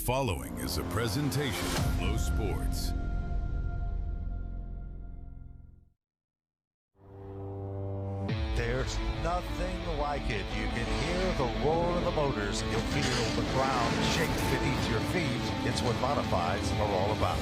following is a presentation of Flow Sports. There's nothing like it. You can hear the roar of the motors. You'll feel the ground shake beneath your feet. It's what modifieds are all about.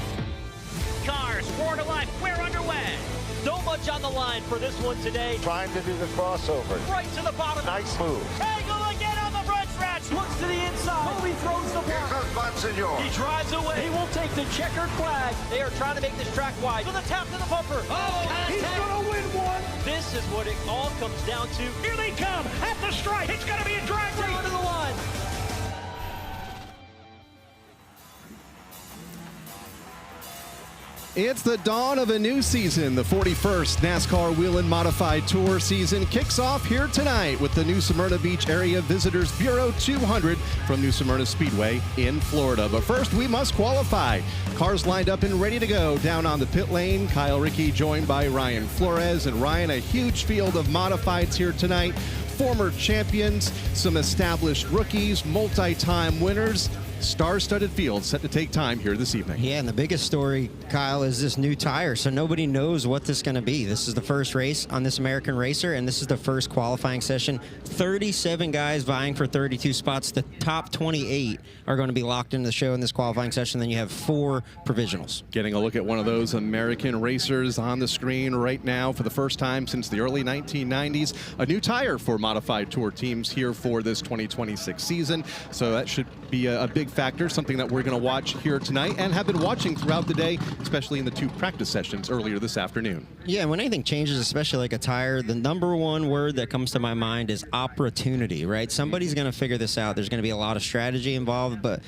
Cars, 4 to life, we're underway. So much on the line for this one today. Trying to do the crossover. Right to the bottom. Nice move. Angle again on the front stretch. Looks to the inside. Kobe throws the Here block. comes Bonsignor. He drives away. He will take the checkered flag. They are trying to make this track wide. To the tap to the bumper. Oh, He's going to win one. This is what it all comes down to. Here they come at the stripe. It's going to be a drag race. Down to the line. It's the dawn of a new season. The 41st NASCAR Whelen Modified Tour season kicks off here tonight with the New Smyrna Beach Area Visitors Bureau 200 from New Smyrna Speedway in Florida. But first, we must qualify. Cars lined up and ready to go down on the pit lane. Kyle Rickey joined by Ryan Flores. And Ryan, a huge field of modifieds here tonight. Former champions, some established rookies, multi-time winners. Star-studded field set to take time here this evening. Yeah, and the biggest story, Kyle, is this new tire. So nobody knows what this is going to be. This is the first race on this American Racer, and this is the first qualifying session. 37 guys vying for 32 spots. The top 28 are going to be locked into the show in this qualifying session. Then you have 4 provisionals. Getting a look at one of those American Racers on the screen right now for the first time since the early 1990s. A new tire for Modified Tour teams here for this 2026 season. So that should be a big factor, something that we're going to watch here tonight and have been watching throughout the day, especially in the 2 practice sessions earlier this afternoon. Yeah, when anything changes, especially like a tire, the number one word that comes to my mind is opportunity, right? Somebody's going to figure this out. There's going to be a lot of strategy involved, but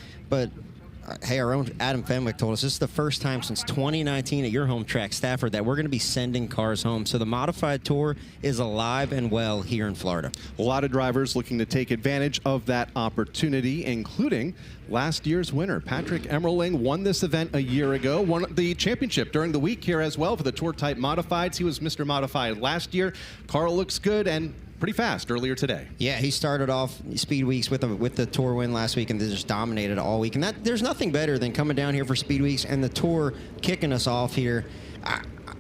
hey, our own Adam Fenwick told us this is the first time since 2019 at your home track, Stafford, that we're going to be sending cars home. So the Modified Tour is alive and well here in Florida. A lot of drivers looking to take advantage of that opportunity, including last year's winner. Patrick Emerling won this event a year ago, won the championship during the week here as well for the Tour Type Modifieds. He was Mr. Modified last year. Car looks good and pretty fast earlier today. Yeah, he started off Speed Weeks with the Tour win last week and just dominated all week. And there's nothing better than coming down here for Speed Weeks and the Tour kicking us off here.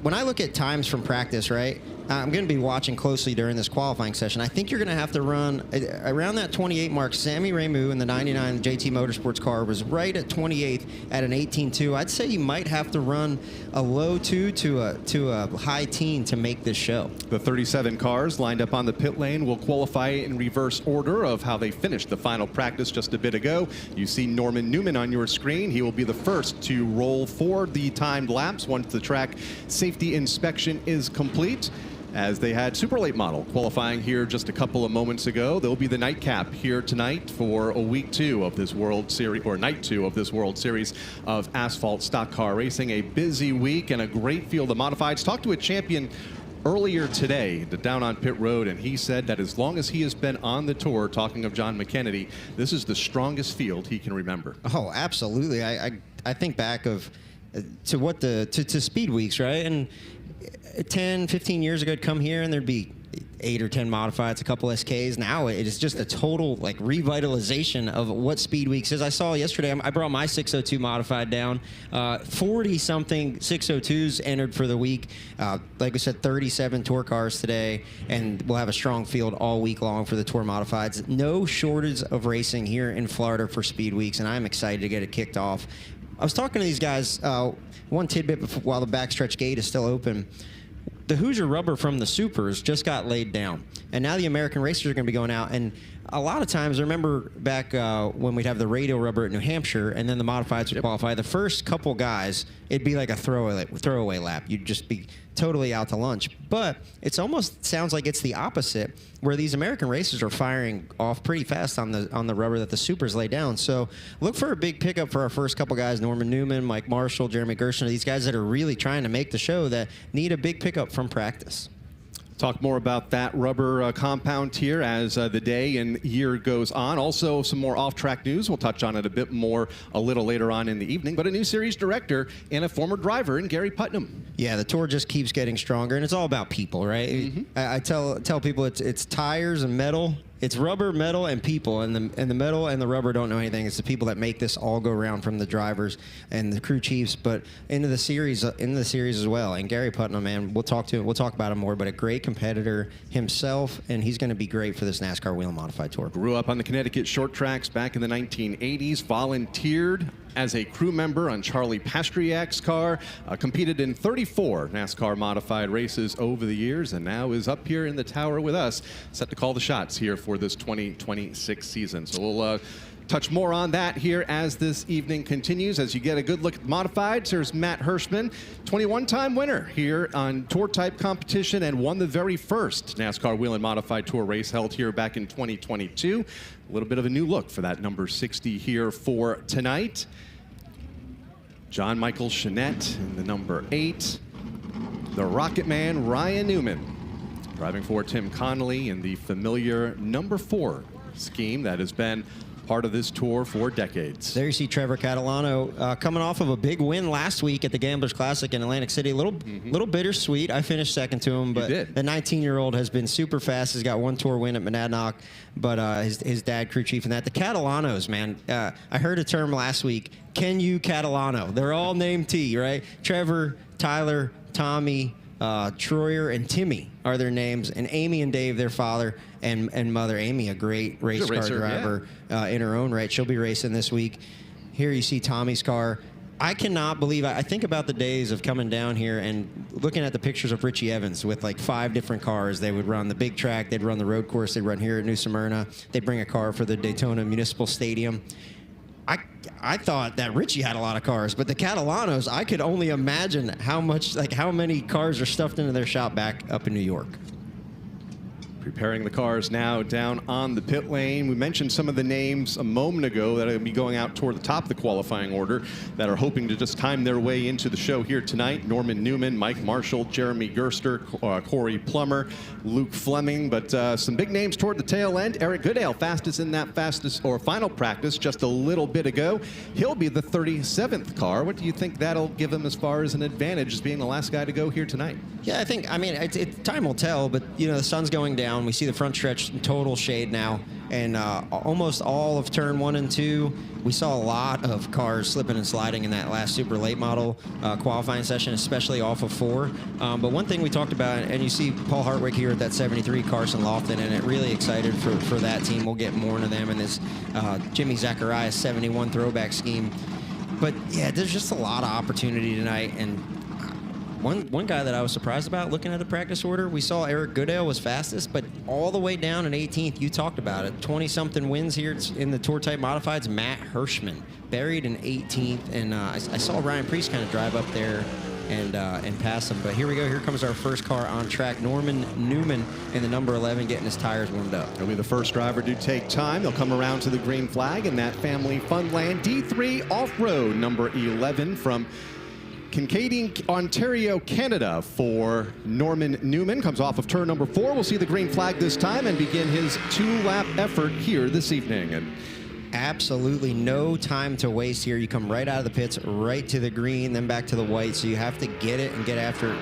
When I look at times from practice, right, I'm going to be watching closely during this qualifying session. I think you're going to have to run around that 28 mark. Sammy Ramu in the 99 JT Motorsports car was right at 28th at an 18.2. I'd say you might have to run a low 2 to a high teen to make this show. The 37 cars lined up on the pit lane will qualify in reverse order of how they finished the final practice just a bit ago. You see Norman Newman on your screen. He will be the first to roll for the timed laps once the track safety inspection is complete. As they had Super Late Model qualifying here just a couple of moments ago. There'll be the nightcap here tonight for a week 2 of this World Series, or night 2 of this World Series of Asphalt Stock Car Racing. A busy week and a great field of modifieds. Talked to a champion earlier today down on pit road, and he said that as long as he has been on the tour, talking of John McKennedy, this is the strongest field he can remember. Oh, absolutely. I think back to Speed Weeks, right? And 10, 15 years ago, I'd come here and there'd be 8 or 10 modifieds, a couple SKs. Now it is just a total like revitalization of what Speed Weeks is. I saw yesterday, I brought my 602 modified down. 40-something 602s entered for the week. Like I said, 37 tour cars today, and we'll have a strong field all week long for the tour modifieds. No shortage of racing here in Florida for Speed Weeks, and I'm excited to get it kicked off. I was talking to these guys, one tidbit while the backstretch gate is still open. The Hoosier rubber from the Supers just got laid down, and now the American Racers are going to be going out. And a lot of times, I remember back when we'd have the radial rubber at New Hampshire, and then the modifieds would qualify. The first couple guys, it'd be like a throwaway lap. You'd just be totally out to lunch. But it's almost sounds like it's the opposite, where these American Racers are firing off pretty fast on the rubber that the Supers lay down. So look for a big pickup for our first couple guys: Norman Newman, Mike Marshall, Jeremy Gershon. These guys that are really trying to make the show that need a big pickup from practice. Talk more about that rubber compound here as the day and year goes on. Also, some more off-track news. We'll touch on it a bit more a little later on in the evening. But a new series director and a former driver in Gary Putnam. Yeah, the tour just keeps getting stronger, and it's all about people, right? Mm-hmm. I tell people it's tires and metal It's rubber, metal, and people, and the metal and the rubber don't know anything. It's the people that make this all go around, from the drivers and the crew chiefs, but into the series as well. And Gary Putnam, man, we'll talk about him more, but a great competitor himself, and he's going to be great for this NASCAR Wheel and Modified Tour. Grew up on the Connecticut short tracks back in the 1980s, volunteered as a crew member on Charlie Pastriak's car, competed in 34 NASCAR modified races over the years, and now is up here in the tower with us, set to call the shots here for this 2026 season. So we'll touch more on that here as this evening continues. As you get a good look at modifieds, there's Matt Hirschman, 21-time winner here on tour type competition, and won the very first NASCAR Wheel and Modified Tour race held here back in 2022. A little bit of a new look for that number 60 here for tonight. John Michael Chanette in the number 8. The Rocket Man, Ryan Newman, driving for Tim Connolly in the familiar number 4 scheme that has been part of this tour for decades. There you see Trevor Catalano coming off of a big win last week at the Gamblers Classic in Atlantic City. A little bittersweet. I finished second to him, but the 19-year-old has been super fast. He's got one tour win at Monadnock, but his dad, crew chief, and that. The Catalanos, man. I heard a term last week, Can You Catalano? They're all named T, right? Trevor, Tyler, Tommy, Troyer, and Timmy are their names, and Amy and Dave, their father and mother. Amy, a great race car driver in her own right. She'll be racing this week. Here you see Tommy's car. I cannot believe, I think about the days of coming down here and looking at the pictures of Richie Evans with like 5 different cars. They would run the big track, they'd run the road course, they'd run here at New Smyrna, they'd bring a car for the Daytona Municipal Stadium. I thought that Richie had a lot of cars, but the Catalanos, I could only imagine how many cars are stuffed into their shop back up in New York. Preparing the cars now down on the pit lane. We mentioned some of the names a moment ago that are going to be going out toward the top of the qualifying order that are hoping to just time their way into the show here tonight. Norman Newman, Mike Marshall, Jeremy Gerster, Corey Plummer, Luke Fleming, but some big names toward the tail end. Eric Goodale, fastest in that final practice just a little bit ago. He'll be the 37th car. What do you think that'll give him as far as an advantage as being the last guy to go here tonight? Yeah, I mean, time will tell, but, you know, the sun's going down. We see the front stretch in total shade now, and almost all of turn 1 and 2. We saw a lot of cars slipping and sliding in that last super late model qualifying session, especially off of 4. But one thing we talked about, and you see Paul Hartwig here at that 73, Carson Lofton, and it really excited for that team. We'll get more into them in this Jimmy Zacharias 71 throwback scheme. But yeah, there's just a lot of opportunity tonight, and one guy that I was surprised about looking at the practice order, we saw Eric Goodale was fastest, but all the way down in 18th, you talked about it, 20-something wins here in the Tour Type Modifieds. Matt Hirschman buried in 18th, and I saw Ryan Priest kind of drive up there and pass him. But here we go. Here comes our first car on track. Norman Newman in the number 11 getting his tires warmed up. He'll be the first driver to take time. They'll come around to the green flag in that family Funland D3 off-road number 11 from Kincardine, Ontario, Canada for Norman Newman. Comes off of turn number 4. We'll see the green flag this time and begin his 2-lap effort here this evening. And absolutely no time to waste here. You come right out of the pits, right to the green, then back to the white. So you have to get it and get after it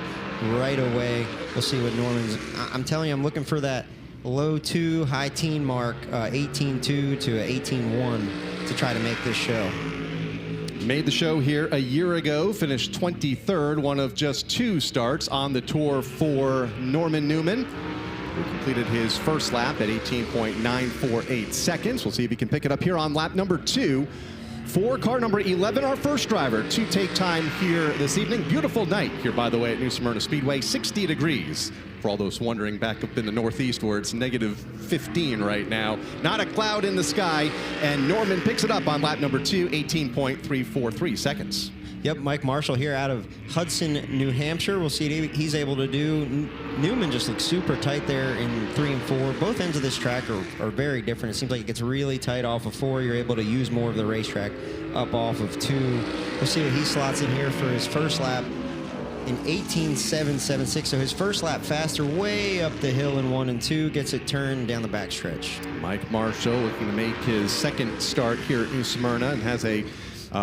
right away. We'll see what Norman's. I'm telling you, I'm looking for that low 2, high teen mark, 18.2 to 18.1 to try to make this show. Made the show here a year ago, finished 23rd, one of just 2 starts on the tour for Norman Newman, who completed his first lap at 18.948 seconds. We'll see if he can pick it up here on lap number 2 for car number 11, our first driver to take time here this evening. Beautiful night here, by the way, at New Smyrna Speedway, 60 degrees. For all those wondering, back up in the Northeast where it's negative 15 right now. Not a cloud in the sky, and Norman picks it up on lap number 2, 18.343 seconds. Yep, Mike Marshall here out of Hudson, New Hampshire. We'll see what he's able to do. Newman just looks super tight there in 3 and 4. Both ends of this track are very different. It seems like it gets really tight off of 4. You're able to use more of the racetrack up off of 2. We'll see what he slots in here for his first lap in 18.776. So his first lap faster, way up the hill in 1 and 2, gets it turned down the backstretch. Mike Marshall looking to make his second start here at New Smyrna and has a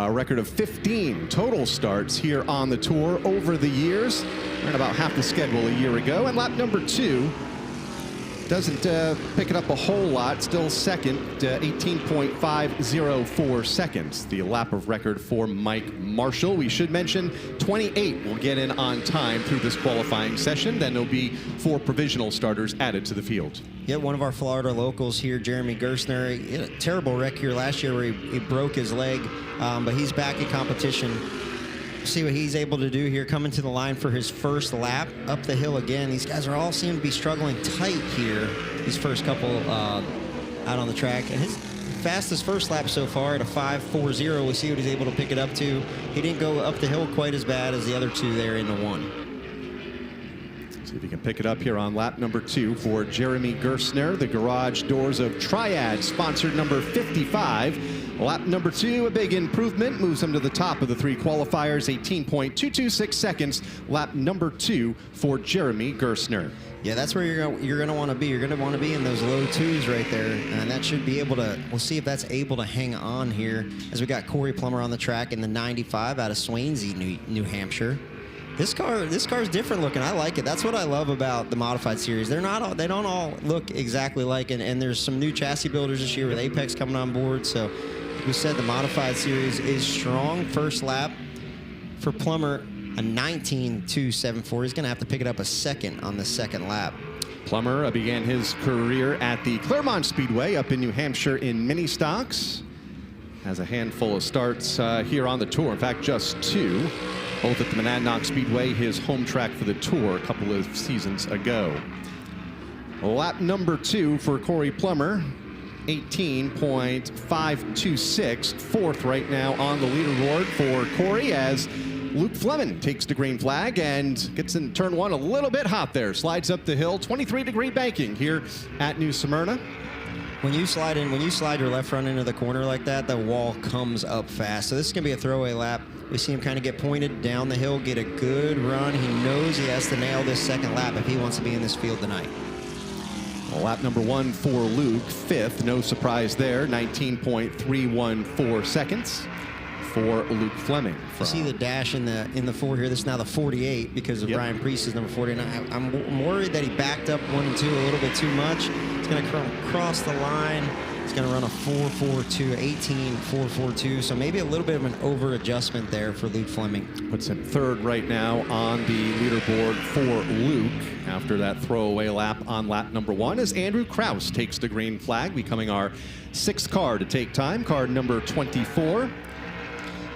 record of 15 total starts here on the tour over the years. Ran about half the schedule a year ago. And lap number 2 Doesn't pick it up a whole lot. Still second, 18.504 seconds. The lap of record for Mike Marshall. We should mention 28 will get in on time through this qualifying session. Then there'll be 4 provisional starters added to the field. Yeah, one of our Florida locals here, Jeremy Gerstner, he had a terrible wreck here last year where he broke his leg, but he's back in competition. See what he's able to do here, coming to the line for his first lap up the hill again. These guys are all seem to be struggling tight here, these first couple out on the track. And his fastest first lap so far at a 5.40. We'll see what he's able to pick it up to. He didn't go up the hill quite as bad as the other two there in the 1. See if he can pick it up here on lap number 2 for Jeremy Gerstner. The garage doors of Triad, sponsored number 55. Lap number 2, a big improvement, moves him to the top of the 3 qualifiers, 18.226 seconds. Lap number 2 for Jeremy Gerstner. Yeah, that's where you're going to want to be. You're going to want to be in those low 2s right there, and that should be able to. We'll see if that's able to hang on here as we got Corey Plummer on the track in the 95 out of Swansea, New Hampshire. This car's different looking. I like it. That's what I love about the modified series. They don't all look exactly like it, and there's some new chassis builders this year with Apex coming on board. So, like we said, the modified series is strong. First lap for Plummer, a 19.274. He's going to have to pick it up a second on the second lap. Plummer began his career at the Claremont Speedway up in New Hampshire in mini stocks. Has a handful of starts here on the tour. In fact, just 2. Both at the Monadnock Speedway, his home track for the tour a couple of seasons ago. Lap number 2 for Corey Plummer, 18.526, 4th right now on the leaderboard for Corey as Luke Fleming takes the green flag and gets in turn 1 a little bit hot there. Slides up the hill, 23-degree banking here at New Smyrna. When you slide your left front into the corner like that, the wall comes up fast. So this is going to be a throwaway lap. We see him kind of get pointed down the hill, get a good run. He knows he has to nail this second lap if he wants to be in this field tonight. Well, lap number 1 for Luke, 5th. No surprise there, 19.314 seconds for Luke Fleming. You see the dash in the 4 here. This is now the 48 because of Brian Priest's number 49. I'm worried that he backed up 1 and 2 a little bit too much. He's going to cross the line. He's going to run a 4.42, 18.442. So maybe a little bit of an over adjustment there for Luke Fleming. Puts him 3rd right now on the leaderboard for Luke after that throwaway lap on lap number 1 as Andrew Kraus takes the green flag, becoming our 6th car to take time, car number 24.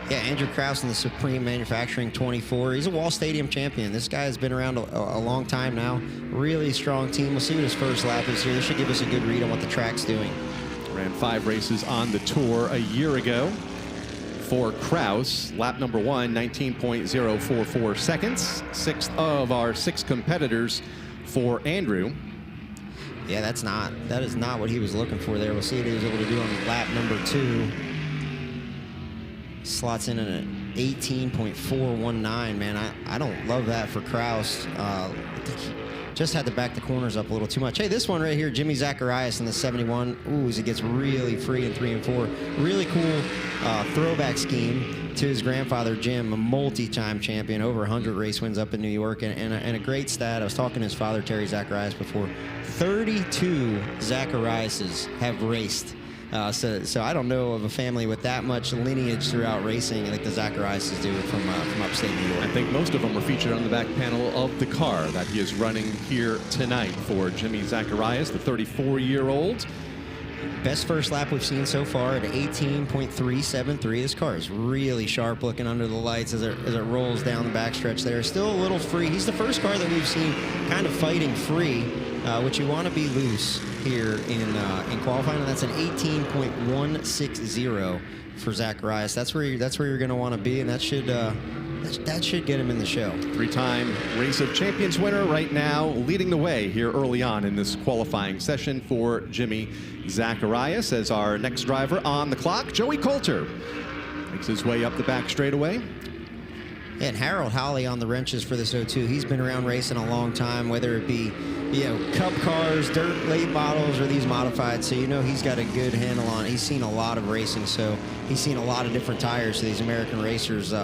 Yeah, Andrew Kraus in the Supreme Manufacturing 24. He's a Wall Stadium champion. This guy has been around a long time now. Really strong team. We'll see what his first lap is here. This should give us a good read on what the track's doing. Ran 5 races on the tour a year ago for Kraus. Lap number 1, 19.044 seconds. 6th of our 6 competitors for Andrew. Yeah, that is not what he was looking for there. We'll see what he was able to do on lap number 2. Slots in at an 18.419, man. I don't love that for Kraus. I think he just had to back the corners up a little too much. Hey, this one right here, Jimmy Zacharias in the 71. Ooh, as he gets really free in 3 and 4. Really cool throwback scheme to his grandfather, Jim, a multi-time champion, over 100 race wins up in New York, and a great stat. I was talking to his father, Terry Zacharias, before. 32 Zachariases have raced. So I don't know of a family with that much lineage throughout racing like the Zachariases do from upstate New York. I think most of them were featured on the back panel of the car that he is running here tonight for Jimmy Zacharias, the 34-year-old. Best first lap we've seen so far at 18.373. This car is really sharp looking under the lights as it rolls down the backstretch there. Still a little free. He's the first car that we've seen kind of fighting free, which you want to be loose here in qualifying, and that's an 18.160 for Zacharias. That's where you're going to want to be, and that should get him in the show. 3-time Race of Champions winner right now, leading the way here early on in this qualifying session for Jimmy Zacharias. As our next driver on the clock, Joey Coulter makes his way up the back straightaway. And Harold Hawley on the wrenches for this 02. He's been around racing a long time, whether it be, cup cars, dirt late models, or these modified. So he's got a good handle on it. He's seen a lot of racing, so he's seen a lot of different tires. So these American racers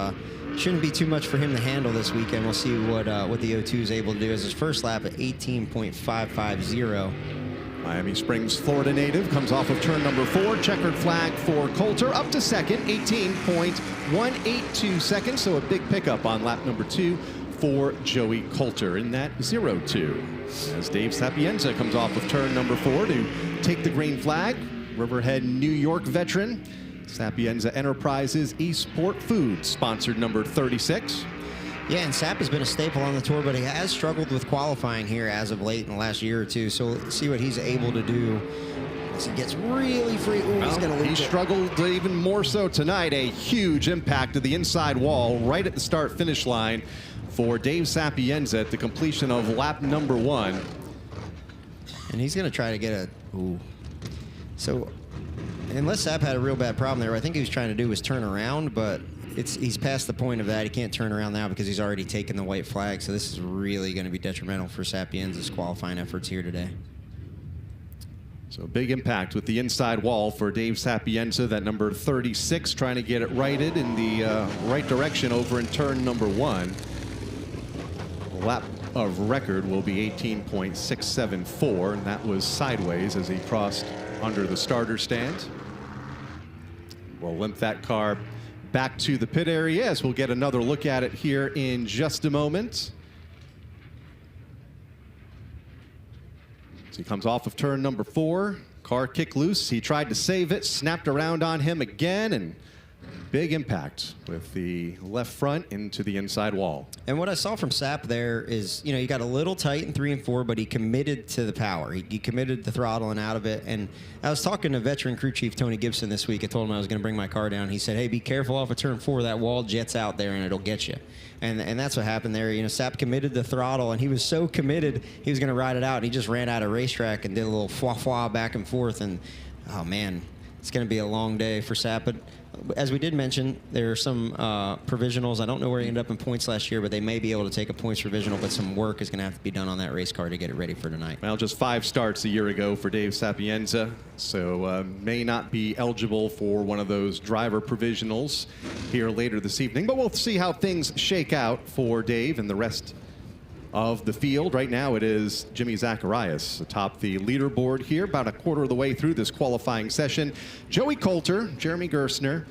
shouldn't be too much for him to handle this weekend. We'll see what the 02 is able to do as his first lap at 18.550. Miami Springs, Florida native, comes off of turn number 4. Checkered flag for Coulter. Up to second, 18.182 seconds. So a big pickup on lap number 2 for Joey Coulter in that 0-2. As Dave Sapienza comes off of turn number 4 to take the green flag. Riverhead, New York veteran. Sapienza Enterprises Esport Foods, sponsored number 36. Yeah, and Sap has been a staple on the tour, but he has struggled with qualifying here as of late in the last year or two. So we'll see what he's able to do as he gets really free. Ooh, he's going to lose it. He struggled even more so tonight. A huge impact to the inside wall right at the start-finish line for Dave Sapienza at the completion of lap number 1. And he's going to try to get a... Ooh. So unless Sap had a real bad problem there, what I think he was trying to do was turn around, but he's past the point of that. He can't turn around now because he's already taken the white flag. So this is really going to be detrimental for Sapienza's qualifying efforts here today. So big impact with the inside wall for Dave Sapienza, that number 36, trying to get it righted in the right direction over in turn number 1. Lap of record will be 18.674, and that was sideways as he crossed under the starter stand. We'll limp that car back to the pit area as we'll get another look at it here in just a moment. So he comes off of turn number 4. Car kicked loose. He tried to save it, snapped around on him again, and big impact with the left front into the inside wall. And what I saw from Sap there is, you know, he got a little tight in 3 and 4, but he committed to the power. He committed the throttling out of it. And I was talking to veteran crew chief Tony Gibson this week. I told him I was going to bring my car down. He said, hey, be careful off of turn 4. That wall jets out there and it'll get you. And that's what happened there. You know, Sap committed the throttle, and he was so committed he was going to ride it out. He just ran out of racetrack and did a little fwa-fwa back and forth. And, oh, man, it's going to be a long day for Sap. But as we did mention, there are some provisionals. I don't know where he ended up in points last year, but they may be able to take a points provisional, but some work is going to have to be done on that race car to get it ready for tonight. Well, just 5 starts a year ago for Dave Sapienza, so may not be eligible for one of those driver provisionals here later this evening, but we'll see how things shake out for Dave and the rest of the field. Right now it is Jimmy Zacharias atop the leaderboard here, about a quarter of the way through this qualifying session. Joey Coulter, Jeremy Gerstner,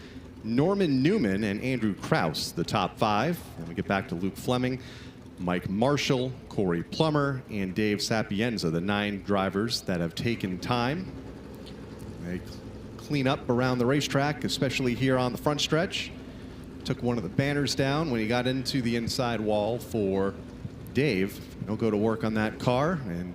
Norman Newman, and Andrew Kraus, the top 5. And we get back to Luke Fleming, Mike Marshall, Corey Plummer, and Dave Sapienza, the 9 drivers that have taken time. They clean up around the racetrack, especially here on the front stretch. Took one of the banners down when he got into the inside wall for Dave. He'll go to work on that car, and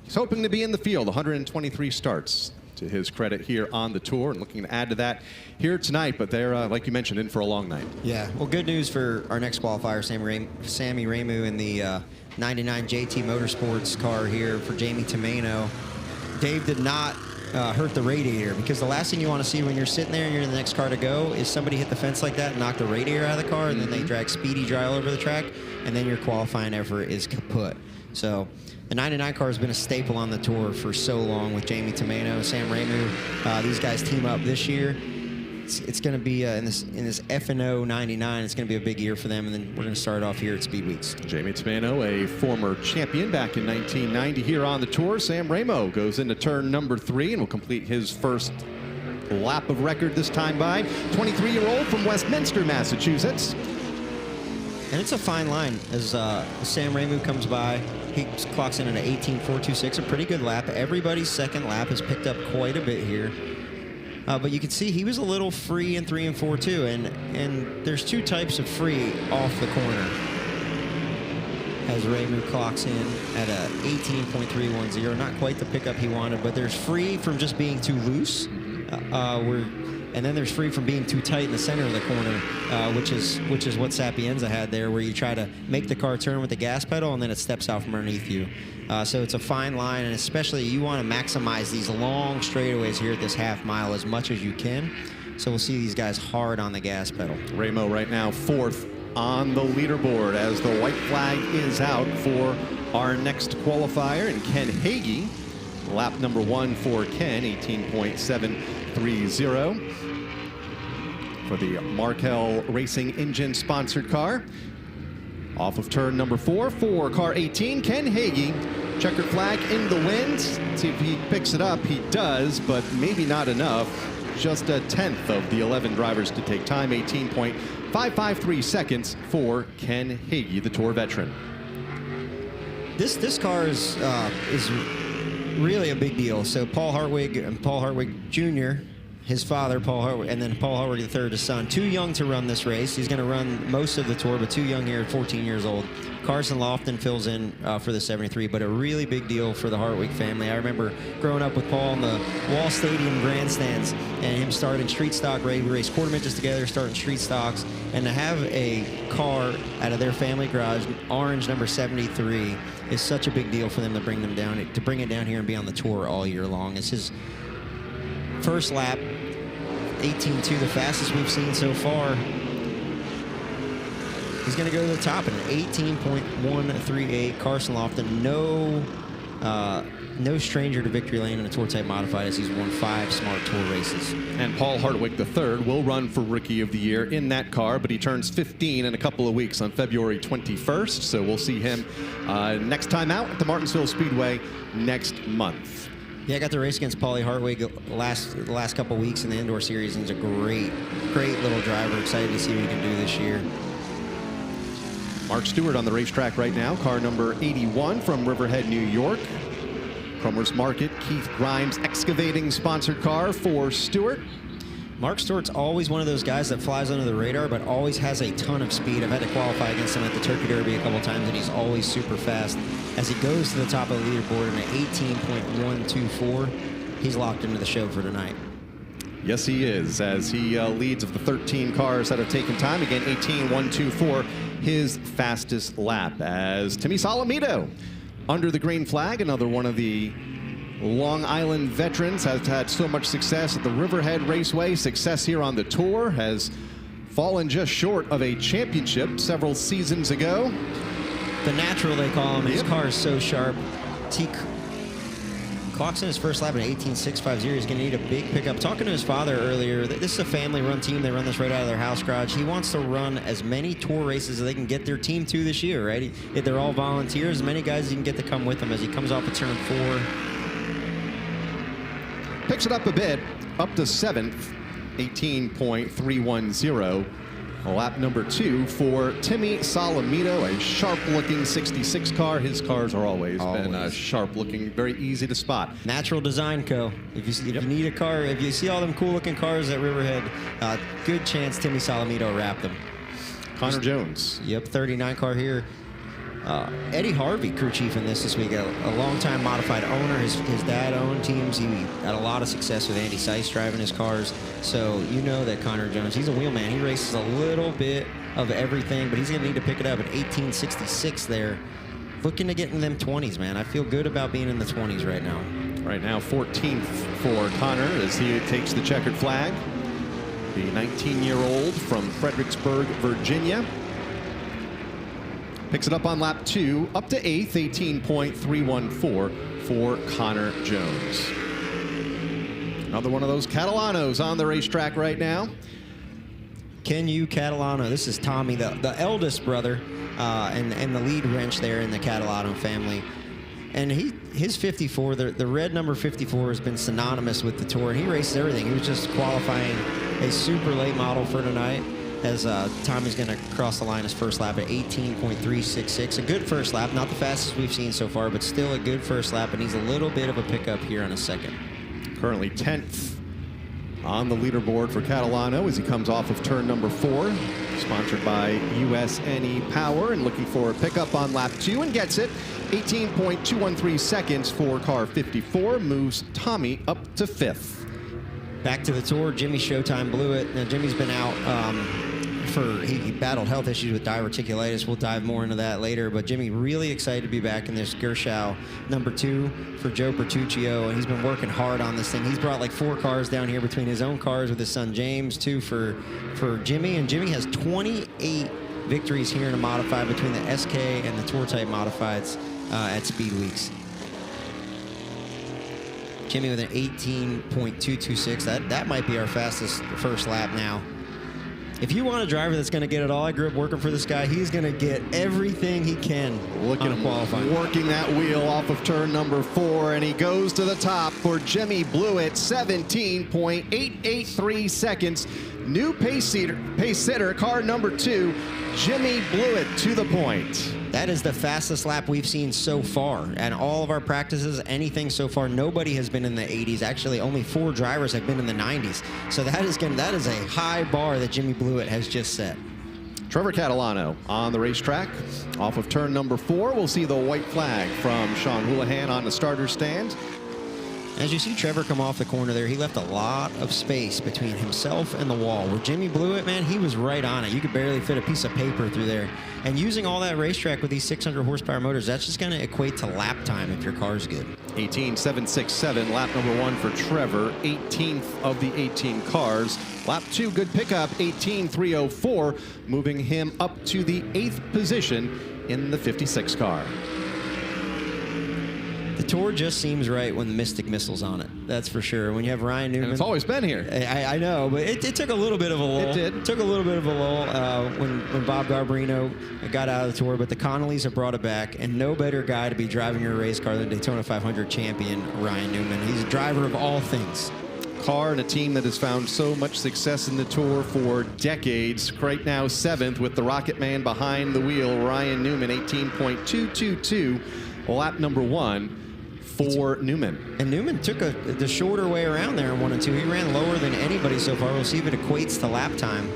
he's hoping to be in the field. 123 starts to his credit here on the tour, and looking to add to that here tonight. But they're, like you mentioned, in for a long night. Yeah, well, good news for our next qualifier, Sammy Ramu in the 99 JT Motorsports car here for Jamie Tomeno. Dave did not hurt the radiator, because the last thing you want to see when you're sitting there and you're in the next car to go is somebody hit the fence like that and knock the radiator out of the car, and then they drag Speedy dry all over the track, and then your qualifying effort is kaput. So the 99 car has been a staple on the tour for so long with Jamie Tomeno, Sam Ramu. These guys team up this year. It's going to be in this F&O 99. It's going to be a big year for them, and then we're going to start off here at Speed Weeks. Jamie Tomeno, a former champion back in 1990 here on the tour. Sam Ramu goes into turn number 3 and will complete his first lap of record this time by 23-year-old from Westminster, Massachusetts. And it's a fine line as Sam Ramu comes by. He clocks in at an 18.426, a pretty good lap. Everybody's second lap has picked up quite a bit here. But you can see he was a little free in 3 and 4 too, and there's 2 types of free off the corner. As Ramu clocks in at a 18.310, not quite the pickup he wanted, but there's free from just being too loose, and then there's free from being too tight in the center of the corner, which is what Sapienza had there, where you try to make the car turn with the gas pedal and then it steps out from underneath you. So it's a fine line, and especially you want to maximize these long straightaways here at this half mile as much as you can. So we'll see these guys hard on the gas pedal. Ramu right now 4th on the leaderboard as the white flag is out for our next qualifier, and Ken Hagee, lap number 1 for Ken, 18.730 for the Markel Racing Engine sponsored car. Off of turn number 4 for car 18, Ken Hagee Checkered flag in the wind. See if he picks it up. He does, but maybe not enough. Just a 10th of the 11 drivers to take time. 18.553 seconds for Ken Hagee, the Tour veteran. This car is really a big deal. So Paul Hartwig and Paul Hartwig Jr., his father, Paul Hartwig, and then Paul Hartwig III, his son, too young to run this race. He's going to run most of the Tour, but too young here at 14 years old. Carson Lofton fills in for the 73, but a really big deal for the Hartwig family. I remember growing up with Paul in the Wall Stadium grandstands and him starting street stock race. We raced quarter midgets together, starting street stocks, and to have a car out of their family garage, orange number 73, is such a big deal for them to bring them down, to bring it down here and be on the Tour all year long. It's his first lap, 18.2, the fastest we've seen so far. He's going to go to the top in an 18.138. Carson Lofton, no stranger to victory lane in a Tour type modified, as he's won 5 smart Tour races. And Paul Hartwig III will run for Rookie of the Year in that car, but he turns 15 in a couple of weeks on February 21st. So we'll see him next time out at the Martinsville Speedway next month. Yeah, I got to race against Paulie Hartwig the last couple weeks in the indoor series, and he's a great little driver. Excited to see what he can do this year. Mark Stewart on the racetrack right now, car number 81 from Riverhead, New York. Cromers Market, Keith Grimes excavating sponsored car for Stewart. Mark Stewart's always one of those guys that flies under the radar, but always has a ton of speed. I've had to qualify against him at the Turkey Derby a couple times, and he's always super fast. As he goes to the top of the leaderboard in an 18.124, he's locked into the show for tonight. Yes, he is, as he leads of the 13 cars that have taken time. Again, 18.124, his fastest lap, as Timmy Solomito under the green flag, another one of the Long Island veterans, has had so much success at the Riverhead Raceway, success here on the Tour, has fallen just short of a championship several seasons ago. The natural, they call him. His car is so sharp. He clocks in his first lap at 18.650. He's going to need a big pickup. Talking to his father earlier, this is a family-run team. They run this right out of their house garage. He wants to run as many Tour races as they can get their team to this year, right? They're all volunteers. As many guys as he can get to come with him as he comes off of turn 4. Picks it up a bit, up to 7th, 18.310. Lap number 2 for Timmy Solomito, a sharp-looking 66 car. His cars are always been sharp-looking, very easy to spot. Natural Design Co. If you need a car, if you see all them cool-looking cars at Riverhead, good chance Timmy Solomito wrapped them. Connor Jones. Yep, 39 car here. Eddie Harvey, crew chief in this week, a longtime modified owner. His dad owned teams. He had a lot of success with Andy Seiss driving his cars. So you know that Connor Jones, he's a wheelman. He races a little bit of everything, but he's going to need to pick it up at 18.66 there. Looking to get in them 20s, man. I feel good about being in the 20s right now. Right now, 14th for Connor as he takes the checkered flag. The 19-year-old from Fredericksburg, Virginia. Picks it up on lap 2, up to 8th, 18.314 for Connor Jones. Another one of those Catalanos on the racetrack right now. Ken U. Catalano. This is Tommy, the eldest brother, and the lead wrench there in the Catalano family. And his 54, the red number 54, has been synonymous with the Tour, and he races everything. He was just qualifying a super late model for tonight, as Tommy's going to cross the line his first lap at 18.366. A good first lap, not the fastest we've seen so far, but still a good first lap, and he's a little bit of a pickup here in a second. Currently 10th on the leaderboard for Catalano as he comes off of turn number 4, sponsored by USNE Power, and looking for a pickup on lap 2 and gets it. 18.213 seconds for car 54, moves Tommy up to 5th. Back to the Tour, Jimmy Showtime blew it. Now Jimmy's been out he battled health issues with diverticulitis. We'll dive more into that later, but Jimmy really excited to be back in this Gershow number 2 for Joe Bertuccio, and he's been working hard on this thing. He's brought like 4 cars down here between his own cars with his son James, 2 for Jimmy, and Jimmy has 28 victories here in a modified between the SK and the Tour type modifieds at Speed Weeks. Jimmy with an 18.226. That might be our fastest first lap now. If you want a driver that's going to get it all, I grew up working for this guy. He's going to get everything he can. Look at him working that wheel off of turn number 4, and he goes to the top for Jimmy Blewett, 17.883 seconds. New pace sitter, car number 2, Jimmy Blewett to the point. That is the fastest lap we've seen so far. And all of our practices, anything so far, nobody has been in the 80s. Actually, only 4 drivers have been in the 90s. So that is a high bar that Jimmy Blewett has just set. Trevor Catalano on the racetrack. Off of turn number 4, we'll see the white flag from Sean Houlihan on the starter stand. As you see Trevor come off the corner there, he left a lot of space between himself and the wall. Where Jimmy Blewett, man, he was right on it. You could barely fit a piece of paper through there. And using all that racetrack with these 600 horsepower motors, that's just going to equate to lap time if your car's good. 18.767, lap number 1 for Trevor, 18th of the 18 cars. Lap 2, good pickup, 18.304, moving him up to the 8th position in the 56 car. The Tour just seems right when the Mystic Missile's on it. That's for sure. When you have Ryan Newman. And it's always been here. I know, but it took a little bit of a lull. It did. It took a little bit of a lull when Bob Garbarino got out of the Tour, but the Connollys have brought it back, and no better guy to be driving your race car than Daytona 500 champion Ryan Newman. He's a driver of all things. Car and a team that has found so much success in the Tour for decades. Right now, 7th with the Rocket Man behind the wheel. Ryan Newman, 18.222, lap number 1. For Newman. And Newman took the shorter way around there in 1 and 2. He ran lower than anybody so far. We'll see if it equates to lap time.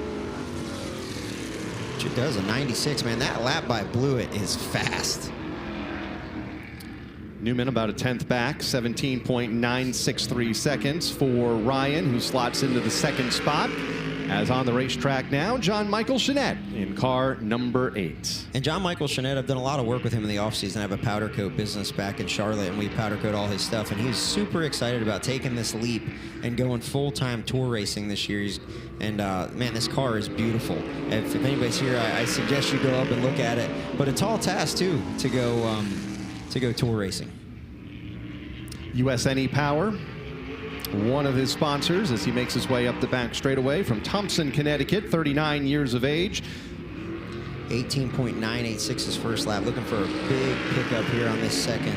Which it does, a 96. Man, that lap by Blewett is fast. Newman about a 10th back, 17.963 seconds for Ryan, who slots into the 2nd spot. As on the racetrack now, John Michael Chenette in car number 8. And John Michael Chenette, I've done a lot of work with him in the offseason. I have a powder coat business back in Charlotte, and we powder coat all his stuff. And he's super excited about taking this leap and going full-time tour racing this year. Man, this car is beautiful. If anybody's here, I suggest you go up and look at it. But a tall task, too, to go tour racing. USNE Power, one of his sponsors, as he makes his way up the back straightaway from Thompson, Connecticut, 39 years of age. 18.986 his first lap. Looking for a big pickup here on this second.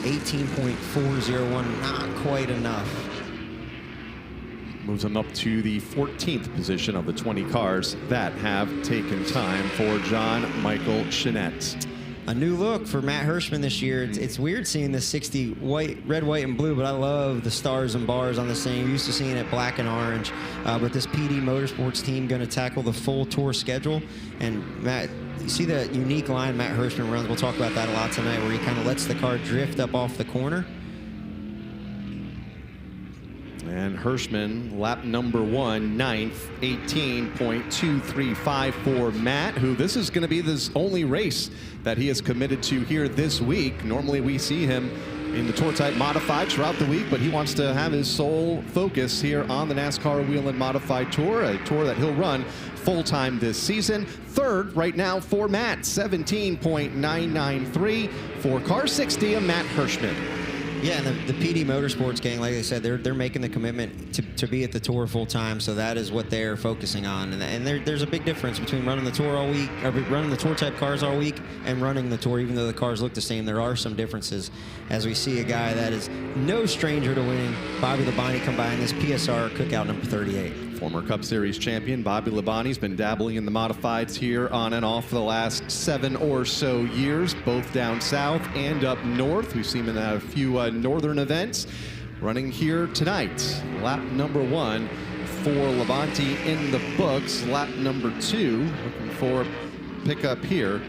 18.401, not quite enough. Moves him up to the 14th position of the 20 cars that have taken time for John Michael Chenette. A new look for Matt Hirschman this year. It's weird seeing the 60 red, white, and blue, but I love the stars and bars on the same. Used to seeing it black and orange, but this PD Motorsports team going to tackle the full tour schedule. And Matt, you see the unique line Matt Hirschman runs. We'll talk about that a lot tonight, where he kind of lets the car drift up off the corner. And Hirschman, lap number 1, 9th, 18.235 for Matt, who this is going to be his only race that he is committed to here this week. Normally we see him in the Tour Type Modified throughout the week, but he wants to have his sole focus here on the NASCAR Wheel and Modified Tour, a tour that he'll run full-time this season. 3rd right now for Matt, 17.993 for car 60 of Matt Hirschman. Yeah, and the PD Motorsports gang, like I said, they're making the commitment to be at the Tour full time, so that is what they're focusing on. And there's a big difference between running the Tour all week, or running the Tour type cars all week, and running the Tour. Even though the cars look the same, there are some differences. As we see a guy that is no stranger to winning, Bobby Labonte, come by in this PSR cookout number 38. Former Cup Series champion Bobby Labonte's been dabbling in the modifieds here on and off for the last 7 or so years, both down south and up north. We've seen him in a few northern events. Running here tonight, lap number 1 for Labonte in the books. Lap number 2, looking for pickup here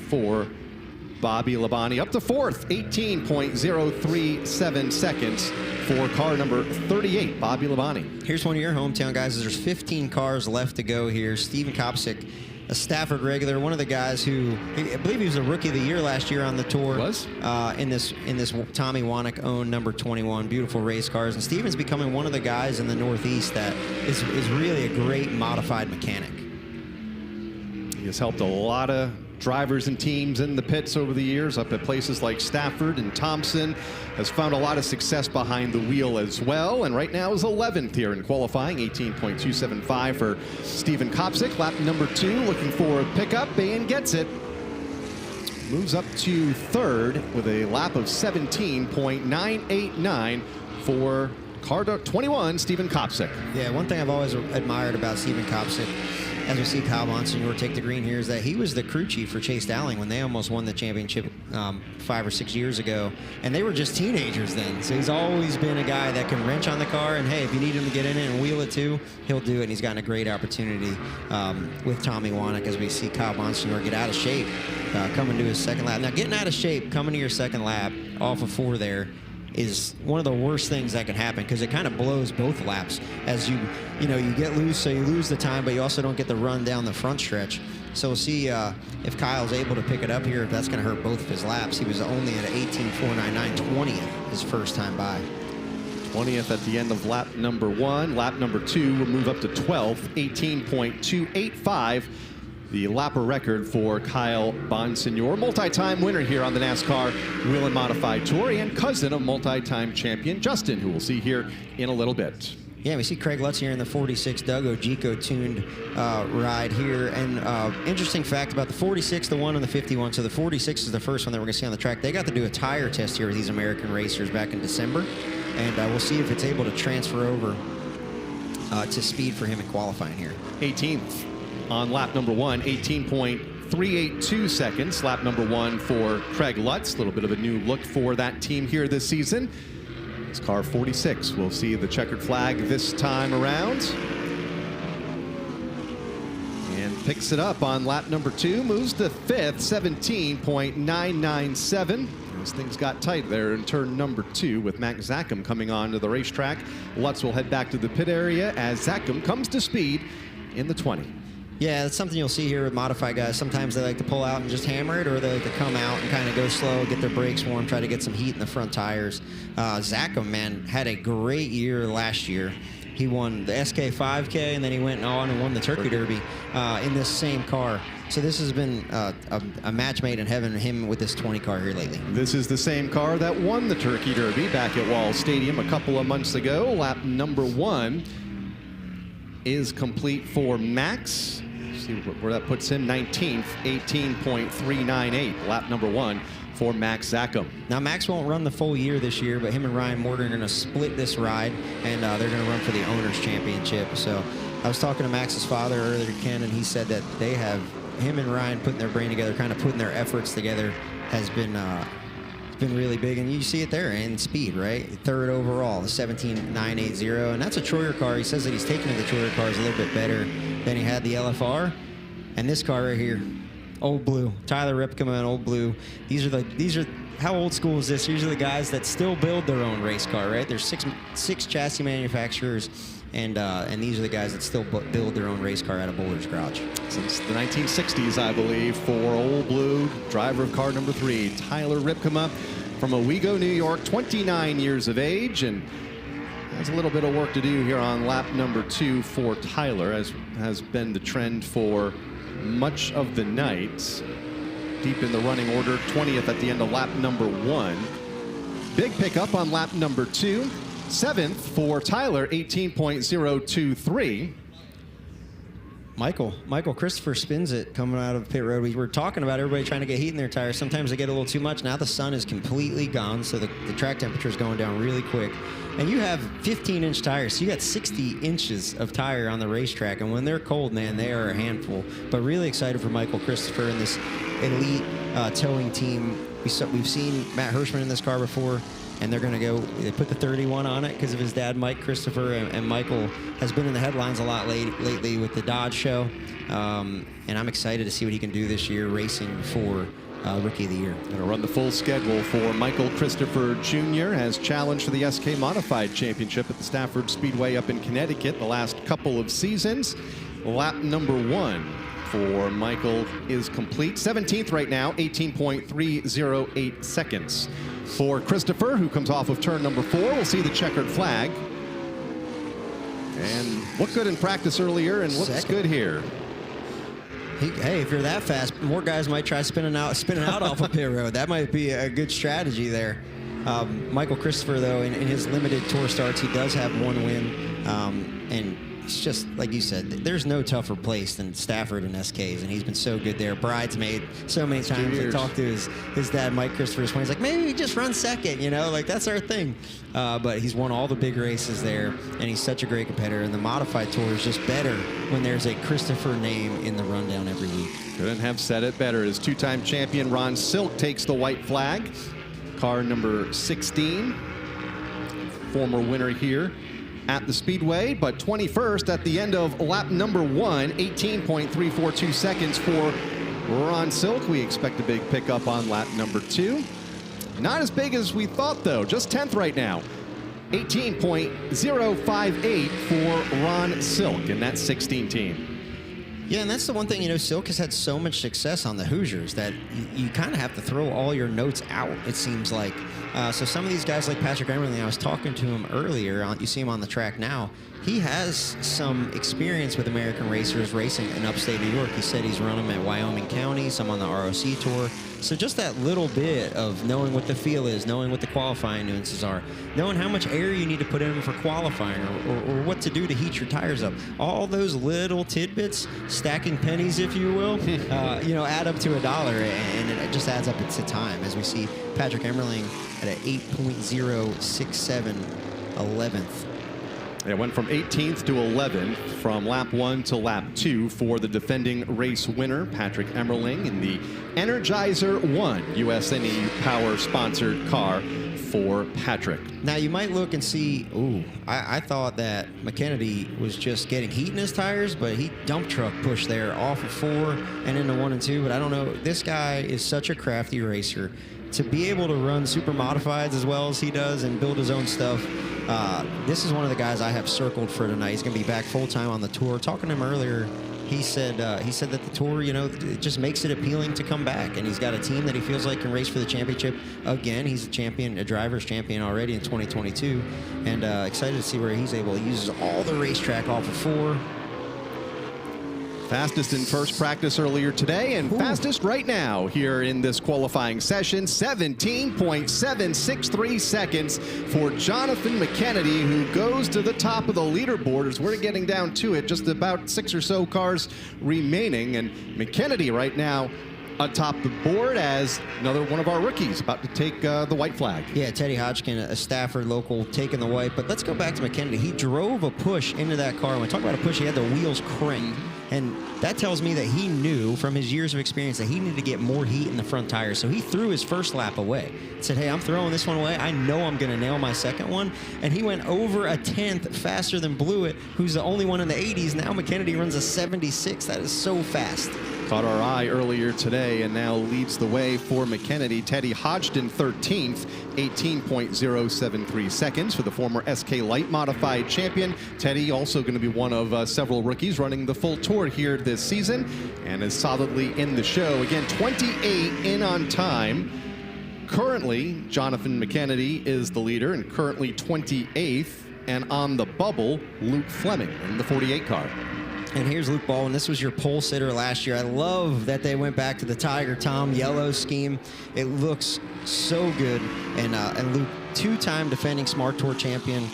for Bobby Labonte. Up to 4th, 18.037 seconds for car number 38, Bobby Labonte. Here's one of your hometown guys. There's 15 cars left to go here. Steven Kopsick, a Stafford regular, one of the guys who, I believe he was a Rookie of the Year last year on the Tour. Was? In this Tommy Wannick owned number 21, beautiful race cars. And Steven's becoming one of the guys in the Northeast that is really a great modified mechanic. He has helped a lot of drivers and teams in the pits over the years, up at places like Stafford and Thompson. Has found a lot of success behind the wheel as well, and right now is 11th here in qualifying, 18.275 for Steven Kopsick. Lap number 2, looking for a pickup, and gets it. Moves up to 3rd with a lap of 17.989 for car 21, Steven Kopsick. Yeah, one thing I've always admired about Steven Kopsick, as we see Kyle Monsignor take the green here, is that he was the crew chief for Chase Dowling when they almost won the championship 5 or 6 years ago. And they were just teenagers then. So he's always been a guy that can wrench on the car. And, hey, if you need him to get in it and wheel it too, he'll do it. And he's gotten a great opportunity with Tommy Wannick as we see Kyle Monsignor get out of shape coming to his second lap. Now, getting out of shape, coming to your second lap off of 4 there, is one of the worst things that can happen because it kind of blows both laps as you get loose, so you lose the time, but you also don't get the run down the front stretch. So we'll see if Kyle's able to pick it up here, if that's going to hurt both of his laps. He was only at 18.499, 20th his first time by. 20th at the end of lap number 1. Lap number 2 will move up to 12th, 18.285. The lapper record for Kyle Bonsignor, multi-time winner here on the NASCAR Wheel and Modified Tour, and cousin of multi-time champion Justin, who we'll see here in a little bit. Yeah, we see Craig Lutz here in the 46 Doug Ojiko tuned ride here. And interesting fact about the 46, the 1, and the 51. So the 46 is the first one that we're going to see on the track. They got to do a tire test here with these American racers back in December. And we'll see if it's able to transfer over to speed for him in qualifying here. 18th. On lap number 1, 18.382 seconds. Lap number 1 for Craig Lutz. A little bit of a new look for that team here this season. It's car 46. We'll see the checkered flag this time around. And picks it up on lap number 2. Moves to 5th, 17.997. As things got tight there in turn number 2 with Max Zackham coming onto the racetrack. Lutz will head back to the pit area as Zackham comes to speed in the 20. Yeah, that's something you'll see here with modified guys. Sometimes they like to pull out and just hammer it, or they like to come out and kind of go slow, get their brakes warm, try to get some heat in the front tires. Zackham, man, had a great year last year. He won the SK 5K, and then he went on and won the Turkey Derby in this same car. So this has been a match made in heaven, him with this 20 car here lately. This is the same car that won the Turkey Derby back at Wall Stadium a couple of months ago. Lap number 1 is complete for Max. See where that puts him, 19th, 18.398. Lap number 1 for Max Zackham. Now, Max won't run the full year this year, but him and Ryan Morgan are going to split this ride, and they're going to run for the Owners' Championship. So I was talking to Max's father earlier, Ken, and he said that they have, him and Ryan putting their brain together, kind of putting their efforts together, has been really big, and you see it there in speed, right? 3rd overall, the 17.980, and that's a Troyer car. He says that he's taken to the Troyer cars a little bit better than he had the LFR, and this car right here, Old Blue, Tyler Ripken and Old Blue. These are how old school is this? These are the guys that still build their own race car, right? There's six chassis manufacturers, and these are the guys that still build their own race car out of Boulder's garage. Since the 1960s, I believe, for Old Blue, driver of car number 3, Tyler Ripken from Owego, New York, 29 years of age, and has a little bit of work to do here on lap number 2 for Tyler, as has been the trend for much of the night. Deep in the running order, 20th at the end of lap number 1. Big pickup on lap number 2. 7th for Tyler, 18.023. Michael Christopher spins it coming out of pit road. We were talking about everybody trying to get heat in their tires. Sometimes they get a little too much. Now the sun is completely gone, so the track temperature is going down really quick. And you have 15-inch tires, so you got 60 inches of tire on the racetrack. And when they're cold, man, they are a handful. But really excited for Michael Christopher and this elite towing team. We've seen Matt Hirschman in this car before, and they're going to go, they put the 31 on it because of his dad, Mike Christopher, and Michael has been in the headlines a lot lately with the Dodge show. And I'm excited to see what he can do this year racing for Rookie of the Year. Going to run the full schedule for Michael Christopher Jr. has challenged for the SK Modified Championship at the Stafford Speedway up in Connecticut the last couple of seasons. Lap number 1 for Michael is complete. 17th right now, 18.308 seconds. For Christopher, who comes off of turn number 4, we'll see the checkered flag. And looked good in practice earlier and looks good here. Hey, if you're that fast, more guys might try spinning out off of pit road. That might be a good strategy there. Michael Christopher, though, in his limited tour starts, he does have one win. And it's just, like you said, there's no tougher place than Stafford and SKs, and he's been so good there. Bridesmaid so many times. I talked to his dad, Mike Christopher, he's like, maybe we just run second, like that's our thing. But he's won all the big races there, and he's such a great competitor. And the modified tour is just better when there's a Christopher name in the rundown every week. Couldn't have said it better. As two-time champion Ron Silk takes the white flag. Car number 16, former winner here at the Speedway, but 21st at the end of lap number 1, 18.342 seconds for Ron Silk. We expect a big pickup on lap number 2. Not as big as we thought, though. Just 10th right now. 18.058 for Ron Silk in that 16 team. Yeah, and that's the one thing, Silk has had so much success on the Hoosiers that you kind of have to throw all your notes out, it seems like. So some of these guys like Patrick Emerling, I was talking to him earlier, you see him on the track now, he has some experience with American racers racing in upstate New York. He said he's run them at Wyoming County, some on the ROC Tour. So just that little bit of knowing what the feel is, knowing what the qualifying nuances are, knowing how much air you need to put in for qualifying or what to do to heat your tires up. All those little tidbits, stacking pennies, if you will, add up to $1, and it just adds up to time, as we see Patrick Emerling at an 8.067 11th. It went from 18th to 11th from lap 1 to lap 2 for the defending race winner, Patrick Emerling, in the Energizer 1 USNE Power-sponsored car for Patrick. Now, you might look and see, I thought that McKennedy was just getting heat in his tires, but he dump truck pushed there off of 4 and into 1 and 2, but I don't know. This guy is such a crafty racer. To be able to run super modifieds as well as he does and build his own stuff, this is one of the guys I have circled for tonight. He's going to be back full-time on the tour. Talking to him earlier, he said that the tour, it just makes it appealing to come back. And he's got a team that he feels like can race for the championship again. He's a driver's champion already in 2022. And excited to see where he's able to use all the racetrack off of 4. Fastest in first practice earlier today and fastest right now here in this qualifying session. 17.763 seconds for Jonathan McKennedy, who goes to the top of the leaderboard as we're getting down to it. Just about 6 or so cars remaining. And McKennedy right now atop the board as another one of our rookies about to take the white flag. Yeah, Teddy Hodgkin, a Stafford local, taking the white. But let's go back to McKennedy. He drove a push into that car. When we talk about a push, he had the wheels cranked. And that tells me that he knew from his years of experience that he needed to get more heat in the front tires. So he threw his first lap away. Said, hey, I'm throwing this one away. I know I'm going to nail my second one. And he went over a 10th faster than Blewett, who's the only one in the 80s. Now McKennedy runs a 76. That is so fast. Caught our eye earlier today and now leads the way for McKennedy. Teddy Hodgkin 13th, 18.073 seconds for the former SK Light Modified champion. Teddy also going to be one of several rookies running the full tour here this season and is solidly in the show. Again, 28 in on time. Currently, Jonathan McKennedy is the leader and currently 28th. And on the bubble, Luke Fleming in the 48 car. And here's Luke Baldwin. This was your pole sitter last year. I love that they went back to the Tiger Tom yellow scheme. It looks so good. And Luke, 2-time defending Smart Tour champion,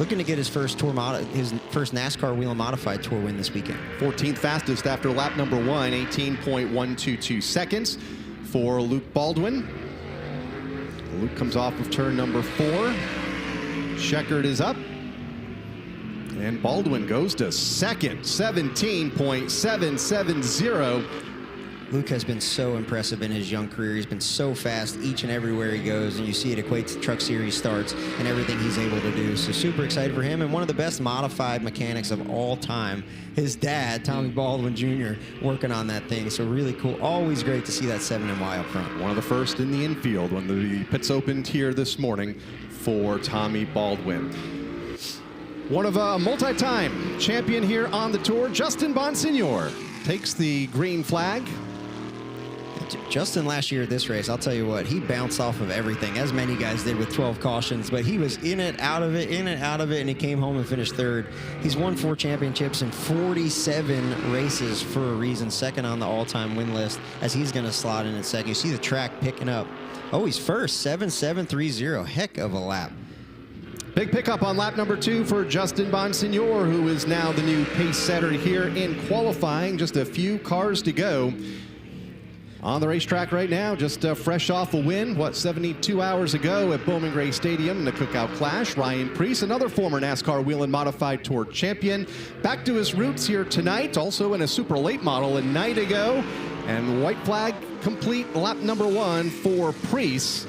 looking to get his first his first NASCAR wheel and modified tour win this weekend. 14th fastest after lap number 1, 18.122 seconds for Luke Baldwin. Luke comes off of turn number 4. Checkered is up. And Baldwin goes to second, 17.770. Luke has been so impressive in his young career. He's been so fast each and everywhere he goes, and you see it equate to Truck Series starts and everything he's able to do. So super excited for him, and one of the best modified mechanics of all time. His dad, Tommy Baldwin Jr., working on that thing. So really cool. Always great to see that 7NY up front. One of the first in the infield when the pits opened here this morning for Tommy Baldwin. One of a multi-time champion here on the tour, Justin Bonsignor, takes the green flag. Justin last year at this race, I'll tell you what, he bounced off of everything, as many guys did with 12 cautions, but he was in it, out of it, and he came home and finished third. He's won 4 championships in 47 races for a reason, second on the all-time win list, as he's going to slot in at second. You see the track picking up. Oh, he's first, 7.730. Heck of a lap. Big pickup on lap number 2 for Justin Bonsignor, who is now the new pace setter here in qualifying. Just a few cars to go on the racetrack right now. Just fresh off a win, 72 hours ago at Bowman Gray Stadium in the Cookout Clash. Ryan Preece, another former NASCAR Wheel and Modified Tour champion, back to his roots here tonight, also in a super late model a night ago. And white flag complete lap number 1 for Preece.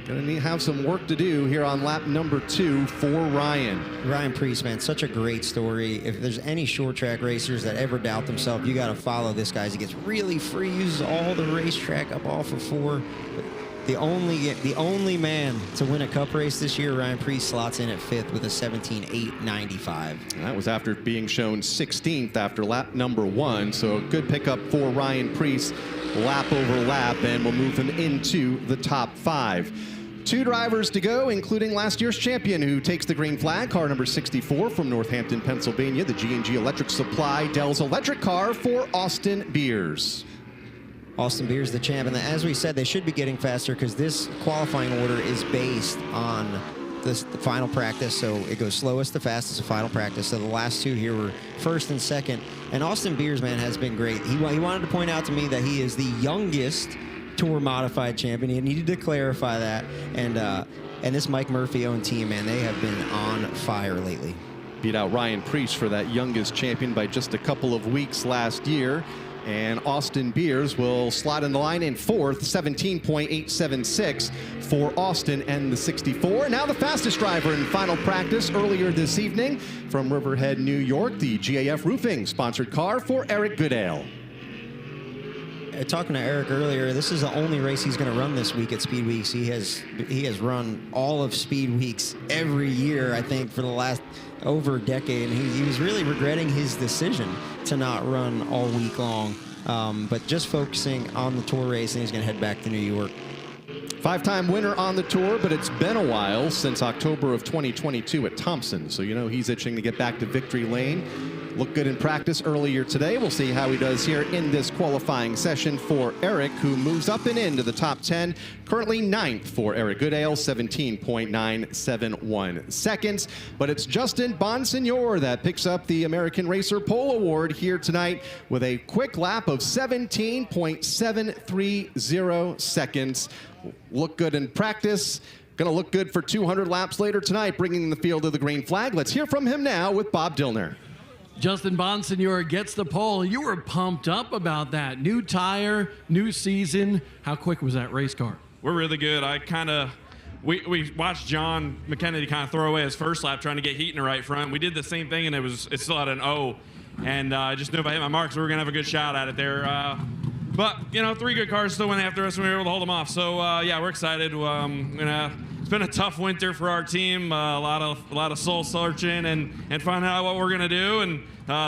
Gonna need to have some work to do here on lap number 2 for Ryan. Ryan Preece, man, such a great story. If there's any short track racers that ever doubt themselves, you got to follow this guy. He gets really free, uses all the racetrack up off of 4. The only man to win a cup race this year, Ryan Preece, slots in at 5th with a 17.895. That was after being shown 16th after lap number 1. So a good pickup for Ryan Preece, lap over lap, and we'll move him into the top 5. 2 drivers to go, including last year's champion, who takes the green flag, car number 64 from Northampton, Pennsylvania, the G&G Electric Supply Dell's electric car for Austin Beers. Austin Beers, the champ, and as we said, they should be getting faster because this qualifying order is based on the final practice, so it goes slowest to fastest of final practice. So the last 2 here were first and second, and Austin Beers, man, has been great. He wanted to point out to me that he is the youngest Tour Modified champion. He needed to clarify that, and this Mike Murphy-owned team, man, they have been on fire lately. Beat out Ryan Preece for that youngest champion by just a couple of weeks last year. And Austin Beers will slot in the line in 4th, 17.876 for Austin and the 64. Now the fastest driver in final practice earlier this evening from Riverhead, New York, the GAF Roofing sponsored car for Eric Goodale. Talking to Eric earlier, this is the only race he's going to run this week at Speed Weeks. He has run all of Speed Weeks every year, I think, for the last over a decade, and he was really regretting his decision to not run all week long, but just focusing on the tour race, and he's going to head back to New York. 5-time winner on the tour, but it's been a while since October of 2022 at Thompson, so you know he's itching to get back to victory lane. Looked good in practice earlier today. We'll see how he does here in this qualifying session for Eric, who moves up and into the top 10. Currently 9th for Eric Goodale, 17.971 seconds. But it's Justin Bonsignor that picks up the American Racer Pole Award here tonight with a quick lap of 17.730 seconds. Looked good in practice. Going to look good for 200 laps later tonight, bringing the field to the green flag. Let's hear from him now with Bob Dillner. Justin Bonsignor gets the pole. You were pumped up about that. New tire, new season. How quick was that race car? We're really good. We watched John McKennedy kind of throw away his first lap trying to get heat in the right front. We did the same thing, and it still had an O. And I just knew if I hit my marks, we were going to have a good shot at it there. But, you know, 3 good cars still went after us, and we were able to hold them off. So, yeah, we're excited. It's been a tough winter for our team. A lot of soul searching and finding out what we're going to do. And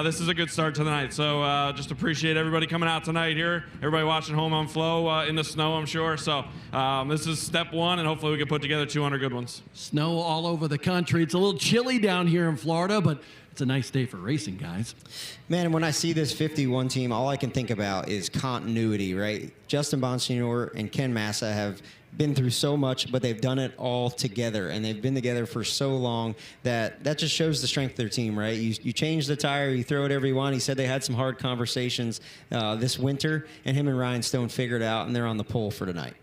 this is a good start to the night. So just appreciate everybody coming out tonight here. Everybody watching home on Flow in the snow, I'm sure. So this is step 1, and hopefully we can put together 200 good ones. Snow all over the country. It's a little chilly down here in Florida, but it's a nice day for racing, guys. Man, when I see this 51 team, all I can think about is continuity, right? Justin Bonsignor and Ken Massa have been through so much, but they've done it all together, and they've been together for so long that just shows the strength of their team, right? You change the tire, you throw it every one. He said they had some hard conversations this winter, and him and Ryan Stone figured it out, and they're on the pole for tonight.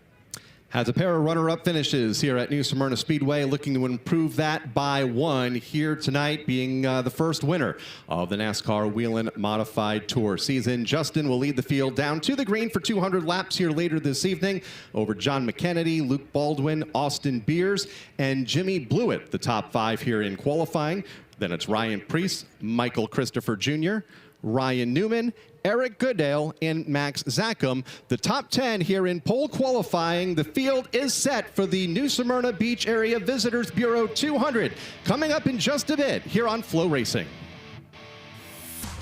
Has a pair of runner-up finishes here at New Smyrna Speedway, looking to improve that by 1 here tonight, being the first winner of the NASCAR Wheelin' Modified Tour season. Justin will lead the field down to the green for 200 laps here later this evening over John McKennedy, Luke Baldwin, Austin Beers, and Jimmy Blewett, the top 5 here in qualifying. Then it's Ryan Preece, Michael Christopher Jr., Ryan Newman, Eric Goodale, and Max Zackham. The top 10 here in pole qualifying. The field is set for the New Smyrna Beach Area Visitors Bureau 200. Coming up in just a bit here on FloRacing.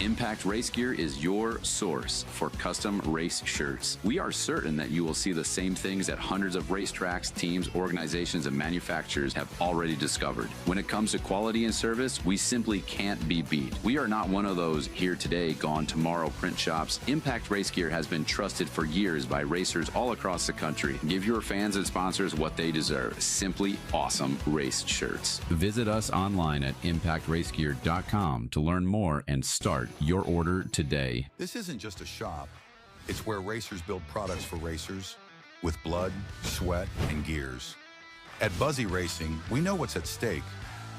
Impact Race Gear is your source for custom race shirts. We are certain that you will see the same things that hundreds of racetracks, teams, organizations, and manufacturers have already discovered. When it comes to quality and service, we simply can't be beat. We are not one of those here today, gone tomorrow print shops. Impact Race Gear has been trusted for years by racers all across the country. Give your fans and sponsors what they deserve. Simply awesome race shirts. Visit us online at impactracegear.com to learn more and start your order today. This isn't just a shop. It's where racers build products for racers with blood, sweat, and gears. At Buzzy Racing, we know what's at stake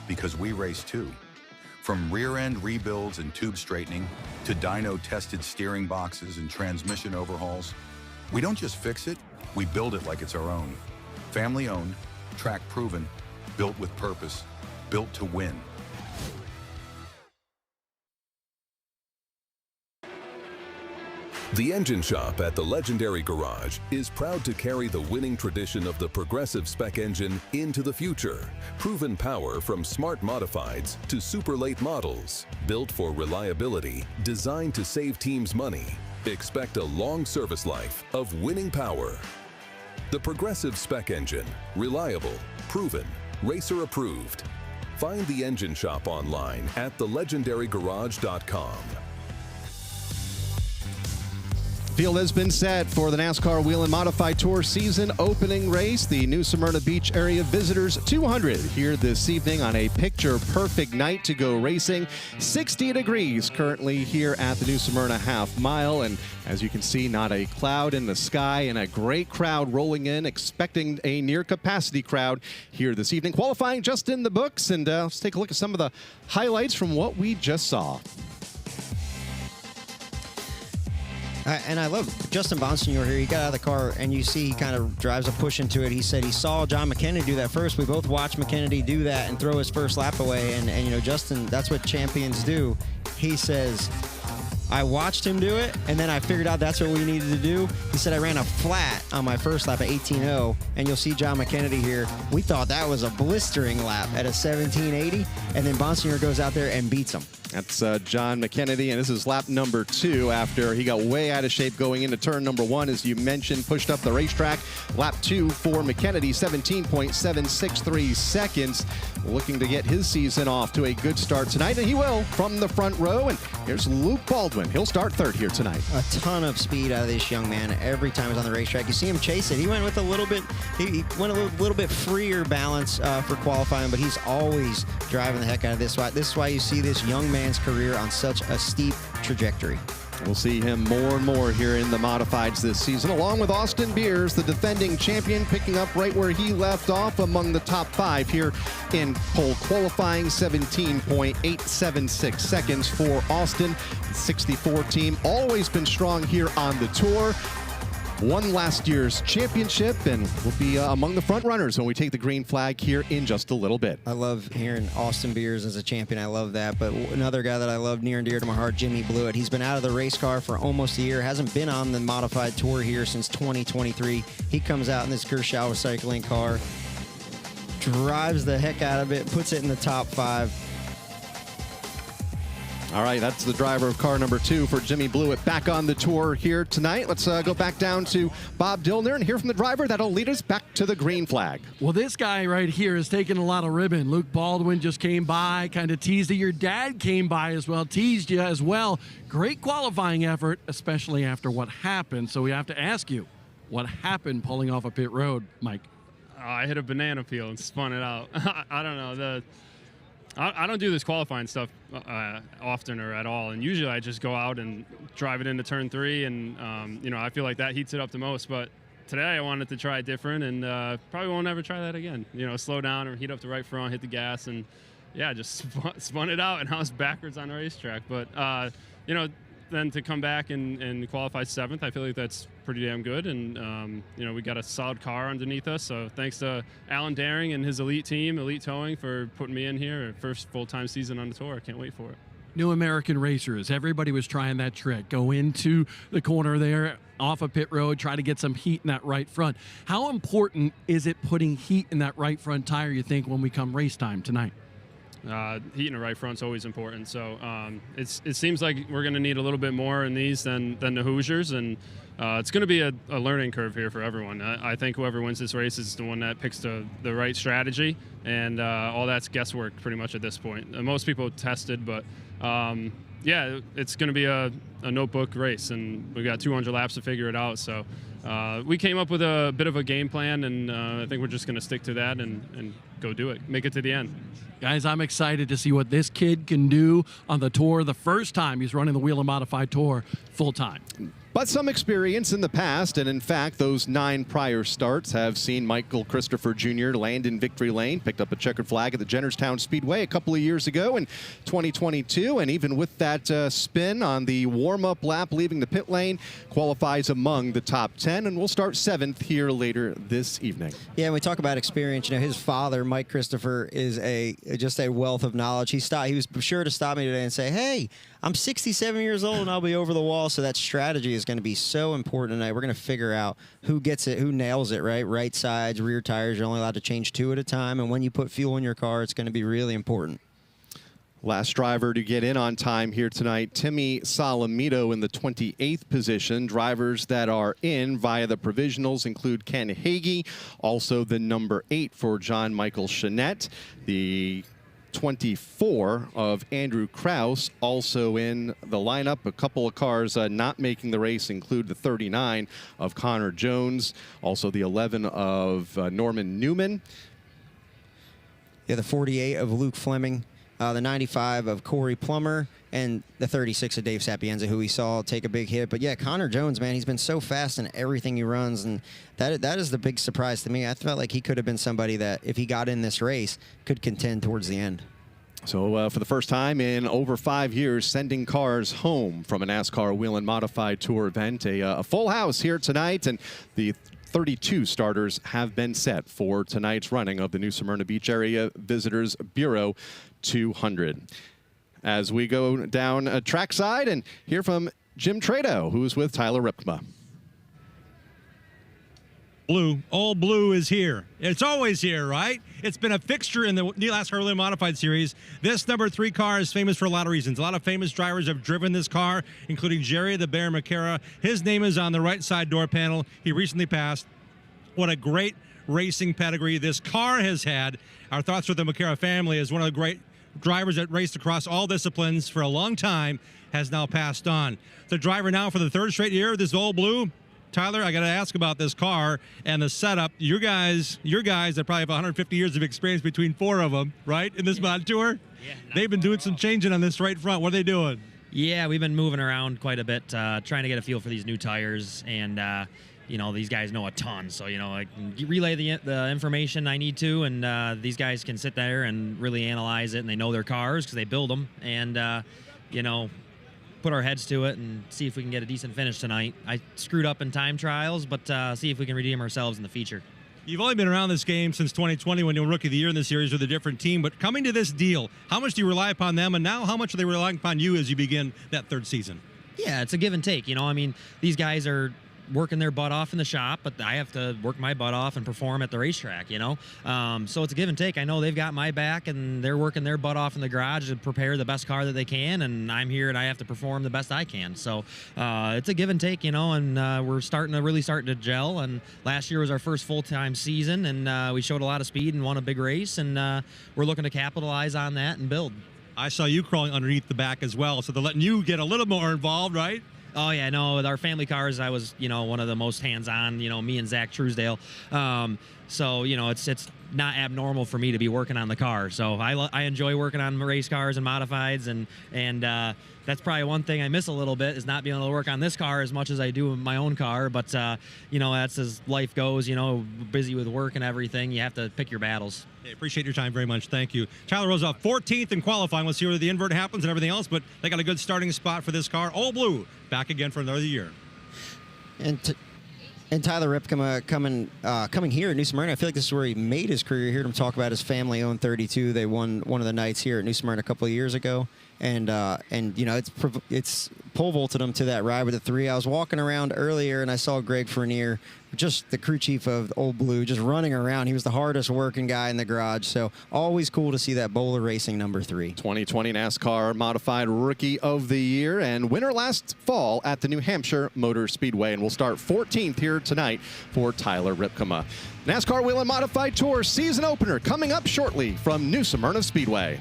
because we race too. From rear-end rebuilds and tube straightening to dyno-tested steering boxes and transmission overhauls, we don't just fix it, we build it like it's our own. Family-owned, track-proven, built with purpose, built to win. The Engine Shop at the legendary garage is proud to carry the winning tradition of the progressive spec engine into the future. Proven power from smart modifieds to super late models. Built for reliability, designed to save teams money. Expect a long service life of winning power. The progressive spec engine, reliable, proven, racer approved. Find the Engine Shop online at thelegendarygarage.com. Field has been set for the NASCAR Wheel and Modified Tour season opening race. The New Smyrna Beach Area Visitors 200 here this evening on a picture-perfect night to go racing. 60 degrees currently here at the New Smyrna half mile. And as you can see, not a cloud in the sky and a great crowd rolling in, expecting a near-capacity crowd here this evening. Qualifying just in the books. And let's take a look at some of the highlights from what we just saw. And I love Justin Bonsignor here. He got out of the car, and you see he kind of drives a push into it. He said he saw John McKennedy do that first. We both watched McKennedy do that and throw his first lap away. And you know, Justin, that's what champions do. He says, I watched him do it, and then I figured out that's what we needed to do. He said, I ran a flat on my first lap at 18.0, and you'll see John McKennedy here. We thought that was a blistering lap at a 17.80, and then Bonsignor goes out there and beats him. That's John McKennedy, and this is lap number 2 after he got way out of shape going into turn number 1, as you mentioned, pushed up the racetrack. Lap 2 for McKennedy, 17.763 seconds, looking to get his season off to a good start tonight, and he will from the front row. And here's Luke Baldwin. He'll start third here tonight. A ton of speed out of this young man every time he's on the racetrack. You see him chase it. He went with a little bit, he went a little bit freer balance for qualifying, but he's always driving the heck out of this. This is why you see this young man's career on such a steep trajectory. We'll see him more and more here in the modifieds this season, along with Austin Beers, the defending champion, picking up right where he left off among the top 5 here in pole qualifying. 17.876 seconds for Austin. 64 team, always been strong here on the tour. Won last year's championship and will be among the front runners when we take the green flag here in just a little bit. I love hearing Austin Beers as a champion. I love that. But another guy that I love near and dear to my heart, Jimmy Blewett. He's been out of the race car for almost a year. Hasn't been on the modified tour here since 2023. He comes out in this Gershow recycling car, drives the heck out of it, puts it in the top 5. All right, that's the driver of car number 2 for Jimmy Blewett back on the tour here tonight. Let's go back down to Bob Dillner and hear from the driver that'll lead us back to the green flag. Well, this guy right here is taking a lot of ribbon. Luke Baldwin just came by, kind of teased you. Your dad came by as well, teased you as well. Great qualifying effort, especially after what happened. So we have to ask you, what happened pulling off a pit road, Mike? I hit a banana peel and spun it out. I don't know. I don't do this qualifying stuff often or at all, and usually I just go out and drive it into turn 3, and you know, I feel like that heats it up the most. But today I wanted to try it different, and probably won't ever try that again. You know, slow down or heat up the right front, hit the gas, and yeah, just spun it out, and I was backwards on the racetrack. But you know, then to come back and qualify 7th, I feel like that's pretty damn good. And you know, we got a solid car underneath us, so thanks to Alan Daring and his elite team, Elite Towing, for putting me in here. First full-time season on the tour. I can't wait for it. New American Racers, everybody was trying that trick. Go into the corner there off of pit road, try to get some heat in that right front. How important is it putting heat in that right front tire, you think, when we come race time tonight? heat in the right front's always important. So it seems like we're going to need a little bit more in these than the Hoosiers, and it's going to be a learning curve here for everyone. I think whoever wins this race is the one that picks the right strategy, and all that's guesswork pretty much at this point. Most people tested, but yeah, it's going to be a notebook race, and we've got 200 laps to figure it out. So we came up with a bit of a game plan, and I think we're just going to stick to that and go do it, make it to the end. Guys, I'm excited to see what this kid can do on the tour. The first time he's running the Wheel and Modified Tour full time. But some experience in the past, and in fact, those 9 prior starts have seen Michael Christopher Jr. land in victory lane, picked up a checkered flag at the Jennerstown Speedway a couple of years ago in 2022, and even with that spin on the warm-up lap leaving the pit lane, qualifies among the top 10, and will start 7th here later this evening. Yeah, and we talk about experience. You know, his father, Mike Christopher, is just a wealth of knowledge. He was sure to stop me today and say, hey, I'm 67 years old and I'll be over the wall. So that strategy is going to be so important tonight. We're going to figure out who gets it, who nails it, right? Right sides, rear tires, you're only allowed to change 2 at a time. And when you put fuel in your car, it's going to be really important. Last driver to get in on time here tonight, Timmy Salamito in the 28th position. Drivers that are in via the provisionals include Ken Hagee, also the number 8 for John Michael Chanette, the 24 of Andrew Kraus, also in the lineup. A couple of cars not making the race include the 39 of Connor Jones, also the 11 of Norman Newman. Yeah, the 48 of Luke Fleming, the 95 of Corey Plummer, and the 36 of Dave Sapienza, who we saw take a big hit. But yeah, Connor Jones, man, he's been so fast in everything he runs, and that is the big surprise to me. I felt like he could have been somebody that, if he got in this race, could contend towards the end. So for the first time in over 5 years, sending cars home from a NASCAR Wheel and Modified Tour event. A full house here tonight, and the 32 starters have been set for tonight's running of the New Smyrna Beach Area Visitors Bureau 200. As we go down trackside and hear from Jim Trado, who's with Tyler Ripkema. Blue, all blue is here. It's always here, right? It's been a fixture in the NASCAR Wheel Modified Series. This number 3 car is famous for a lot of reasons. A lot of famous drivers have driven this car, including Jerry the Bear McCara. His name is on the right side door panel. He recently passed. What a great racing pedigree this car has had. Our thoughts with the McCara family, as one of the great drivers that raced across all disciplines for a long time, has now passed on. The driver now for the 3rd straight year, this old blue. Tyler, I got to ask about this car and the setup. Your guys that probably have 150 years of experience between 4 of them, right, in this mod tour? Yeah. They've been doing some changing on this right front. What are they doing? Yeah, we've been moving around quite a bit, trying to get a feel for these new tires, and you know, these guys know a ton, so you know, I can relay the information I need to, and these guys can sit there and really analyze it, and they know their cars because they build them, and you know, put our heads to it and see if we can get a decent finish tonight. I screwed up in time trials, but see if we can redeem ourselves in the feature. You've only been around this game since 2020 when you were Rookie of the Year in the series with a different team, but coming to this deal, how much do you rely upon them, and now how much are they relying upon you as you begin that 3rd season? Yeah, it's a give and take. You know, I mean, these guys are working their butt off in the shop, but I have to work my butt off and perform at the racetrack, you know? So it's a give and take. I know they've got my back, and they're working their butt off in the garage to prepare the best car that they can, and I'm here and I have to perform the best I can. So it's a give and take, you know, and we're starting to gel, and last year was our first full-time season, and we showed a lot of speed and won a big race, and we're looking to capitalize on that and build. I saw you crawling underneath the back as well, so they're letting you get a little more involved, right? Oh, yeah, no, with our family cars, I was, you know, one of the most hands-on, you know, me and Zach Truesdale. So, you know, it's not abnormal for me to be working on the car. So I enjoy working on race cars and modifieds, and that's probably one thing I miss a little bit, is not being able to work on this car as much as I do in my own car. But, you know, that's as life goes, you know, busy with work and everything. You have to pick your battles. I appreciate your time very much. Thank you. Tyler Rosoff, 14th in qualifying. Let's see where the invert happens and everything else, but they got a good starting spot for this car. All blue, back again for another year. And Tyler Ripkema coming here at New Smyrna. I feel like this is where he made his career. You heard him talk about his family-owned 32. They won one of the nights here at New Smyrna a couple of years ago. And you know, it's pole vaulted him to that ride with a 3. I was walking around earlier and I saw Greg Fournier, just the crew chief of Old Blue, just running around. He was the hardest working guy in the garage. So always cool to see that Bowler Racing number 3. 2020 NASCAR Modified Rookie of the Year and winner last fall at the New Hampshire Motor Speedway. And we'll start 14th here tonight for Tyler Ripkema. NASCAR Wheel and Modified Tour season opener coming up shortly from New Smyrna Speedway.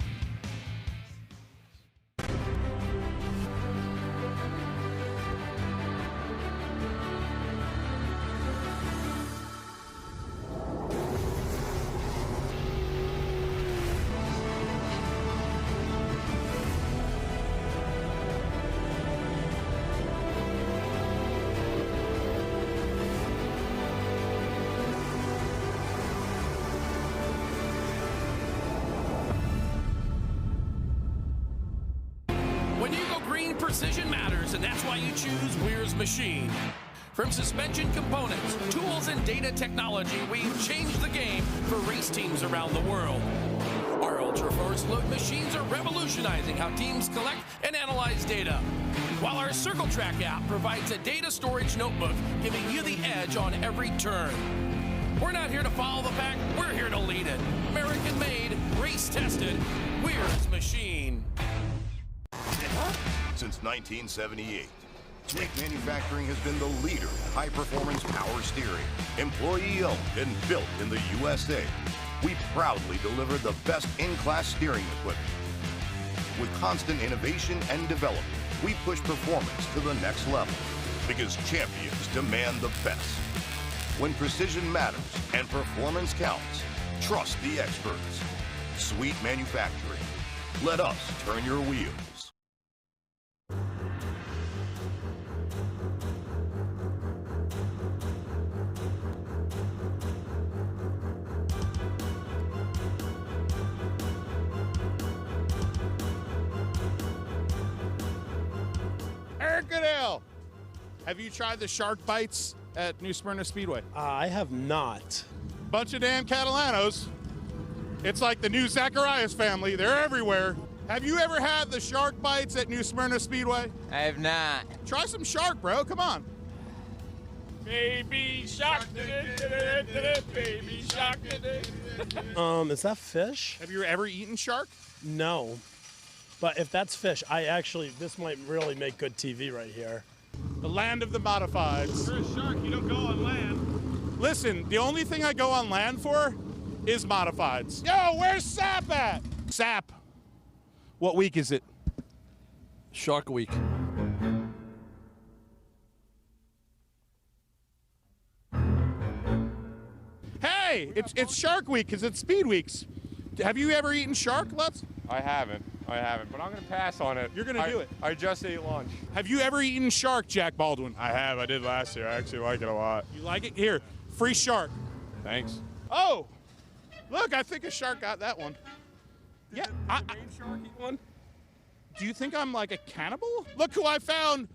Precision matters, and that's why you choose Weir's Machine. From suspension components, tools, and data technology, we've changed the game for race teams around the world. Our ultra-force load machines are revolutionizing how teams collect and analyze data, while our Circle Track app provides a data storage notebook, giving you the edge on every turn. We're not here to follow the pack, we're here to lead it. American-made, race-tested, Weir's Machine. Since 1978, Sweet Manufacturing has been the leader in high-performance power steering. Employee-owned and built in the USA, we proudly deliver the best in-class steering equipment. With constant innovation and development, we push performance to the next level because champions demand the best. When precision matters and performance counts, trust the experts. Sweet Manufacturing. Let us turn your wheels. Have you tried the shark bites at New Smyrna Speedway? I have not. Bunch of damn Catalanos. It's like the new Zacharias family. They're everywhere. Have you ever had the shark bites at New Smyrna Speedway? I have not. Try some shark, bro. Come on. Baby shark, baby shark. Is that fish? Have you ever eaten shark? No. But if that's fish, this might really make good TV right here. The land of the modifieds. You're a shark, you don't go on land. Listen, the only thing I go on land for is modifieds. Yo, where's Sap at? Sap. What week is it? Shark Week. Hey, it's Shark Week because it's Speed Weeks. Have you ever eaten shark, Lutz? I haven't, but I'm going to pass on it. You're going to do it. I just ate lunch. Have you ever eaten shark, Jack Baldwin? I have. I did last year. I actually like it a lot. You like it? Here, free shark. Thanks. Oh, look, I think a shark got that one. Yeah. Shark eat one? Do you think I'm like a cannibal? Look who I found.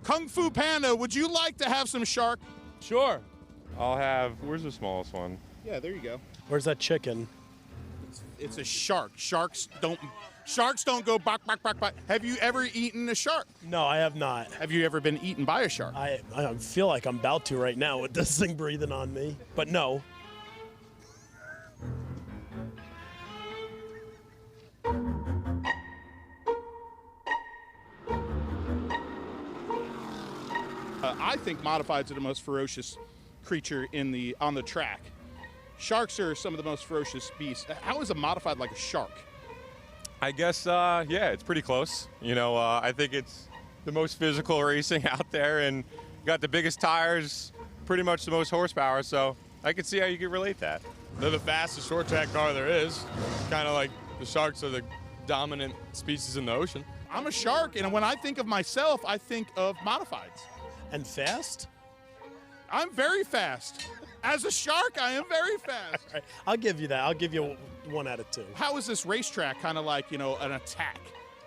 Kung Fu Panda, would you like to have some shark? Sure. I'll have, where's the smallest one? Yeah, there you go. Where's that chicken? It's a shark. Sharks don't go bark, bark, bark, bark. Have you ever eaten a shark? No, I have not. Have you ever been eaten by a shark? I feel like I'm about to right now with this thing breathing on me, but no. I think modifieds are the most ferocious creature on the track. Sharks are some of the most ferocious beasts. How is a modified like a shark? I guess, yeah, it's pretty close. You know, I think it's the most physical racing out there and got the biggest tires, pretty much the most horsepower, so I can see how you could relate that. They're the fastest short track car there is. Kind of like the sharks are the dominant species in the ocean. I'm a shark, and when I think of myself, I think of modifieds. And fast? I'm very fast. As a shark, I am very fast. Right, I'll give you that. I'll give you 1 out of 2. How is this racetrack kind of like, an attack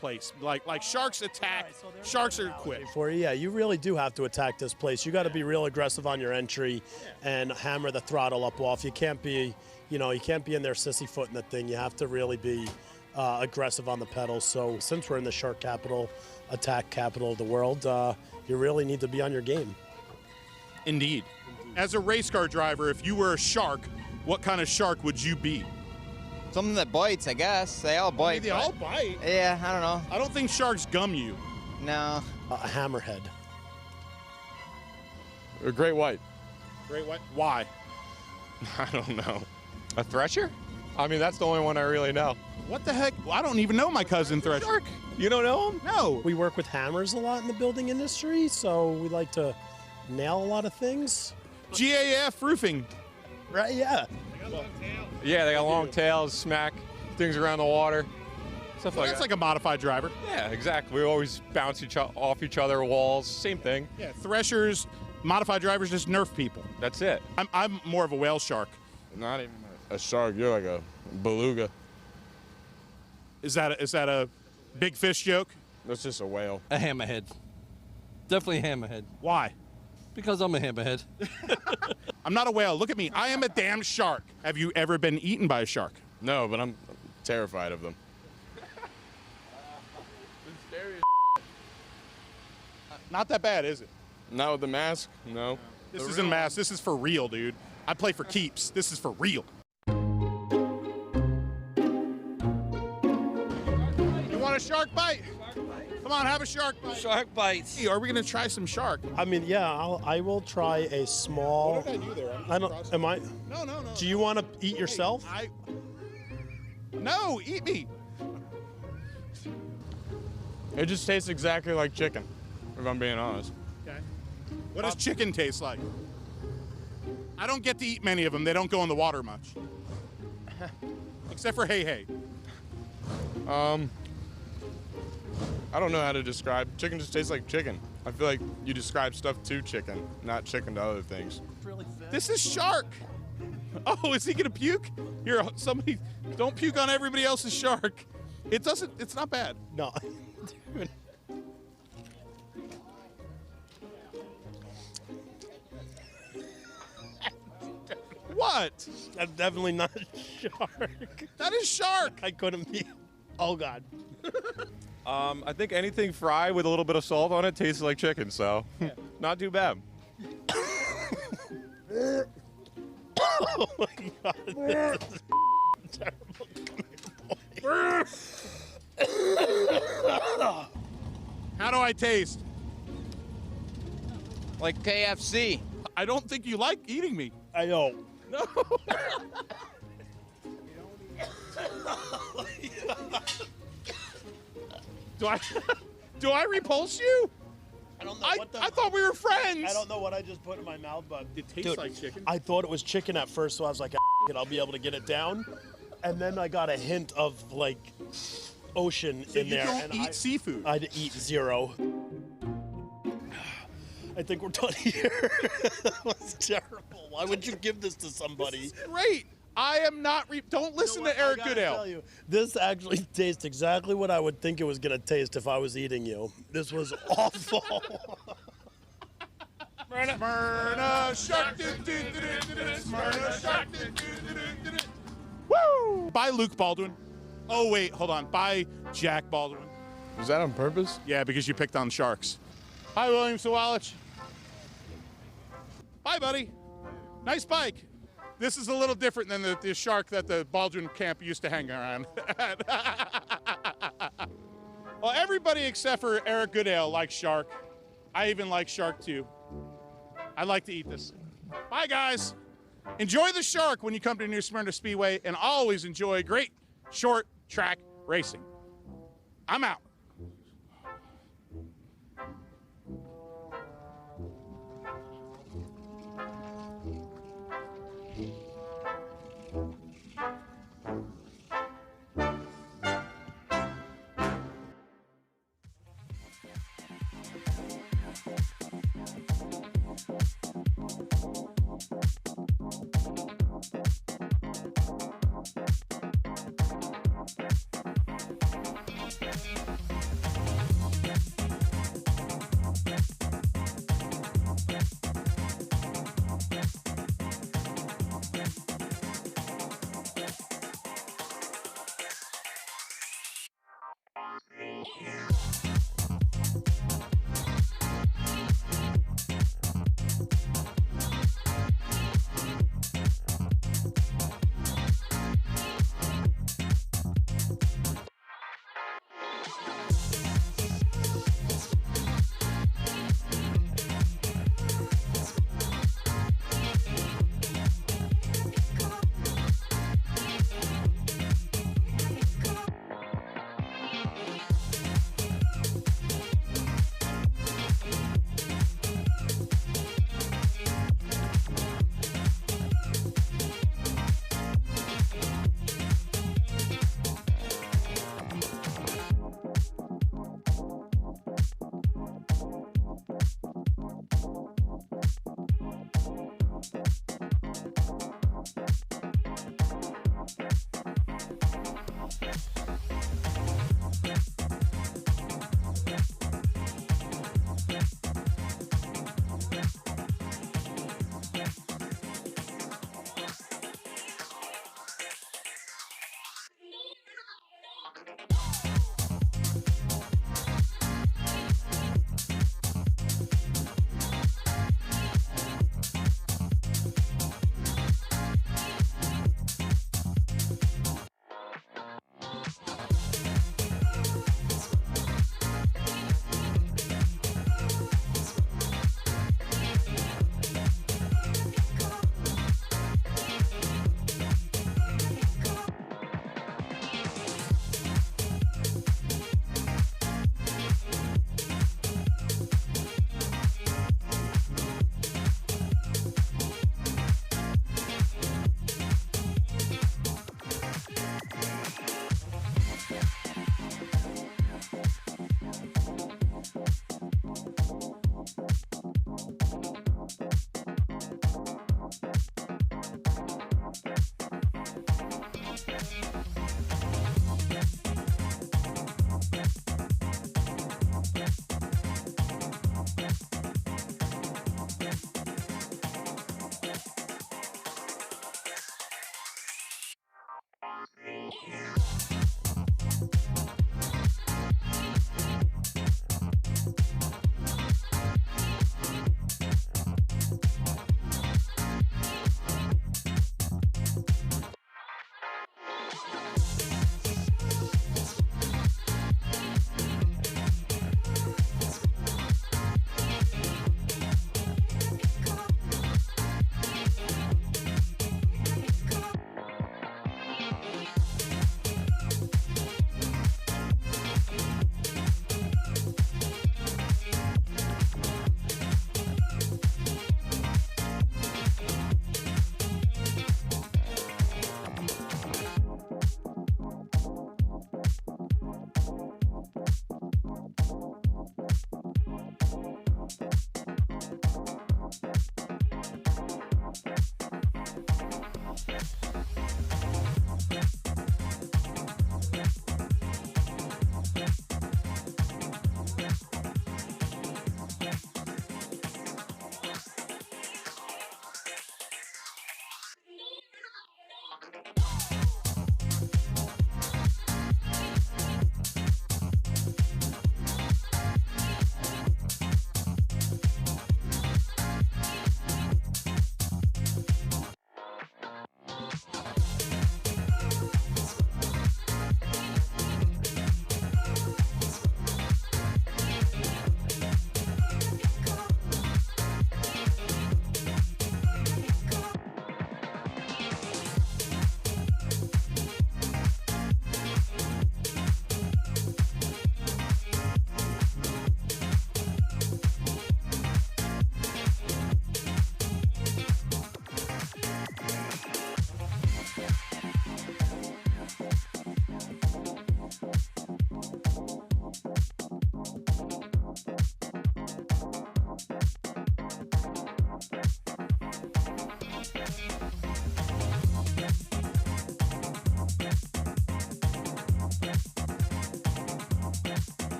place? Like sharks attack, right, so sharks are quick. For you, yeah, you really do have to attack this place. You got to be real aggressive on your entry and hammer the throttle up off. You can't be, you can't be in there sissy-footing the thing. You have to really be aggressive on the pedals. So since we're in the shark capital, attack capital of the world, you really need to be on your game. Indeed. As a race car driver, if you were a shark, what kind of shark would you be? Something that bites, I guess. They all bite. They all bite. Yeah, I don't know. I don't think sharks gum you. No. A hammerhead. A great white. Great white? Why? I don't know. A thresher? I mean, that's the only one I really know. What the heck? I don't even know my cousin thresher. Shark? You don't know him? No. We work with hammers a lot in the building industry, so we like to nail a lot of things. GAF roofing. Right, yeah. Yeah, they got long tails, smack things around the water, stuff like That's that. like a modified driver. Yeah, exactly. We always bounce off each other, walls, same thing. Yeah, threshers, modified drivers just nerf people. That's it. I'm more of a whale shark. Not even a shark. You're like a beluga. Is that a big fish joke? That's just a whale. A hammerhead. Definitely a hammerhead. Why? Because I'm a hammerhead. I'm not a whale. Look at me. I am a damn shark. Have you ever been eaten by a shark? No, but I'm terrified of them. Not that bad, is it? Not with the mask, no. This isn't mask. This is for real, dude. I play for keeps. This is for real. You want a shark bite? Come on, have a shark bite. Shark bites. Hey, are we gonna try some shark? I mean, yeah, I will try a small. What did I do there? I don't. Am I? No. Do you want to eat yourself? No, eat me. It just tastes exactly like chicken, if I'm being honest. Okay. What does chicken taste like? I don't get to eat many of them. They don't go in the water much. Except for hey. I don't know how to describe. Chicken just tastes like chicken. I feel like you describe stuff to chicken, not chicken to other things. This is shark. Oh, is he gonna puke? Here, somebody, don't puke on everybody else's shark. It's not bad. No. What? That's definitely not a shark. That is shark. I couldn't be. Oh, God. I think anything fried with a little bit of salt on it tastes like chicken, so not too bad. Oh, my God. This is terrible. How do I taste? Like KFC. I don't think you like eating me. I know. No. Do I repulse you? I don't know I thought we were friends. I don't know what I just put in my mouth, but it tastes like chicken. I thought it was chicken at first, so I was like, I'll be able to get it down. And then I got a hint of like ocean So in you there. don't and eat seafood? I'd eat zero. I think we're done here. That was terrible. Why would you give this to somebody? This is great. I am not. Don't listen to Eric Goodale. Tell you, this actually tastes exactly what I would think it was gonna taste if I was eating you. This was awful. Smyrna shark. Smyrna shark. Woo! By Luke Baldwin. Oh wait, hold on. By Jack Baldwin. Is that on purpose? Yeah, because you picked on sharks. Hi, William Sawalich. Bye, buddy. Nice bike. This is a little different than the shark that the Baldwin camp used to hang around. Well, everybody except for Eric Goodale likes shark. I even like shark too. I like to eat this. Bye, guys. Enjoy the shark when you come to New Smyrna Speedway, and always enjoy great short track racing. I'm out.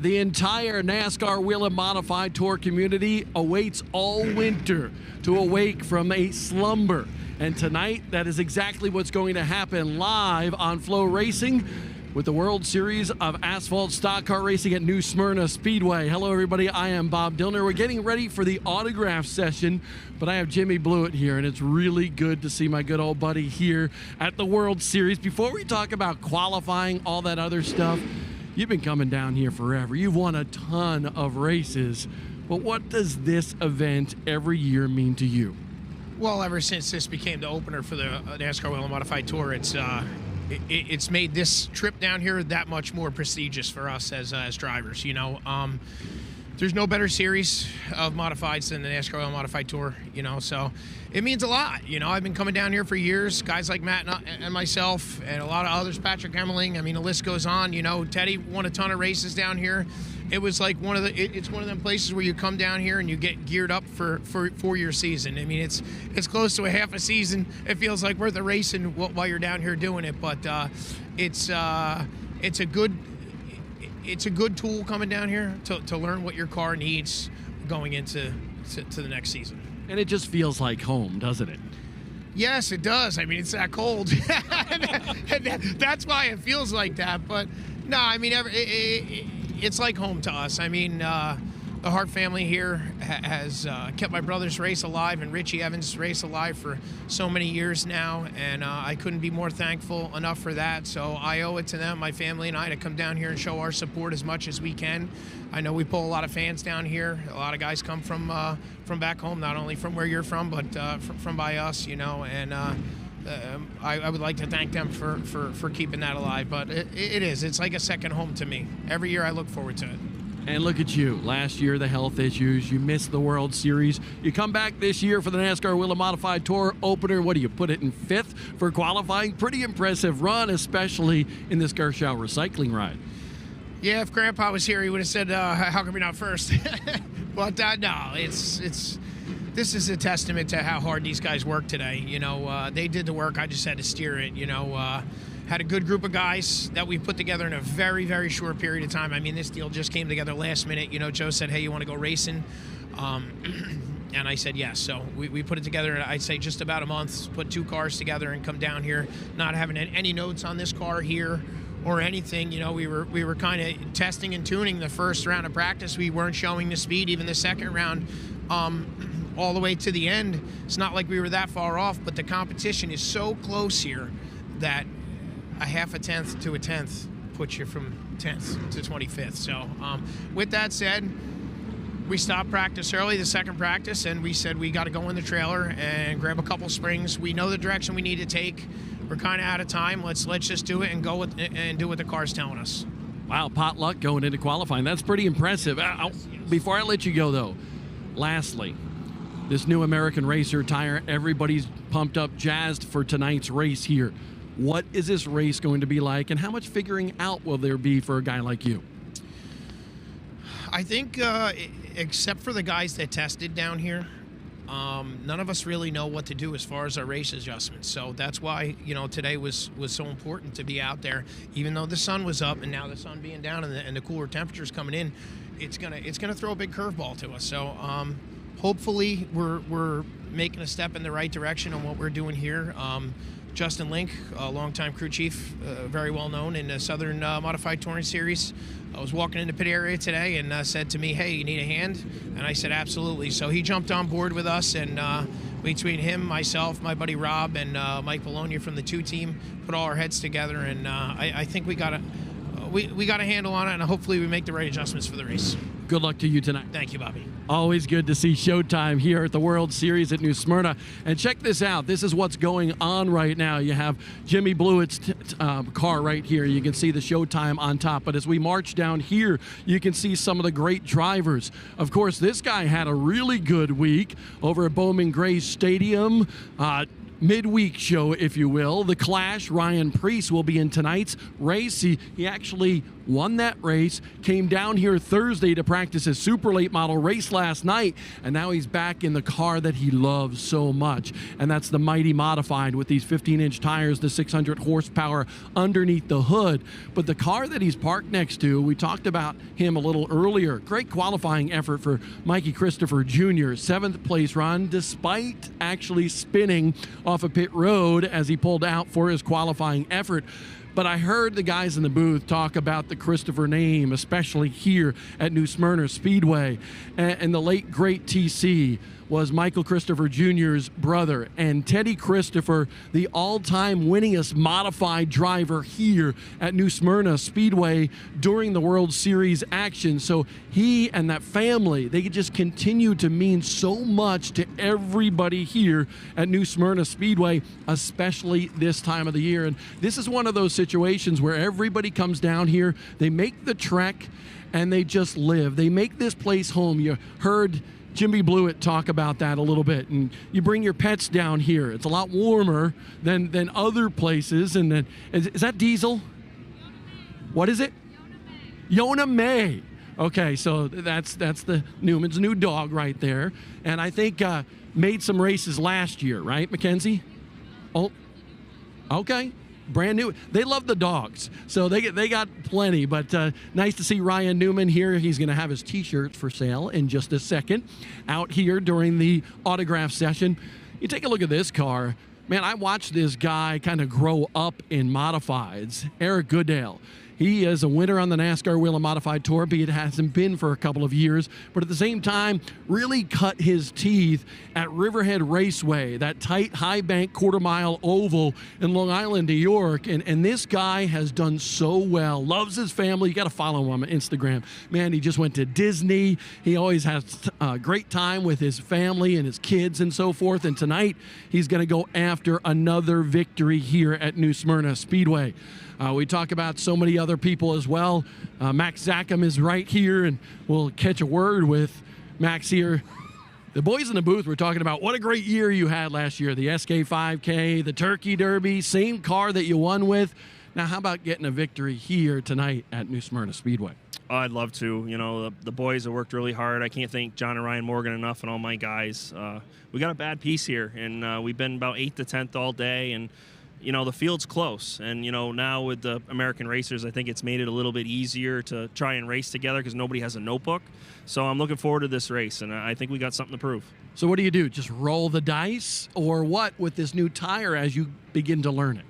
The entire NASCAR Wheel and Modified Tour community awaits all winter to awake from a slumber. And tonight, that is exactly what's going to happen live on FloRacing with the World Series of Asphalt Stock Car Racing at New Smyrna Speedway. Hello, everybody. I am Bob Dillner. We're getting ready for the autograph session, but I have Jimmy Blewett here, and it's really good to see my good old buddy here at the World Series. Before we talk about qualifying, all that other stuff, you've been coming down here forever. You've won a ton of races, but what does this event every year mean to you? Well, ever since this became the opener for the NASCAR Wheel and Modified Tour, it's made this trip down here that much more prestigious for us as drivers. You know, there's no better series of modifieds than the NASCAR Wheel and Modified Tour. You know, so it means a lot. You know, I've been coming down here for years. Guys like Matt and myself, and a lot of others. Patrick Emmerling. I mean, the list goes on. You know, Teddy won a ton of races down here. It was like it's one of them places where you come down here and you get geared up for your season. I mean, it's close to a half a season. It feels like worth of racing while you're down here doing it. But it's a good tool coming down here to learn what your car needs going into the next season. And it just feels like home, doesn't it? Yes, it does. I mean, it's that cold. That's why it feels like that. But no, I mean, it's like home to us. I mean, the Hart family here has kept my brother's race alive and Richie Evans' race alive for so many years now, and I couldn't be more thankful enough for that. So I owe it to them, my family and I, to come down here and show our support as much as we can. I know we pull a lot of fans down here. A lot of guys come from back home, not only from where you're from, but from by us, you know, and I would like to thank them for keeping that alive. But it's like a second home to me. Every year I look forward to it. And look at you. Last year, the health issues. You missed the World Series. You come back this year for the NASCAR Wheel and Modified Tour opener. What do you put it in 5th for qualifying? Pretty impressive run, especially in this Gershow recycling ride. Yeah, if Grandpa was here, he would have said, how come you're not first? But no, this is a testament to how hard these guys work today. You know, they did the work. I just had to steer it, you know. Had a good group of guys that we put together in a very, very short period of time. I mean, this deal just came together last minute. You know, Joe said, hey, you want to go racing? And I said yes. So we put it together in, I'd say, just about a month, put 2 cars together and come down here, not having any notes on this car here or anything. You know, we were kind of testing and tuning the first round of practice. We weren't showing the speed. Even the second round, all the way to the end, it's not like we were that far off, but the competition is so close here that a half a tenth to a tenth puts you from 10th to 25th. So with that said, we stopped practice early, the second practice, and we said we got to go in the trailer and grab a couple springs. We know the direction we need to take. We're kind of out of time. Let's just do it and go with and do what the car's telling us. Wow, potluck going into qualifying. That's pretty impressive. Before I let you go, though, lastly, this new American Racer tire, everybody's pumped up, jazzed for tonight's race here. What is this race going to be like, and how much figuring out will there be for a guy like you? I think, except for the guys that tested down here, none of us really know what to do as far as our race adjustments. So that's why, you know, today was so important to be out there. Even though the sun was up and now the sun being down and the cooler temperatures coming in, it's gonna throw a big curveball to us. So hopefully we're making a step in the right direction on what we're doing here. Justin Link, a longtime crew chief, very well known in the Southern Modified Touring Series. I was walking in the pit area today and said to me, hey, you need a hand? And I said, absolutely. So he jumped on board with us, and between him, myself, my buddy Rob, and Mike Bologna from the 2 team, put all our heads together, and I think we got a handle on it, and hopefully we make the right adjustments for the race. Good luck to you tonight. Thank you, Bobby. Always good to see Showtime here at the World Series at New Smyrna. And check this out. This is what's going on right now. You have Jimmy Blewett's car right here. You can see the Showtime on top. But as we march down here, you can see some of the great drivers. Of course, this guy had a really good week over at Bowman Gray Stadium. midweek show, if you will. The Clash, Ryan Preece will be in tonight's race. He actually won that race, came down here Thursday to practice his super late model race last night, and now he's back in the car that he loves so much, and that's the Mighty Modified with these 15-inch tires, the 600 horsepower underneath the hood. But the car that he's parked next to, we talked about him a little earlier. Great qualifying effort for Mikey Christopher Jr. 7th place run, despite actually spinning off of pit road as he pulled out for his qualifying effort. But I heard the guys in the booth talk about the Christopher name, especially here at New Smyrna Speedway. And the late, great TC was Michael Christopher Jr.'s brother. And Teddy Christopher, the all-time winningest modified driver here at New Smyrna Speedway during the World Series action. So he and that family, they just continue to mean so much to everybody here at New Smyrna Speedway, especially this time of the year. And this is one of those situations where everybody comes down here, they make the trek, and they just live. They make this place home. You heard Jimmy Blewett talk about that a little bit, and you bring your pets down here. It's a lot warmer than other places. And then, is that Diesel? What is it? Yona May. Okay, so that's the Newman's new dog right there, and I think made some races last year, right, Mackenzie? Oh, okay. Brand new. They love the dogs, so they got plenty. But nice to see Ryan Newman here. He's going to have his T-shirts for sale in just a second out here during the autograph session. You take a look at this car. Man, I watched this guy kind of grow up in modifieds. Eric Goodale. He is a winner on the NASCAR Wheel and Modified Tour, but it hasn't been for a couple of years. But at the same time, really cut his teeth at Riverhead Raceway, that tight, high-bank quarter-mile oval in Long Island, New York. And this guy has done so well. Loves his family. You got to follow him on Instagram. Man, he just went to Disney. He always has a great time with his family and his kids and so forth. And tonight, he's going to go after another victory here at New Smyrna Speedway. We talk about so many other people as well. Max Zackham is right here, and we'll catch a word with Max here. The boys in the booth were talking about what a great year you had last year. The SK5K, the Turkey Derby, same car that you won with. Now, how about getting a victory here tonight at New Smyrna Speedway? Oh, I'd love to. You know, the boys have worked really hard. I can't thank John and Ryan Morgan enough and all my guys. We got a bad piece here, and we've been about 8th to 10th all day, and you know, the field's close, and, you know, now with the American racers, I think it's made it a little bit easier to try and race together because nobody has a notebook. So I'm looking forward to this race, and I think we got something to prove. So what do? Just roll the dice, or what with this new tire as you begin to learn it?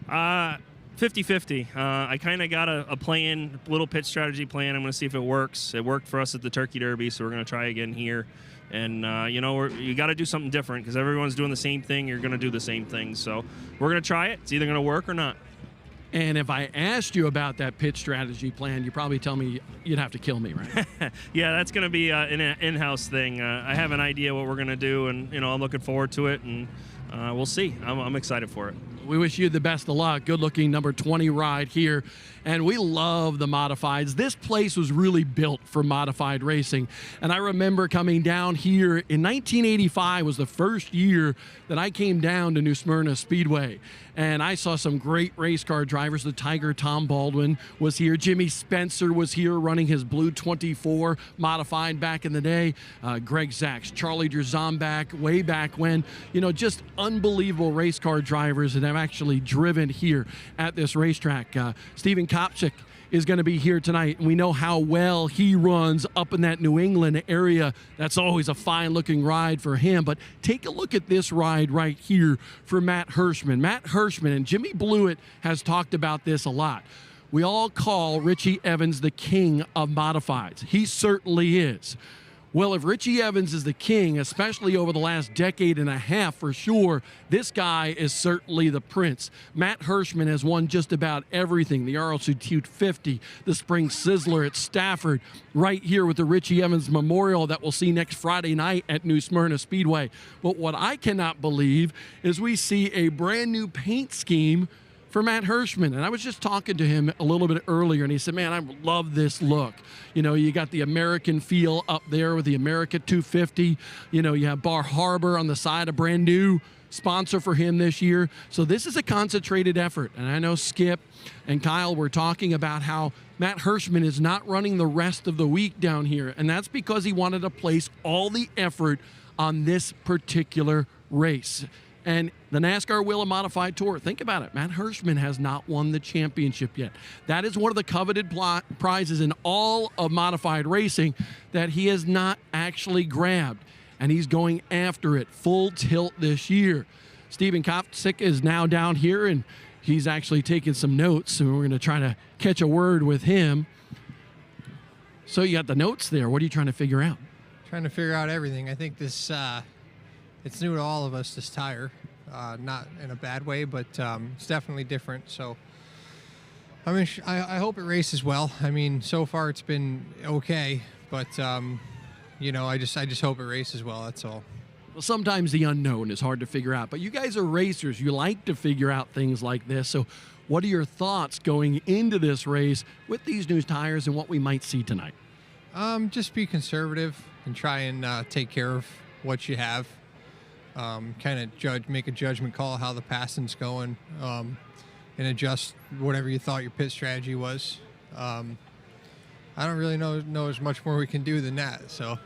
50-50. I kind of got a plan, little pit strategy plan. I'm going to see if it works. It worked for us at the Turkey Derby, so we're going to try again here. And, you know, you got to do something different because everyone's doing the same thing. You're going to do the same thing. So we're going to try it. It's either going to work or not. And if I asked you about that pit strategy plan, you'd probably tell me you'd have to kill me, right? Yeah, that's going to be an in-house thing. I have an idea what we're going to do, and, you know, I'm looking forward to it, and we'll see. I'm excited for it. We wish you the best of luck. Good-looking number 20 ride here. And we love the modifieds. This place was really built for modified racing. And I remember coming down here in 1985 was the first year that I came down to New Smyrna Speedway. And I saw some great race car drivers. The Tiger Tom Baldwin was here. Jimmy Spencer was here running his Blue 24 modified back in the day. Greg Zaks, Charlie Drzambak, way back when. You know, just unbelievable race car drivers that have actually driven here at this racetrack. Stephen Kopchik is going to be here tonight, and we know how well he runs up in that New England area. That's always a fine-looking ride for him. But take a look at this ride right here for Matt Hirschman. Matt Hirschman, and Jimmy Blewett has talked about this a lot. We all call Richie Evans the king of modifieds. He certainly is. Well, if Richie Evans is the king, especially over the last decade and a half for sure, this guy is certainly the prince. Matt Hirschman has won just about everything. The RLC 50, the Spring Sizzler at Stafford, right here with the Richie Evans Memorial that we'll see next Friday night at New Smyrna Speedway. But what I cannot believe is we see a brand new paint scheme for Matt Hirschman. And I was just talking to him a little bit earlier, and he said, man, I love this look. You know, you got the American feel up there with the America 250. You know, you have Bar Harbor on the side, a brand new sponsor for him this year. So this is a concentrated effort. And I know Skip and Kyle were talking about how Matt Hirschman is not running the rest of the week down here. And that's because he wanted to place all the effort on this particular race. And the NASCAR Wheel and Modified Tour, think about it. Matt Hirschman has not won the championship yet. That is one of the coveted prizes in all of modified racing that he has not actually grabbed. And he's going after it full tilt this year. Stephen Kopsick is now down here, and he's actually taking some notes. So we're going to try to catch a word with him. So you got the notes there. What are you trying to figure out? Trying to figure out everything. I think this, it's new to all of us, this tire. Not in a bad way, but it's definitely different. So, I mean, I hope it races well. I mean, so far it's been okay, but you know, I just hope it races well. That's all. Well, sometimes the unknown is hard to figure out, but you guys are racers. You like to figure out things like this. So, what are your thoughts going into this race with these new tires and what we might see tonight? Just be conservative and try and take care of what you have. Kind of make a judgment call how the passing's going, and adjust whatever you thought your pit strategy was. I don't really know as much more we can do than that. So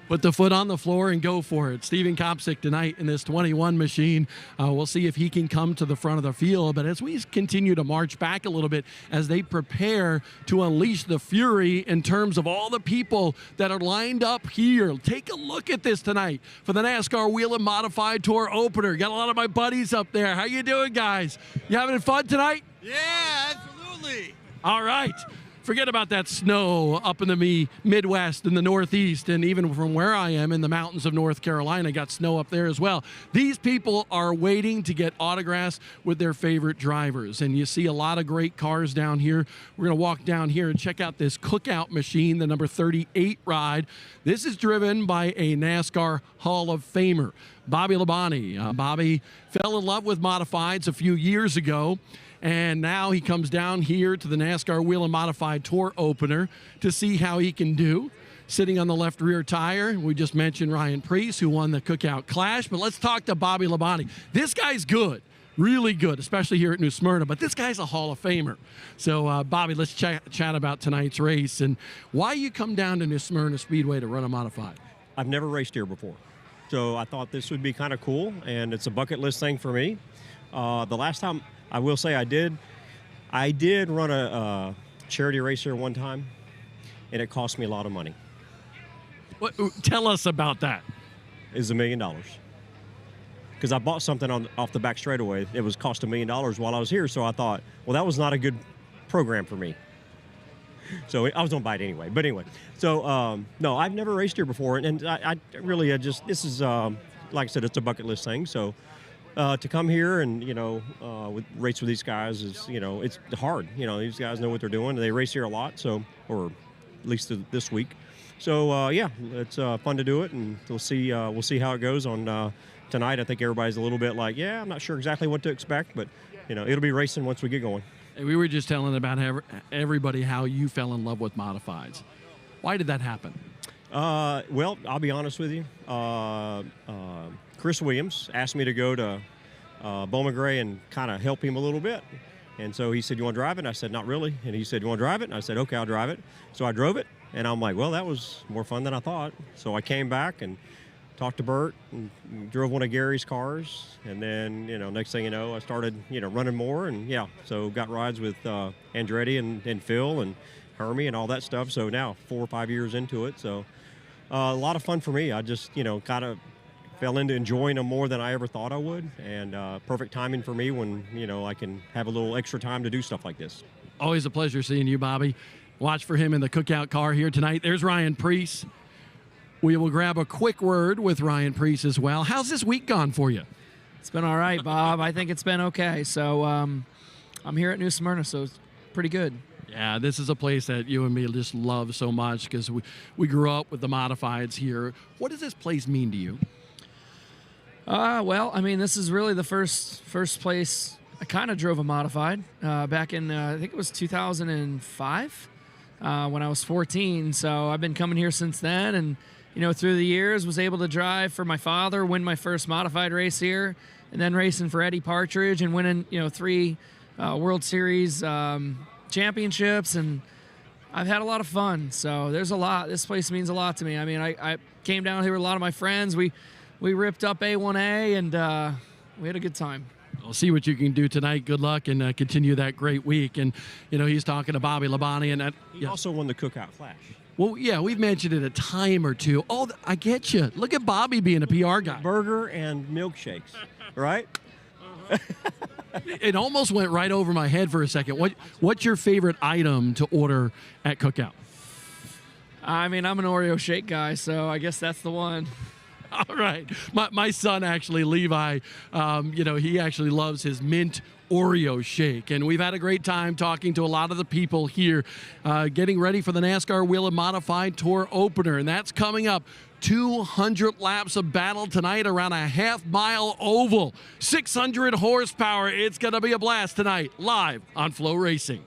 put the foot on the floor and go for it. Stephen Kopsick tonight in this 21 machine. We'll see if he can come to the front of the field. But as we continue to march back a little bit, as they prepare to unleash the fury in terms of all the people that are lined up here, take a look at this tonight for the NASCAR Wheel and Modified Tour opener. Got a lot of my buddies up there. How you doing, guys? You having fun tonight? Yeah, absolutely. All right. Forget about that snow up in the Midwest and the Northeast, and even from where I am in the mountains of North Carolina, got snow up there as well. These people are waiting to get autographs with their favorite drivers, and you see a lot of great cars down here. We're going to walk down here and check out this cookout machine, the number 38 ride. This is driven by a NASCAR Hall of Famer, Bobby Labonte. Bobby fell in love with modifieds a few years ago, and now he comes down here to the NASCAR Wheel and Modified Tour opener to see how he can do. Sitting on the left rear tire, we just mentioned Ryan Preece, who won the Cookout Clash, but let's talk to Bobby Labonte. This guy's good, really good, especially here at New Smyrna, but this guy's a Hall of Famer. So, Bobby, let's chat about tonight's race and why you come down to New Smyrna Speedway to run a modified. I've never raced here before, so I thought this would be kind of cool, and it's a bucket list thing for me. The last time, I will say I did run a charity race here one time, and it cost me a lot of money. What, tell us about that. It was $1 million. Because I bought something off the back straightaway. It was cost $1 million while I was here, so I thought, well, that was not a good program for me. So I was going to buy it anyway. But anyway, so no, I've never raced here before, and I really this is, like I said, it's a bucket list thing, so. To come here and, race with these guys is, it's hard. These guys know what they're doing. They race here a lot, so, or at least this week. So, yeah, it's fun to do it, and we'll see how it goes on tonight. I think everybody's a little bit like, yeah, I'm not sure exactly what to expect, but, it'll be racing once we get going. And we were just telling about everybody how you fell in love with modifieds. Why did that happen? Well, I'll be honest with you. Chris Williams asked me to go to Bowman Gray and kind of help him a little bit. And so he said, you want to drive it? And I said, not really. And he said, you want to drive it? And I said, okay, I'll drive it. So I drove it, and I'm like, well, that was more fun than I thought. So I came back and talked to Bert and drove one of Gary's cars. And then, next thing you know, I started, running more. And, yeah, so got rides with Andretti and Phil and Hermie and all that stuff. So now 4 or 5 years into it. So a lot of fun for me. I just, kind of fell into enjoying them more than I ever thought I would, and perfect timing for me when, I can have a little extra time to do stuff like this. Always a pleasure seeing you, Bobby. Watch for him in the cookout car here tonight. There's Ryan Preece. We will grab a quick word with Ryan Preece as well. How's this week gone for you? It's been all right, Bob. I think it's been okay. So I'm here at New Smyrna, so it's pretty good. Yeah, this is a place that you and me just love so much because we grew up with the modifieds here. What does this place mean to you? Well, I mean, this is really the first place I kind of drove a modified back in, I think it was 2005 when I was 14. So I've been coming here since then, and through the years, was able to drive for my father, win my first modified race here, and then racing for Eddie Partridge and winning, 3 World Series championships, and I've had a lot of fun. So there's a lot. This place means a lot to me. I mean, I came down here with a lot of my friends. We ripped up A1A, and we had a good time. We'll see what you can do tonight. Good luck, and continue that great week. And, he's talking to Bobby Labonte. And he also won the Cookout Clash. Well, yeah, we've mentioned it a time or two. Oh, I get you. Look at Bobby being a PR guy. Burger and milkshakes, right? It almost went right over my head for a second. What's your favorite item to order at Cookout? I mean, I'm an Oreo shake guy, so I guess that's the one. All right. My son, actually, Levi, he actually loves his mint Oreo shake. And we've had a great time talking to a lot of the people here, getting ready for the NASCAR Wheel and Modified Tour opener. And that's coming up. 200 laps of battle tonight around a half-mile oval. 600 horsepower. It's going to be a blast tonight, live on FloRacing.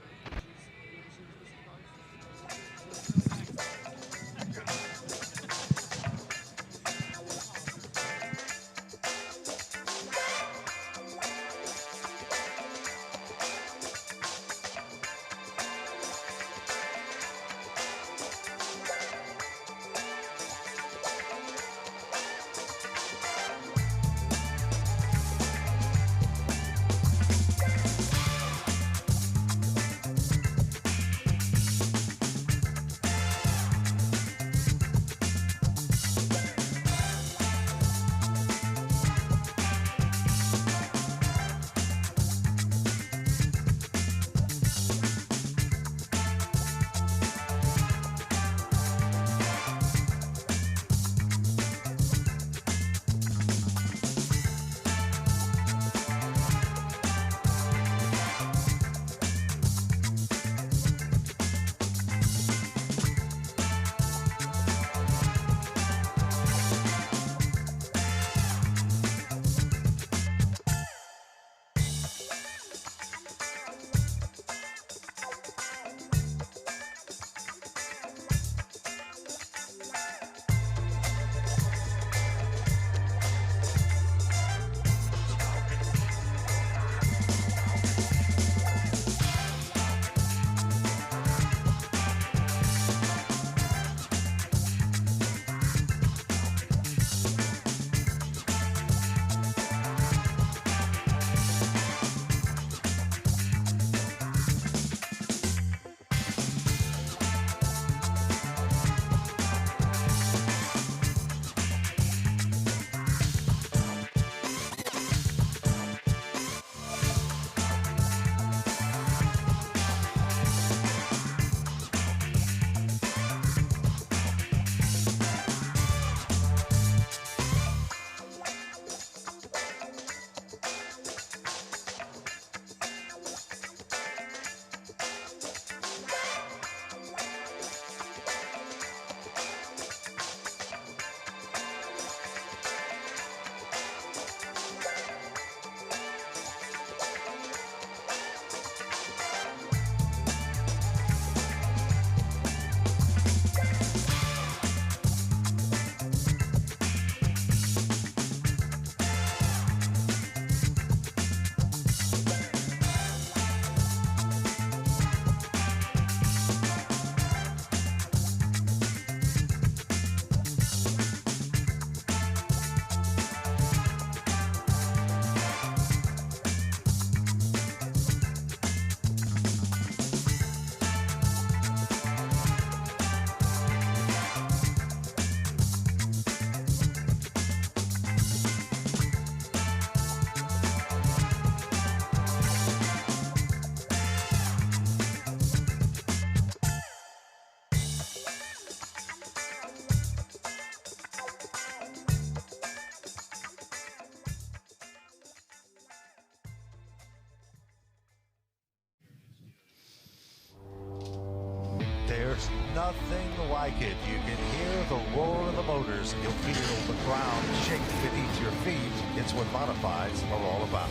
There's nothing like it. You can hear the roar of the motors. You'll feel the ground shake beneath your feet. It's what modifieds are all about.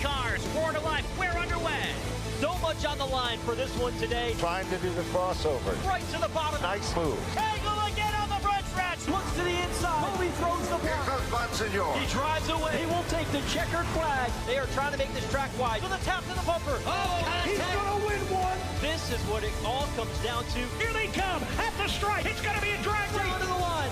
Cars, 4 to life, we're underway. So much on the line for this one today. Trying to do the crossover. Right to the bottom. Nice move. Angle again on the front stretch. looks to the inside. Kobe throws the block. Here comes Bonsignor. He drives away. He will take the checkered flag. They are trying to make this track wide. To the tap to the bumper. Oh, he's going to win one. This is what it all comes down to. Here they come at the stripe. It's going to be a drag race. Down to the line.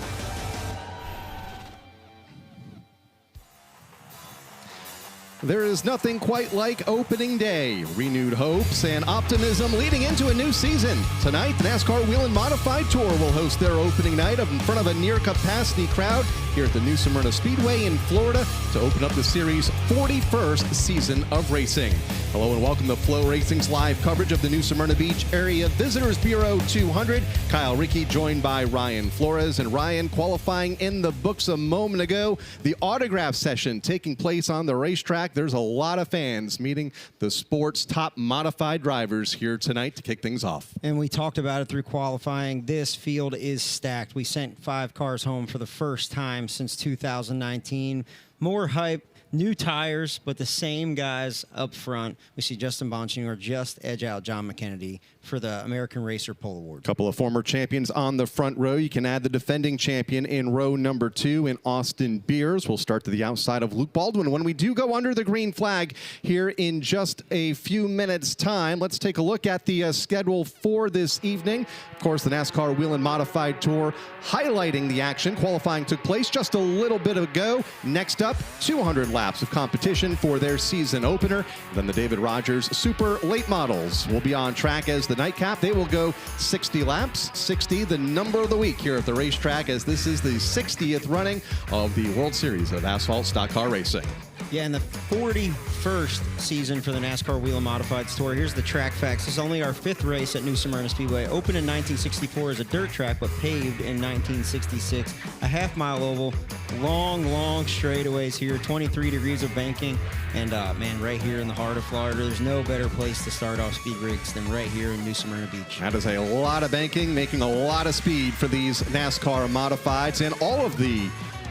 There is nothing quite like opening day. Renewed hopes and optimism leading into a new season. Tonight, the NASCAR Wheel and Modified Tour will host their opening night in front of a near-capacity crowd here at the New Smyrna Speedway in Florida to open up the series' 41st season of racing. Hello and welcome to FloRacing's live coverage of the New Smyrna Beach Area Visitors Bureau 200. Kyle Rickey joined by Ryan Flores, and Ryan qualifying in the books a moment ago. The autograph session taking place on the racetrack. There's a lot of fans meeting the sport's top modified drivers here tonight to kick things off. And we talked about it through qualifying. This field is stacked. We sent 5 cars home for the first time since 2019. More hype. New tires, but the same guys up front. We see Justin Bonsignor just edge out John McKennedy for the American Racer Pole Award. Couple of former champions on the front row. You can add the defending champion in row number 2 in Austin Beers. We'll start to the outside of Luke Baldwin when we do go under the green flag here in just a few minutes' time. Let's take a look at the schedule for this evening. Of course, the NASCAR Wheel and Modified Tour highlighting the action. Qualifying took place just a little bit ago. Next up, 200 laps of competition for their season opener. Then the David Rogers Super Late Models will be on track as the nightcap. They will go 60 laps. 60, the number of the week here at the racetrack, as this is the 60th running of the World Series of Asphalt Stock Car Racing. Yeah, in the 41st season for the NASCAR Wheel and Modifieds Tour. Here's the track facts. This is only our 5th race at New Smyrna Speedway. Opened in 1964 as a dirt track, but paved in 1966. A half-mile oval, long straightaways here, 23 degrees of banking. And, man, right here in the heart of Florida, there's no better place to start off speed rigs than right here in New Smyrna Beach. That is a lot of banking, making a lot of speed for these NASCAR Modifieds and all of the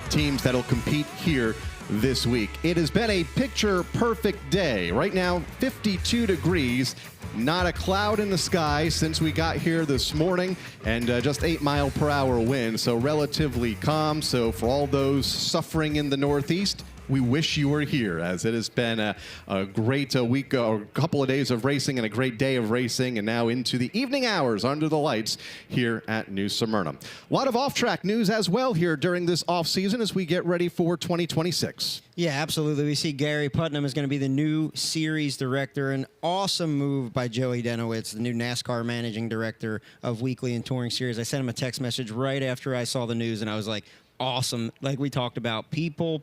teams that'll compete here this week. It has been a picture-perfect day. Right now, 52 degrees. Not a cloud in the sky since we got here this morning, and just 8-mile-per-hour wind, so relatively calm. So for all those suffering in the Northeast, we wish you were here, as it has been a great week or a couple of days of racing and a great day of racing, and now into the evening hours under the lights here at New Smyrna. A lot of off-track news as well here during this off-season as we get ready for 2026. Yeah, absolutely. We see Gary Putnam is going to be the new series director. An awesome move by Joey Denowitz, the new NASCAR managing director of Weekly and Touring Series. I sent him a text message right after I saw the news, and I was like, awesome. Like we talked about, people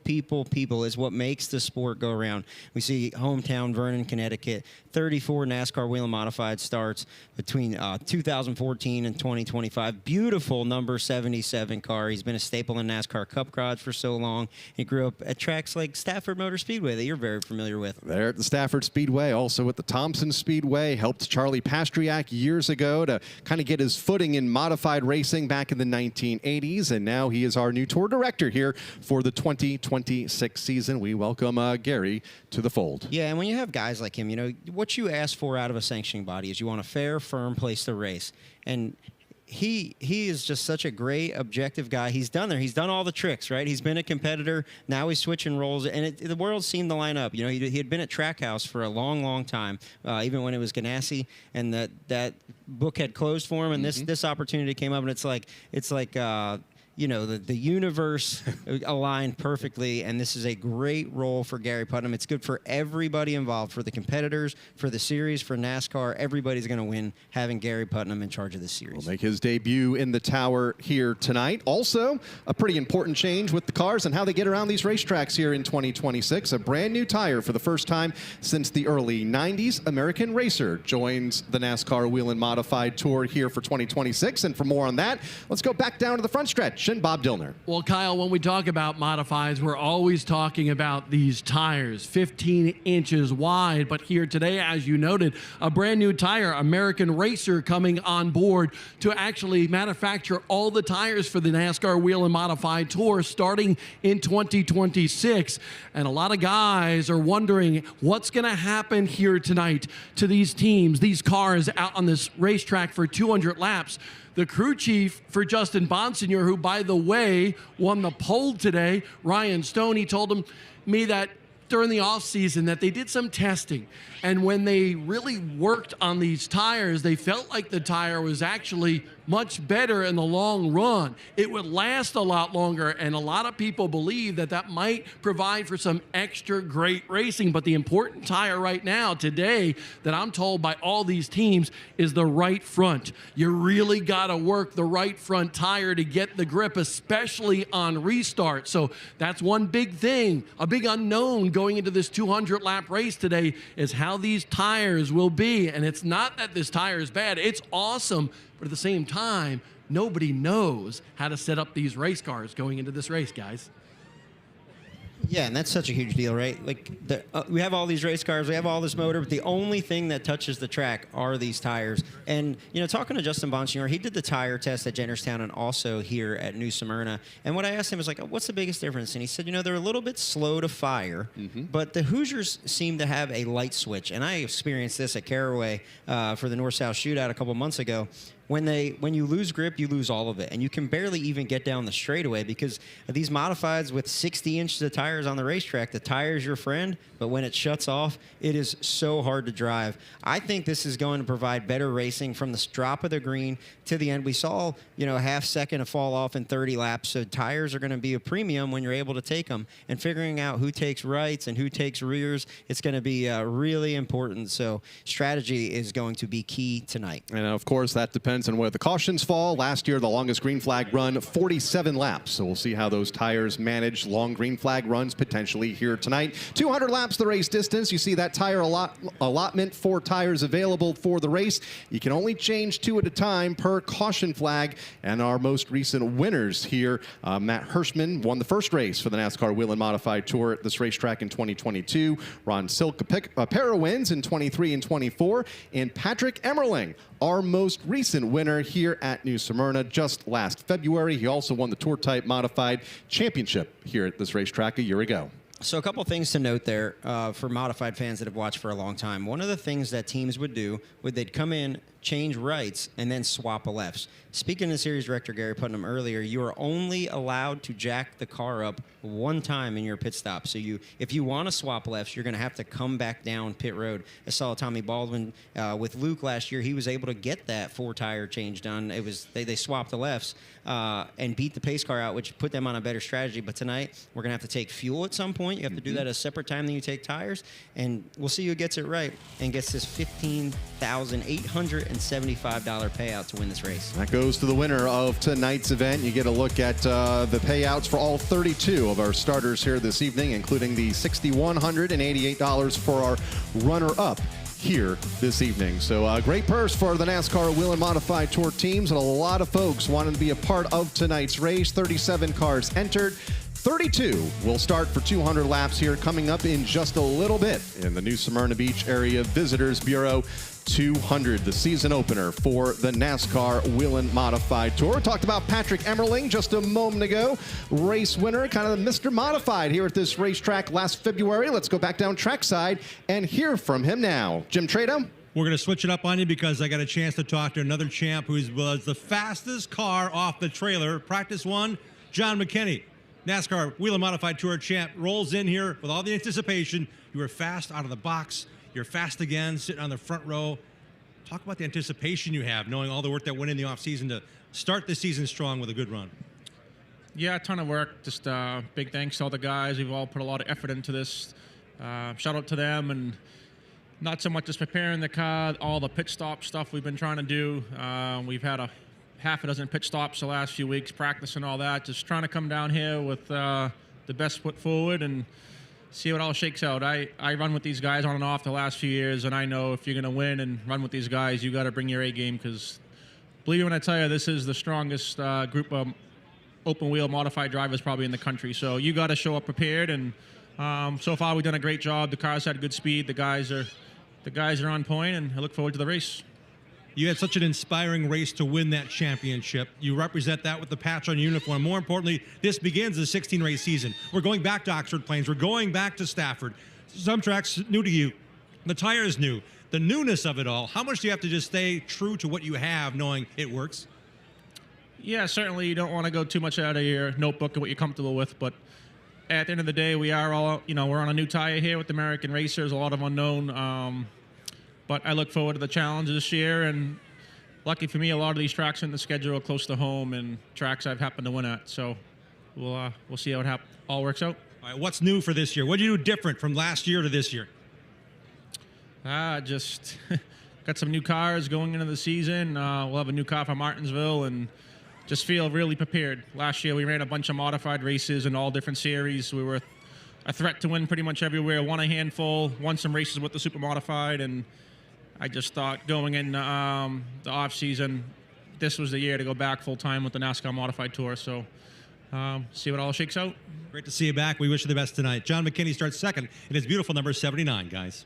is what makes the sport go around. We see hometown Vernon, Connecticut, 34 NASCAR Wheel and Modified starts between 2014 and 2025. Beautiful number 77 car. He's been a staple in NASCAR Cup Garage for so long. He grew up at tracks like Stafford Motor Speedway that you're very familiar with. There at the Stafford Speedway, also at the Thompson Speedway, helped Charlie Pastriak years ago to kind of get his footing in modified racing back in the 1980s, and now he is our new tour director here for the 2026 season. We welcome Gary to the fold. Yeah, and when you have guys like him, you know, what you ask for out of a sanctioning body is you want a fair, firm place to race. And he is just such a great, objective guy. He's done there. He's done all the tricks, right? He's been a competitor. Now he's switching roles, and the world seemed to line up. You know, he had been at Trackhouse for a long time, even when it was Ganassi, and that book had closed for him, and this opportunity came up, and it's like you know, the universe aligned perfectly, and this is a great role for Gary Putnam. It's good for everybody involved, for the competitors, for the series, for NASCAR. Everybody's going to win having Gary Putnam in charge of this series. Will make his debut in the tower here tonight. Also, a pretty important change with the cars and how they get around these racetracks here in 2026. A brand new tire for the first time since the early 90s. American Racer joins the NASCAR Wheel and Modified Tour here for 2026. And for more on that, let's go back down to the front stretch and Bob Dillner. Well, Kyle, when we talk about modifieds, we're always talking about these tires, 15 inches wide. But here today, as you noted, a brand new tire, American Racer, coming on board to actually manufacture all the tires for the NASCAR Wheel and Modified Tour starting in 2026. And a lot of guys are wondering what's going to happen here tonight to these teams, these cars out on this racetrack for 200 laps. The crew chief for Justin Bonsignor, who, by by the way, won the pole today. Ryan Stone, he told me that during the offseason that they did some testing. And when they really worked on these tires, they felt like the tire was actually much better in the long run. It would last a lot longer, and a lot of people believe that that might provide for some extra great racing. But the important tire right now, today, that I'm told by all these teams is the right front. You really got to work the right front tire to get the grip, especially on restart. So that's one big thing, a big unknown going into this 200-lap race today is how these tires will be. And it's not that this tire is bad. It's awesome. But at the same time, nobody knows how to set up these race cars going into this race, guys. Yeah, and that's such a huge deal, right? Like, we have all these race cars, we have all this motor, but the only thing that touches the track are these tires. And, you know, talking to Justin Bonsignor, he did the tire test at Jennerstown and also here at New Smyrna. And what I asked him was, like, what's the biggest difference? And he said, you know, they're a little bit slow to fire, but the Hoosiers seem to have a light switch. And I experienced this at Caraway for the North-South Shootout a couple months ago. When you lose grip, you lose all of it. And you can barely even get down the straightaway because these modifieds with 60 inches of tires on the racetrack, the tire's your friend, but when it shuts off, it is so hard to drive. I think this is going to provide better racing from the drop of the green to the end. We saw, you know, a half second to fall off in 30 laps, so tires are going to be a premium when you're able to take them. And figuring out who takes rights and who takes rears, it's going to be really important. So strategy is going to be key tonight. And, of course, that depends on where the cautions fall. Last year, the longest green flag run, 47 laps. So we'll see how those tires manage long green flag runs potentially here tonight. 200 laps the race distance. You see that tire allotment, 4 tires available for the race. You can only change 2 at a time per caution flag. And our most recent winners here, Matt Hirschman won the first race for the NASCAR Wheel and Modified Tour at this racetrack in 2022. Ron Silk a pair of wins in 23 and 24. And Patrick Emmerling, our most recent winner here at New Smyrna just last February. He also won the Tour Type Modified Championship here at this racetrack a year ago. So a couple things to note there for modified fans that have watched for a long time. One of the things that teams would do would they'd come in, change rights, and then swap a lefts. Speaking to series director Gary Putnam earlier, you are only allowed to jack the car up one time in your pit stop. So if you want to swap lefts, you're going to have to come back down pit road. I saw Tommy Baldwin with Luke last year. He was able to get that 4-tire change done. It was they swapped the lefts and beat the pace car out, which put them on a better strategy. But tonight, we're going to have to take fuel at some point. You have to do that at a separate time than you take tires. And we'll see who gets it right and gets this $15,875 payout to win this race. That goes to the winner of tonight's event. You get a look at the payouts for all 32 of our starters here this evening, including the $6,188 for our runner-up here this evening. So great purse for the NASCAR Wheel and Modified Tour teams, and a lot of folks wanting to be a part of tonight's race. 37 cars entered. 32 will start for 200 laps here coming up in just a little bit in the New Smyrna Beach Area Visitors Bureau. 200, the season opener for the NASCAR Wheel and Modified Tour. Talked about Patrick Emmerling just a moment ago. Race winner, kind of Mr. Modified here at this racetrack last February. Let's go back down trackside and hear from him now. Jim Trado. We're going to switch it up on you because I got a chance to talk to another champ who was the fastest car off the trailer. Practice 1, John McKinney. NASCAR Wheel and Modified Tour champ rolls in here with all the anticipation. You were fast out of the box. You're fast again, sitting on the front row. Talk about the anticipation you have, knowing all the work that went in the offseason to start the season strong with a good run. Yeah, a ton of work. Just big thanks to all the guys. We've all put a lot of effort into this. Shout out to them, and not so much just preparing the car, all the pit stop stuff we've been trying to do. We've had a half a dozen pit stops the last few weeks, practicing all that. Just trying to come down here with the best foot forward and see what all shakes out. I run with these guys on and off the last few years, and I know if you're going to win and run with these guys, you got to bring your A game, because believe me when I tell you, this is the strongest group of open wheel modified drivers probably in the country. So you got to show up prepared, and so far we've done a great job. The cars had good speed. The guys are on point, and I look forward to the race. You had such an inspiring race to win that championship. You represent that with the patch on your uniform. More importantly, this begins a 16-race season. We're going back to Oxford Plains. We're going back to Stafford. Some tracks new to you. The tire is new. The newness of it all. How much do you have to just stay true to what you have, knowing it works? Yeah, certainly you don't want to go too much out of your notebook and what you're comfortable with, but at the end of the day, we are all, we're on a new tire here with American Racers, a lot of unknown. But I look forward to the challenge this year, and lucky for me, a lot of these tracks in the schedule are close to home and tracks I've happened to win at. So we'll see how it all works out. All right, what's new for this year? What do you do different from last year to this year? Just got some new cars going into the season. We'll have a new car from Martinsville, and just feel really prepared. Last year we ran a bunch of modified races in all different series. We were a threat to win pretty much everywhere. Won a handful, won some races with the super modified, and I just thought going in the off season, this was the year to go back full time with the NASCAR Modified Tour. So see what all shakes out. Great to see you back. We wish you the best tonight. John McKinney starts second in his beautiful number 79, guys.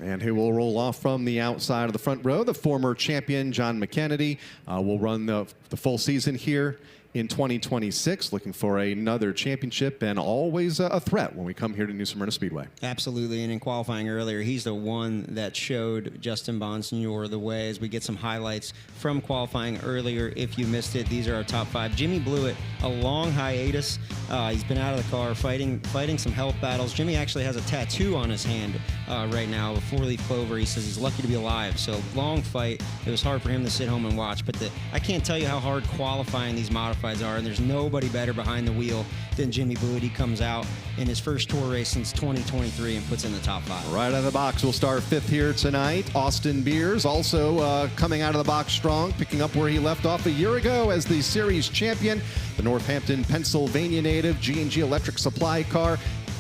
And who will roll off from the outside of the front row? The former champion, John McKennedy, will run the full season here in 2026, looking for another championship, and always a threat when we come here to New Smyrna Speedway. Absolutely, and in qualifying earlier, he's the one that showed Justin Bonsignor the way. As we get some highlights from qualifying earlier, if you missed it, these are our top 5. Jimmy Blewett, a long hiatus. He's been out of the car fighting some health battles. Jimmy actually has a tattoo on his hand right now, a 4-leaf clover. He says he's lucky to be alive. So long fight. It was hard for him to sit home and watch, but I can't tell you how hard qualifying these modifieds are, and there's nobody better behind the wheel than Jimmy Blewett. He comes out in his first tour race since 2023 and puts in the top 5. Right out of the box, we'll start 5th here tonight. Austin Beers also coming out of the box strong, picking up where he left off a year ago as the series champion. The Northampton, Pennsylvania native G&G electric supply car,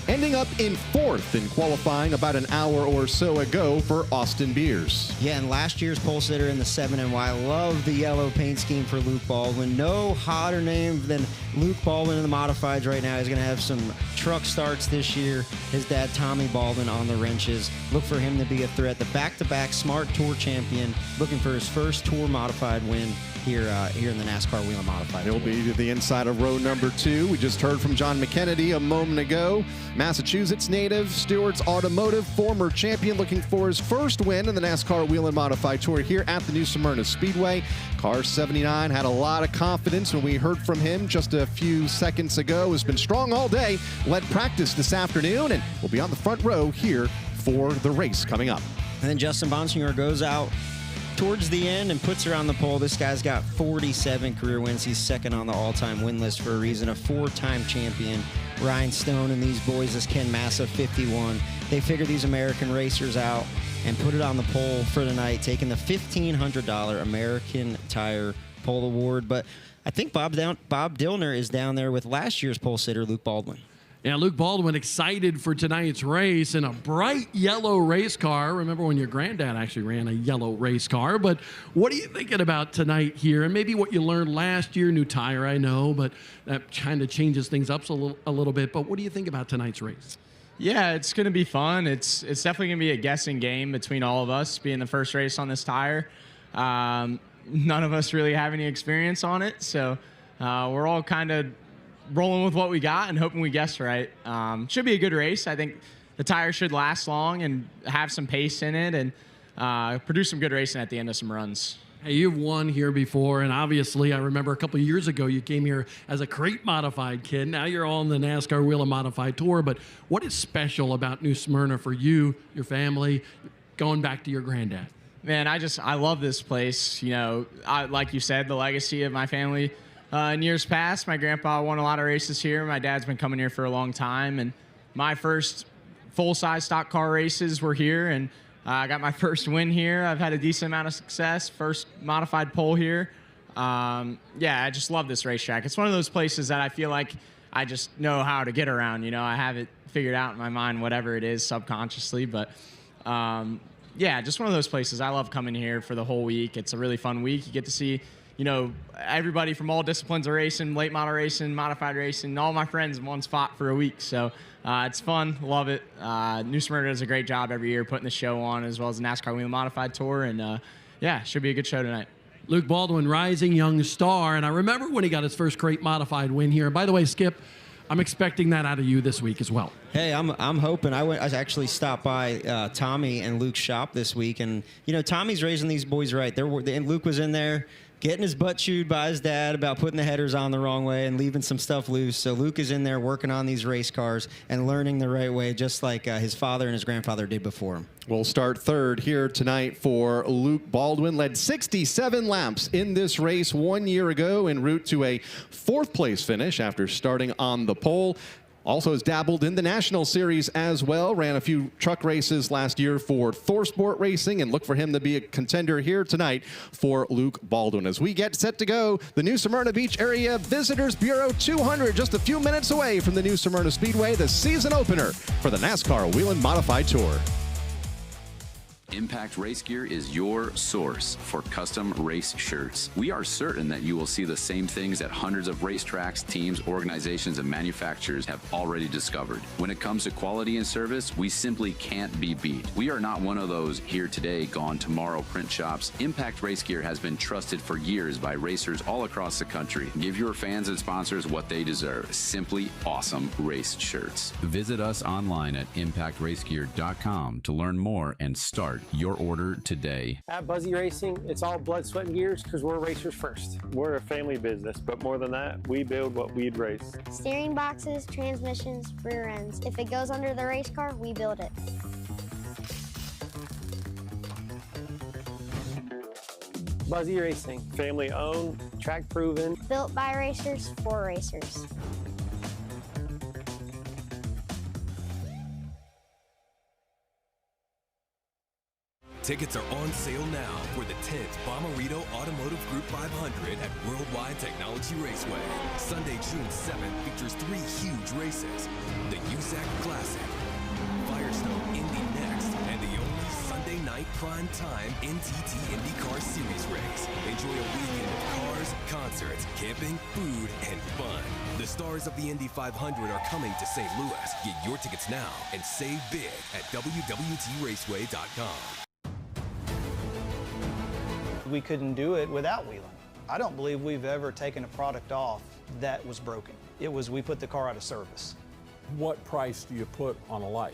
ending up in 4th in qualifying about an hour or so ago for Austin Beers. Yeah, and last year's pole sitter in the 7NY. I love the yellow paint scheme for Luke Baldwin. No hotter name than Luke Baldwin in the modifieds right now. He's going to have some truck starts this year. His dad, Tommy Baldwin, on the wrenches. Look for him to be a threat. The back-to-back Smart Tour champion, looking for his first Tour modified win here in the NASCAR Wheel and Modified. He'll be to the inside of row number 2. We just heard from John McKennedy a moment ago. Massachusetts native, Stewart's Automotive, former champion, looking for his first win in the NASCAR Wheel and Modified Tour here at the New Smyrna Speedway. Car 79 had a lot of confidence when we heard from him just a few seconds ago. Has been strong all day, led practice this afternoon, and will be on the front row here for the race coming up. And then Justin Bonsignor goes out towards the end and puts her on the pole. This guy's got 47 career wins. He's second on the all-time win list for a reason. A 4-time champion. Ryan Stone and these boys, this Ken Massa, 51. They figure these American racers out and put it on the pole for tonight, taking the $1,500 American Tire Pole Award. But I think Bob Dillner is down there with last year's pole sitter, Luke Baldwin. Yeah, Luke Baldwin excited for tonight's race in a bright yellow race car. Remember when your granddad actually ran a yellow race car. But what are you thinking about tonight here? And maybe what you learned last year, new tire, I know, but that kind of changes things up a little bit. But what do you think about tonight's race? Yeah, it's going to be fun. It's definitely going to be a guessing game between all of us, being the first race on this tire. None of us really have any experience on it, so we're all kind of rolling with what we got and hoping we guess right. Should be a good race. I think the tire should last long and have some pace in it and produce some good racing at the end of some runs. Hey, you've won here before, and obviously I remember a couple of years ago you came here as a crate modified kid. Now you're on the NASCAR Wheel and Modified Tour, but what is special about New Smyrna for you, your family, going back to your granddad? Man, I love this place. You know, like you said, the legacy of my family. In years past, my grandpa won a lot of races here. My dad's been coming here for a long time, and my first full-size stock car races were here, and I got my first win here. I've had a decent amount of success, first modified pole here. Yeah, I just love this racetrack. It's one of those places that I feel like I just know how to get around. You know, I have it figured out in my mind, whatever it is, subconsciously, but yeah, just one of those places. I love coming here for the whole week. It's a really fun week. You get to see, you know, everybody from all disciplines of racing, late model racing, modified racing, all my friends in one spot for a week. So it's fun. Love it. New Smyrna does a great job every year putting the show on, as well as the NASCAR Wheel Modified Tour. And yeah, should be a good show tonight. Luke Baldwin, rising young star. And I remember when he got his first crate modified win here. And by the way, Skip, I'm expecting that out of you this week as well. Hey, I'm hoping. I actually stopped by Tommy and Luke's shop this week, and you know Tommy's raising these boys right. And Luke was in there getting his butt chewed by his dad about putting the headers on the wrong way and leaving some stuff loose. So Luke is in there working on these race cars and learning the right way, just like his father and his grandfather did before him. We'll start third here tonight for Luke Baldwin. Led 67 laps in this race 1 year ago en route to a 4th place finish after starting on the pole. Also has dabbled in the National Series as well. Ran a few truck races last year for ThorSport Racing, and look for him to be a contender here tonight for Luke Baldwin. As we get set to go, the New Smyrna Beach Area Visitors Bureau 200, just a few minutes away from the New Smyrna Speedway, the season opener for the NASCAR Whelen Modified Tour. Impact Race Gear is your source for custom race shirts. We are certain that you will see the same things that hundreds of racetracks, teams, organizations, and manufacturers have already discovered. When it comes to quality and service, we simply can't be beat. We are not one of those here today, gone tomorrow print shops. Impact Race Gear has been trusted for years by racers all across the country. Give your fans and sponsors what they deserve. Simply awesome race shirts. Visit us online at impactracegear.com to learn more and start your order today. At Buzzy Racing, it's all blood, sweat, and gears because we're racers first. We're a family business, but more than that, we build what we'd race. Steering boxes, transmissions, rear ends. If it goes under the race car, we build it. Buzzy Racing, family owned, track proven. Built by racers for racers. Tickets are on sale now for the 10th Bomarito Automotive Group 500 at Worldwide Technology Raceway. Sunday, June 7th features 3 huge races. The USAC Classic, Firestone Indy Next, and the only Sunday night prime time NTT IndyCar Series race. Enjoy a weekend of cars, concerts, camping, food, and fun. The stars of the Indy 500 are coming to St. Louis. Get your tickets now and save big at www.raceway.com. We couldn't do it without Whelen. I don't believe we've ever taken a product off that was broken. It was we put the car out of service. What price do you put on a life?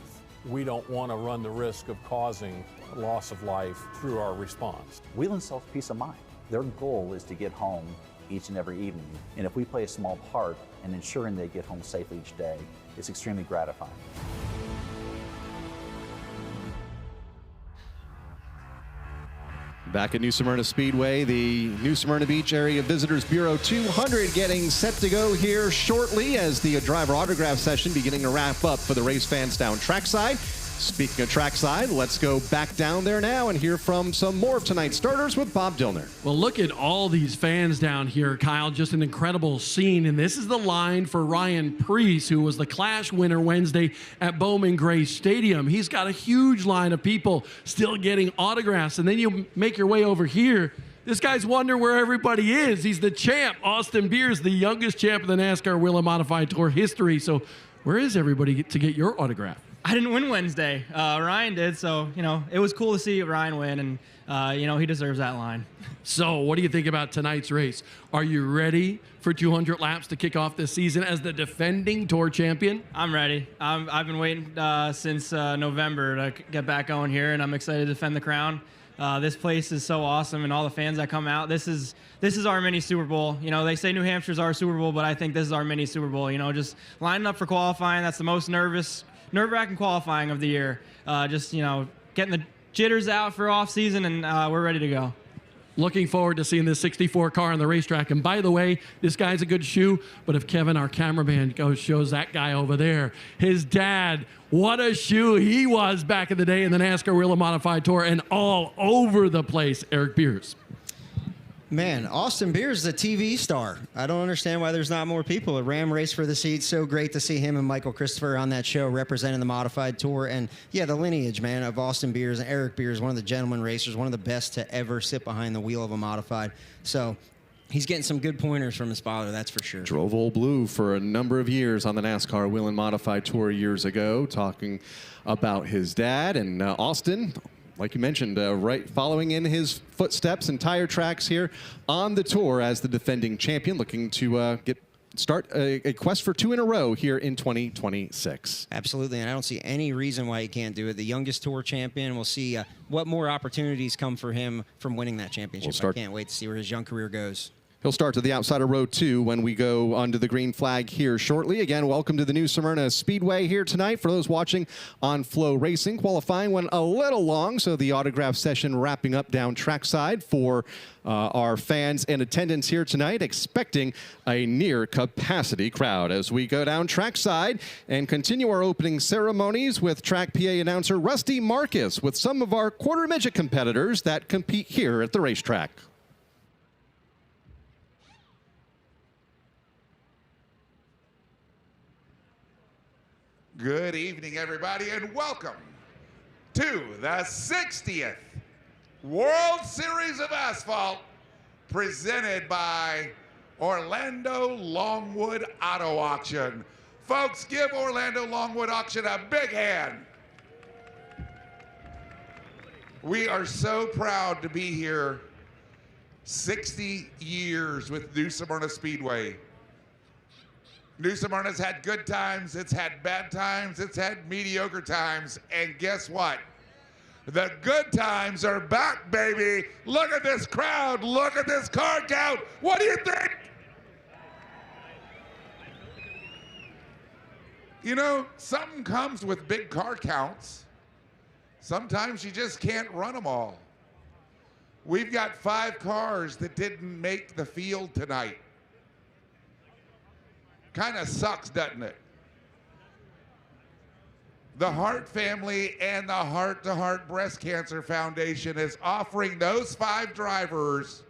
We don't want to run the risk of causing loss of life through our response. Whelen sells peace of mind. Their goal is to get home each and every evening. And if we play a small part in ensuring they get home safely each day, it's extremely gratifying. Back at New Smyrna Speedway, the New Smyrna Beach Area Visitors Bureau 200 getting set to go here shortly as the driver autograph session beginning to wrap up for the race fans down trackside. Speaking of trackside, let's go back down there now and hear from some more of tonight's starters with Bob Dillner. Well, look at all these fans down here, Kyle. Just an incredible scene. And this is the line for Ryan Preece, who was the Clash winner Wednesday at Bowman Gray Stadium. He's got a huge line of people still getting autographs. And then you make your way over here. This guy's wondering where everybody is. He's the champ. Austin Beers, the youngest champ of the NASCAR Whelen Modified Tour history. So where is everybody to get your autograph? I didn't win Wednesday. Ryan did, so, it was cool to see Ryan win, and, he deserves that line. So what do you think about tonight's race? Are you ready for 200 laps to kick off this season as the defending Tour champion? I'm ready. I've been waiting since November to get back going here, and I'm excited to defend the crown. This place is so awesome, and all the fans that come out. This is our mini Super Bowl. They say New Hampshire's our Super Bowl, but I think this is our mini Super Bowl. Just lining up for qualifying. That's the most nerve-wracking qualifying of the year. Getting the jitters out for off-season, and we're ready to go. Looking forward to seeing this 64 car on the racetrack. And by the way, this guy's a good shoe, but if Kevin, our cameraman, shows that guy over there, his dad, what a shoe he was back in the day in the NASCAR Whelen Modified Tour and all over the place, Eric Beers. Man, Austin Beers is a TV star. I don't understand why there's not more people. A Ram Race for the Seeds. So great to see him and Michael Christopher on that show representing the Modified Tour. And, yeah, the lineage, man, of Austin Beers and Eric Beers, one of the gentleman racers, one of the best to ever sit behind the wheel of a Modified. So he's getting some good pointers from his father, that's for sure. Drove Old Blue for a number of years on the NASCAR Whelen Modified Tour years ago, talking about his dad. And Austin, like you mentioned, right following in his footsteps and tire tracks here on the tour as the defending champion, looking to get start a quest for 2 in a row here in 2026. Absolutely, and I don't see any reason why he can't do it. The youngest tour champion. We'll see what more opportunities come for him from winning that championship. I can't wait to see where his young career goes. He'll start to the outside of row 2 when we go onto the green flag here shortly. Again, welcome to the New Smyrna Speedway here tonight. For those watching on FloRacing, qualifying went a little long, so the autograph session wrapping up down trackside for our fans in attendance here tonight, expecting a near capacity crowd as we go down trackside and continue our opening ceremonies with track PA announcer Rusty Marcus with some of our quarter midget competitors that compete here at the racetrack. Good evening, everybody, and welcome to the 60th World Series of Asphalt presented by Orlando Longwood Auto Auction. Folks, give Orlando Longwood Auction a big hand. We are so proud to be here 60 years with New Smyrna Speedway. New Smyrna's had good times, it's had bad times, it's had mediocre times, and guess what? The good times are back, baby. Look at this crowd, look at this car count. What do you think? You know, something comes with big car counts. Sometimes you just can't run them all. We've got 5 cars that didn't make the field tonight. Kind of sucks, doesn't it? The Hart family and the Heart to Heart Breast Cancer Foundation is offering those 5 drivers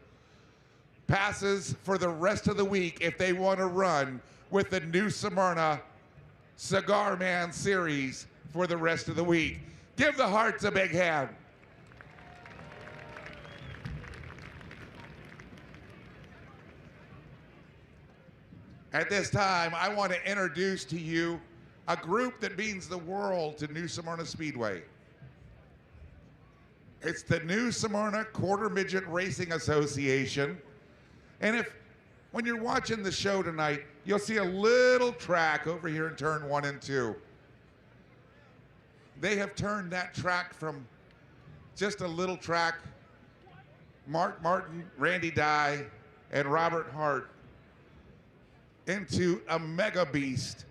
passes for the rest of the week if they want to run with the New Smyrna Cigar Man Series for the rest of the week. Give the Harts a big hand. At this time, I want to introduce to you a group that means the world to New Smyrna Speedway. It's the New Smyrna Quarter Midget Racing Association. And when you're watching the show tonight, you'll see a little track over here in turn 1 and 2. They have turned that track from just a little track. Mark Martin, Randy Dye, and Robert Hart into a mega beast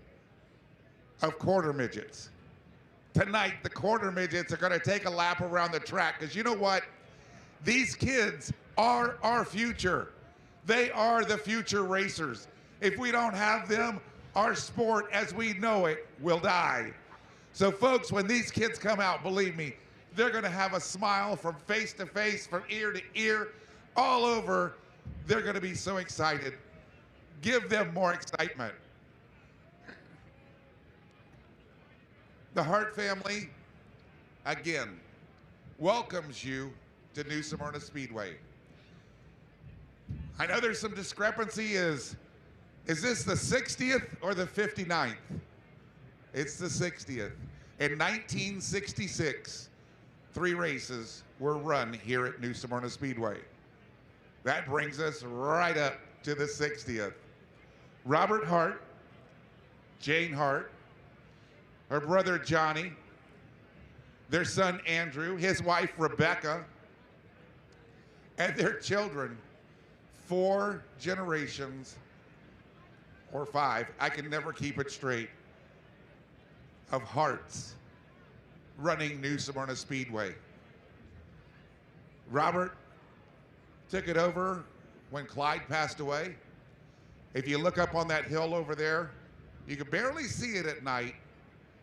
of quarter midgets. Tonight, the quarter midgets are going to take a lap around the track because you know what? These kids are our future. They are the future racers. If we don't have them, our sport as we know it will die. So folks, when these kids come out, believe me, they're going to have a smile from face to face, from ear to ear, all over. They're going to be so excited. Give them more excitement. The Hart family, again, welcomes you to New Smyrna Speedway. I know there's some discrepancy. Is this the 60th or the 59th? It's the 60th. In 1966, 3 races were run here at New Smyrna Speedway. That brings us right up to the 60th. Robert Hart, Jane Hart, her brother Johnny, their son Andrew, his wife Rebecca, and their children, 4 generations, or 5, I can never keep it straight, of Harts running New Smyrna Speedway. Robert took it over when Clyde passed away. If you look up on that hill over there, you can barely see it at night,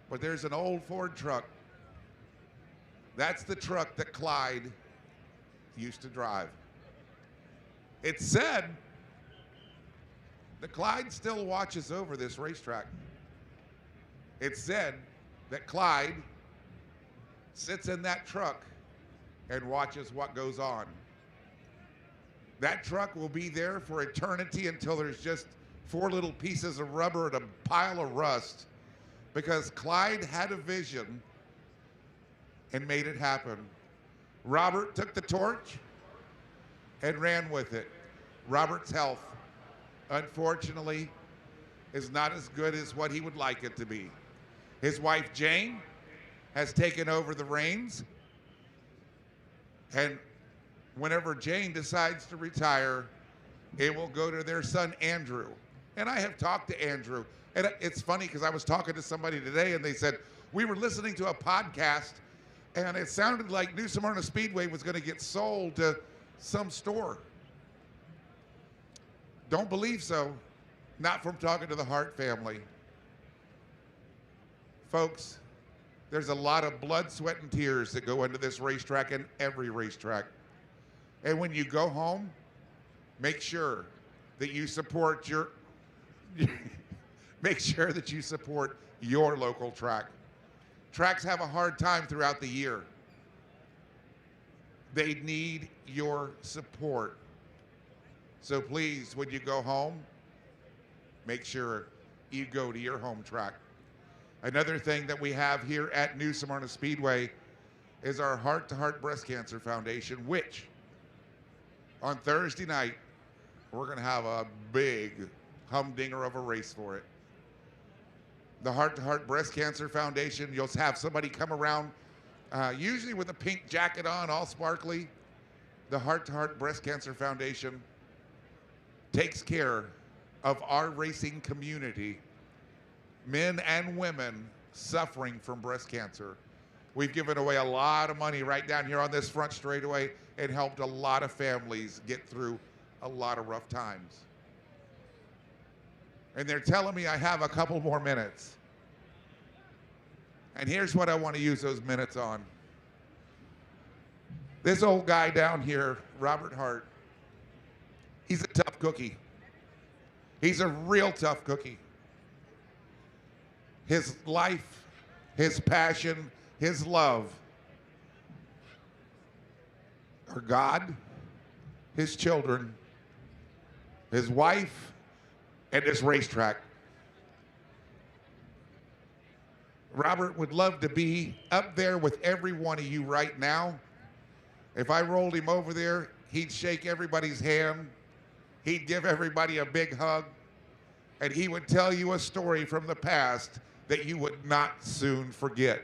but there's an old Ford truck. That's the truck that Clyde used to drive. It's said that Clyde still watches over this racetrack. It's said that Clyde sits in that truck and watches what goes on. That truck will be there for eternity until there's just 4 little pieces of rubber and a pile of rust, because Clyde had a vision and made it happen. Robert took the torch and ran with it. Robert's health, unfortunately, is not as good as what he would like it to be. His wife, Jane, has taken over the reins. And whenever Jane decides to retire, it will go to their son, Andrew. And I have talked to Andrew. And it's funny because I was talking to somebody today and they said, we were listening to a podcast and it sounded like New Smyrna Speedway was going to get sold to some store. Don't believe so. Not from talking to the Hart family. Folks, there's a lot of blood, sweat, and tears that go into this racetrack and every racetrack. And when you go home, make sure that you support your make sure that you support your local track. Tracks have a hard time throughout the year. They need your support. So please, when you go home, make sure you go to your home track. Another thing that we have here at New Smyrna Speedway is our Heart to Heart Breast Cancer Foundation, which on Thursday night, we're going to have a big humdinger of a race for it. The Heart to Heart Breast Cancer Foundation, you'll have somebody come around, usually with a pink jacket on, all sparkly. The Heart to Heart Breast Cancer Foundation takes care of our racing community, men and women suffering from breast cancer. We've given away a lot of money right down here on this front straightaway and helped a lot of families get through a lot of rough times. And they're telling me I have a couple more minutes. And here's what I want to use those minutes on. This old guy down here, Robert Hart, he's a tough cookie. He's a real tough cookie. His life, his passion, his love are God, his children, his wife, and his racetrack. Robert would love to be up there with every one of you right now. If I rolled him over there, he'd shake everybody's hand. He'd give everybody a big hug. And he would tell you a story from the past that you would not soon forget.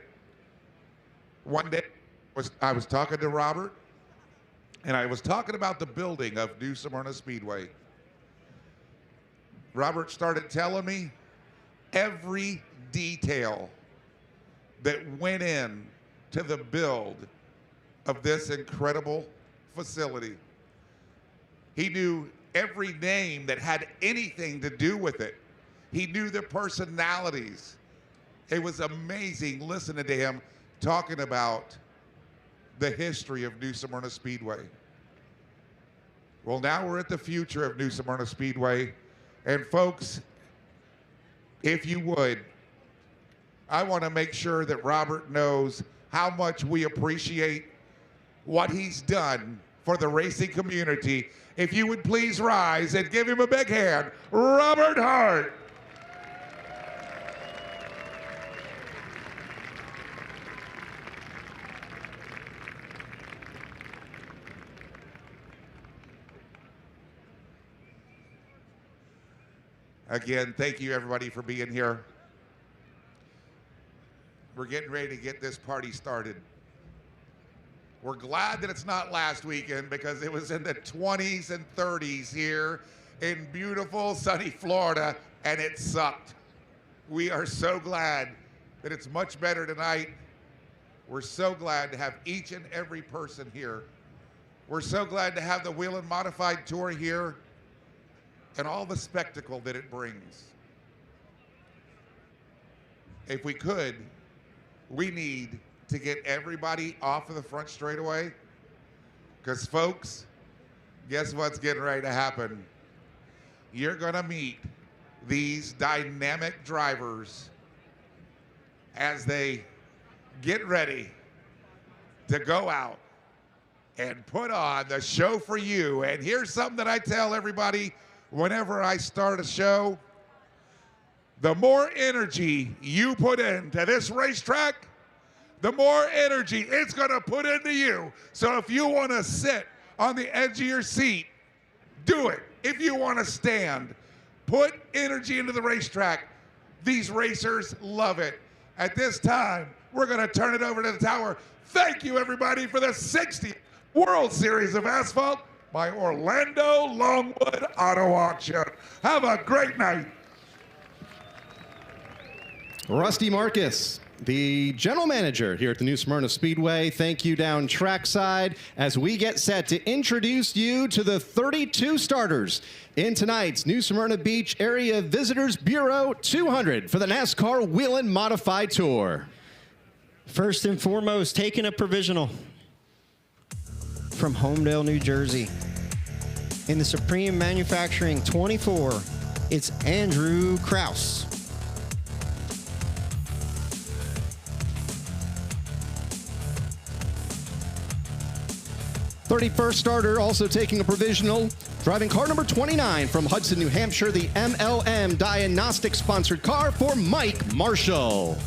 One day, I was talking to Robert, and I was talking about the building of New Smyrna Speedway. Robert started telling me every detail that went in to the build of this incredible facility. He knew every name that had anything to do with it. He knew the personalities. It was amazing listening to him talking about the history of New Smyrna Speedway. Well, now we're at the future of New Smyrna Speedway. And folks, if you would, I want to make sure that Robert knows how much we appreciate what he's done for the racing community. If you would please rise and give him a big hand, Robert Hart. Again, thank you everybody for being here. We're getting ready to get this party started. We're glad that it's not last weekend because it was in the 20s and 30s here in beautiful sunny Florida and it sucked. We are so glad that it's much better tonight. We're so glad to have each and every person here. We're so glad to have the Whelen Modified Tour here and all the spectacle that it brings. If we could, we need to get everybody off of the front straightaway because folks, guess what's getting ready to happen? You're gonna meet these dynamic drivers as they get ready to go out and put on the show for you. And here's something that I tell everybody whenever I start a show: the more energy you put into this racetrack, the more energy it's gonna put into you. So if you wanna sit on the edge of your seat, do it. If you wanna stand, Put energy into the racetrack. These racers love it. At this time, we're going to turn it over to the tower. Thank you, everybody, for the 60th World Series of Asphalt by Orlando Longwood Auto Auction. Have a great night. Rusty Marcus, the general manager here at the New Smyrna Speedway. Thank you down trackside as we get set to introduce you to the 32 starters in tonight's New Smyrna Beach Area Visitors Bureau 200 for the NASCAR Whelen Modified Tour. First and foremost, taking a provisional from Homedale, New Jersey. In the Supreme Manufacturing 24, it's Andrew Kraus. Thirty-first starter also taking a provisional, driving car number 29 from Hudson, New Hampshire, the MLM Diagnostics sponsored car for Mike Marshall.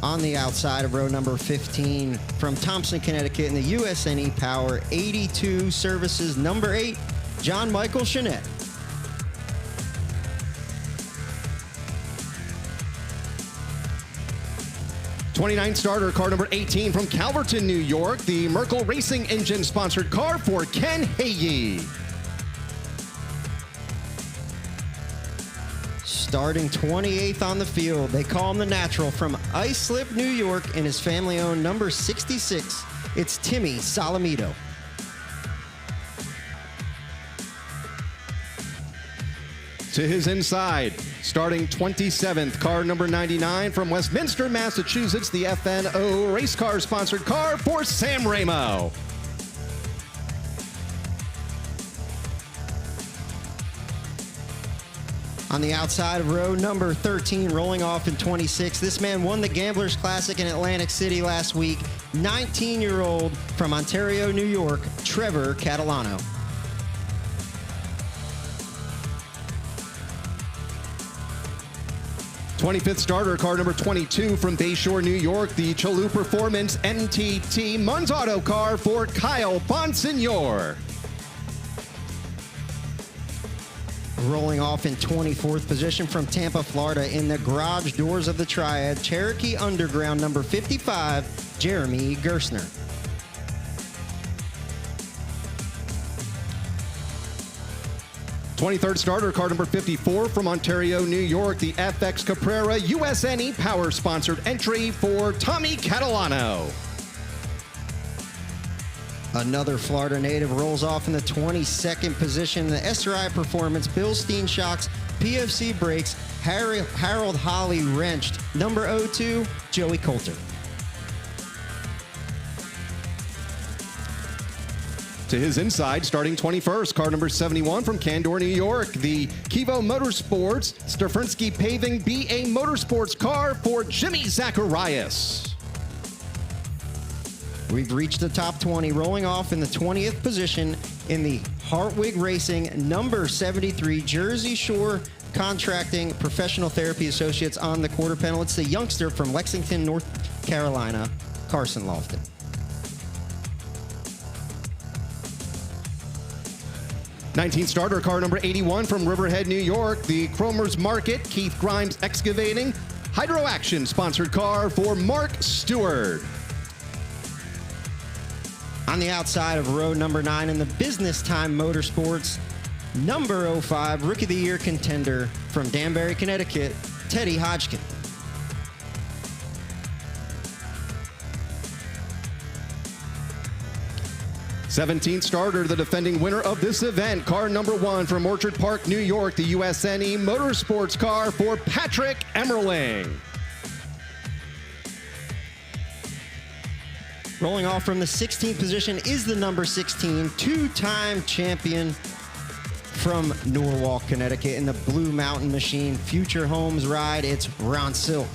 On the outside of row number 15 from Thompson, Connecticut in the USNE Power 82 Services number 8, John Michael Chenette. '29 starter car number 18 from Calverton, New York, the Merkel Racing Engine sponsored car for Ken Hagee. Starting 28th on the field, they call him the Natural from Islip, New York, in his family-owned number 66. It's Timmy Salamito. To his inside, starting 27th, car number 99 from Westminster, Massachusetts, the FNO race car sponsored car for Sam Ramo. On the outside of row number 13, rolling off in 26, this man won the Gamblers Classic in Atlantic City last week. 19-year-old from Ontario, New York, Trevor Catalano. '25th starter, car number 22 from Bayshore, New York, the Chalou Performance NTT Munz Auto car for Kyle Bonsignor. Rolling off in 24th position from Tampa, Florida, in the garage doors of the Triad, Cherokee Underground number 55, Jeremy Gersner. '23rd starter, car number 54 from Ontario, New York, the FX Caprera USNE Power sponsored entry for Tommy Catalano. Another Florida native rolls off in the 22nd position. The SRI Performance, Bilstein Shocks, PFC Brakes, Harold Holly wrenched. Number 02, Joey Coulter. To his inside, starting 21st, car number 71 from Candor, New York, the Kivo Motorsports Stafrinsky Paving BA Motorsports car for Jimmy Zacharias. We've reached the top 20, rolling off in the 20th position in the Hartwig Racing number 73 Jersey Shore Contracting Professional Therapy Associates on the quarter panel. It's the youngster from Lexington, North Carolina, Carson Lofton. '19 starter, car number 81 from Riverhead, New York, the Cromer's Market Keith Grimes Excavating Hydro Action sponsored car for Mark Stewart. On the outside of row number 9 in the Business Time Motorsports, number 05, Rookie of the Year contender from Danbury, Connecticut, Teddy Hodgkin. '17th starter, the defending winner of this event, car number 1 from Orchard Park, New York, the USNE Motorsports car for Patrick Emmerling. Rolling off from the 16th position is the number 16, two-time champion from Norwalk, Connecticut, in the Blue Mountain Machine Future Homes ride. It's Ron Silk.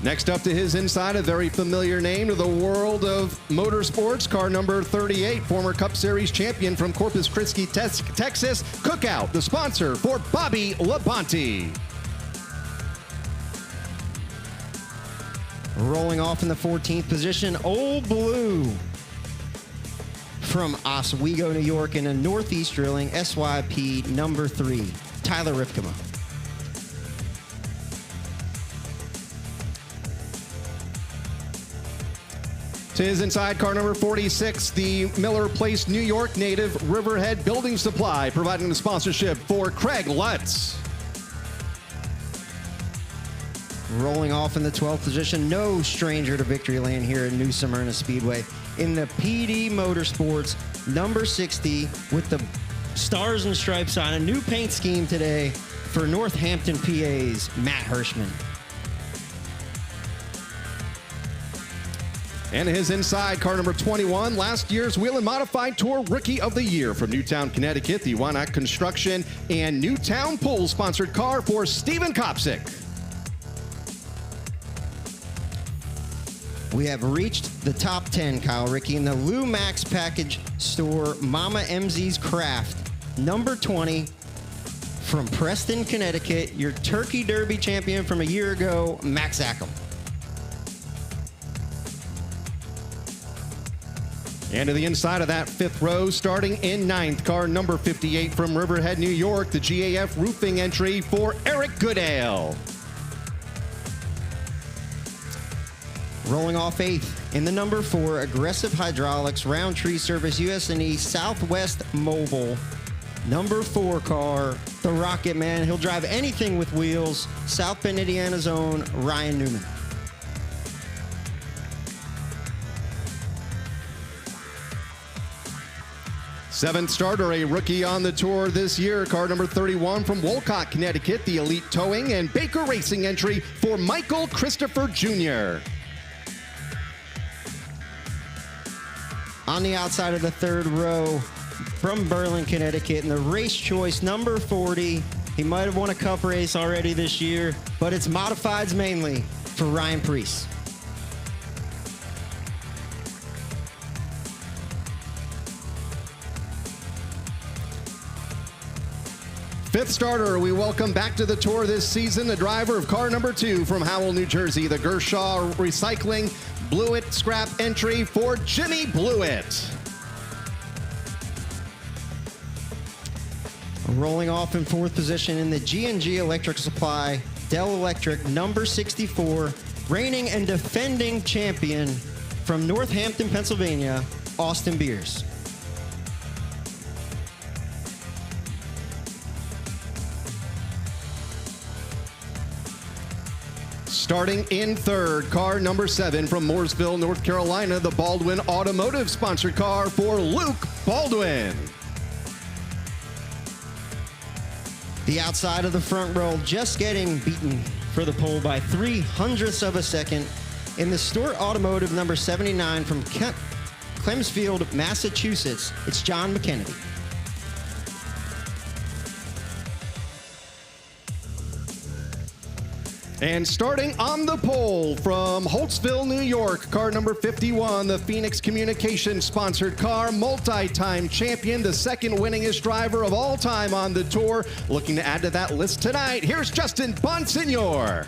Next up to his inside, a very familiar name to the world of motorsports, car number 38, former Cup Series champion from Corpus Christi, Texas, Cookout, the sponsor for Bobby Labonte. Rolling off in the 14th position, Old Blue from Oswego, New York, in a Northeast Drilling SYP number 3, Tyler Ripkema. To his inside, car number 46, the Miller Place, New York native Riverhead Building Supply, providing the sponsorship for Craig Lutz. Rolling off in the 12th position, no stranger to victory lane here at New Smyrna Speedway, in the PD Motorsports number 60 with the Stars and Stripes on, a new paint scheme today for Northampton, PA's Matt Hirschman. And his inside, car number 21, last year's Whelen Modified Tour Rookie of the Year from Newtown, Connecticut, the Wanack Construction and Newtown Pool sponsored car for Steven Kopsick. We have reached the top 10, Kyle Rickey, in the Lou Max Package Store Mama MZ's Craft, number 20, from Preston, Connecticut, your Turkey Derby champion from a year ago, Max Ackham. And to the inside of that 5th row, starting in 9th, car number 58 from Riverhead, New York, the GAF roofing entry for Eric Goodale. Rolling off 8th in the number 4, Aggressive Hydraulics Roundtree Service US&E Southwest Mobile, number 4 car, the Rocket Man. He'll drive anything with wheels, South Bend, Indiana's own Ryan Newman. Seventh starter, a rookie on the tour this year, car number 31 from Wolcott, Connecticut, the Elite Towing and Baker Racing entry for Michael Christopher Jr. On the outside of the 3rd row, from Berlin, Connecticut, in the Race Choice number 40. He might have won a cup race already this year, but it's modifieds mainly for Ryan Priest. Fifth starter, we welcome back to the tour this season the driver of car number 2 from Howell, New Jersey, the Gershaw Recycling Blewett scrap entry for Jimmy Blewett. Rolling off in 4th position in the G&G Electric Supply Dell Electric number 64, reigning and defending champion from Northampton, Pennsylvania, Austin Beers. Starting in 3rd, car number 7 from Mooresville, North Carolina, the Baldwin Automotive sponsored car for Luke Baldwin. The outside of the front row just getting beaten for the pole by 0.03 of a second in the Stewart Automotive number 79 from Clemsfield, Massachusetts. It's John McKennedy. And starting on the pole from Holtzville, New York, car number 51, the Phoenix Communications sponsored car, multi-time champion, the 2nd winningest driver of all time on the tour. Looking to add to that list tonight, here's Justin Bonsignor.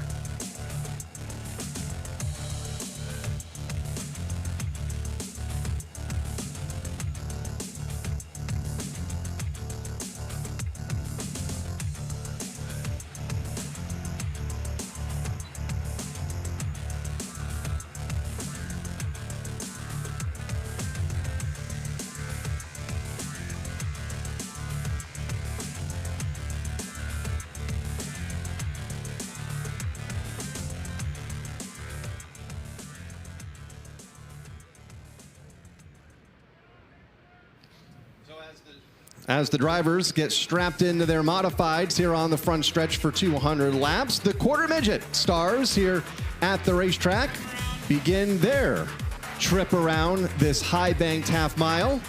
As the drivers get strapped into their modifieds here on the front stretch for 200 laps, the quarter midget stars here at the racetrack begin their trip around this high banked half mile.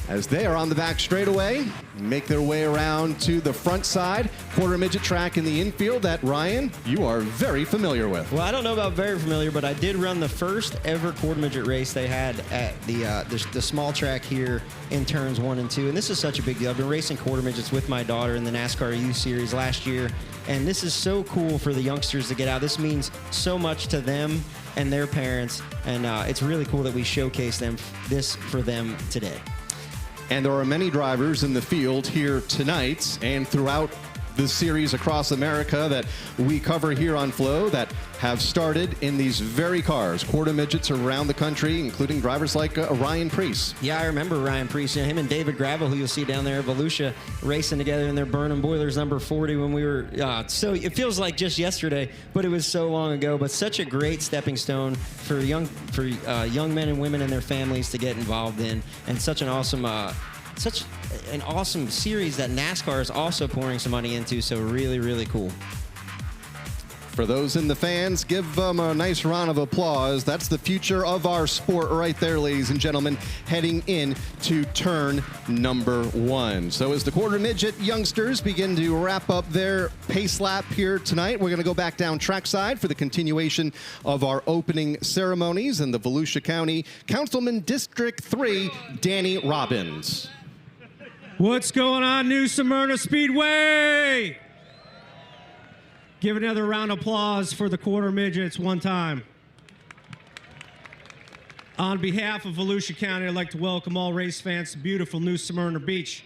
as they are on the back straightaway, make their way around to the front side. Quarter midget track in the infield that, Ryan, you are very familiar with. Well, I don't know about very familiar, but I did run the first ever quarter midget race they had at the small track here in turns 1 and 2. And this is such a big deal. I've been racing quarter midgets with my daughter in the NASCAR U Series last year. And this is so cool for the youngsters to get out. This means so much to them and their parents. And it's really cool that we showcase this for them today. And there are many drivers in the field here tonight and throughout the series across America that we cover here on Flow that have started in these very cars, quarter midgets around the country, including drivers like Ryan Preece. Yeah, I remember Ryan Preece. You know, him and David Gravel, who you'll see down there at Volusia, racing together in their Burnham Boilers number 40 when we were, so it feels like just yesterday, but it was so long ago. But such a great stepping stone for young men and women and their families to get involved in, and such an awesome series that NASCAR is also pouring some money into, so really, really cool. For those in the fans, give them a nice round of applause. That's the future of our sport right there, ladies and gentlemen, heading in to turn number 1. So as the quarter midget youngsters begin to wrap up their pace lap here tonight, we're going to go back down trackside for the continuation of our opening ceremonies and the Volusia County Councilman District 3, Danny Robbins. What's going on, New Smyrna Speedway? Give another round of applause for the quarter midgets one time. On behalf of Volusia County, I'd like to welcome all race fans to beautiful New Smyrna Beach.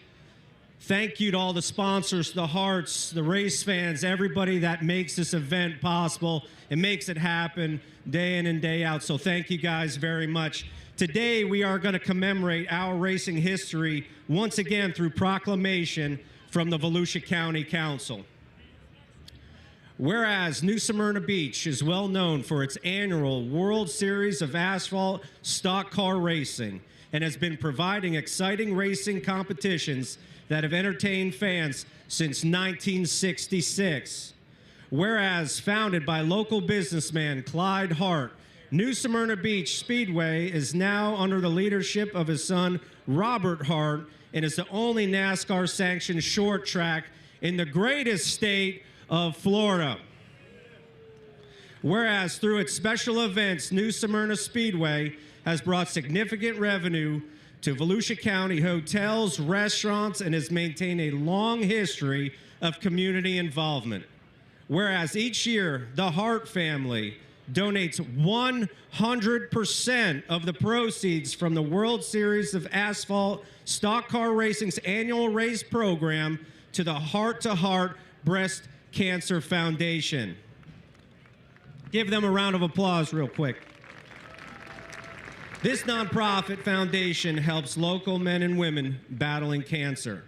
Thank you to all the sponsors, the Hearts, the race fans, everybody that makes this event possible and makes it happen day in and day out. So thank you guys very much. Today, we are going to commemorate our racing history once again through proclamation from the Volusia County Council. Whereas New Smyrna Beach is well known for its annual World Series of Asphalt stock car racing and has been providing exciting racing competitions that have entertained fans since 1966. Whereas founded by local businessman Clyde Hart, New Smyrna Beach Speedway is now under the leadership of his son Robert Hart and is the only NASCAR-sanctioned short track in the greatest state of Florida. Whereas through its special events, New Smyrna Speedway has brought significant revenue to Volusia County hotels, restaurants, and has maintained a long history of community involvement. Whereas each year, the Hart family donates 100% of the proceeds from the World Series of Asphalt Stock Car Racing's annual race program to the Heart to Heart Breast Cancer Foundation. Give them a round of applause real quick. This nonprofit foundation helps local men and women battling cancer.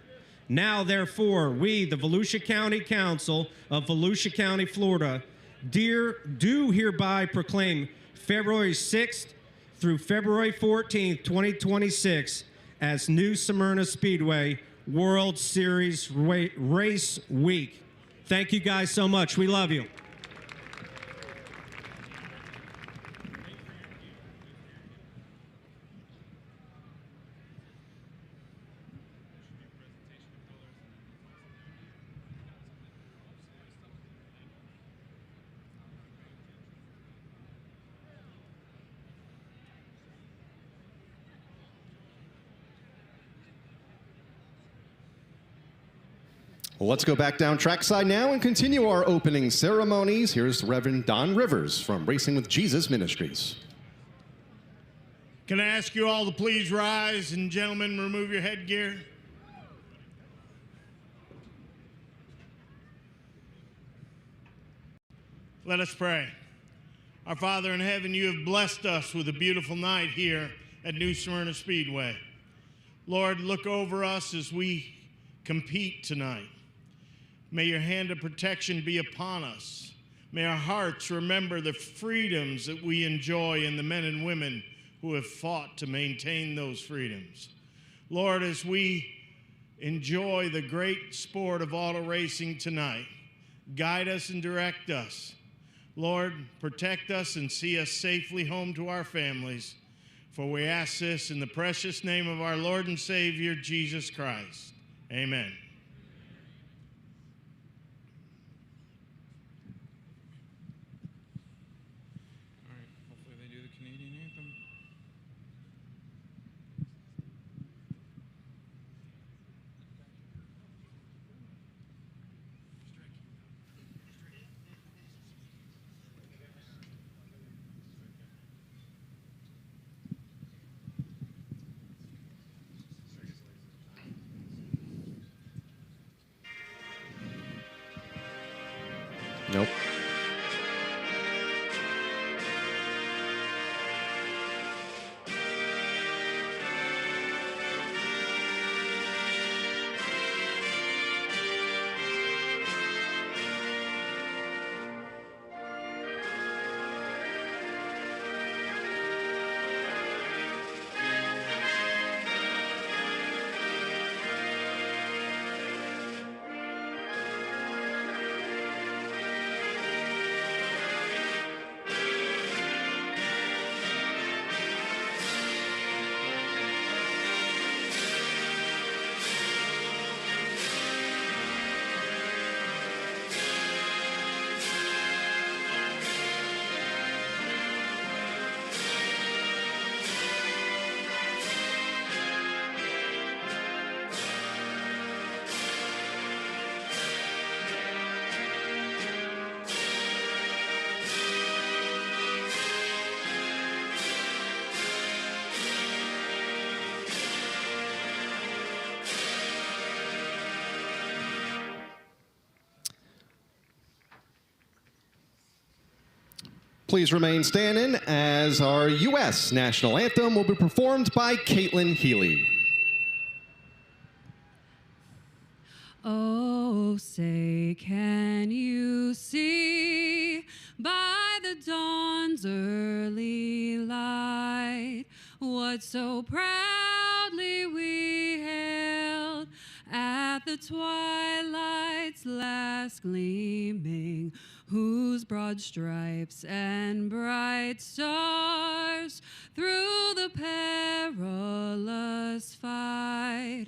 Now, therefore, we, the Volusia County Council of Volusia County, Florida, do hereby proclaim February 6th through February 14th, 2026 as New Smyrna Speedway World Series Race Week. Thank you guys so much. We love you. Well, let's go back down trackside now and continue our opening ceremonies. Here's Reverend Don Rivers from Racing with Jesus Ministries. Can I ask you all to please rise, and gentlemen, remove your headgear? Let us pray. Our Father in heaven, you have blessed us with a beautiful night here at New Smyrna Speedway. Lord, look over us as we compete tonight. May your hand of protection be upon us. May our hearts remember the freedoms that we enjoy and the men and women who have fought to maintain those freedoms. Lord, as we enjoy the great sport of auto racing tonight, guide us and direct us. Lord, protect us and see us safely home to our families. For we ask this in the precious name of our Lord and Savior, Jesus Christ. Amen. All right, hopefully they do the Canadian anthem. Nope. Please remain standing as our U.S. national anthem will be performed by Caitlin Healy. Oh, say, can you see by the dawn's early light what so proudly we hailed at the twilight's last gleaming, whose broad stripes and bright stars through the perilous fight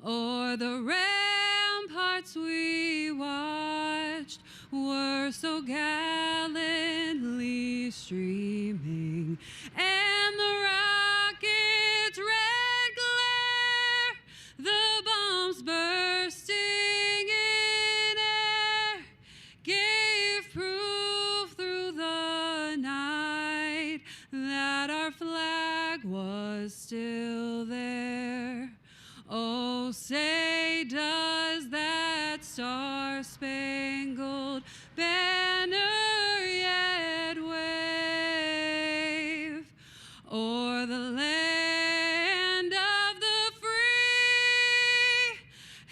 o'er the ramparts we watched were so gallantly streaming, and the rocket's red glare, the bombs bursting in air, gave proof through the night that our flag was still there. Oh, say, does that star-spangled banner yet wave o'er the land of the free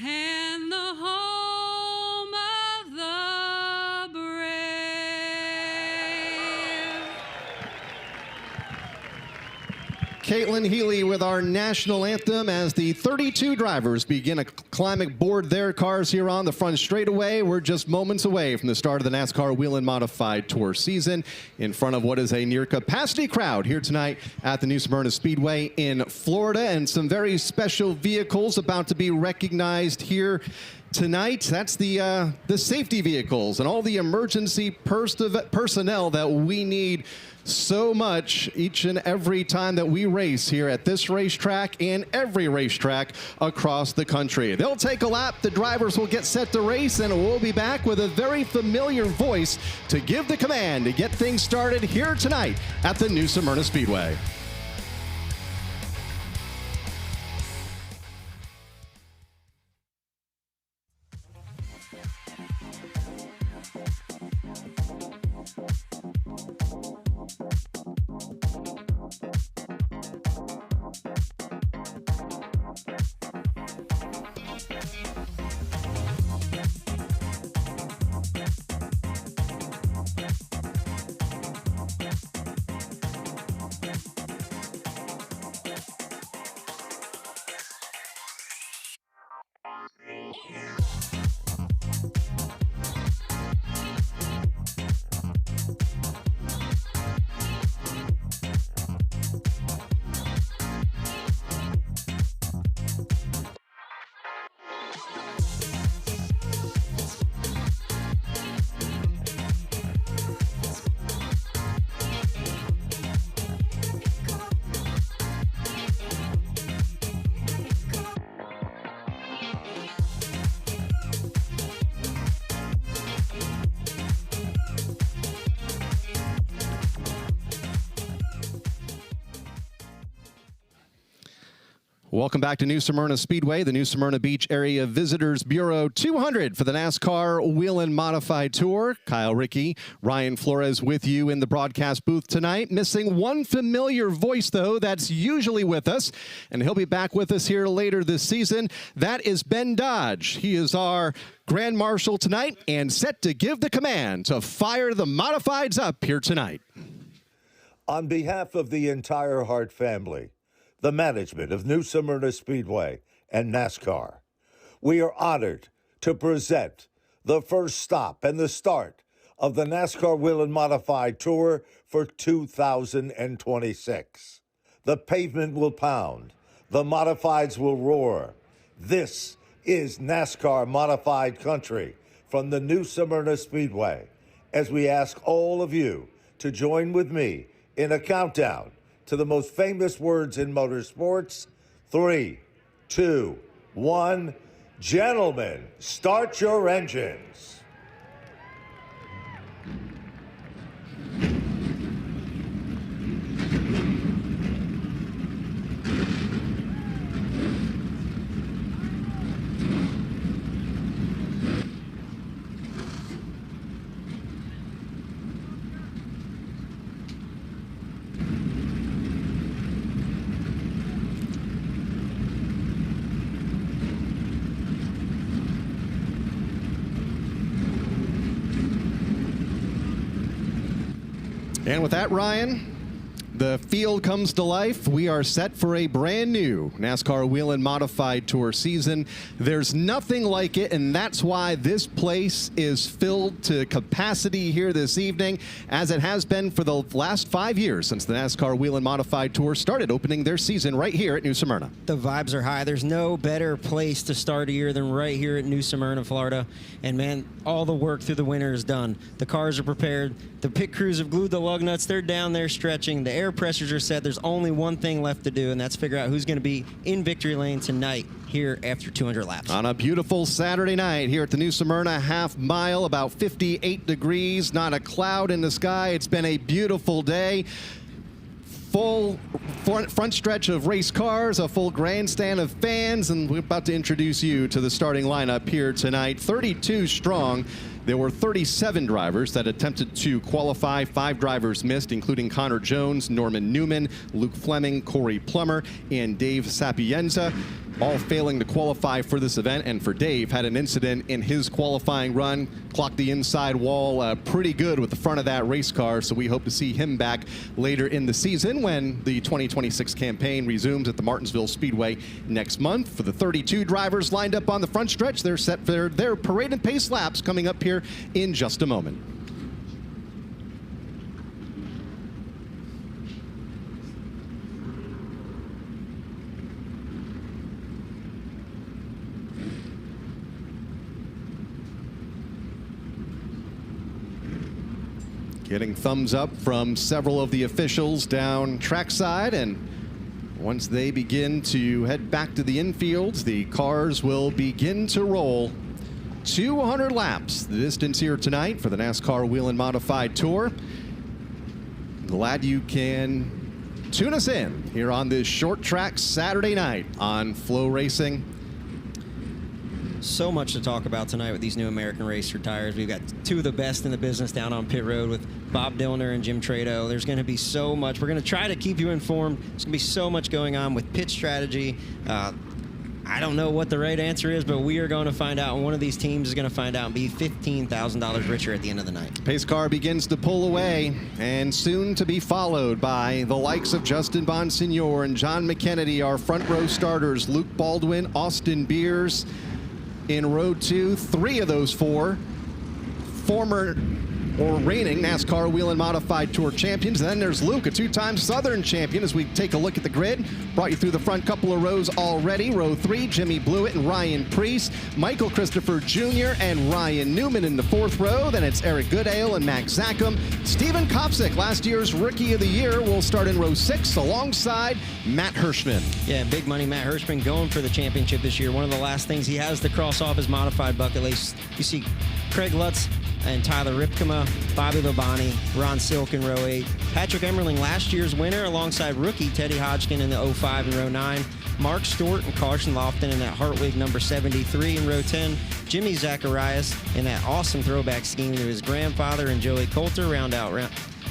and the home of the brave? Caitlin Healy with our national anthem as the 32 drivers begin to climb aboard their cars here on the front straightaway. We're just moments away from the start of the NASCAR Wheel and Modified Tour season in front of what is a near capacity crowd here tonight at the New Smyrna Speedway in Florida, and some very special vehicles about to be recognized here tonight. That's the safety vehicles and all the emergency personnel that we need so much each and every time that we race here at this racetrack and every racetrack across the country. They'll take a lap, the drivers will get set to race, and we'll be back with a very familiar voice to give the command to get things started here tonight at the New Smyrna Speedway. Welcome back to New Smyrna Speedway, the New Smyrna Beach Area Visitors Bureau 200 for the NASCAR Whelen Modified Tour. Kyle Rickey, Ryan Flores with you in the broadcast booth tonight. Missing one familiar voice, though, that's usually with us, and he'll be back with us here later this season. That is Ben Dodge. He is our Grand Marshal tonight and set to give the command to fire the modifieds up here tonight. On behalf of the entire Hart family, the management of New Smyrna Speedway and NASCAR, we are honored to present the first stop and the start of the NASCAR Whelen Modified Tour for 2026. The pavement will pound, the modifieds will roar. This is NASCAR Modified Country from the New Smyrna Speedway, as we ask all of you to join with me in a countdown to the most famous words in motorsports. 3, 2, 1. Gentlemen, start your engines. And with that, Ryan, the field comes to life. We are set for a brand new NASCAR Whelen Modified Tour season. There's nothing like it, and that's why this place is filled to capacity here this evening, as it has been for the last 5 years since the NASCAR Whelen Modified Tour started opening their season right here at New Smyrna. The vibes are high. There's no better place to start a year than right here at New Smyrna, Florida. And, man, all the work through the winter is done. The cars are prepared. The pit crews have glued the lug nuts. They're down there stretching. The air pressures are set. There's only one thing left to do, and that's figure out who's going to be in victory lane tonight here after 200 laps. On a beautiful Saturday night here at the New Smyrna half mile, about 58 degrees, not a cloud in the sky. It's been a beautiful day. Full front stretch of race cars, a full grandstand of fans, and we're about to introduce you to the starting lineup here tonight. 32 strong. There were 37 drivers that attempted to qualify. 5 drivers missed, including Connor Jones, Norman Newman, Luke Fleming, Corey Plummer, and Dave Sapienza, all failing to qualify for this event. And for Dave, had an incident in his qualifying run, clocked the inside wall pretty good with the front of that race car, so we hope to see him back later in the season when the 2026 campaign resumes at the Martinsville Speedway next month. For the 32 drivers lined up on the front stretch, they're set for their parade and pace laps coming up here in just a moment. Getting thumbs up from several of the officials down trackside, and once they begin to head back to the infield, the cars will begin to roll. 200 laps, the distance here tonight for the NASCAR Whelen Modified Tour. Glad you can tune us in here on this short track Saturday night on FloRacing. So much to talk about tonight with these new American Racer tires. We've got 2 of the best in the business down on pit road with Bob Dillner and Jim Trado. There's going to be so much. We're going to try to keep you informed. There's going to be so much going on with pit strategy. I don't know what the right answer is, but we are going to find out, and one of these teams is going to find out and be $15,000 richer at the end of the night. Pace car begins to pull away, and soon to be followed by the likes of Justin Bonsignor and John McKennedy, our front row starters, Luke Baldwin, Austin Beers. In row 2, 3 of those 4 former or reigning NASCAR Whelen Modified Tour champions. And then there's Luke, a 2-time Southern champion, as we take a look at the grid. Brought you through the front couple of rows already. Row 3, Jimmy Blewett and Ryan Priest, Michael Christopher Jr. and Ryan Newman in the 4th row. Then it's Eric Goodale and Max Zackham. Stephen Kopsick, last year's Rookie of the Year, will start in row 6 alongside Matt Hirschman. Yeah, big money Matt Hirschman going for the championship this year. One of the last things he has to cross off his modified bucket list. You see Craig Lutz and Tyler Ripkema, Bobby Labonte, Ron Silk in row 8, Patrick Emmerling, last year's winner, alongside rookie Teddy Hodgkin in the 05 in row 9, Mark Stewart and Carson Lofton in that Hartwig number 73 in row 10, Jimmy Zacharias in that awesome throwback scheme to his grandfather, and Joey Coulter round out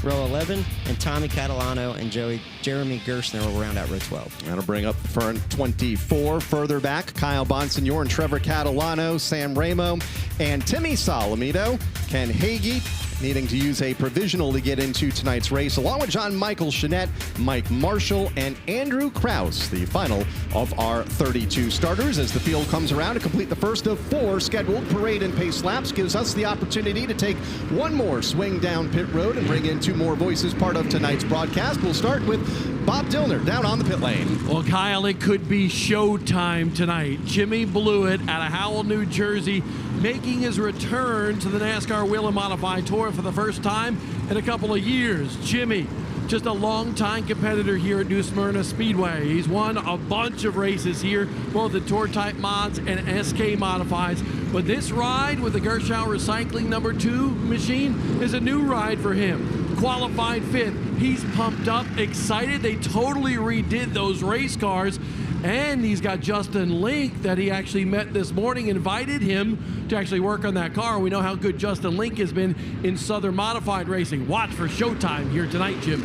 row 11, and Tommy Catalano and Jeremy Gerstner will round out row 12. That'll bring up front 24. Further back, Kyle Bonsignor and Trevor Catalano, Sam Ramo, and Timmy Solomito, Ken Hagee, needing to use a provisional to get into tonight's race, along with John Michael Chanette, Mike Marshall, and Andrew Kraus, the final of our 32 starters. As the field comes around to complete the first of 4 scheduled parade and pace laps, gives us the opportunity to take one more swing down pit road and bring in 2 more voices part of tonight's broadcast. We'll start with Bob Dillner down on the pit lane. Well, Kyle, it could be showtime tonight. Jimmy Blewett out of Howell, New Jersey, making his return to the NASCAR Wheel and Modified Tour for the first time in a couple of years. Jimmy, just a long-time competitor here at New Smyrna Speedway. He's won a bunch of races here, both the Tour Type mods and SK Modifieds. But this ride with the Gershow Recycling number 2 machine is a new ride for him. Qualified 5th. He's pumped up, excited. They totally redid those race cars. And he's got Justin Link that he actually met this morning, invited him to actually work on that car. We know how good Justin Link has been in Southern Modified racing. Watch for showtime here tonight, Jim.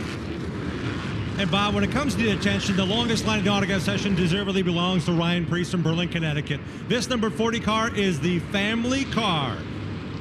And Bob, when it comes to the attention, the longest line in the autograph session deservedly belongs to Ryan Priest from Berlin, Connecticut. This number 40 car is the family car.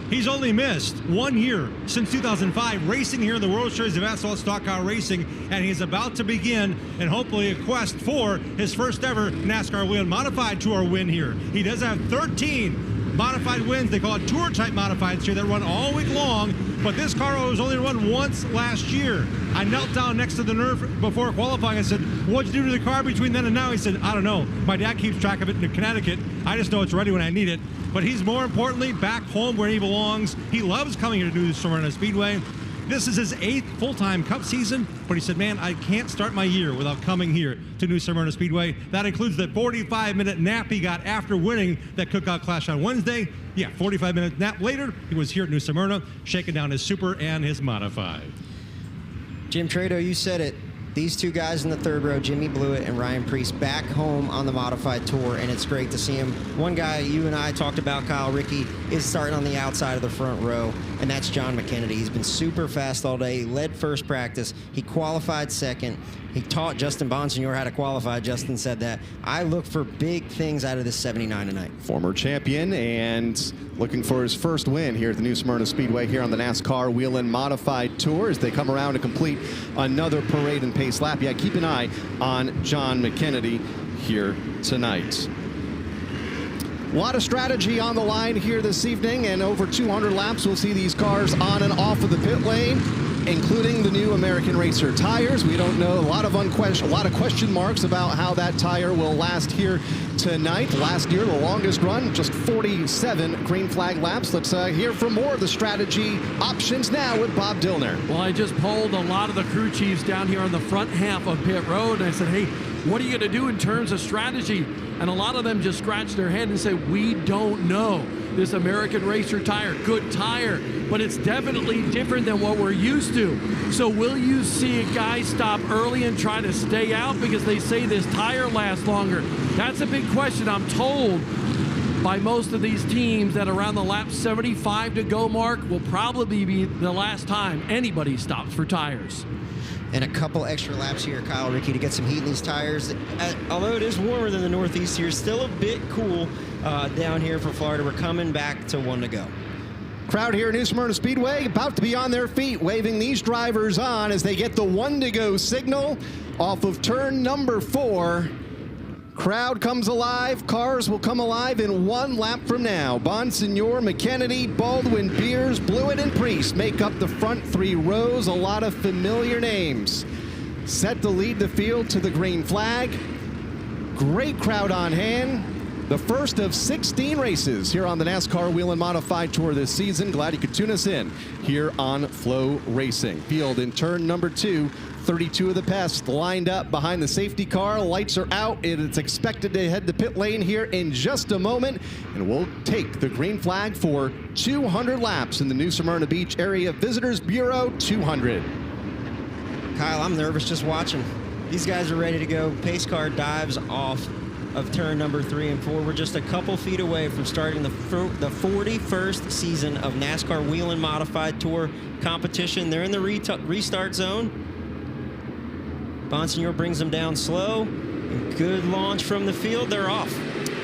He's only missed 1 year since 2005 racing here in the World Series of Asphalt Stock Car Racing, and he's about to begin and hopefully a quest for his first ever NASCAR Wheel Modified Tour win here. He does have 13 modified wins. They call it Tour Type Modifieds here that run all week long, but this car was only run once last year. I knelt down next to the nerve before qualifying. I said, "What'd you do to the car between then and now?" He said, "I don't know. My dad keeps track of it in Connecticut. I just know it's ready when I need it." But he's more importantly back home where he belongs. He loves coming here to New Smyrna Speedway. This is his 8th full-time Cup season, but he said, "Man, I can't start my year without coming here to New Smyrna Speedway." That includes the 45-minute nap he got after winning that Cookout Clash on Wednesday. Yeah, 45-minute nap later, he was here at New Smyrna, shaking down his Super and his Modified. Jim Trado, you said it. These 2 guys in the 3rd row, Jimmy Blewett and Ryan Priest, back home on the Modified Tour, and it's great to see him. One guy you and I talked about, Kyle Rickey, is starting on the outside of the front row, and that's John McKennedy. He's been super fast all day. He led first practice. He qualified 2nd. He taught Justin Bonsignor how to qualify. Justin said that. I look for big things out of this 79 tonight. Former champion and looking for his first win here at the New Smyrna Speedway here on the NASCAR Wheel and Modified Tour as they come around to complete another parade and pace lap. Yeah, keep an eye on John McKennedy here tonight. A lot of strategy on the line here this evening, and over 200 laps we'll see these cars on and off of the pit lane, including the new American Racer tires. We don't know, a lot of question marks about how that tire will last here tonight. Last year, the longest run, just 47 green flag laps. Let's hear from more of the strategy options now with Bob Dillner. Well, I just polled a lot of the crew chiefs down here on the front half of pit road, and I said, hey, what are you going to do in terms of strategy? And a lot of them just scratched their head and said, we don't know. This American Racer tire, good tire, but it's definitely different than what we're used to. So will you see a guy stop early and try to stay out because they say this tire lasts longer? That's a big question. I'm told by most of these teams that around the lap 75 to go mark will probably be the last time anybody stops for tires. And a couple extra laps here, Kyle Rickey, to get some heat in these tires. Although it is warmer than the Northeast here, still a bit cool down here for Florida. We're coming back to 1 to go. Crowd here at New Smyrna Speedway about to be on their feet, waving these drivers on as they get the 1 to go signal off of turn number 4. Crowd comes alive. Cars will come alive in 1 lap from now. Bonsignor, McKennedy, Baldwin, Beers, Blewett, and Priest make up the front 3 rows. A lot of familiar names. Set to lead the field to the green flag. Great crowd on hand. The first of 16 races here on the NASCAR Wheel and Modified Tour this season. Glad you could tune us in here on FloRacing. Field in turn number 2 32 of the best lined up behind the safety car. Lights are out. It's expected to head to pit lane here in just a moment. And we'll take the green flag for 200 laps in the New Smyrna Beach Area Visitors Bureau 200. Kyle, I'm nervous just watching. These guys are ready to go. Pace car dives off of turn number 3 and 4. We're just a couple feet away from starting the 41st season of NASCAR Whelen Modified Tour competition. They're in the restart zone. Bonsignor brings them down slow. And good launch from the field. They're off.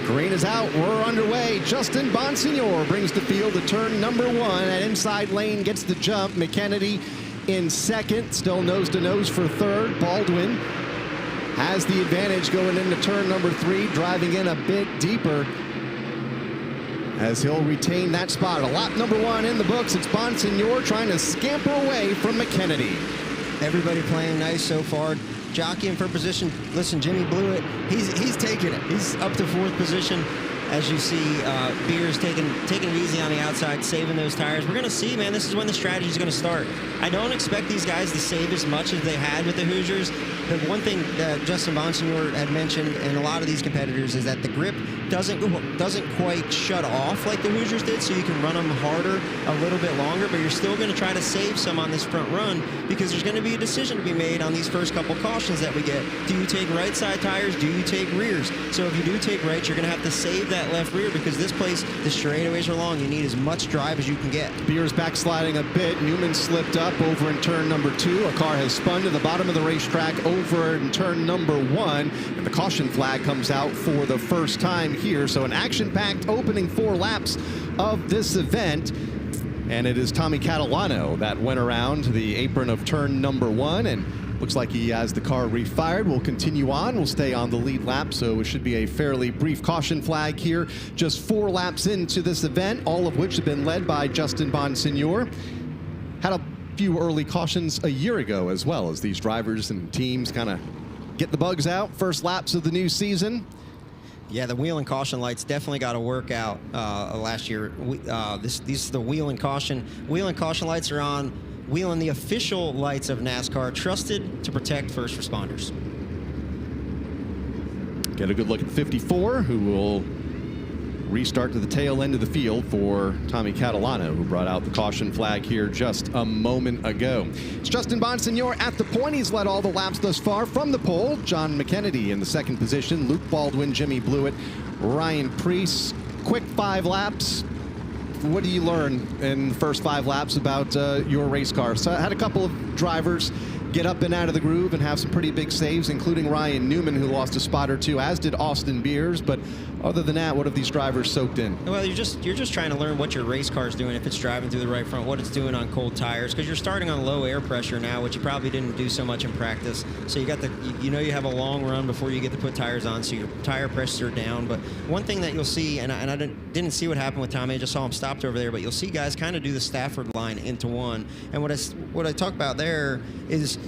Green is out. We're underway. Justin Bonsignor brings the field to turn number 1. At inside lane gets the jump. McKennedy in second. Still nose to nose for third. Baldwin has the advantage going into turn number 3, driving in a bit deeper as he'll retain that spot. A lap number 1 in the books. It's Bonsignor trying to scamper away from McKennedy. Everybody playing nice so far. Jockeying for position. Listen, Jimmy Blewett, he's taking it. He's up to 4th position. As you see, Beers taking it easy on the outside, saving those tires. We're going to see, man, this is when the strategy is going to start. I don't expect these guys to save as much as they had with the Hoosiers. The one thing that Justin Bonsignor had mentioned, and a lot of these competitors, is that the grip doesn't quite shut off like the Hoosiers did, so you can run them harder a little bit longer, but you're still going to try to save some on this front run because there's going to be a decision to be made on these first couple cautions that we get. Do you take right side tires? Do you take rears? So if you do take right, you're going to have to save that left rear because this place, the straightaways are long. You need as much drive as you can get. Beers backsliding a bit. Newman slipped up over in turn number 2. A car has spun to the bottom of the racetrack over in turn number 1. And the caution flag comes out for the first time here. So an action-packed opening 4 laps of this event. And it is Tommy Catalano that went around the apron of turn number 1 and looks like he has the car refired. We'll continue on. We'll stay on the lead lap, so it should be a fairly brief caution flag here. Just 4 laps into this event, all of which have been led by Justin Bonsignor. Had a few early cautions a year ago as well, as these drivers and teams kind of get the bugs out. First laps of the new season. Yeah, the wheel and caution lights definitely got to work out last year. These are the wheel and caution. Wheel and caution lights are on. Wheeling the official lights of NASCAR, trusted to protect first responders. Get a good look at 54, who will restart to the tail end of the field for Tommy Catalano, who brought out the caution flag here just a moment ago. It's Justin Bonsignor at the point. He's led all the laps thus far from the pole. John McKennedy in the 2nd position. Luke Baldwin, Jimmy Blewett, Ryan Preece. Quick 5 laps. What do you learn in the first 5 laps about your race car? So I had a couple of drivers get up and out of the groove and have some pretty big saves, including Ryan Newman, who lost a spot or 2, as did Austin Beers. But other than that, what have these drivers soaked in? Well, you're just trying to learn what your race car is doing, if it's driving through the right front, what it's doing on cold tires, because you're starting on low air pressure now, which you probably didn't do so much in practice. So you got you have a long run before you get to put tires on, so your tire pressures are down. But one thing that you'll see, and I didn't see what happened with Tommy, I just saw him stopped over there, but you'll see guys kind of do the Stafford line into 1. And what I talk about there is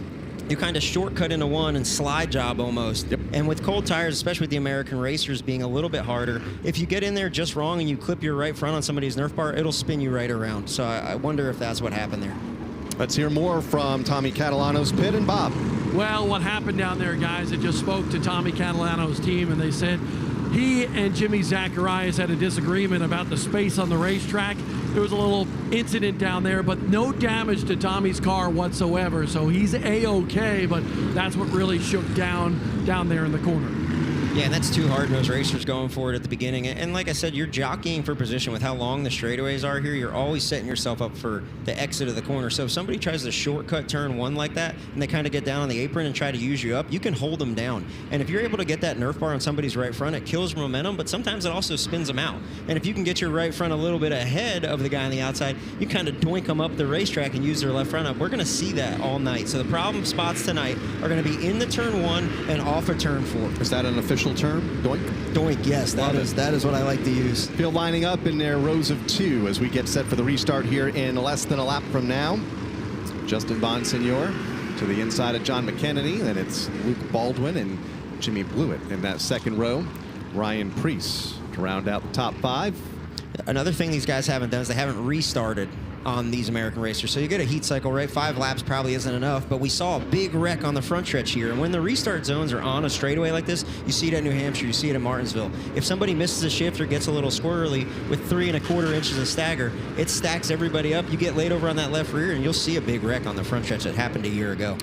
you kind of shortcut into 1 and slide job almost. Yep. And with cold tires, especially with the American racers being a little bit harder, if you get in there just wrong and you clip your right front on somebody's Nerf bar, it'll spin you right around. So I wonder if that's what happened there. Let's hear more from Tommy Catalano's pit and Bob. Well, what happened down there, guys, I just spoke to Tommy Catalano's team, and they said he and Jimmy Zacharias had a disagreement about the space on the racetrack. There was a little incident down there, but no damage to Tommy's car whatsoever. So he's A-okay, but that's what really shook down there in the corner. Yeah, and that's 2 hard-nosed racers going for it at the beginning. And like I said, you're jockeying for position with how long the straightaways are here. You're always setting yourself up for the exit of the corner. So if somebody tries to shortcut turn 1 like that, and they kind of get down on the apron and try to use you up, you can hold them down. And if you're able to get that Nerf bar on somebody's right front, it kills momentum, but sometimes it also spins them out. And if you can get your right front a little bit ahead of the guy on the outside, you kind of doink them up the racetrack and use their left front up. We're going to see that all night. So the problem spots tonight are going to be in the turn 1 and off of turn 4. Is that an official term? Doink? Doink, yes. That is what I like to use. Field lining up in their rows of 2 as we get set for the restart here in less than a lap from now. Justin Bonsignor to the inside of John McKennedy. Then it's Luke Baldwin and Jimmy Blewett in that 2nd row. Ryan Preece to round out the top 5. Another thing these guys haven't done is they haven't restarted on these American racers. So you get a heat cycle, right? 5 laps probably isn't enough, but we saw a big wreck on the front stretch here. And when the restart zones are on a straightaway like this, you see it at New Hampshire, you see it at Martinsville. If somebody misses a shift or gets a little squirrely with 3 1/4 inches of stagger, it stacks everybody up. You get laid over on that left rear, and you'll see a big wreck on the front stretch that happened a year ago.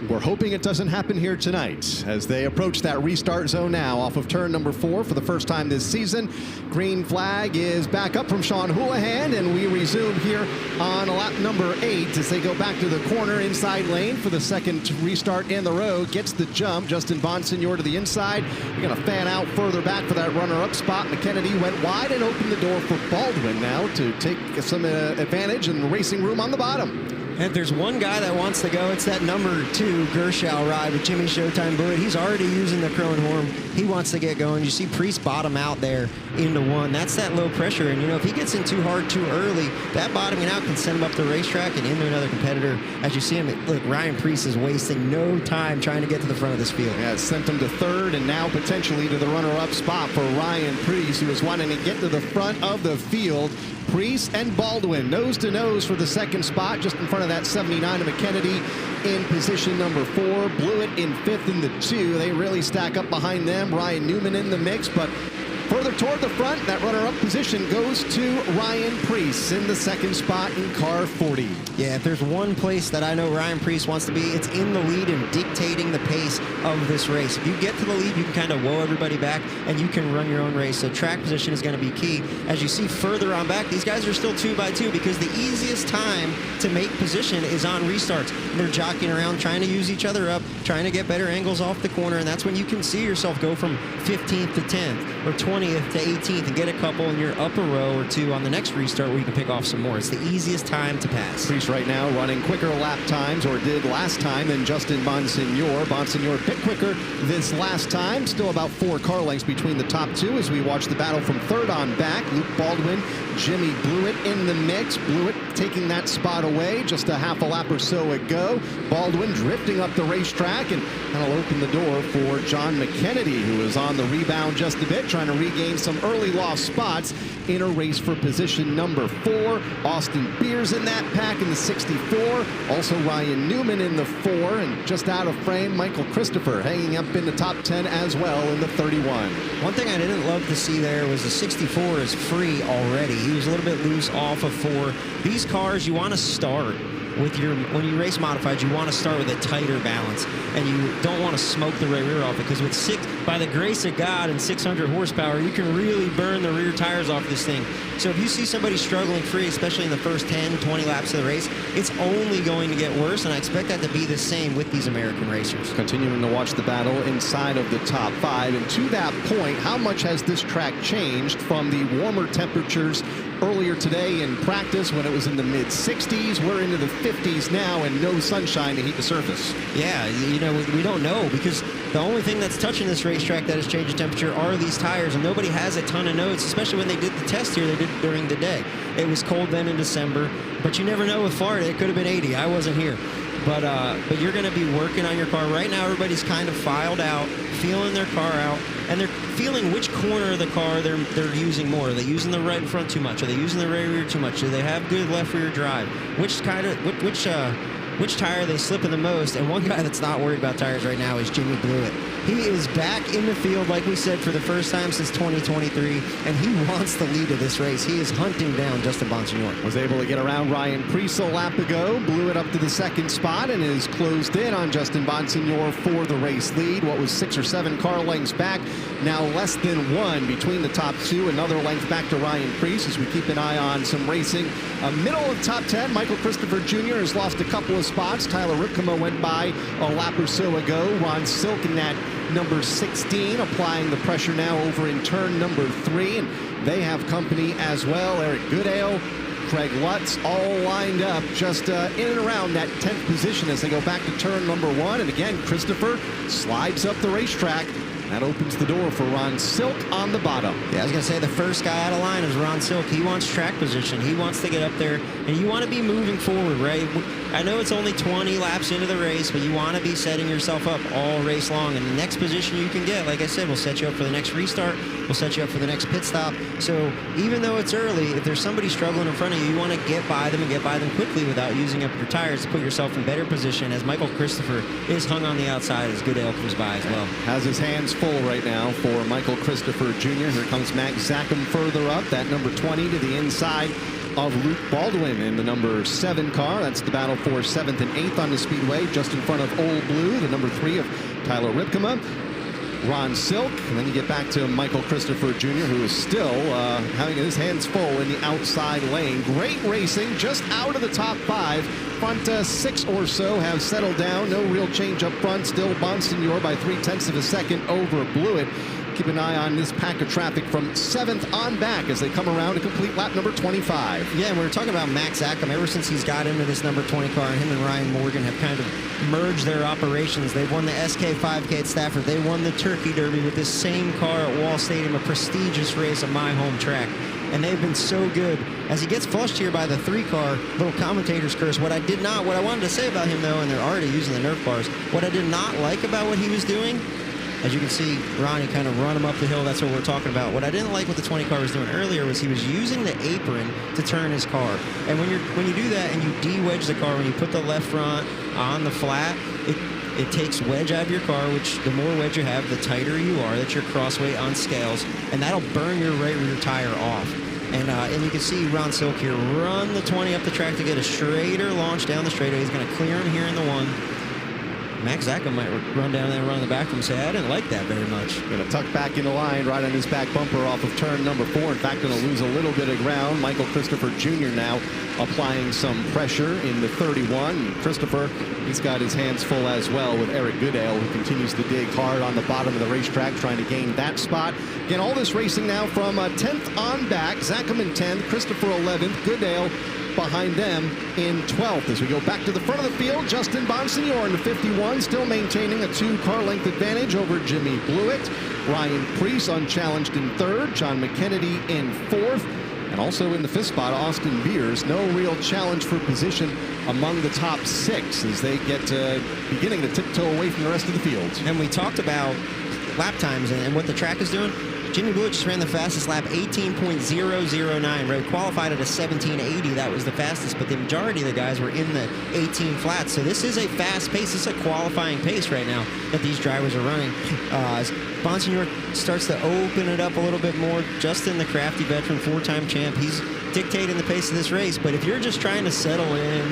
We're hoping it doesn't happen here tonight as they approach that restart zone now off of turn number 4 for the first time this season. Green flag is back up from Sean Houlihan, and we resume here on lap number 8 as they go back to the corner inside lane for the second restart in the row. Gets the jump. Justin Bonsignor to the inside. You're going to fan out further back for that runner-up spot. McKennedy went wide and opened the door for Baldwin now to take some advantage in the racing room on the bottom. And if there's one guy that wants to go, it's that number 2 Gershow ride with Jimmy Showtime Blewett. He's already using the Kronhorn. He wants to get going. You see Priest bottom out there into 1. That's that low pressure. And, you know, if he gets in too hard too early, that bottoming out can send him up the racetrack and into another competitor. As you see him, look, Ryan Priest is wasting no time trying to get to the front of this field. Yeah, it sent him to 3rd and now potentially to the runner-up spot for Ryan Priest, who is wanting to get to the front of the field. Priest and Baldwin nose to nose for the second spot, just in front of that 79 of McKennedy in position number 4. Blewett in 5th in the 2. They really stack up behind them. Ryan Newman in the mix, but further toward the front, that runner-up position goes to Ryan Priest in the second spot in car 40. Yeah, if there's one place that I know Ryan Priest wants to be, it's in the lead and dictating the pace of this race. If you get to the lead, you can kind of woe everybody back, and you can run your own race. So track position is going to be key. As you see further on back, these guys are still 2 by 2 because the easiest time to make position is on restarts. They're jockeying around, trying to use each other up, trying to get better angles off the corner, and that's when you can see yourself go from 15th to 10th or 20th to 18th and get a couple in your upper row or 2 on the next restart where you can pick off some more. It's the easiest time to pass. Priest right now running quicker lap times, or did last time, than Justin Bonsignor. Bonsignor a bit quicker this last time. Still about 4 car lengths between the top 2 as we watch the battle from 3rd on back. Luke Baldwin, Jimmy Blewett in the mix. Blewett taking that spot away just a half a lap or so ago. Baldwin drifting up the racetrack, and that'll open the door for John McKennedy, who is on the rebound just a bit, trying to regain some early lost spots in a race for position number 4. Austin Beers in that pack in the 64. Also Ryan Newman in the 4, and just out of frame, Michael Christopher hanging up in the top 10 as well in the 31. One thing I didn't love to see there was the 64 is free already. He was a little bit loose off of 4. These cars, you want to start with when you race modifieds, you want to start with a tighter balance, and you don't want to smoke the rear off it, because with by the grace of God and 600 horsepower, you can really burn the rear tires off this thing. So if you see somebody struggling free, especially in the first 10, 20 laps of the race, it's only going to get worse, and I expect that to be the same with these American racers. Continuing to watch the battle inside of the top 5, and to that point, how much has this track changed from the warmer temperatures earlier today in practice when it was in the mid-60s? We're into the 50s now and no sunshine to heat the surface. Yeah, you know, we don't know, because the only thing that's touching this racetrack that has changed the temperature are these tires, and nobody has a ton of notes, especially when they did the test here. They did it during the day. It was cold then in December, but you never know with Florida. It could have been 80. I wasn't here. But you're going to be working on your car. Right now, everybody's kind of filed out, feeling their car out, and they're feeling which corner of the car they're using more. Are they using the right front too much? Are they using the right rear too much? Do they have good left rear drive? Which tire are they slipping the most? And one guy that's not worried about tires right now is Jimmy Blewett. He is back in the field, like we said, for the first time since 2023, and he wants the lead of this race. He is hunting down Justin Bonsignor. Was able to get around Ryan Priest a lap ago, blew it up to the second spot, and is closed in on Justin Bonsignor for the race lead. What was 6 or 7 car lengths back, now less than 1 between the top 2. Another length back to Ryan Priest as we keep an eye on some racing. Middle of top 10, Michael Christopher Jr. has lost a couple of spots. Tyler Ripkema went by a lap or so ago. Ron Silk in that number 16, applying the pressure now over in turn number 3, and they have company as well. Eric Goodale, Craig Lutz, all lined up just in and around that 10th position as they go back to turn number 1. And again, Christopher slides up the racetrack. That opens the door for Ron Silk on the bottom. Yeah, I was going to say the first guy out of line is Ron Silk. He wants track position. He wants to get up there, and you want to be moving forward, right? I know it's only 20 laps into the race, but you want to be setting yourself up all race long. And the next position you can get, like I said, will set you up for the next restart, will set you up for the next pit stop. So even though it's early, if there's somebody struggling in front of you, you want to get by them and get by them quickly without using up your tires to put yourself in better position, as Michael Christopher is hung on the outside as Goodale comes by as well. Has his hands full right now for Michael Christopher Jr. Here comes Max Zackham further up, that number 20 to the inside of Luke Baldwin in the number 7 car. That's the battle for 7th and 8th on the Speedway, just in front of Old Blue, the number 3 of Tyler Ripkema. Ron Silk, and then you get back to Michael Christopher Jr., who is still having his hands full in the outside lane. Great racing, just out of the top 5. Front 6 or so have settled down. No real change up front. Still Bonsignor by 0.3 of a second over Blewett. Keep an eye on this pack of traffic from 7th on back as they come around to complete lap number 25. Yeah, and we were talking about Max Zackham. Ever since he's got into this number 20 car, and him and Ryan Morgan have kind of merged their operations. They've won the SK 5K at Stafford. They won the Turkey Derby with this same car at Wall Stadium, a prestigious race at my home track. And they've been so good. As he gets flushed here by the 3 car, little commentator's curse. What I wanted to say about him, though, and they're already using the Nerf bars, what I did not like about what he was doing, as you can see, Ronnie kind of run him up the hill. That's what we're talking about. What I didn't like what the 20 car was doing earlier was he was using the apron to turn his car. And when you do that and you de-wedge the car, when you put the left front on the flat, it takes wedge out of your car, which the more wedge you have, the tighter you are. That's your crossweight on scales, and that'll burn your right rear tire off. And you can see Ron Silk here run the 20 up the track to get a straighter launch down the straightaway. He's going to clear him here in the 1. Max Zackham might run down there and run in the back and say, I didn't like that very much. Going to tuck back in the line right on his back bumper off of turn number 4. In fact, going to lose a little bit of ground. Michael Christopher Jr. now applying some pressure in the 31. Christopher, he's got his hands full as well with Eric Goodale, who continues to dig hard on the bottom of the racetrack, trying to gain that spot. Again, all this racing now from 10th on back. Zackham in 10th, Christopher 11th, Goodale behind them in 12th. As we go back to the front of the field, Justin Bonsignor in the 51, still maintaining a 2-car length advantage over Jimmy Blewett. Ryan Preece unchallenged in 3rd, John McKennedy in 4th, and also in the 5th spot, Austin Beers. No real challenge for position among the top 6 as they get beginning to tiptoe away from the rest of the field. And we talked about lap times and what the track is doing. Jimmy Blewett just ran the fastest lap, 18.009. Right, qualified at a 17.80. That was the fastest, but the majority of the guys were in the 18 flats. So this is a fast pace. This is a qualifying pace right now that these drivers are running. As Bonsignor starts to open it up a little bit more. Justin, the crafty veteran, 4-time champ, he's dictating the pace of this race. But if you're just trying to settle in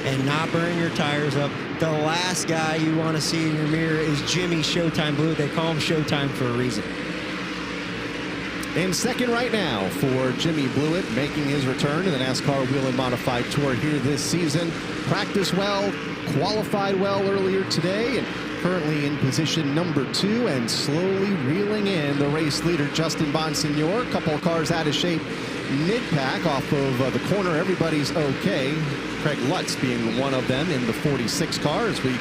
and not burn your tires up, the last guy you want to see in your mirror is Jimmy Showtime Blewett. They call him Showtime for a reason. In second right now for Jimmy Blewett, making his return to the NASCAR Wheel and Modified Tour here this season. Practiced well, qualified well earlier today, and currently in position number 2 and slowly reeling in the race leader, Justin Bonsignor. A couple of cars out of shape mid-pack off of the corner. Everybody's okay. Craig Lutz being one of them in the 46 car as we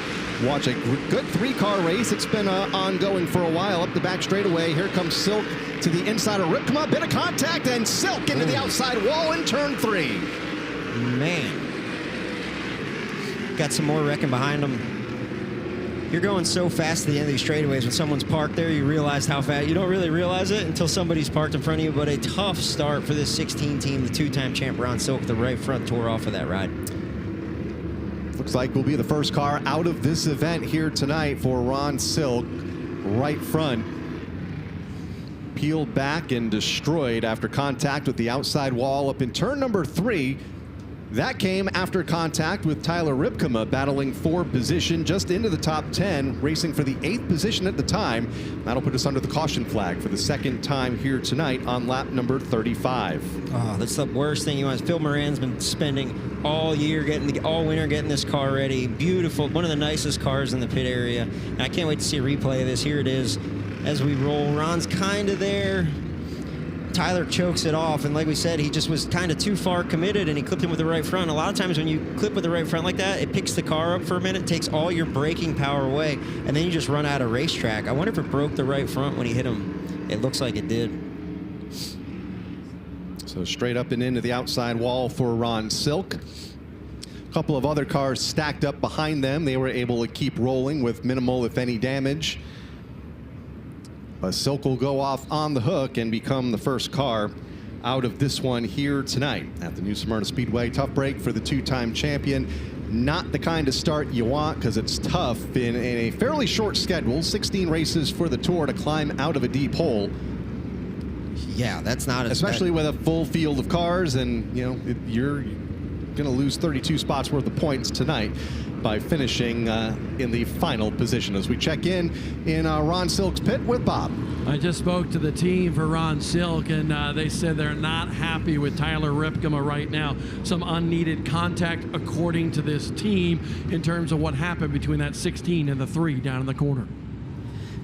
watch a good 3-car race. It's been ongoing for a while. Up the back straightaway, here comes Silk to the inside of Ripkema. Bit of contact, and Silk into the outside wall in turn 3. Man. Got some more wrecking behind him. You're going so fast at the end of these straightaways. When someone's parked there, you realize how fast. You don't really realize it until somebody's parked in front of you, but a tough start for this 16 team. The 2-time champ Ron Silk, the right front tore off of that ride. Looks like will be the first car out of this event here tonight for Ron Silk. Right front peeled back and destroyed after contact with the outside wall up in turn number 3. That came after contact with Tyler Ripkema battling for position just into the top 10, racing for the 8th position at the time. That'll put us under the caution flag for the 2nd time here tonight on lap number 35. Oh, that's the worst thing you want. Phil Moran's been spending all year, all winter getting this car ready. Beautiful, one of the nicest cars in the pit area. And I can't wait to see a replay of this. Here it is as we roll. Ron's kind of there. Tyler chokes it off, and like we said, he just was kind of too far committed, and he clipped him with the right front. A lot of times when you clip with the right front like that, it picks the car up for a minute, takes all your braking power away, and then you just run out of racetrack. I wonder if it broke the right front when he hit him. It looks like it did. So straight up and into the outside wall for Ron Silk. couple of other cars stacked up behind them. They were able to keep rolling with minimal, if any, damage. But Silk will go off on the hook and become the first car out of this one here tonight at the New Smyrna Speedway. Tough break for the two-time champion. Not the kind of start you want, because it's tough in a fairly short schedule. 16 races for the Tour to climb out of a deep hole. Yeah, that's not especially with a full field of cars, and you're going to lose 32 spots worth of points tonight by finishing in the final position. As we check in Ron Silk's pit with Bob. I just spoke to the team for Ron Silk, and they said they're not happy with Tyler Ripkema right now. Some unneeded contact, according to this team, in terms of what happened between that 16 and the 3 down in the corner.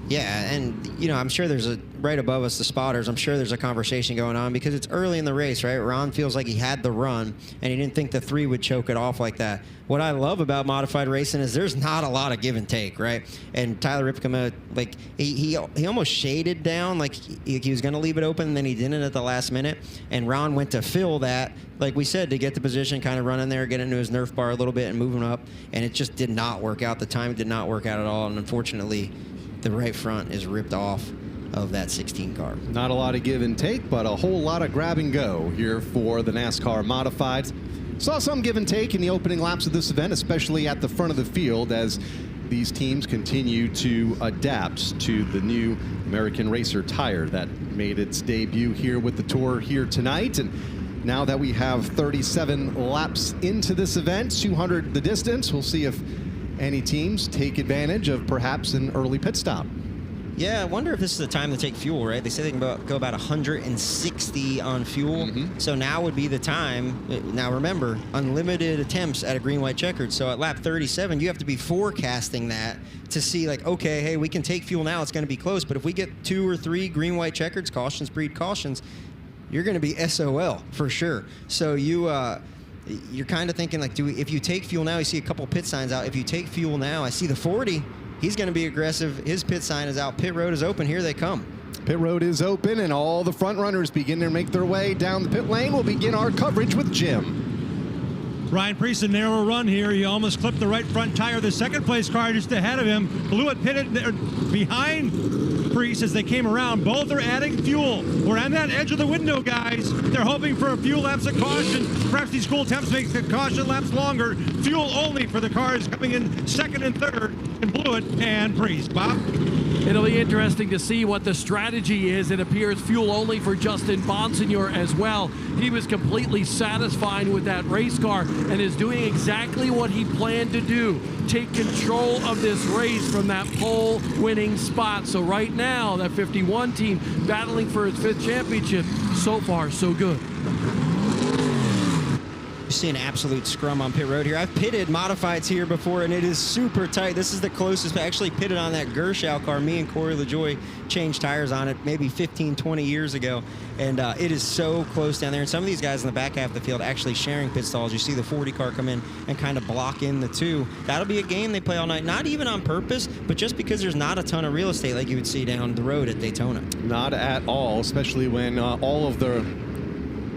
Yeah, and I'm sure there's right above us, the spotters, I'm sure there's a conversation going on because it's early in the race, right? Ron feels like he had the run and he didn't think the 3 would choke it off like that. What I love about modified racing is there's not a lot of give and take, right? And Tyler Ripkema, like he almost shaded down, like he was going to leave it open, and then he didn't at the last minute. And Ron went to fill that, like we said, to get the position, kind of run in there, get into his Nerf bar a little bit and move him up. And it just did not work out. The time did not work out at all. And unfortunately, the right front is ripped off of that 16 car. Not a lot of give and take, but a whole lot of grab and go here for the NASCAR Modifieds. Saw some give and take in the opening laps of this event, especially at the front of the field, as these teams continue to adapt to the new American Racer tire that made its debut here with the Tour here tonight. And now that we have 37 laps into this event, 200 the distance, we'll see if any teams take advantage of perhaps an early pit stop. Yeah, I wonder if this is the time to take fuel, right? They say they can go about 160 on fuel. So now would be the time. Now remember, unlimited attempts at a green-white checkered. So at lap 37, you have to be forecasting that to see, like, okay, hey, we can take fuel now. It's going to be close. But if we get 2 or 3 green-white checkers, cautions breed cautions, you're going to be SOL for sure. So you're kind of thinking, like, if you take fuel now, you see a couple pit signs out. If you take fuel now, I see the 40. He's going to be aggressive. His pit sign is out. Pit road is open. Here they come. Pit road is open, and all the front runners begin to make their way down the pit lane. We'll begin our coverage with Jim. Ryan Priest, a narrow run here. He almost clipped the right front tire. The second place car just ahead of him. Blewett pitted behind Priest as they came around. Both are adding fuel. We're on that edge of the window, guys. They're hoping for a few laps of caution. Perhaps these cool temps make the caution laps longer. Fuel only for the cars coming in second and third, and Blewett and Priest. Bob? It'll be interesting to see what the strategy is. It appears fuel only for Justin Bonsignor as well. He was completely satisfied with that race car and is doing exactly what he planned to do. Take control of this race from that pole winning spot. So right now, that 51 team battling for its 5th championship. So far, so good. You see an absolute scrum on pit road here. I've pitted modifieds here before, and it is super tight. This is the closest. I actually pitted on that Gershow car. Me and Corey LaJoy changed tires on it maybe 15, 20 years ago, and it is so close down there. And some of these guys in the back half of the field actually sharing pit stalls. You see the 40 car come in and kind of block in the 2. That'll be a game they play all night, not even on purpose, but just because there's not a ton of real estate like you would see down the road at Daytona. Not at all, especially when all of the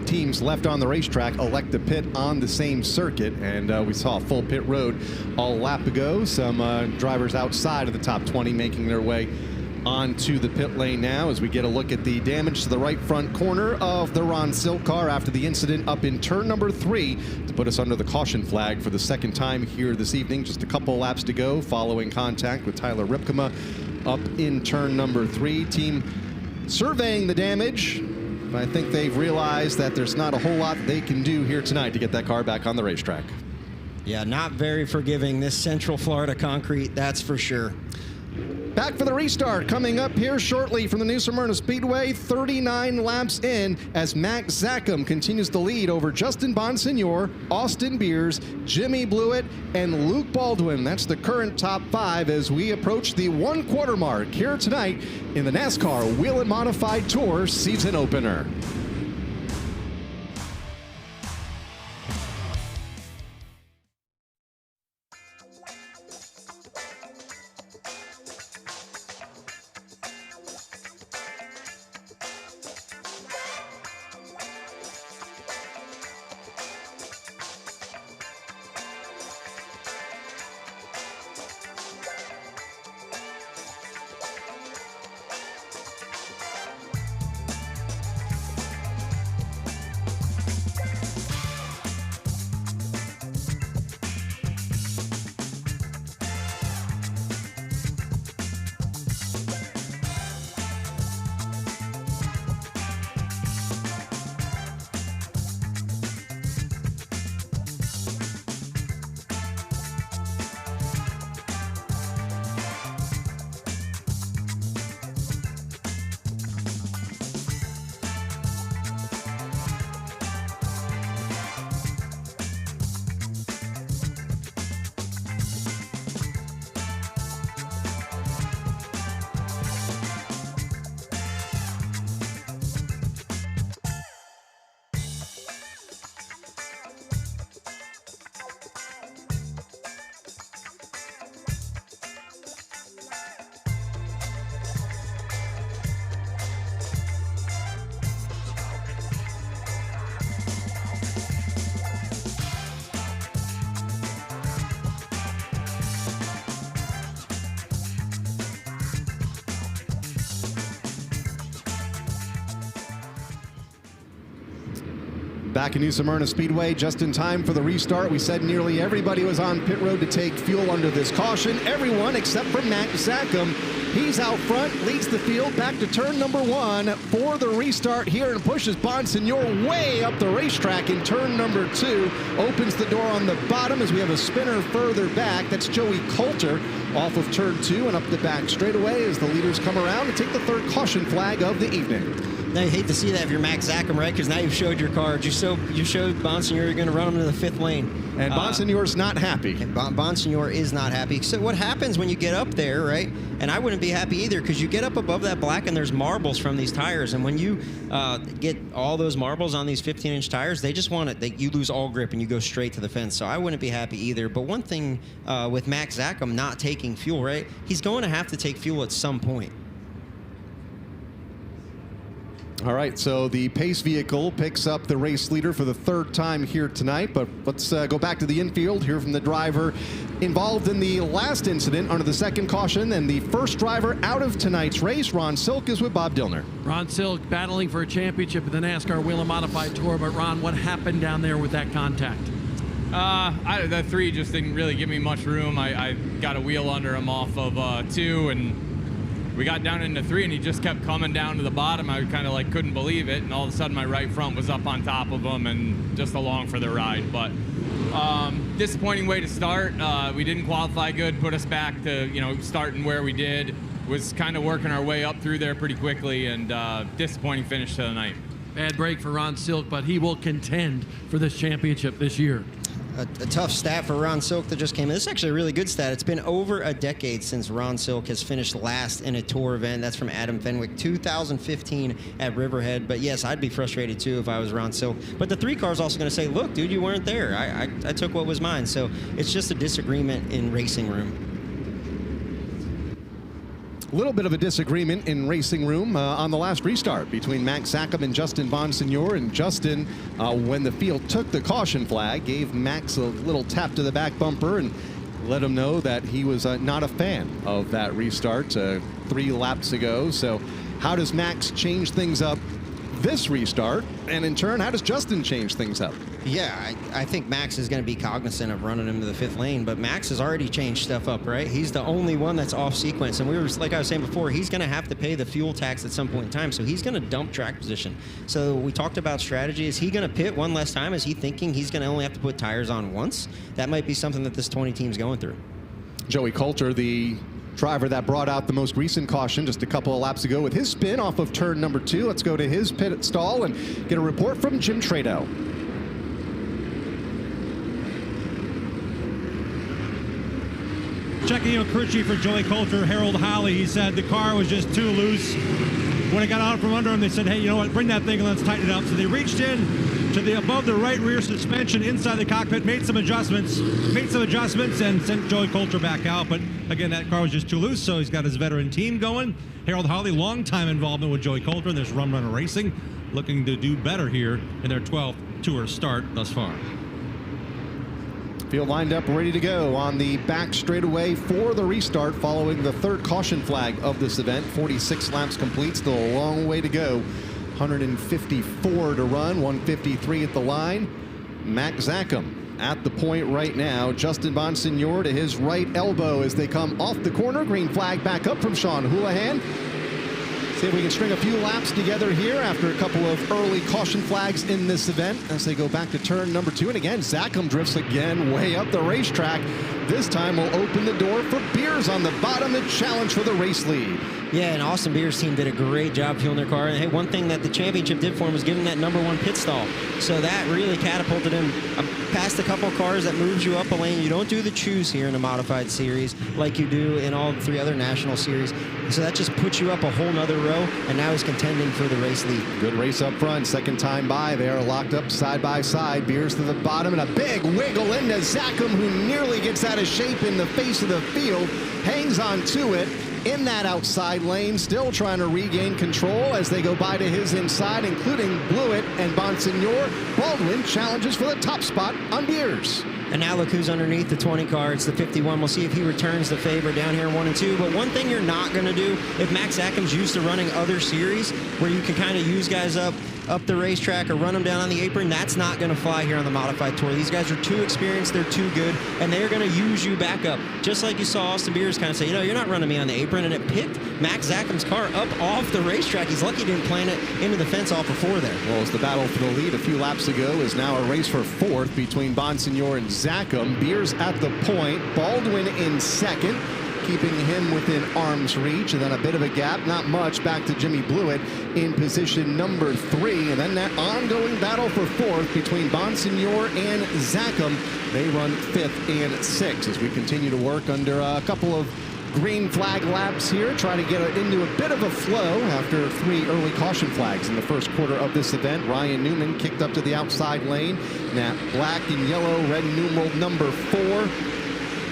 teams left on the racetrack elect to pit on the same circuit, and we saw a full pit road all lap ago. Some drivers outside of the top 20 making their way onto the pit lane now as we get a look at the damage to the right front corner of the Ron Silk car after the incident up in turn number 3 to put us under the caution flag for the second time here this evening. Just a couple laps to go following contact with Tyler Ripkema up in turn number 3. Team surveying the damage. I think they've realized that there's not a whole lot they can do here tonight to get that car back on the racetrack. Yeah, not very forgiving, this Central Florida concrete, that's for sure. Back for the restart coming up here shortly from the New Smyrna Speedway. 39 laps in as Max Zackham continues to lead over Justin Bonsignor, Austin Beers, Jimmy Blewett, and Luke Baldwin. That's the current top 5 as we approach the 1/4 mark here tonight in the NASCAR Wheel and Modified Tour season opener. back in New Smyrna Speedway, just in time for the restart. We said nearly everybody was on pit road to take fuel under this caution. Everyone except for Max Zackham. He's out front, leads the field back to turn number 1 for the restart here and pushes Bonsignor way up the racetrack in turn number 2. Opens the door on the bottom as we have a spinner further back. That's Joey Coulter off of turn 2 and up the back straightaway as the leaders come around and take the third caution flag of the evening. Now, you hate to see that if you're Max Zackham, right? Because now you've showed your cards. You showed Bonsignor you're going to run him to the 5th lane. And Bonsignor's not happy. And Bonsignor is not happy. So what happens when you get up there, right? And I wouldn't be happy either, because you get up above that black and there's marbles from these tires. And when you get all those marbles on these 15-inch tires, they just want it. You lose all grip and you go straight to the fence. So I wouldn't be happy either. But one thing with Max Zackham not taking fuel, right? He's going to have to take fuel at some point. All right, so the pace vehicle picks up the race leader for the 3rd time here tonight, but let's go back to the infield, hear from the driver involved in the last incident under the 2nd caution, and the first driver out of tonight's race. Ron Silk is with Bob Dillner. Ron Silk battling for a championship in the NASCAR Wheel and Modified Tour, but Ron, what happened down there with that contact? The 3 just didn't really give me much room. I got a wheel under him off of 2, and we got down into 3, and he just kept coming down to the bottom. I kind of like couldn't believe it, and all of a sudden my right front was up on top of him and just along for the ride. But disappointing way to start. We didn't qualify good, put us back to starting where we did. Was kind of working our way up through there pretty quickly, and disappointing finish to the night. Bad break for Ron Silk, but he will contend for this championship this year. A tough stat for Ron Silk that just came in. This is actually a really good stat. It's been over a decade since Ron Silk has finished last in a tour event. That's from Adam Fenwick, 2015 at Riverhead. But yes, I'd be frustrated too if I was Ron Silk. But the 3 car's also going to say, look, dude, you weren't there. I took what was mine. So it's just a disagreement in racing room. A little bit of a disagreement in racing room on the last restart between Max Zackham and Justin Bonsignor. And Justin, when the field took the caution flag, gave Max a little tap to the back bumper and let him know that he was not a fan of that restart 3 laps ago. So how does Max change things up this restart? And in turn, how does Justin change things up? Yeah, I think Max is going to be cognizant of running him to the 5th lane, but Max has already changed stuff up, right? He's the only one that's off sequence, and like I was saying before, he's going to have to pay the fuel tax at some point in time, so he's going to dump track position. So we talked about strategy. Is he going to pit one less time? Is he thinking he's going to only have to put tires on once? That might be something that this 20 team's going through. Joey Coulter, the driver that brought out the most recent caution just a couple of laps ago with his spin off of turn number 2. Let's go to his pit stall and get a report from Jim Trado. Checking in with crew chief for Joey Coulter, Harold Holly. He said the car was just too loose. When it got out from under him, they said, hey, you know what, bring that thing and let's tighten it up. So they reached in to the above the right rear suspension inside the cockpit, made some adjustments, and sent Joey Coulter back out. But again, that car was just too loose, so he's got his veteran team going. Harold Holly, long-time involvement with Joey Coulter in this Rum Runner Racing, looking to do better here in their 12th tour start thus far. Field lined up, ready to go on the back straightaway for the restart following the 3rd caution flag of this event. 46 laps complete, still a long way to go. 154 to run, 153 at the line. Max Zackham at the point right now. Justin Bonsignor to his right elbow as they come off the corner. Green flag back up from Sean Houlihan. See if we can string a few laps together here after a couple of early caution flags in this event as they go back to turn number 2. And again, Zackham drifts again way up the racetrack. This time we'll open the door for Beers on the bottom, the challenge for the race lead. Yeah, and Austin Beers' team did a great job fueling their car. And hey, one thing that the championship did for him was give him that number 1 pit stall. So that really catapulted him past a couple of cars that moves you up a lane. You don't do the choose here in a modified series like you do in all 3 other national series. So that just puts you up a whole nother row, and now he's contending for the race lead. Good race up front. Second time by. They are locked up side by side. Beers to the bottom, and a big wiggle into Zackham, who nearly gets out of shape in the face of the field. Hangs on to it in that outside lane, still trying to regain control as they go by to his inside, including Blewett and Bonsignor. Baldwin challenges for the top spot on Beers. And now look who's underneath the 20 car. It's the 51. We'll see if he returns the favor down here in 1 and 2. But one thing you're not going to do, if Max Zackham's used to running other series where you can kind of use guys up the racetrack or run them down on the apron, that's not going to fly here on the Modified Tour. These guys are too experienced, they're too good, and they're going to use you back up. Just like you saw Austin Beers kind of say, you're not running me on the apron, and it picked Max Zackham's car up off the racetrack. He's lucky he didn't plant it into the fence off before there. Well, as the battle for the lead a few laps ago is now a race for fourth between Bonsignor and Zackham. Beers at the point, Baldwin in second, keeping him within arm's reach, and then a bit of a gap, not much, back to Jimmy Blewett in position number 3, and then that ongoing battle for fourth between Bonsignor and Zackham. They run 5th and 6th as we continue to work under a couple of green flag laps here, try to get into a bit of a flow after 3 early caution flags in the first quarter of this event. Ryan Newman kicked up to the outside lane. That black and yellow, red numeral number 4.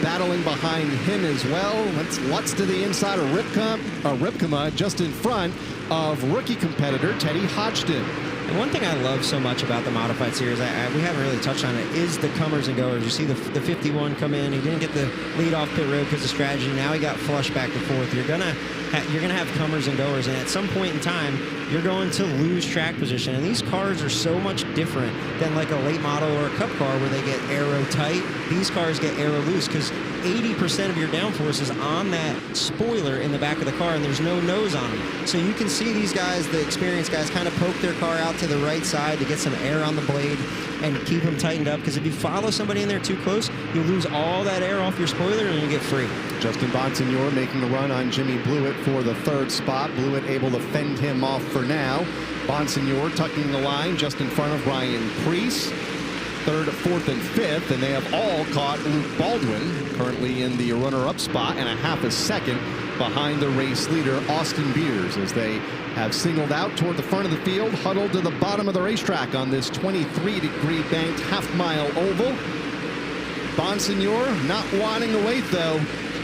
Battling behind him as well. That's Lutz to the inside of Ripkema just in front of rookie competitor Teddy Hodgson. And one thing I love so much about the Modified Series, we haven't really touched on it, is the comers and goers. You see the 51 come in. He didn't get the lead off pit road because of strategy. Now he got flushed back to fourth. You're gonna have comers and goers, and at some point in time, you're going to lose track position. And these cars are so much different than like a late model or a cup car where they get aero tight. These cars get aero loose because 80% of your downforce is on that spoiler in the back of the car, and there's no nose on them. So you can see these guys, the experienced guys, kind of poke their car out to the right side to get some air on the blade and keep them tightened up, because if you follow somebody in there too close, you lose all that air off your spoiler and you get free. Justin Bonsignor making the run on Jimmy Blewett for the 3rd spot. Blewett able to fend him off for now. Bonsignor tucking the line just in front of Ryan Preece. 3rd, 4th, and 5th, and they have all caught Luke Baldwin, currently in the runner-up spot, and a half a second behind the race leader, Austin Beers, as they have singled out toward the front of the field, huddled to the bottom of the racetrack on this 23-degree banked half-mile oval. Bonsignor not wanting to wait, though,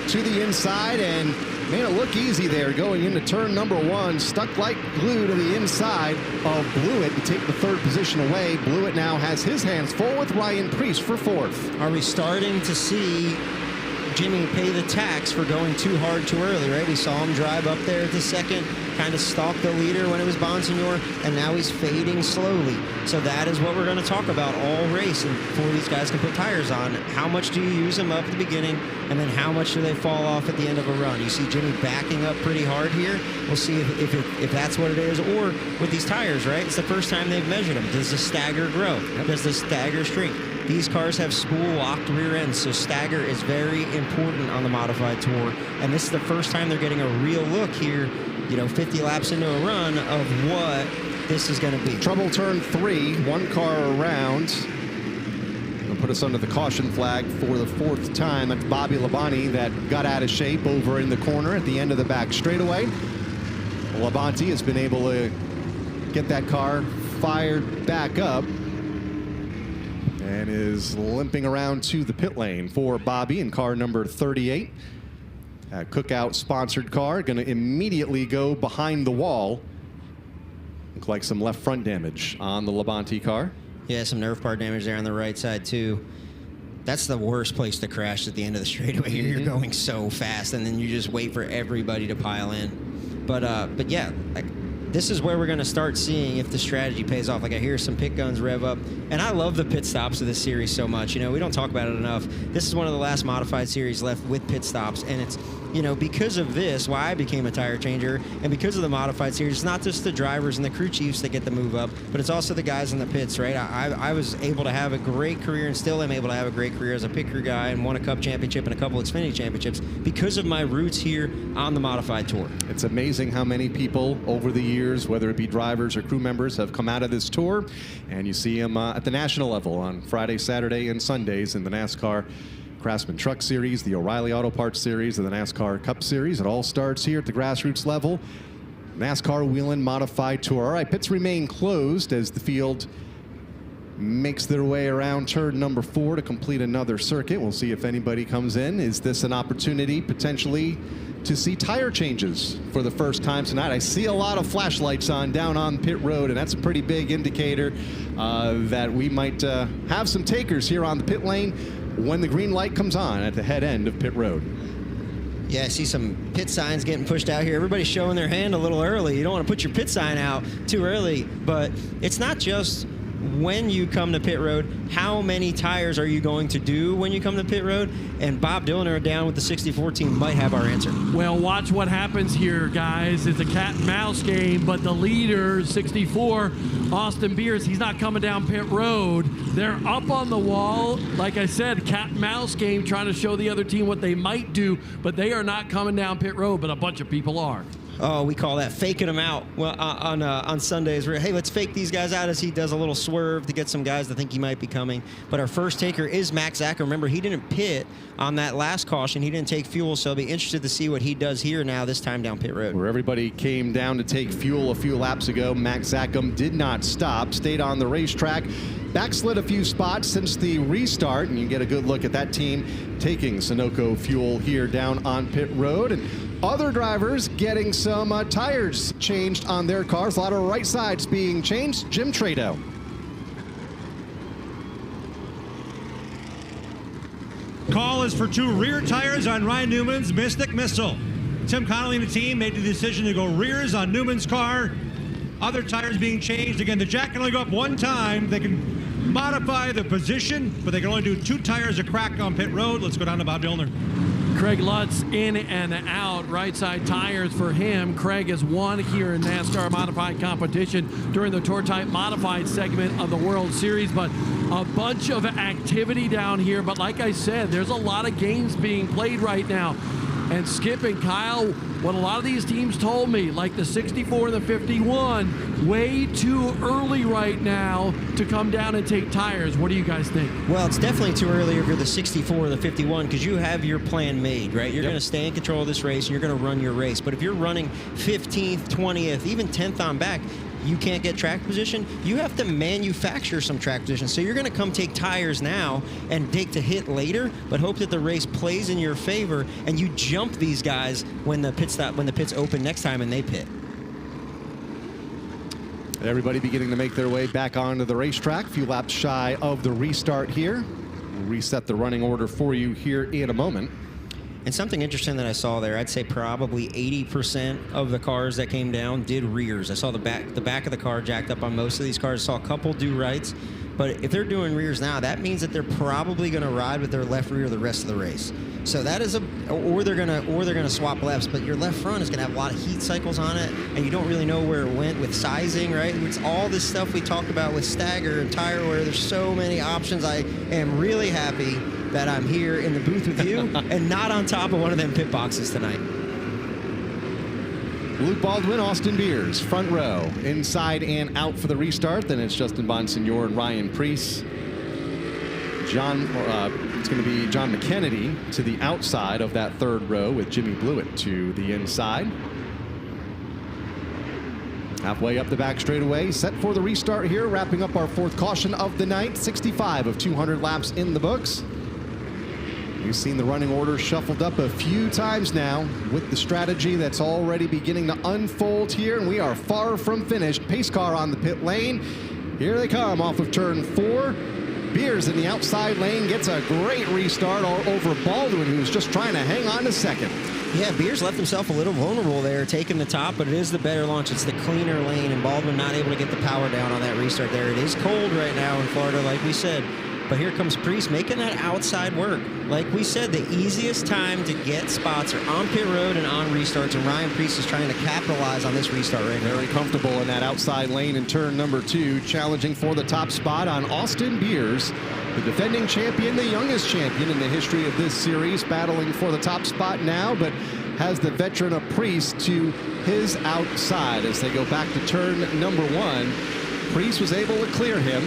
to the inside, and made it look easy there going into turn number 1, stuck like glue to the inside of Blewett to take the 3rd position away. Blewett now has his hands full with Ryan Preece for 4th. Are we starting to see Jimmy pay the tax for going too hard too early, right? We saw him drive up there at the 2nd, kind of stalk the leader when it was Bonsignor, and now he's fading slowly. So that is what we're going to talk about all race, and before these guys can put tires on. How much do you use them up at the beginning, and then how much do they fall off at the end of a run? You see Jimmy backing up pretty hard here. We'll see if that's what it is, or with these tires, right? It's the first time they've measured them. Does the stagger grow? Does the stagger shrink? These cars have spool-locked rear ends, so stagger is very important on the Modified Tour, and this is the first time they're getting a real look here, 50 laps into a run, of what this is going to be. Trouble turn 3, 1 car around. Will put us under the caution flag for the 4th time. That's Bobby Labonte that got out of shape over in the corner at the end of the back straightaway. Labonte has been able to get that car fired back up and is limping around to the pit lane for Bobby in car number 38. A Cookout sponsored car, going to immediately go behind the wall. Look like some left front damage on the Labonte car. Yeah, some nerve part damage there on the right side too. That's the worst place to crash at the end of the straightaway. You're going so fast, and then you just wait for everybody to pile in. But yeah, this is where we're going to start seeing if the strategy pays off. Like, I hear some pit guns rev up, and I love the pit stops of this series so much. We don't talk about it enough. This is one of the last Modified series left with pit stops, and it's, because of this, why I became a tire changer, and because of the Modified series, it's not just the drivers and the crew chiefs that get the move up, but it's also the guys in the pits, right? I was able to have a great career, and still am able to have a great career as a pit crew guy, and won a Cup championship and a couple Xfinity championships because of my roots here on the Modified Tour. It's amazing how many people over the years, whether it be drivers or crew members, have come out of this tour, and you see them at the national level on Friday, Saturday, and Sundays in the NASCAR Craftsman Truck Series, the O'Reilly Auto Parts Series, and the NASCAR Cup Series. It all starts here at the grassroots level. NASCAR Whelen Modified Tour. All right, pits remain closed as the field makes their way around turn number 4 to complete another circuit. We'll see if anybody comes in. Is this an opportunity potentially to see tire changes for the first time tonight? I see a lot of flashlights on down on pit road, and that's a pretty big indicator that we might have some takers here on the pit lane. when the green light comes on at the head end of pit road. Yeah, I see some pit signs getting pushed out here. Everybody's showing their hand a little early. You don't want to put your pit sign out too early, but it's not just when you come to pit road, how many tires are you going to do when you come to pit road? And Bob Dillner down with the 64 team might have our answer. Well, watch what happens here, guys. It's a cat and mouse game, but the leader, 64, Austin Beers, he's not coming down pit road. They're up on the wall. Like I said, cat and mouse game, trying to show the other team what they might do, but they are not coming down pit road, but a bunch of people are. Oh, we call that faking them out. Well, on Sundays, we're, hey, let's fake these guys out as he does a little swerve to get some guys that think he might be coming. But our first taker is Max Zacher. Remember, he didn't pit on that last caution. He didn't take fuel, so I'll be interested to see what he does here now, this time down pit road. Where everybody came down to take fuel a few laps ago, Max Zacher did not stop, stayed on the racetrack, backslid a few spots since the restart, and you get a good look at that team taking Sunoco fuel here down on pit road. And other drivers getting some tires changed on their cars. A lot of right sides being changed. Jim Trado. Call is for 2 rear tires on Ryan Newman's Mystic Missile. Tim Connolly and the team made the decision to go rears on Newman's car. Other tires being changed. Again, the jack can only go up 1 time. They can modify the position, but they can only do 2 tires a crack on pit road. Let's go down to Bob Dillner. Craig Lutz in and out, right side tires for him. Craig has won here in NASCAR modified competition during the Tour Type modified segment of the World Series, but a bunch of activity down here. But like I said, there's a lot of games being played right now. And Skip and Kyle, what a lot of these teams told me, like the 64 and the 51, way too early right now to come down and take tires. What do you guys think? Well, it's definitely too early if you're the 64 or the 51 because you have your plan made, right? You're going to stay in control of this race and you're going to run your race. But if you're running 15th, 20th, even 10th on back, you can't get track position. You have to manufacture some track position. So you're going to come take tires now and take the hit later, but hope that the race plays in your favor and you jump these guys when the pits open next time and they pit. Everybody beginning to make their way back onto the racetrack. A few laps shy of the restart here. We'll reset the running order for you here in a moment. And something interesting that I saw there, I'd say probably 80% of the cars that came down did rears. I saw the back of the car jacked up on most of these cars. I saw a couple do rights. But if they're doing rears now, that means that they're probably going to ride with their left rear the rest of the race. So that is or they're gonna swap lefts. But your left front is going to have a lot of heat cycles on it, and you don't really know where it went with sizing, right? It's all this stuff we talk about with stagger and tire wear. There's so many options. I am really happy that I'm here in the booth with you and not on top of one of them pit boxes tonight. Luke Baldwin, Austin Beers, front row, inside and out for the restart. Then it's Justin Bonsignor and Ryan Preece. It's going to be John McKennedy to the outside of that third row with Jimmy Blewett to the inside. Halfway up the back straightaway, set for the restart here, wrapping up our 4th caution of the night. 65 of 200 laps in the books. We've seen the running order shuffled up a few times now with the strategy that's already beginning to unfold here, and we are far from finished. Pace car on the pit lane. Here they come off of turn 4. Beers in the outside lane gets a great restart all over Baldwin, who's just trying to hang on to second. Yeah, Beers left himself a little vulnerable there, taking the top, but it is the better launch. It's the cleaner lane, and Baldwin not able to get the power down on that restart there. It is cold right now in Florida, like we said. But here comes Preece making that outside work. Like we said, the easiest time to get spots are on pit road and on restarts, and Ryan Preece is trying to capitalize on this restart right now. Very comfortable in that outside lane in turn number 2, challenging for the top spot on Austin Beers, the defending champion, the youngest champion in the history of this series, battling for the top spot now, but has the veteran of Preece to his outside as they go back to turn number 1. Preece was able to clear him.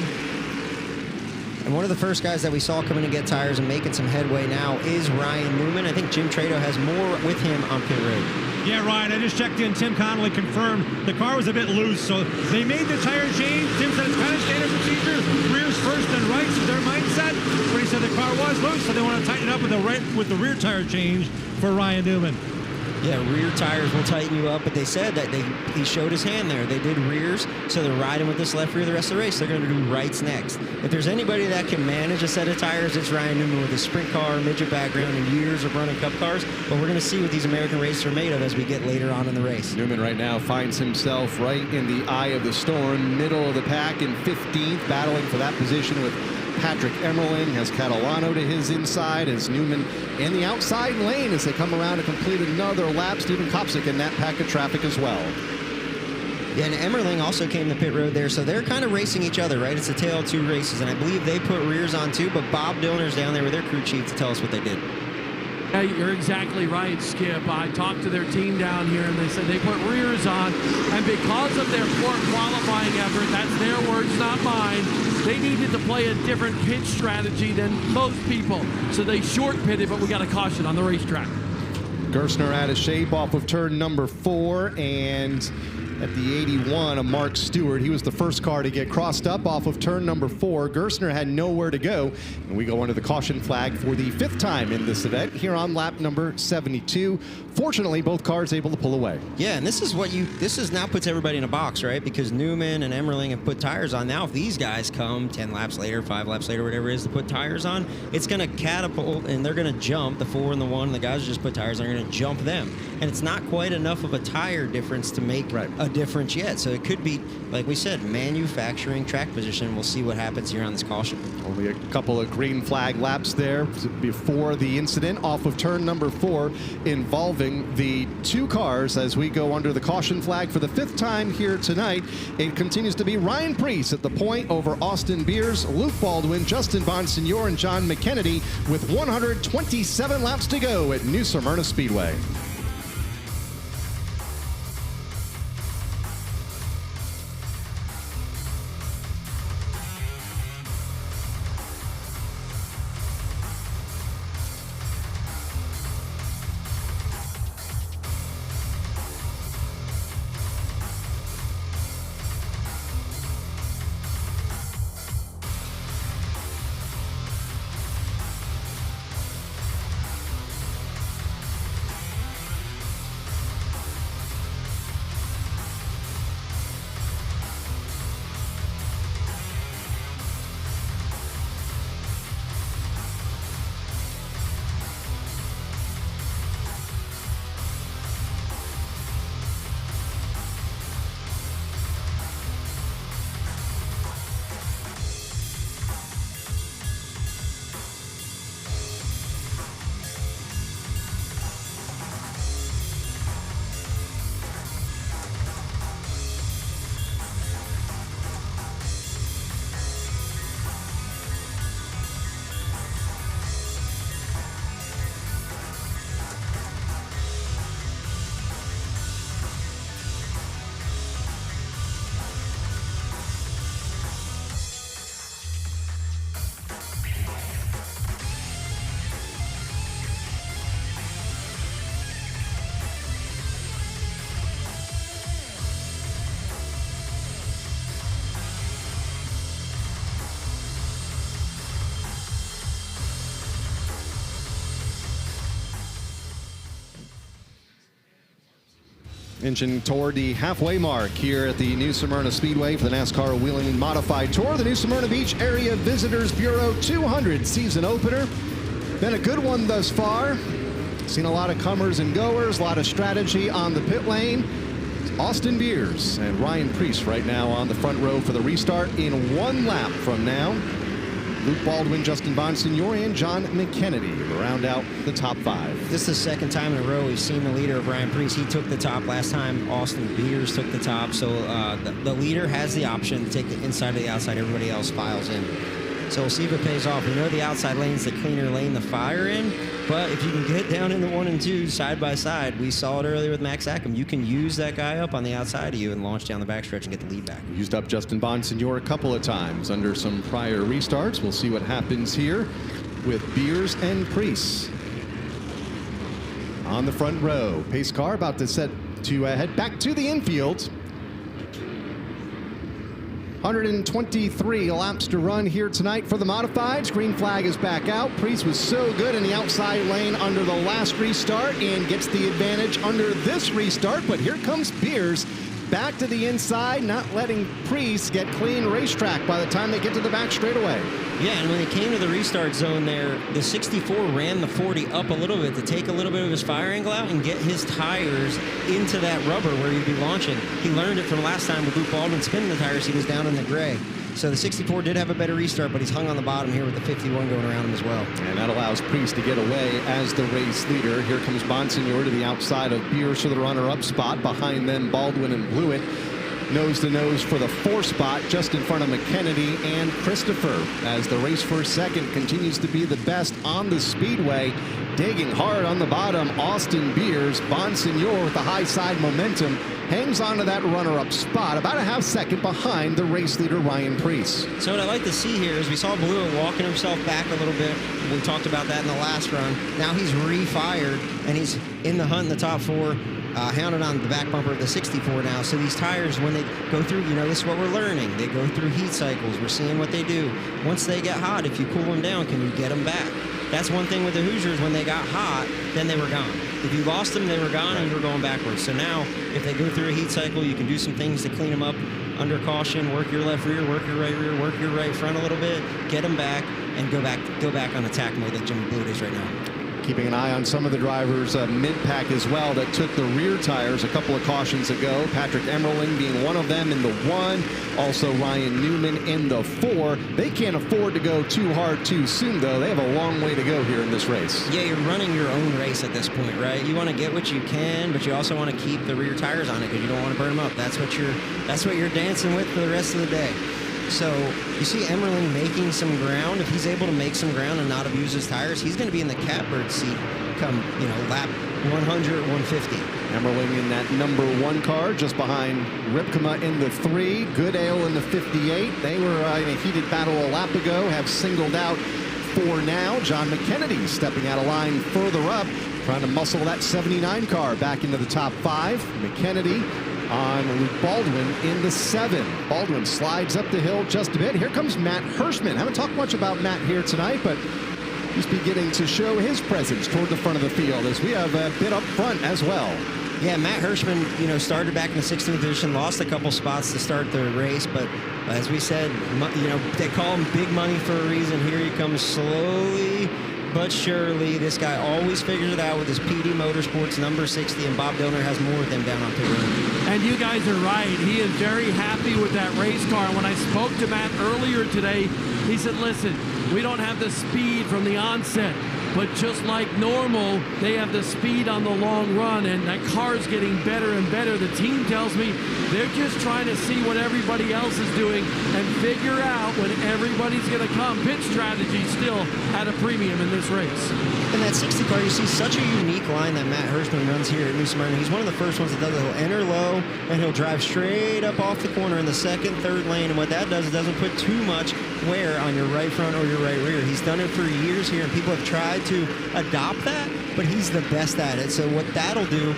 And one of the first guys that we saw coming to get tires and making some headway now is Ryan Newman. I think Jim Trado has more with him on pit road. Yeah, Ryan, I just checked in. Tim Connolly confirmed the car was a bit loose, so they made the tire change. Tim said it's kind of standard procedure. Rears first, then rights is their mindset. But he said the car was loose, so they want to tighten it up with the rear tire change for Ryan Newman. Yeah, rear tires will tighten you up, but they said that he showed his hand there. They did rears, so they're riding with this left rear the rest of the race. They're going to do rights next. If there's anybody that can manage a set of tires, it's Ryan Newman with a sprint car, midget background, and years of running cup cars. But we're going to see what these American races are made of as we get later on in the race. Newman right now finds himself right in the eye of the storm, middle of the pack in 15th, battling for that position with Patrick Emerling. Has Catalano to his inside as Newman in the outside lane as they come around to complete another lap. Steven Kopsick in that pack of traffic as well. Yeah, and Emerling also came to pit road there, so they're kind of racing each other, right? It's a tale of two races, and I believe they put rears on too, but Bob Dillner's down there with their crew chief to tell us what they did. Yeah, you're exactly right, Skip. I talked to their team down here, and they said they put rears on, and because of their poor qualifying effort, that's their words, not mine, they needed to play a different pit strategy than most people. So they short pitted, but we got a caution on the racetrack. Gerstner out of shape off of turn number 4, and at the 81 of Mark Stewart. He was the first car to get crossed up off of turn number 4. Gerstner had nowhere to go, and we go under the caution flag for the 5th time in this event here on lap number 72. Fortunately, both cars able to pull away. Yeah, and this is now puts everybody in a box, right? Because Newman and Emerling have put tires on. Now, if these guys come 10 laps later, 5 laps later, whatever it is, to put tires on, it's going to catapult, and they're going to jump the 4 and the 1. And the guys who just put tires on are going to jump them. And it's not quite enough of a tire difference to make a difference yet. So it could be, like we said, manufacturing track position. We'll see what happens here on this caution. Only a couple of green flag laps there before the incident off of turn number 4 involving the 2 cars as we go under the caution flag for the 5th time here tonight. It continues to be Ryan Preece at the point over Austin Beers, Luke Baldwin, Justin Bonsignor, and John McKennedy with 127 laps to go at New Smyrna Speedway. Inching toward the halfway mark here at the New Smyrna Speedway for the NASCAR Wheeling Modified Tour. The New Smyrna Beach Area Visitors Bureau 200 season opener. Been a good one thus far. Seen a lot of comers and goers, a lot of strategy on the pit lane. Austin Beers and Ryan Preece right now on the front row for the restart in 1 lap from now. Luke Baldwin, Justin Bonsignor, and John McKennedy to round out the top 5. This is the 2nd time in a row we've seen the leader of Ryan Preece. He took the top last time. Austin Beers took the top. So the leader has the option to take the inside or the outside. Everybody else files in. So we'll see if it pays off. We know the outside lane's the cleaner lane to fire in, but if you can get down in the 1 and 2 side by side, we saw it earlier with Max Ackham, you can use that guy up on the outside of you and launch down the backstretch and get the lead back. Used up Justin Bonsignor a couple of times under some prior restarts. We'll see what happens here with Beers and Preece. On the front row, pace car about to set to head back to the infield. 123 laps to run here tonight for the modifieds. Green flag is back out. Priest was so good in the outside lane under the last restart and gets the advantage under this restart. But here comes Beers back to the inside, not letting Priest get clean racetrack by the time they get to the back straightaway. Yeah, and when they came to the restart zone there, the 64 ran the 40 up a little bit to take a little bit of his fire angle out and get his tires into that rubber where he'd be launching. He learned it from last time with Luke Baldwin spinning the tires. He was down in the gray. So the 64 did have a better restart, but he's hung on the bottom here with the 51 going around him as well. And that allows Priest to get away as the race leader. Here comes Bonsignor to the outside of Beers for the runner-up spot. Behind them, Baldwin and Blewett. Nose to nose for the 4 spot, just in front of McKennedy and Christopher, as the race for second continues to be the best on the speedway. Digging hard on the bottom, Austin Beers. Bonsignor with the high side momentum hangs on to that runner-up spot, about a half second behind the race leader, Ryan Priest. So what I like to see here is we saw Blewett walking himself back a little bit. We talked about that in the last run. Now he's refired, and he's in the hunt in the top 4. Hounded on the back bumper of the 64 now. So these tires, when they go through, you know, this is what we're learning. They go through heat cycles. We're seeing what they do. Once they get hot, if you cool them down, can you get them back? That's one thing with the Hoosiers. When they got hot, then they were gone. If you lost them, they were gone, and you were going backwards. So now, if they go through a heat cycle, you can do some things to clean them up under caution. Work your left rear, work your right rear, work your right front a little bit, get them back, and go back on attack mode like Jimmy Blewett is right now. Keeping an eye on some of the drivers mid-pack as well that took the rear tires a couple of cautions ago. Patrick Emerling being one of them in the 1. Also Ryan Newman in the 4. They can't afford to go too hard too soon, though. They have a long way to go here in this race. Yeah, you're running your own race at this point, right? You want to get what you can, but you also want to keep the rear tires on it because you don't want to burn them up. That's what you're dancing with for the rest of the day. So you see Emerling making some ground. If he's able to make some ground and not abuse his tires, he's going to be in the catbird seat come, lap 100, 150. Emerling in that number 1 car, just behind Ripkema in the 3. Goodale in the 58. They were in a heated battle a lap ago, have singled out 4 now. John McKennedy stepping out of line further up, trying to muscle that 79 car back into the top 5. McKennedy on Luke Baldwin in the 7. Baldwin slides up the hill just a bit. Here comes Matt Hirschman. Haven't talked much about Matt here tonight, but he's beginning to show his presence toward the front of the field as we have a bit up front as well. Yeah, Matt Hirschman, started back in the 16th position, lost a couple spots to start the race, but as we said, they call him big money for a reason. Here he comes slowly but surely. This guy always figures it out with his PD Motorsports number 60, and Bob Donor has more of them down on pit road. And you guys are right. He is very happy with that race car. When I spoke to Matt earlier today, he said, listen, we don't have the speed from the onset, but just like normal, they have the speed on the long run, and that car's getting better and better. The team tells me they're just trying to see what everybody else is doing and figure out when everybody's going to come. Pit strategy still at a premium in this race. In that 60 car, you see such a unique line that Matt Hirschman runs here at New Smyrna. He's one of the first ones that does it. He'll enter low, and he'll drive straight up off the corner in the 2nd, 3rd lane, and what that does is doesn't put too much wear on your right front or your right rear. He's done it for years here, and people have tried to adopt that, but he's the best at it. So what that'll do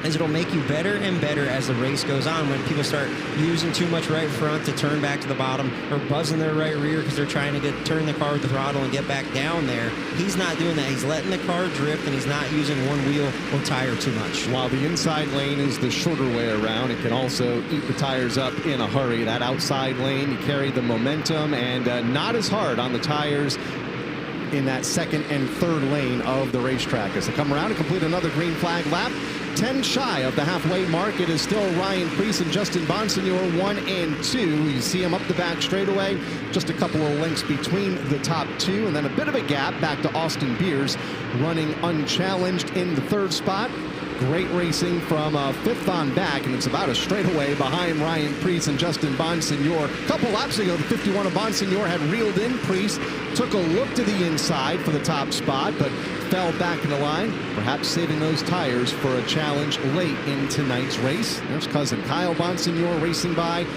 is it'll make you better and better as the race goes on. When people start using too much right front to turn back to the bottom, or buzzing their right rear because they're trying to turn the car with the throttle and get back down there, he's not doing that. He's letting the car drift, and he's not using one wheel or tire too much. While the inside lane is the shorter way around, it can also eat the tires up in a hurry. That outside lane, you carry the momentum and not as hard on the tires in that 2nd and 3rd lane of the racetrack. As they come around and complete another green flag lap, 10 shy of the halfway mark. It is still Ryan Priest and Justin Bonsignor 1 and 2. You see him up the back straightaway, just a couple of lengths between the top 2, and then a bit of a gap back to Austin Beers running unchallenged in the 3rd spot. Great racing from 5th on back, and it's about a straightaway behind Ryan Priest and Justin Bonsignor. A couple laps ago, the 51 of Bonsignor had reeled in Priest, took a look to the inside for the top spot, but fell back in the line, perhaps saving those tires for a challenge late in tonight's race. There's cousin Kyle Bonsignor racing by.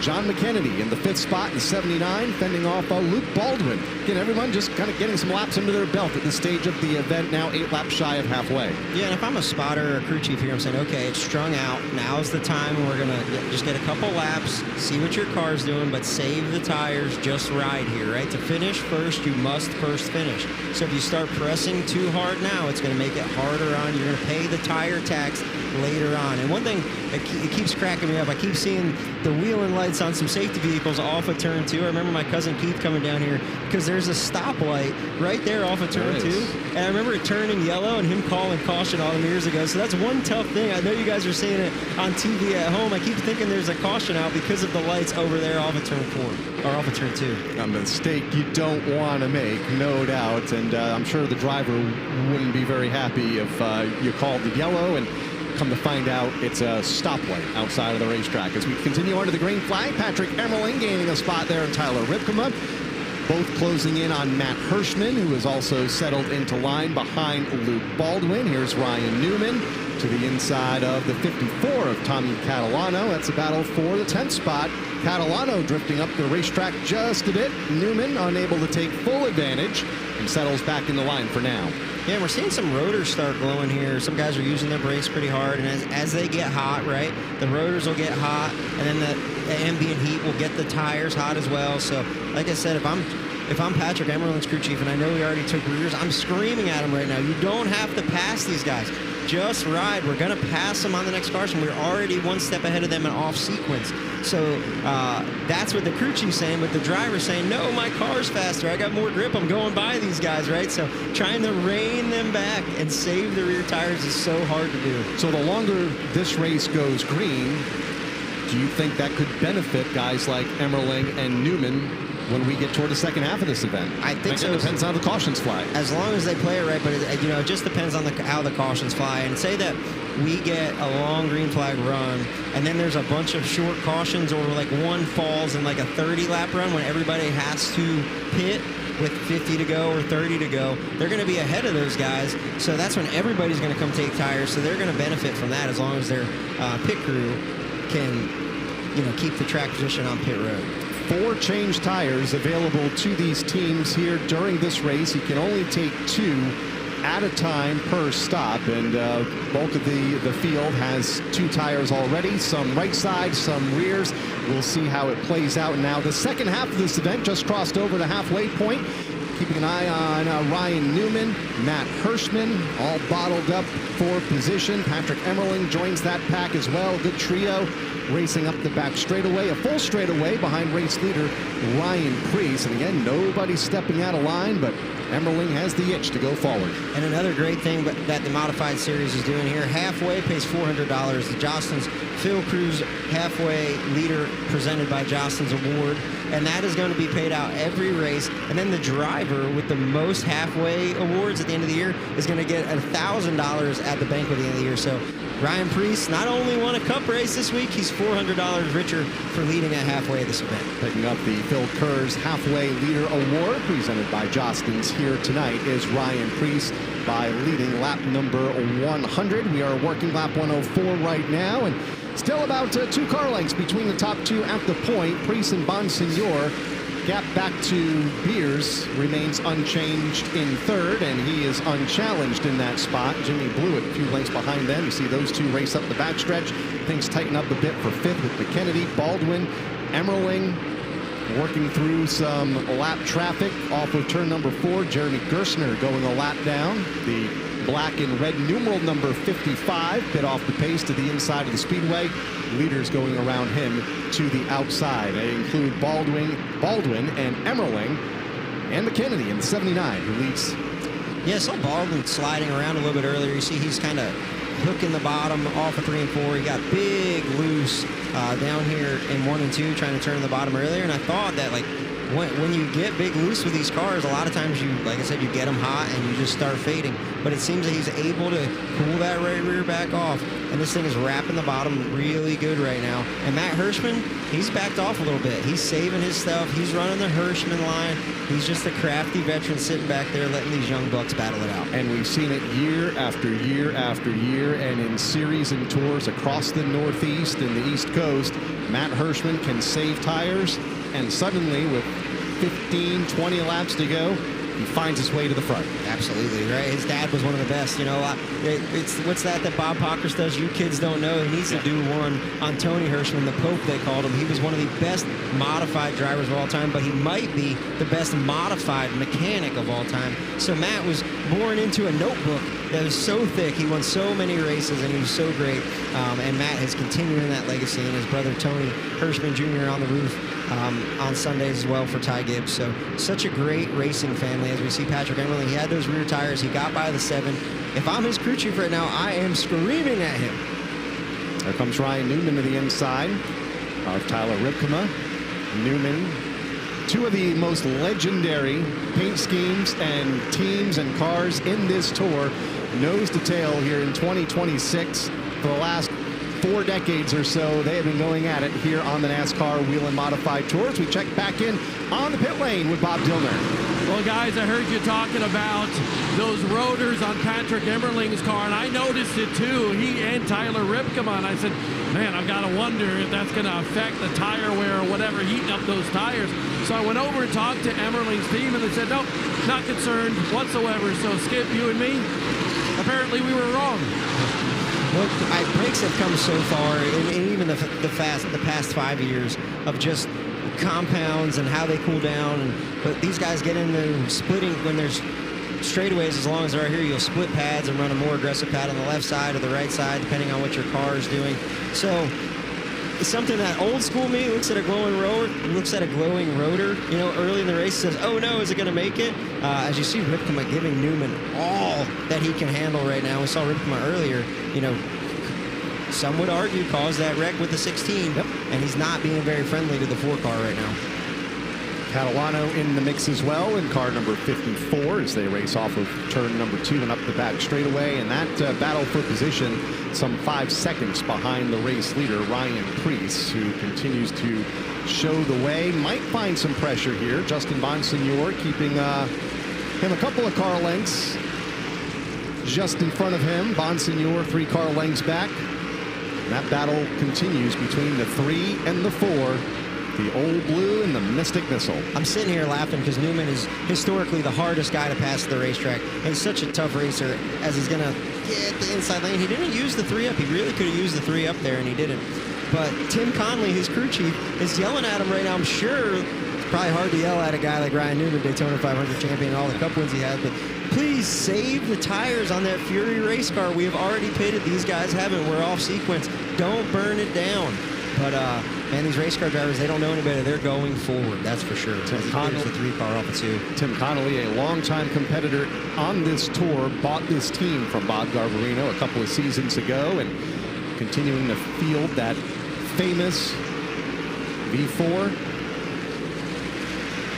John McKennedy in the 5th spot in 79, fending off Luke Baldwin. Again, everyone just kind of getting some laps under their belt at this stage of the event, now 8 laps shy of halfway. Yeah, and if I'm a spotter or a crew chief here, I'm saying, okay, it's strung out. Now's the time we're going to just get a couple laps, see what your car's doing, but save the tires just right here, right? To finish first, you must first finish. So if you start pressing too hard now, it's going to make it harder on. You're going to pay the tire tax later on. And one thing, it keeps cracking me up. I keep seeing the wheeling lights on some safety vehicles off of turn 2. I remember my cousin Keith coming down here because there's a stoplight right there off of turn 2. And I remember it turning yellow and him calling caution all them years ago. So that's one tough thing. I know you guys are seeing it on TV at home. I keep thinking there's a caution out because of the lights over there off of turn 4 or off of turn 2. A mistake you don't want to make, no doubt. And I'm sure the driver wouldn't be very happy if you called the yellow and come to find out it's a stoplight outside of the racetrack. As we continue on to the green flag, Patrick Emmerling gaining a spot there, and Tyler Ripkema both closing in on Matt Hirschman, who is also settled into line behind Luke Baldwin. Here's Ryan Newman to the inside of the 54 of Tommy Catalano. That's a battle for the 10th spot. Catalano drifting up the racetrack just a bit. Newman unable to take full advantage and settles back in the line for now. Yeah, we're seeing some rotors start glowing here. Some guys are using their brakes pretty hard, and as they get hot, right, the rotors will get hot, and then the ambient heat will get the tires hot as well. So, like I said, if I'm Patrick Emmerling's crew chief, and I know we already took rears, I'm screaming at him right now. You don't have to pass these guys. Just ride. We're going to pass them on the next caution. We're already one step ahead of them and off sequence. So that's what the crew chief's saying, but the driver's saying, no, my car's faster. I got more grip. I'm going by these guys, right? So trying to rein them back and save the rear tires is so hard to do. So the longer this race goes green, do you think that could benefit guys like Emmerling and Newman when we get toward the second half of this event? I think so. It depends on how the cautions fly. As long as they play it right, but it just depends on how the cautions fly. And say that we get a long green flag run, and then there's a bunch of short cautions, or like one falls in like a 30-lap run when everybody has to pit with 50 to go or 30 to go. They're going to be ahead of those guys, so that's when everybody's going to come take tires. So they're going to benefit from that as long as their pit crew can, keep the track position on pit road. 4 change tires available to these teams here during this race. You can only take 2 at a time per stop, and bulk of the field has 2 tires already, some right side, some rears. We'll see how it plays out. Now the second half of this event just crossed over the halfway point. Keeping an eye on Ryan Newman, Matt Hirschman, all bottled up for position. Patrick Emmerling joins that pack as well. Good trio racing up the back straightaway, a full straightaway behind race leader Ryan Preece. And again, nobody stepping out of line, but Emmerling has the itch to go forward. And another great thing that the Modified Series is doing here, halfway pays $400. The Jostens Phil Cruz Halfway Leader presented by Jostens Award, and that is going to be paid out every race. And then the driver with the most halfway awards at the end of the year is going to get $1,000 at the banquet at the end of the year. So Ryan Preece not only won a cup race this week, he's $400 richer for leading at halfway this event. Picking up the Phil Kerrs Halfway Leader Award presented by Jostens here tonight is Ryan Preece by leading lap number 100. We are working lap 104 right now, and still about 2 car lengths between the top 2 at the point. Preece and Bonsignor. Gap back to Beers remains unchanged in third, and he is unchallenged in that spot. Jimmy Blewett a few lengths behind them. You see those 2 race up the backstretch. Things tighten up a bit for 5th with McKennedy, Baldwin, Emmerling working through some lap traffic off of turn number 4. Jeremy Gersner going a lap down. The black and red numeral number 55 bit off the pace to the inside of the speedway. Leaders going around him to the outside. They include Baldwin and Emmerling and McKennedy in the 79 who leads. Yeah, so Baldwin sliding around a little bit earlier. You see he's kind of hooking the bottom off of 3 and 4. He got big loose down here in 1 and 2 trying to turn the bottom earlier, and I thought that when you get big loose with these cars, a lot of times like I said, you get them hot and you just start fading. But it seems that he's able to pull that right rear back off, and this thing is wrapping the bottom really good right now. And Matt Hirschman, he's backed off a little bit. He's saving his stuff. He's running the Hirschman line. He's just a crafty veteran sitting back there letting these young bucks battle it out. And we've seen it year after year after year, and in series and tours across the Northeast and the East Coast, Matt Hirschman can save tires, and suddenly with 15, 20 laps to go, he finds his way to the front. Absolutely, right? His dad was one of the best. You know, it's what's that Bob Pockers does? You kids don't know. He needs to do one on Tony Hirschman, the Pope they called him. He was one of the best modified drivers of all time, but he might be the best modified mechanic of all time. So Matt was born into a notebook that was so thick. He won so many races, and he was so great. And Matt has continued in that legacy, and his brother Tony Hirschman Jr. on the roof on Sundays as well for Ty Gibbs. So such a great racing family. As we see Patrick Emerling, he had those rear tires. He got by the 7. If I'm his crew chief right now, I am screaming at him. There comes Ryan Newman to the inside of Tyler Ripkema. Newman, two of the most legendary paint schemes and teams and cars in this tour, nose to tail here in 2026. For the last 4 decades or so, they have been going at it here on the NASCAR Wheel and Modified Tours. We check back in on the pit lane with Bob Dillner. Well, guys, I heard you talking about those rotors on Patrick Emerling's car, and I noticed it too. He and Tyler Ripkema, and I said, man, I've got to wonder if that's going to affect the tire wear or whatever, heating up those tires. So I went over and talked to Emerling's team, and they said, nope, not concerned whatsoever. So, Skip, you and me, apparently we were wrong. Look, brakes have come so far, and even the past 5 years of just compounds and how they cool down. But these guys get into splitting when there's straightaways. As long as they're right here, you'll split pads and run a more aggressive pad on the left side or the right side, depending on what your car is doing. So it's something that old school me looks at a glowing rotor, you know, early in the race, says, oh no, is it going to make it? As you see Ripkema giving Newman all that he can handle right now. We saw Ripkema earlier, you know, some would argue caused that wreck with the 16, and he's not being very friendly to the 4 car right now. Catalano in the mix as well in car number 54 as they race off of turn number 2 and up the back straightaway. And that battle for position some 5 seconds behind the race leader, Ryan Preece, who continues to show the way. Might find some pressure here. Justin Bonsignor keeping him a couple of car lengths just in front of him. Bonsignor 3 car lengths back. And that battle continues between the 3 and the 4. The Old Blue and the Mystic Missile. I'm sitting here laughing because Newman is historically the hardest guy to pass the racetrack. And he's such a tough racer as he's going to get the inside lane. He didn't use the 3 up. He really could have used the 3 up there, and he didn't. But Tim Conley, his crew chief, is yelling at him right now. I'm sure it's probably hard to yell at a guy like Ryan Newman, Daytona 500 champion, and all the Cup wins he has. But please save the tires on that Fury race car. We have already pitted. These guys haven't. We're off sequence. Don't burn it down. But, man, these race car drivers, they don't know any better. They're going forward, that's for sure. Tim Connolly, the 3 car off of 2. Tim Connolly, a longtime competitor on this tour, bought this team from Bob Garbarino a couple of seasons ago and continuing to field that famous V4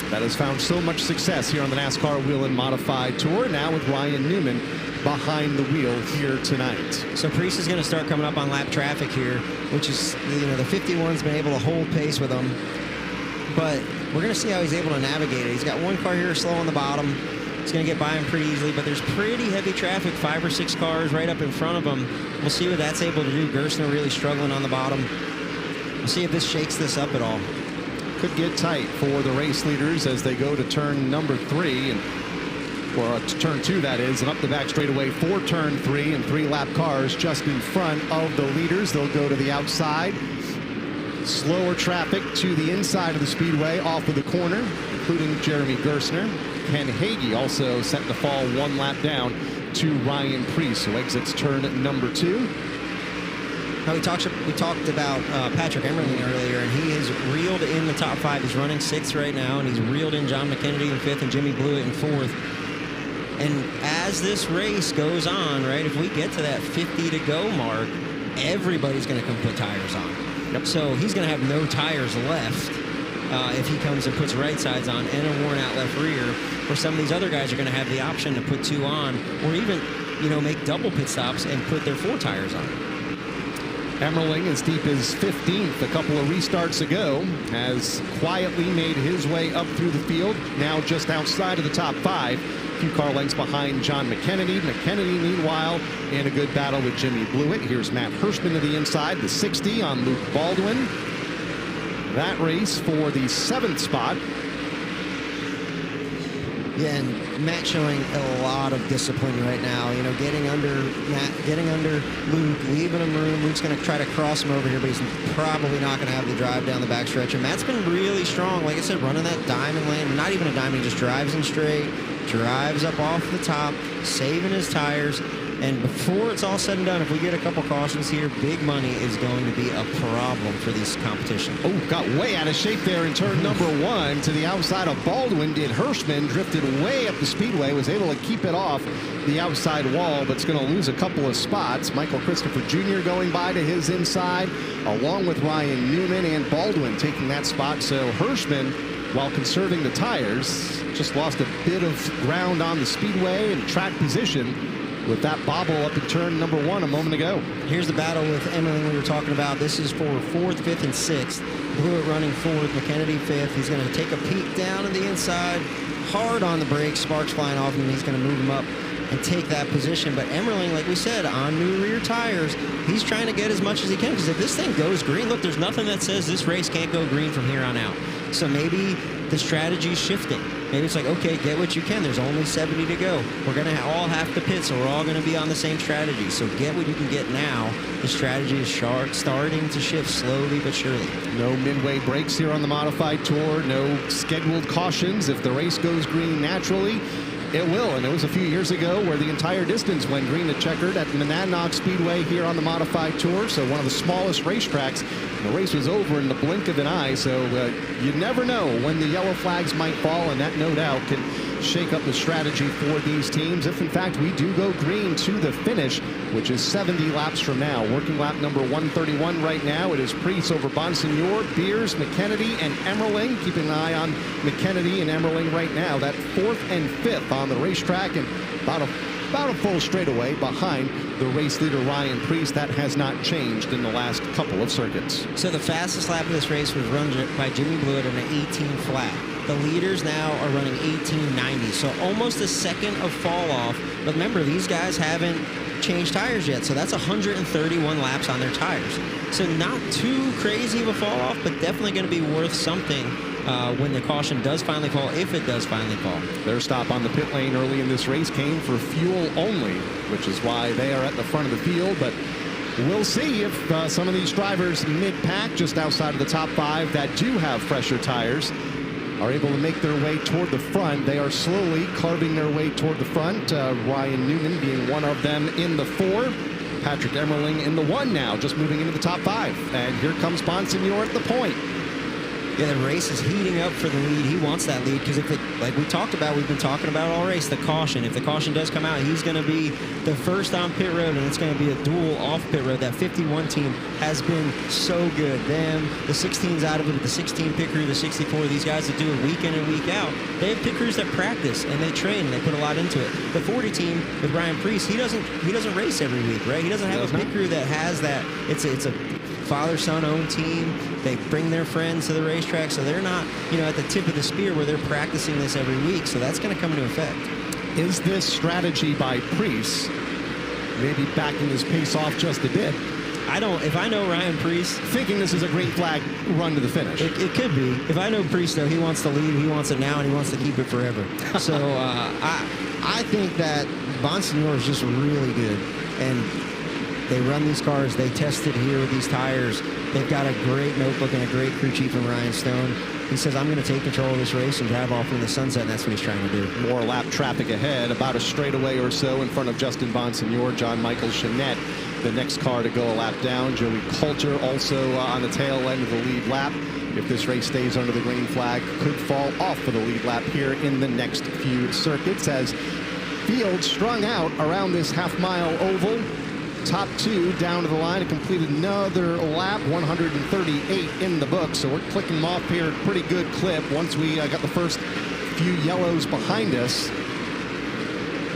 that has found so much success here on the NASCAR Wheel and Modified Tour, now with Ryan Newman behind the wheel here tonight. So Preece is going to start coming up on lap traffic here, which is, you know, the 51's been able to hold pace with him. But we're going to see how he's able to navigate it. He's got 1 car here slow on the bottom. He's going to get by him pretty easily, but there's pretty heavy traffic, 5 or 6 cars right up in front of him. We'll see what that's able to do. Gerstner really struggling on the bottom. We'll see if this shakes this up at all. Could get tight for the race leaders as they go to turn number 3, or to turn 2, that is, and up the back straightaway for turn 3, and 3 lap cars just in front of the leaders. They'll go to the outside. Slower traffic to the inside of the speedway off of the corner, including Jeremy Gerstner. Ken Hagee also set to fall 1 lap down to Ryan Preece, who exits turn number 2. Now we talked about Patrick Emerling earlier, and he is reeled in the top 5. He's running 6th right now, and he's reeled in John McKennedy in 5th and Jimmy Blewett in 4th. And as this race goes on, right, if we get to that 50 to go mark, everybody's going to come put tires on. Yep. So he's going to have no tires left if he comes and puts right sides on and a worn out left rear, where some of these other guys are going to have the option to put 2 on, or even, make double pit stops and put their 4 tires on. Emmerling, as deep as 15th a couple of restarts ago, has quietly made his way up through the field, now just outside of the top 5. A few car lengths behind John McKennedy. McKennedy, meanwhile, in a good battle with Jimmy Blewett. Here's Matt Hirschman to the inside, the 60 on Luke Baldwin. That race for the 7th spot. Yeah, and Matt showing a lot of discipline right now. Getting under Matt, getting under Luke, leaving him room. Luke's going to try to cross him over here, but he's probably not going to have the drive down the backstretch. And Matt's been really strong. Like I said, running that diamond lane, not even a diamond, he just drives in straight, drives up off the top, saving his tires. And before it's all said and done, if we get a couple cautions here, big money is going to be a problem for these competitions. Oh, got way out of shape there in turn number 1 to the outside of Baldwin. Did Hirschman, drifted way up the speedway, was able to keep it off the outside wall, but it's going to lose a couple of spots. Michael Christopher Jr. going by to his inside, along with Ryan Newman, and Baldwin taking that spot. So Hirschman, while conserving the tires, just lost a bit of ground on the speedway and track position with that bobble up in turn number 1 a moment ago. Here's the battle with Emmerling we were talking about. This is for 4th, 5th, and 6th. Blewett running 4th, McKennedy 5th. He's going to take a peek down to the inside, hard on the brakes, sparks flying off, and he's going to move him up and take that position. But Emmerling, like we said, on new rear tires, he's trying to get as much as he can, because if this thing goes green, look, there's nothing that says this race can't go green from here on out. So maybe the strategy's shifting. Maybe it's like, okay, get what you can. There's only 70 to go. We're going to all have to pit, so we're all going to be on the same strategy. So get what you can get now. The strategy is starting to shift slowly but surely. No midway breaks here on the modified tour. No scheduled cautions. If the race goes green naturally, it will. And it was a few years ago where the entire distance went green to checkered at Monadnock Speedway here on the modified tour. So one of the smallest racetracks. The race was over in the blink of an eye. So you never know when the yellow flags might fall, and that no doubt can shake up the strategy for these teams. If in fact we do go green to the finish, which is 70 laps from now. Working lap number 131 right now. It is Preece over Bonsignor, Beers, McKennedy, and Emmerling. Keeping an eye on McKennedy and Emmerling right now. That 4th and 5th on the racetrack, and about a full straightaway behind the race leader Ryan Preece. That has not changed in the last couple of circuits. So the fastest lap of this race was run by Jimmy Blewett in an 18 flat. The leaders now are running 18.90, so almost a second of fall off. But remember, these guys haven't changed tires yet, so that's 131 laps on their tires. So not too crazy of a fall off, but definitely going to be worth something when the caution does finally fall, if it does finally fall. Their stop on the pit lane early in this race came for fuel only, which is why they are at the front of the field. But we'll see if some of these drivers mid-pack, just outside of the top 5, that do have fresher tires, are able to make their way toward the front. They are slowly carving their way toward the front. Ryan Newman being one of them in the 4. Patrick Emmerling in the 1 now, just moving into the top 5. And here comes Bonsignor at the point. Yeah, the race is heating up for the lead. He wants that lead because if it, like we talked about, we've been talking about all race, the caution. If the caution does come out, he's going to be the first on pit road, and it's going to be a duel off pit road. That 51 team has been so good. Them, the 16's out of it, the 16 pit crew, the 64, these guys that do it week in and week out, they have pit crews that practice and they train and they put a lot into it. The 40 team with Ryan Preece, he doesn't race every week, right? He doesn't have a pit crew that has that. It's a father-son owned team. They bring their friends to the racetrack, so they're not, at the tip of the spear where they're practicing this every week. So that's going to come into effect. Is this strategy by Preece maybe backing his pace off just a bit? If I know Ryan Preece, thinking this is a green flag run to the finish. It could be. If I know Preece, though, he wants to lead, he wants it now, and he wants to keep it forever. So I think that Bonsignor is just really good, and they run these cars. They tested here with these tires. They've got a great notebook and a great crew chief in Ryan Stone. He says, I'm going to take control of this race and drive off in the sunset, and that's what he's trying to do. More lap traffic ahead, about a straightaway or so in front of Justin Bonsignor, John Michael Chanette, the next car to go a lap down. Joey Coulter also on the tail end of the lead lap. If this race stays under the green flag, could fall off for the lead lap here in the next few circuits as field strung out around this half-mile oval. top 2 down to the line and completed another lap, 138 in the book. So we're clicking them off here at a pretty good clip once we got the first few yellows behind us.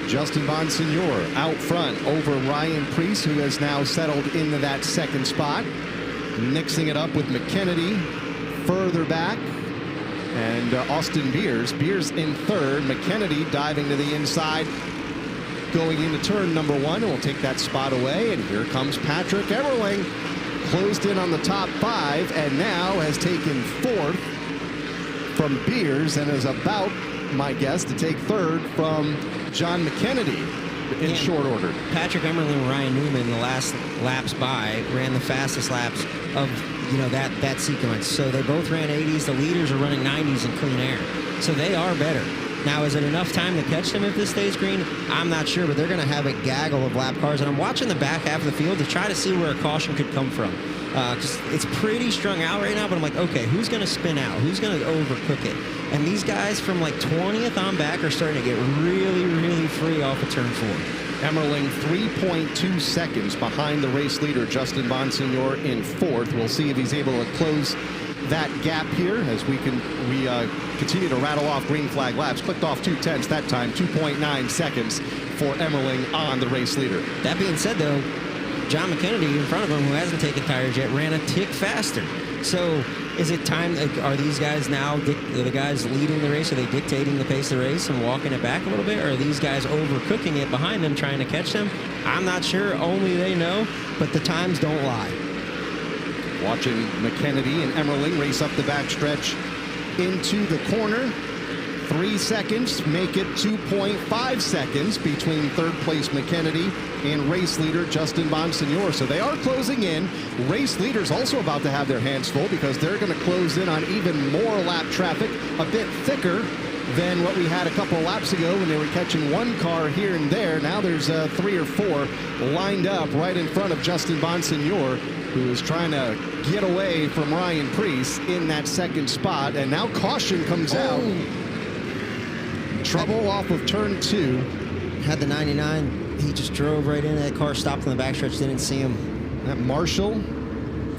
Justin Bonsignor out front over Ryan Preece, who has now settled into that second spot. Mixing it up with McKennedy further back. And Austin Beers in third. McKennedy diving to the inside, going into turn number 1, and will take that spot away. And here comes Patrick Everling, closed in on the top 5, and now has taken 4th from Beers and is about, my guess, to take 3rd from John McKennedy in short order. Patrick Emmerling and Ryan Newman, the last laps by, ran the fastest laps of that sequence. So they both ran 80s. The leaders are running 90s in clean air. So they are better. Now, is it enough time to catch them if this stays green? I'm not sure, but they're going to have a gaggle of lap cars. And I'm watching the back half of the field to try to see where a caution could come from. Because it's pretty strung out right now, but I'm like, okay, who's going to spin out? Who's going to overcook it? And these guys from like 20th on back are starting to get really, really free off of turn 4. Emmerling 3.2 seconds behind the race leader, Justin Bonsignor, in 4th. We'll see if he's able to close that gap here as we continue to rattle off green flag laps. Clicked off 2/10 that time, 2.9 seconds for Emmerling on the race leader. That being said, though, John McKennedy in front of him, who hasn't taken tires yet, ran a tick faster. So is it time, are these guys now, the guys leading the race, are they dictating the pace of the race and walking it back a little bit? Or are these guys overcooking it behind them, trying to catch them? I'm not sure. Only they know, but the times don't lie. Watching McKennedy and Emmerling race up the backstretch into the corner. 3 seconds, make it 2.5 seconds between 3rd place McKennedy and race leader Justin Bonsignor. So they are closing in. Race leaders also about to have their hands full because they're going to close in on even more lap traffic, a bit thicker than what we had a couple laps ago when they were catching one car here and there. Now there's 3 or 4 lined up right in front of Justin Bonsignor, who is trying to get away from Ryan Preece in that second spot. And now caution comes out. Trouble off of turn 2. Had the 99. He just drove right in. That car stopped in the backstretch. Didn't see him. That Marshall,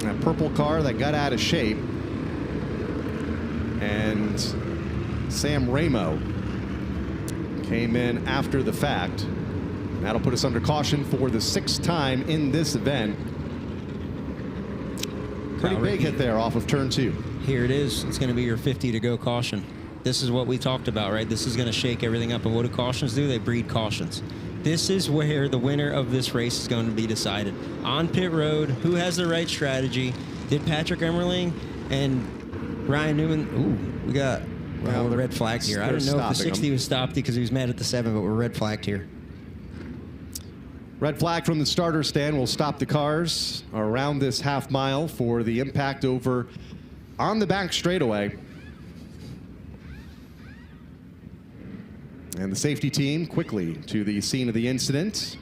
that purple car that got out of shape. And Sam Ramo came in after the fact. That'll put us under caution for the 6th time in this event. Pretty big hit there off of turn 2. Here it is. It's going to be your 50 to go caution. This is what we talked about, right? This is going to shake everything up. And what do cautions do? They breed cautions. This is where the winner of this race is going to be decided. On pit road, who has the right strategy? Did Patrick Emmerling and Ryan Newman? Ooh, we got red flagged here. I don't know if the 60 was stopped because he was mad at the 7, but we're red flagged here. Red flag from the starter stand will stop the cars around this half mile for the impact over on the back straightaway. And the safety team quickly to the scene of the incident.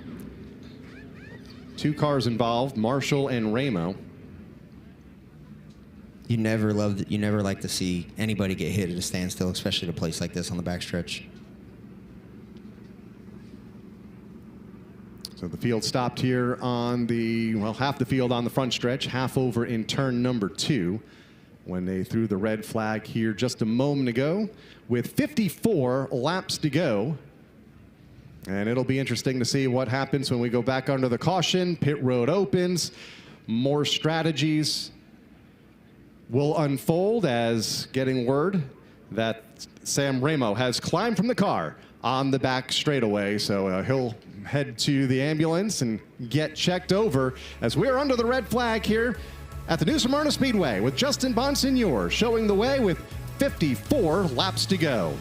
2 cars involved, Marshall and Ramo. You never like to see anybody get hit at a standstill, especially at a place like this on the backstretch. So the field stopped here on the, half the field on the front stretch, half over in turn number 2 when they threw the red flag here just a moment ago with 54 laps to go. And it'll be interesting to see what happens when we go back under the caution. Pit road opens. More strategies will unfold as getting word that Sam Ramo has climbed from the car on the back straightaway. So he'll head to the ambulance and get checked over as we're under the red flag here at the New Smyrna Speedway with Justin Bonsignor showing the way with 54 laps to go.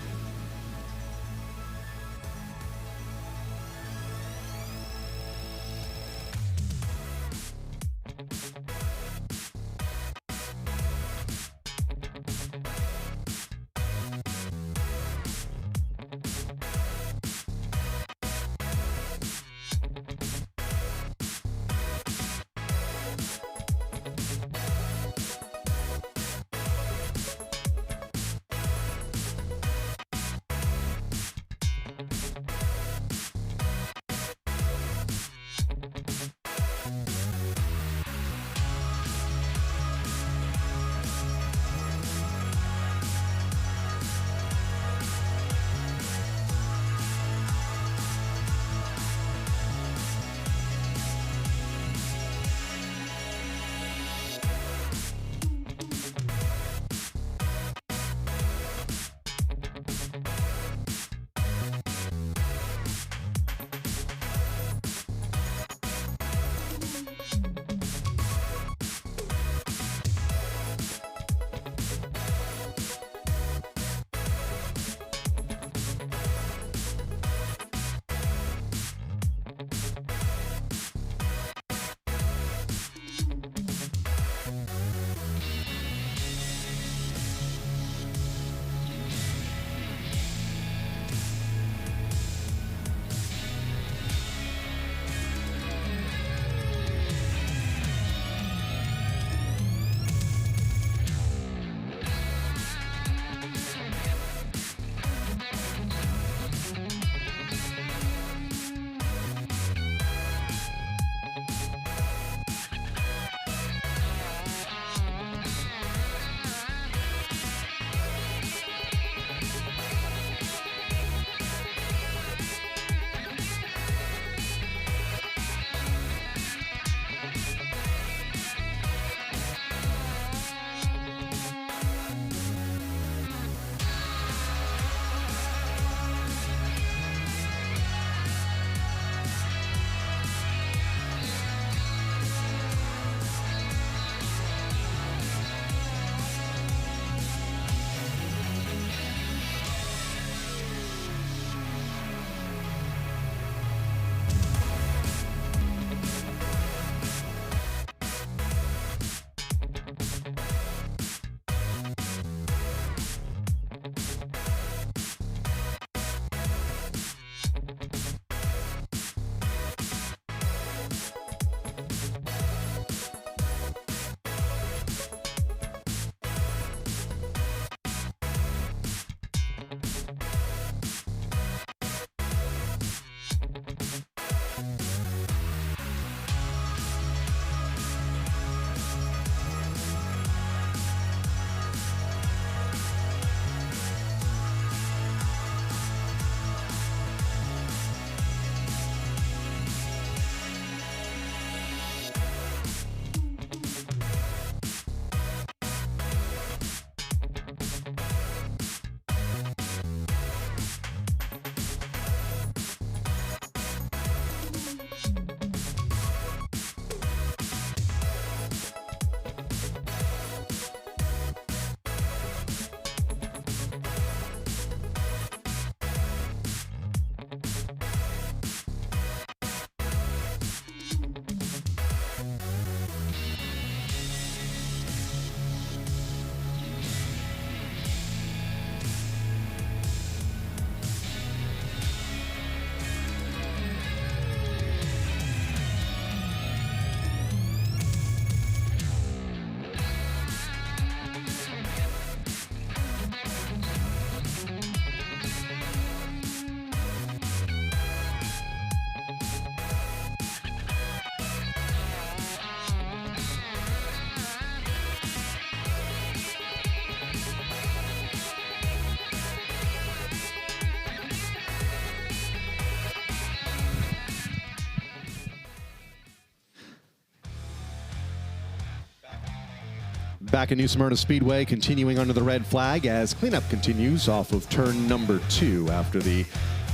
Back at New Smyrna Speedway, continuing under the red flag as cleanup continues off of turn number 2 after the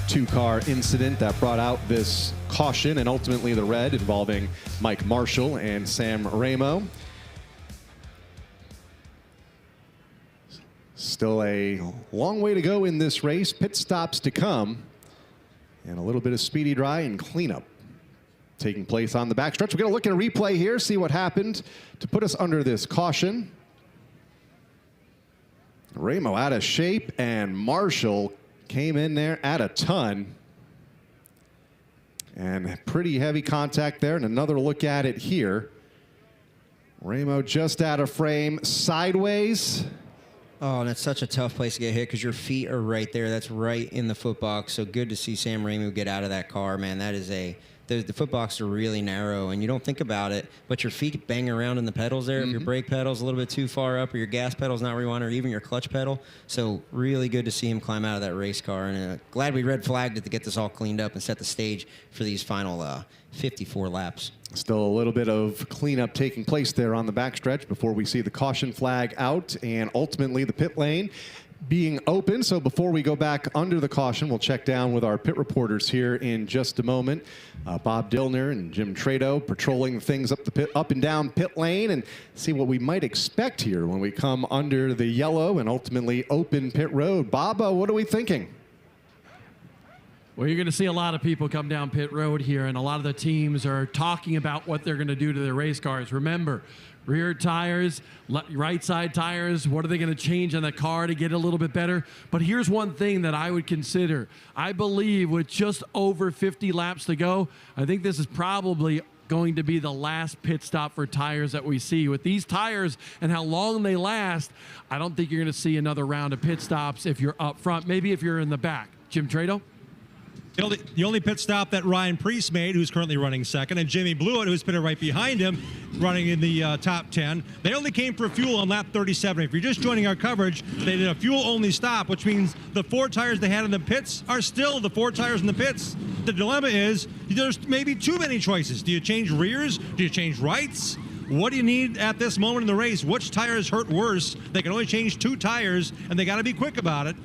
2-car incident that brought out this caution and ultimately the red involving Mike Marshall and Sam Ramo. Still a long way to go in this race. Pit stops to come and a little bit of speedy dry and cleanup taking place on the backstretch. We're going to look at a replay here, see what happened to put us under this caution. Ramo out of shape and Marshall came in there at a ton. And pretty heavy contact there. And another look at it here. Ramo just out of frame, sideways. Oh, and it's such a tough place to get hit because your feet are right there. That's right in the foot box. So good to see Sam Ramo get out of that car, man. That is the foot box are really narrow, and you don't think about it, but your feet bang around in the pedals there. If your brake pedal's a little bit too far up or your gas pedal's not where you want, or even your clutch pedal. So really good to see him climb out of that race car, and glad we red flagged it to get this all cleaned up and set the stage for these final 54 laps. Still a little bit of cleanup taking place there on the backstretch before we see the caution flag out and ultimately the pit lane being open. So before we go back under the caution, we'll check down with our pit reporters here in just a moment. Bob Dillner and Jim Trado patrolling things up and down pit lane and see what we might expect here when we come under the yellow and ultimately open pit road. Bob, what are we thinking? Well, you're going to see a lot of people come down pit road here, and a lot of the teams are talking about what they're going to do to their race cars. Remember, rear tires, right side tires, what are they going to change on the car to get a little bit better? But here's one thing that I would consider. I believe with just over 50 laps to go, I think this is probably going to be the last pit stop for tires that we see. With these tires and how long they last, I don't think you're going to see another round of pit stops if you're up front, maybe if you're in the back. Jim Trado? The only pit stop that Ryan Preece made, who's currently running second, and Jimmy Blewett, who's pitted right behind him, running in the top 10. They only came for fuel on lap 37. If you're just joining our coverage, they did a fuel-only stop, which means the 4 tires they had in the pits are still the 4 tires in the pits. The dilemma is there's maybe too many choices. Do you change rears? Do you change rights? What do you need at this moment in the race? Which tires hurt worse? They can only change 2 tires, and they got to be quick about it.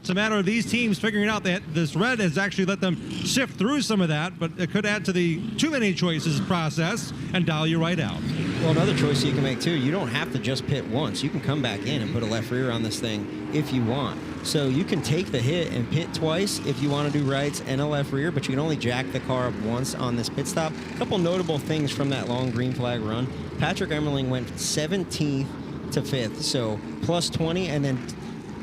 It's a matter of these teams figuring out that this red has actually let them sift through some of that, but it could add to the too many choices process and dial you right out. Well, another choice you can make too, you don't have to just pit once. You can come back in and put a left rear on this thing if you want. So you can take the hit and pit twice if you want to do rights and a left rear, but you can only jack the car up once on this pit stop. A couple notable things from that long green flag run. Patrick Emmerling went 17th to 5th, so plus 20, and then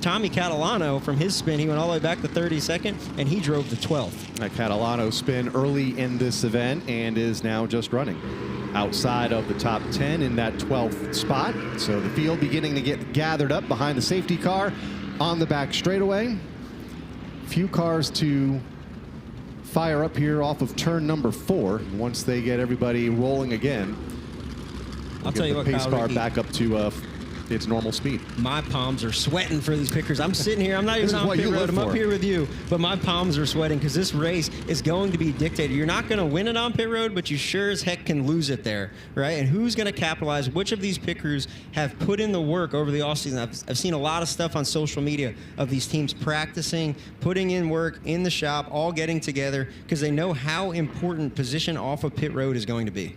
Tommy Catalano, from his spin, he went all the way back to 32nd, and he drove the 12th. That Catalano spin early in this event and is now just running outside of the top 10 in that 12th spot. So the field beginning to get gathered up behind the safety car on the back straightaway. Few cars to fire up here off of turn number 4. Once they get everybody rolling again, I'll tell you what, pace Kyle, car Ricky, back up to its normal speed. My palms are sweating for these pickers. I'm sitting here. I'm not even on pit road. I'm up here with you, but my palms are sweating because this race is going to be dictated. You're not going to win it on pit road, but you sure as heck can lose it there, right? And who's going to capitalize? Which of these pit crews have put in the work over the offseason? I've seen a lot of stuff on social media of these teams practicing, putting in work in the shop, all getting together because they know how important position off of pit road is going to be.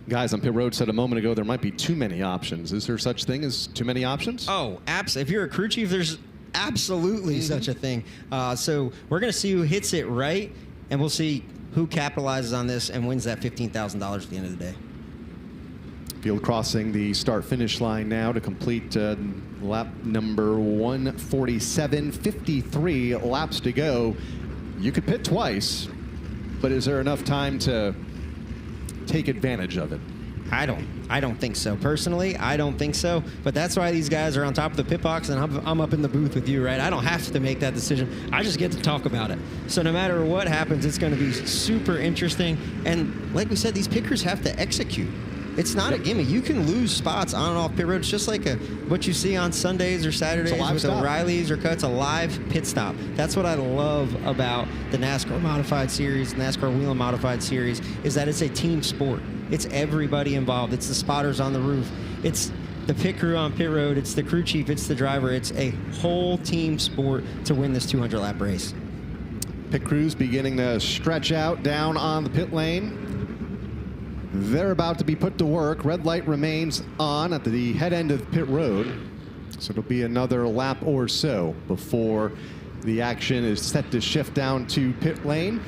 Guys on pit road said a moment ago there might be too many options. Is there such thing as too many options? Oh, absolutely. If you're a crew chief, there's absolutely such a thing. So we're going to see who hits it right, and we'll see who capitalizes on this and wins that $15,000 at the end of the day. Field crossing the start-finish line now to complete lap number 147. 53 laps to go. You could pit twice, but is there enough time to take advantage of it? I don't think so. Personally, I don't think so. But that's why these guys are on top of the pit box, and I'm up in the booth with you, right? I don't have to make that decision. I just get to talk about it. So no matter what happens, it's going to be super interesting. And like we said, these pickers have to execute. It's not a gimme. You can lose spots on and off pit road. It's just like what you see on Sundays or Saturdays with the Rileys or Cuts, a live pit stop. That's what I love about the NASCAR Modified Series, NASCAR Wheel and Modified Series, is that it's a team sport. It's everybody involved. It's the spotters on the roof. It's the pit crew on pit road, it's the crew chief, it's the driver. It's a whole team sport to win this 200-lap race. Pit crews beginning to stretch out down on the pit lane. They're about to be put to work. Red light remains on at the head end of pit road. So it'll be another lap or so before the action is set to shift down to pit lane.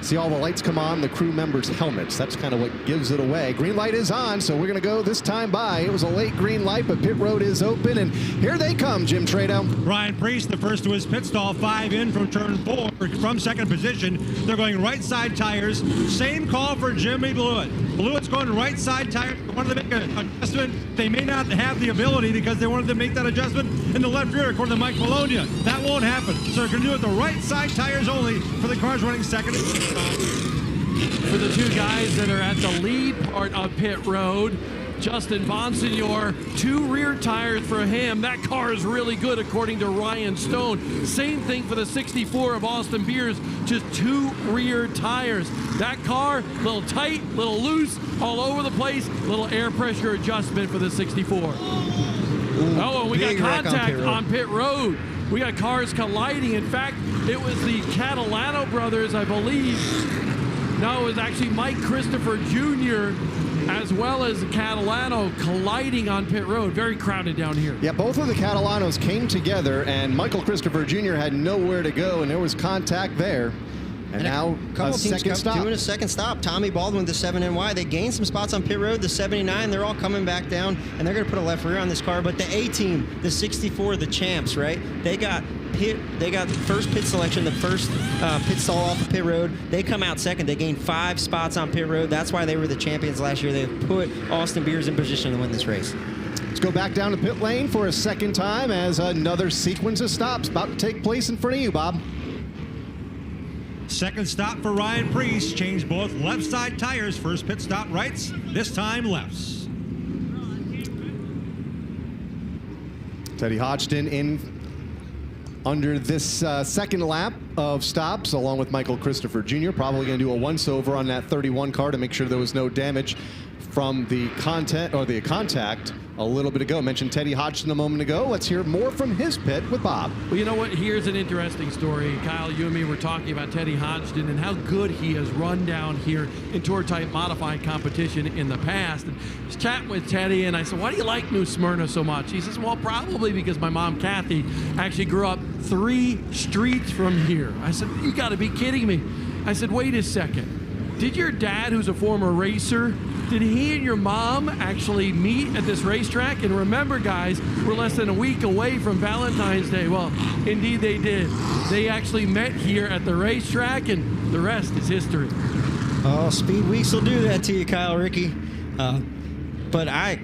See all the lights come on the crew members' helmets. That's kind of what gives it away. Green light is on, so we're going to go this time by. It was a late green light, but pit road is open, and here they come, Jim Trado. Ryan Priest, the first to his pit stall, 5 in from turn 4 from second position. They're going right side tires. Same call for Jimmy Blewett. Blewett's going right side tires. They wanted to make an adjustment. They may not have the ability because they wanted to make that adjustment in the left rear, according to Mike Polonia. That won't happen. So they're going to do it the right side tires only for the cars running second. For the two guys that are at the lead part of pit road, Justin Bonsignor, 2 rear tires for him. That car is really good, according to Ryan Stone. Same thing for the 64 of Austin Beers, just 2 rear tires. That car, little tight, little loose, all over the place. Little air pressure adjustment for the 64. Oh, and we got contact on pit road. We got cars colliding. In fact, it was the Catalano brothers, I believe. No, it was actually Mike Christopher Jr. as well as Catalano colliding on pit road. Very crowded down here. Yeah, both of the Catalanos came together, and Michael Christopher Jr. had nowhere to go, and there was contact there. And now a second stop. Doing a second stop. Tommy Baldwin, the 7NY. They gained some spots on pit road. The 79, they're all coming back down, and they're going to put a left rear on this car. But the A-team, the 64, the champs, right? They got the first pit selection, the first pit stall off of pit road. They come out second. They gained 5 spots on pit road. That's why they were the champions last year. They put Austin Beers in position to win this race. Let's go back down to pit lane for a second time as another sequence of stops about to take place in front of you, Bob. Second stop for Ryan Priest. Changed both left side tires. First pit stop rights, this time lefts. Teddy Hodgson in under this second lap of stops, along with Michael Christopher Jr. Probably going to do a once-over on that 31 car to make sure there was no damage from the contact a little bit ago. Mentioned Teddy Hodgson a moment ago. Let's hear more from his pit with Bob. Well, you know what? Here's an interesting story. Kyle, you and me were talking about Teddy Hodgson and how good he has run down here in tour-type modified competition in the past. And I was chatting with Teddy, and I said, why do you like New Smyrna so much? He says, well, probably because my mom, Kathy, actually grew up 3 streets from here. I said, you got to be kidding me. I said, wait a second. Did your dad, who's a former racer, did he and your mom actually meet at this racetrack? And remember, guys, we're less than a week away from Valentine's Day. Well, indeed they did. They actually met here at the racetrack, and the rest is history. Oh, Speed Weeks will do that to you, Kyle Ricky. But I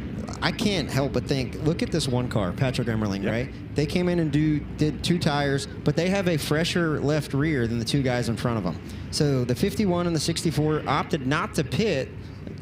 can't help but think, look at this one car, Patrick Emmerling, right? They came in and did 2 tires, but they have a fresher left rear than the 2 guys in front of them. So the 51 and the 64 opted not to pit,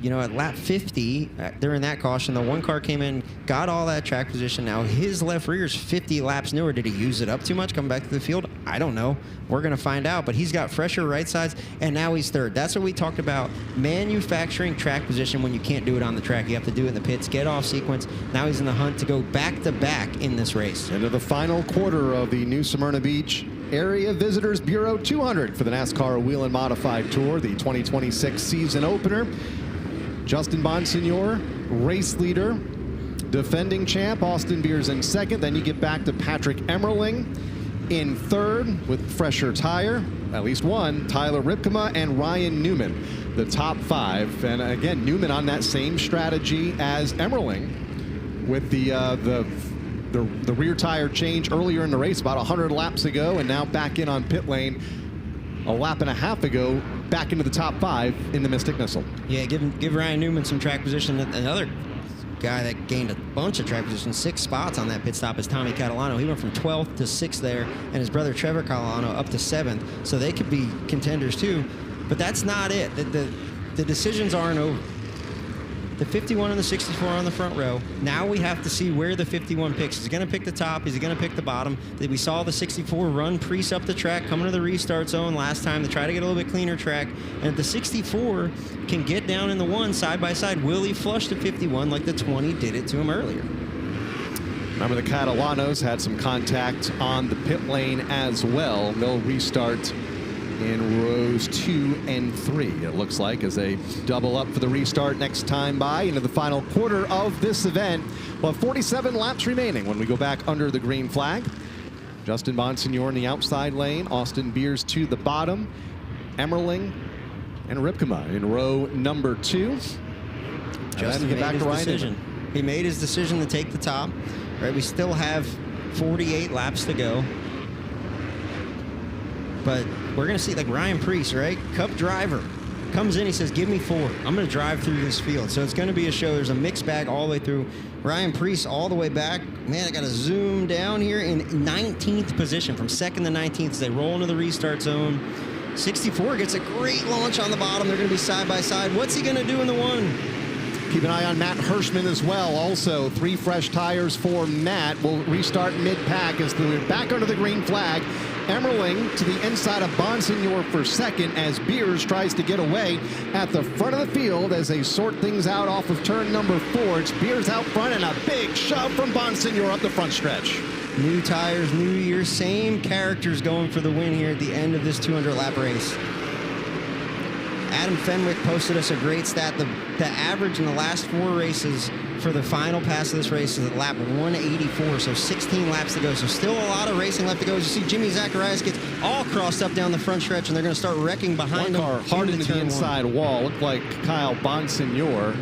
you know, at lap 50 during that caution. The one car came in, got all that track position. Now his left rear is 50 laps newer. Did he use it up too much coming back to the field? I don't know. We're going to find out. But he's got fresher right sides, and now he's third. That's what we talked about, manufacturing track position when you can't do it on the track. You have to do it in the pits, get off sequence. Now he's in the hunt to go back-to-back in this race. Into the final quarter of the New Smyrna Beach Area Visitors Bureau 200 for the NASCAR Wheel and Modified Tour, the 2026 season opener. Justin Bonsignor, race leader, defending champ. Austin Beers in second. Then you get back to Patrick Emmerling in third with fresher tire, at least one. Tyler Ripkema and Ryan Newman, the top 5. And again, Newman on that same strategy as Emmerling with the rear tire change earlier in the race, about 100 laps ago, and now back in on pit lane a lap and a half ago, back into the top 5 in the Mystic Missile. Yeah, give Ryan Newman some track position. Another guy that gained a bunch of track position, 6 spots on that pit stop, is Tommy Catalano. He went from 12th to 6th there, and his brother Trevor Catalano up to 7th. So they could be contenders too. But that's not it. The decisions aren't over. The 51 and the 64 on the front row. Now we have to see where the 51 picks. Is he going to pick the top? Is he going to pick the bottom? We saw the 64 run Priest up the track, coming to the restart zone last time to try to get a little bit cleaner track. And if the 64 can get down in the 1 side by side, will he flush the 51 like the 20 did it to him earlier? Remember, the Catalanos had some contact on the pit lane as well. They'll restart in rows 2 and 3, it looks like, as they double up for the restart next time by into the final quarter of this event. Well, 47 laps remaining when we go back under the green flag. Justin Bonsignor in the outside lane, Austin Beers to the bottom, Emmerling and Ripkema in row number 2. Justin get back made to his Ryan decision. He made his decision to take the top. Right, we still have 48 laps to go. But we're going to see, like Ryan Priest, right? Cup driver comes in, he says, give me 4. I'm going to drive through this field. So it's going to be a show. There's a mixed bag all the way through. Ryan Priest all the way back. Man, I got to zoom down here in 19th position, from 2nd to 19th as they roll into the restart zone. 64 gets a great launch on the bottom. They're going to be side by side. What's he going to do in the 1? Keep an eye on Matt Hirschman as well. Also, 3 fresh tires for Matt. Will restart mid-pack as they're back under the green flag. Emmerling to the inside of Bonsignor for 2nd as Beers tries to get away at the front of the field as they sort things out off of turn number 4. It's Beers out front and a big shove from Bonsignor up the front stretch. New tires, new year, same characters going for the win here at the end of this 200-lap race. Adam Fenwick posted us a great stat. The average in the last 4 races for the final pass of this race is at lap 184, so 16 laps to go. So still a lot of racing left to go. As you see, Jimmy Zacharias gets all crossed up down the front stretch, and they're going to start wrecking behind One car them. hard into the inside wall. Looked like Kyle Bonsignor.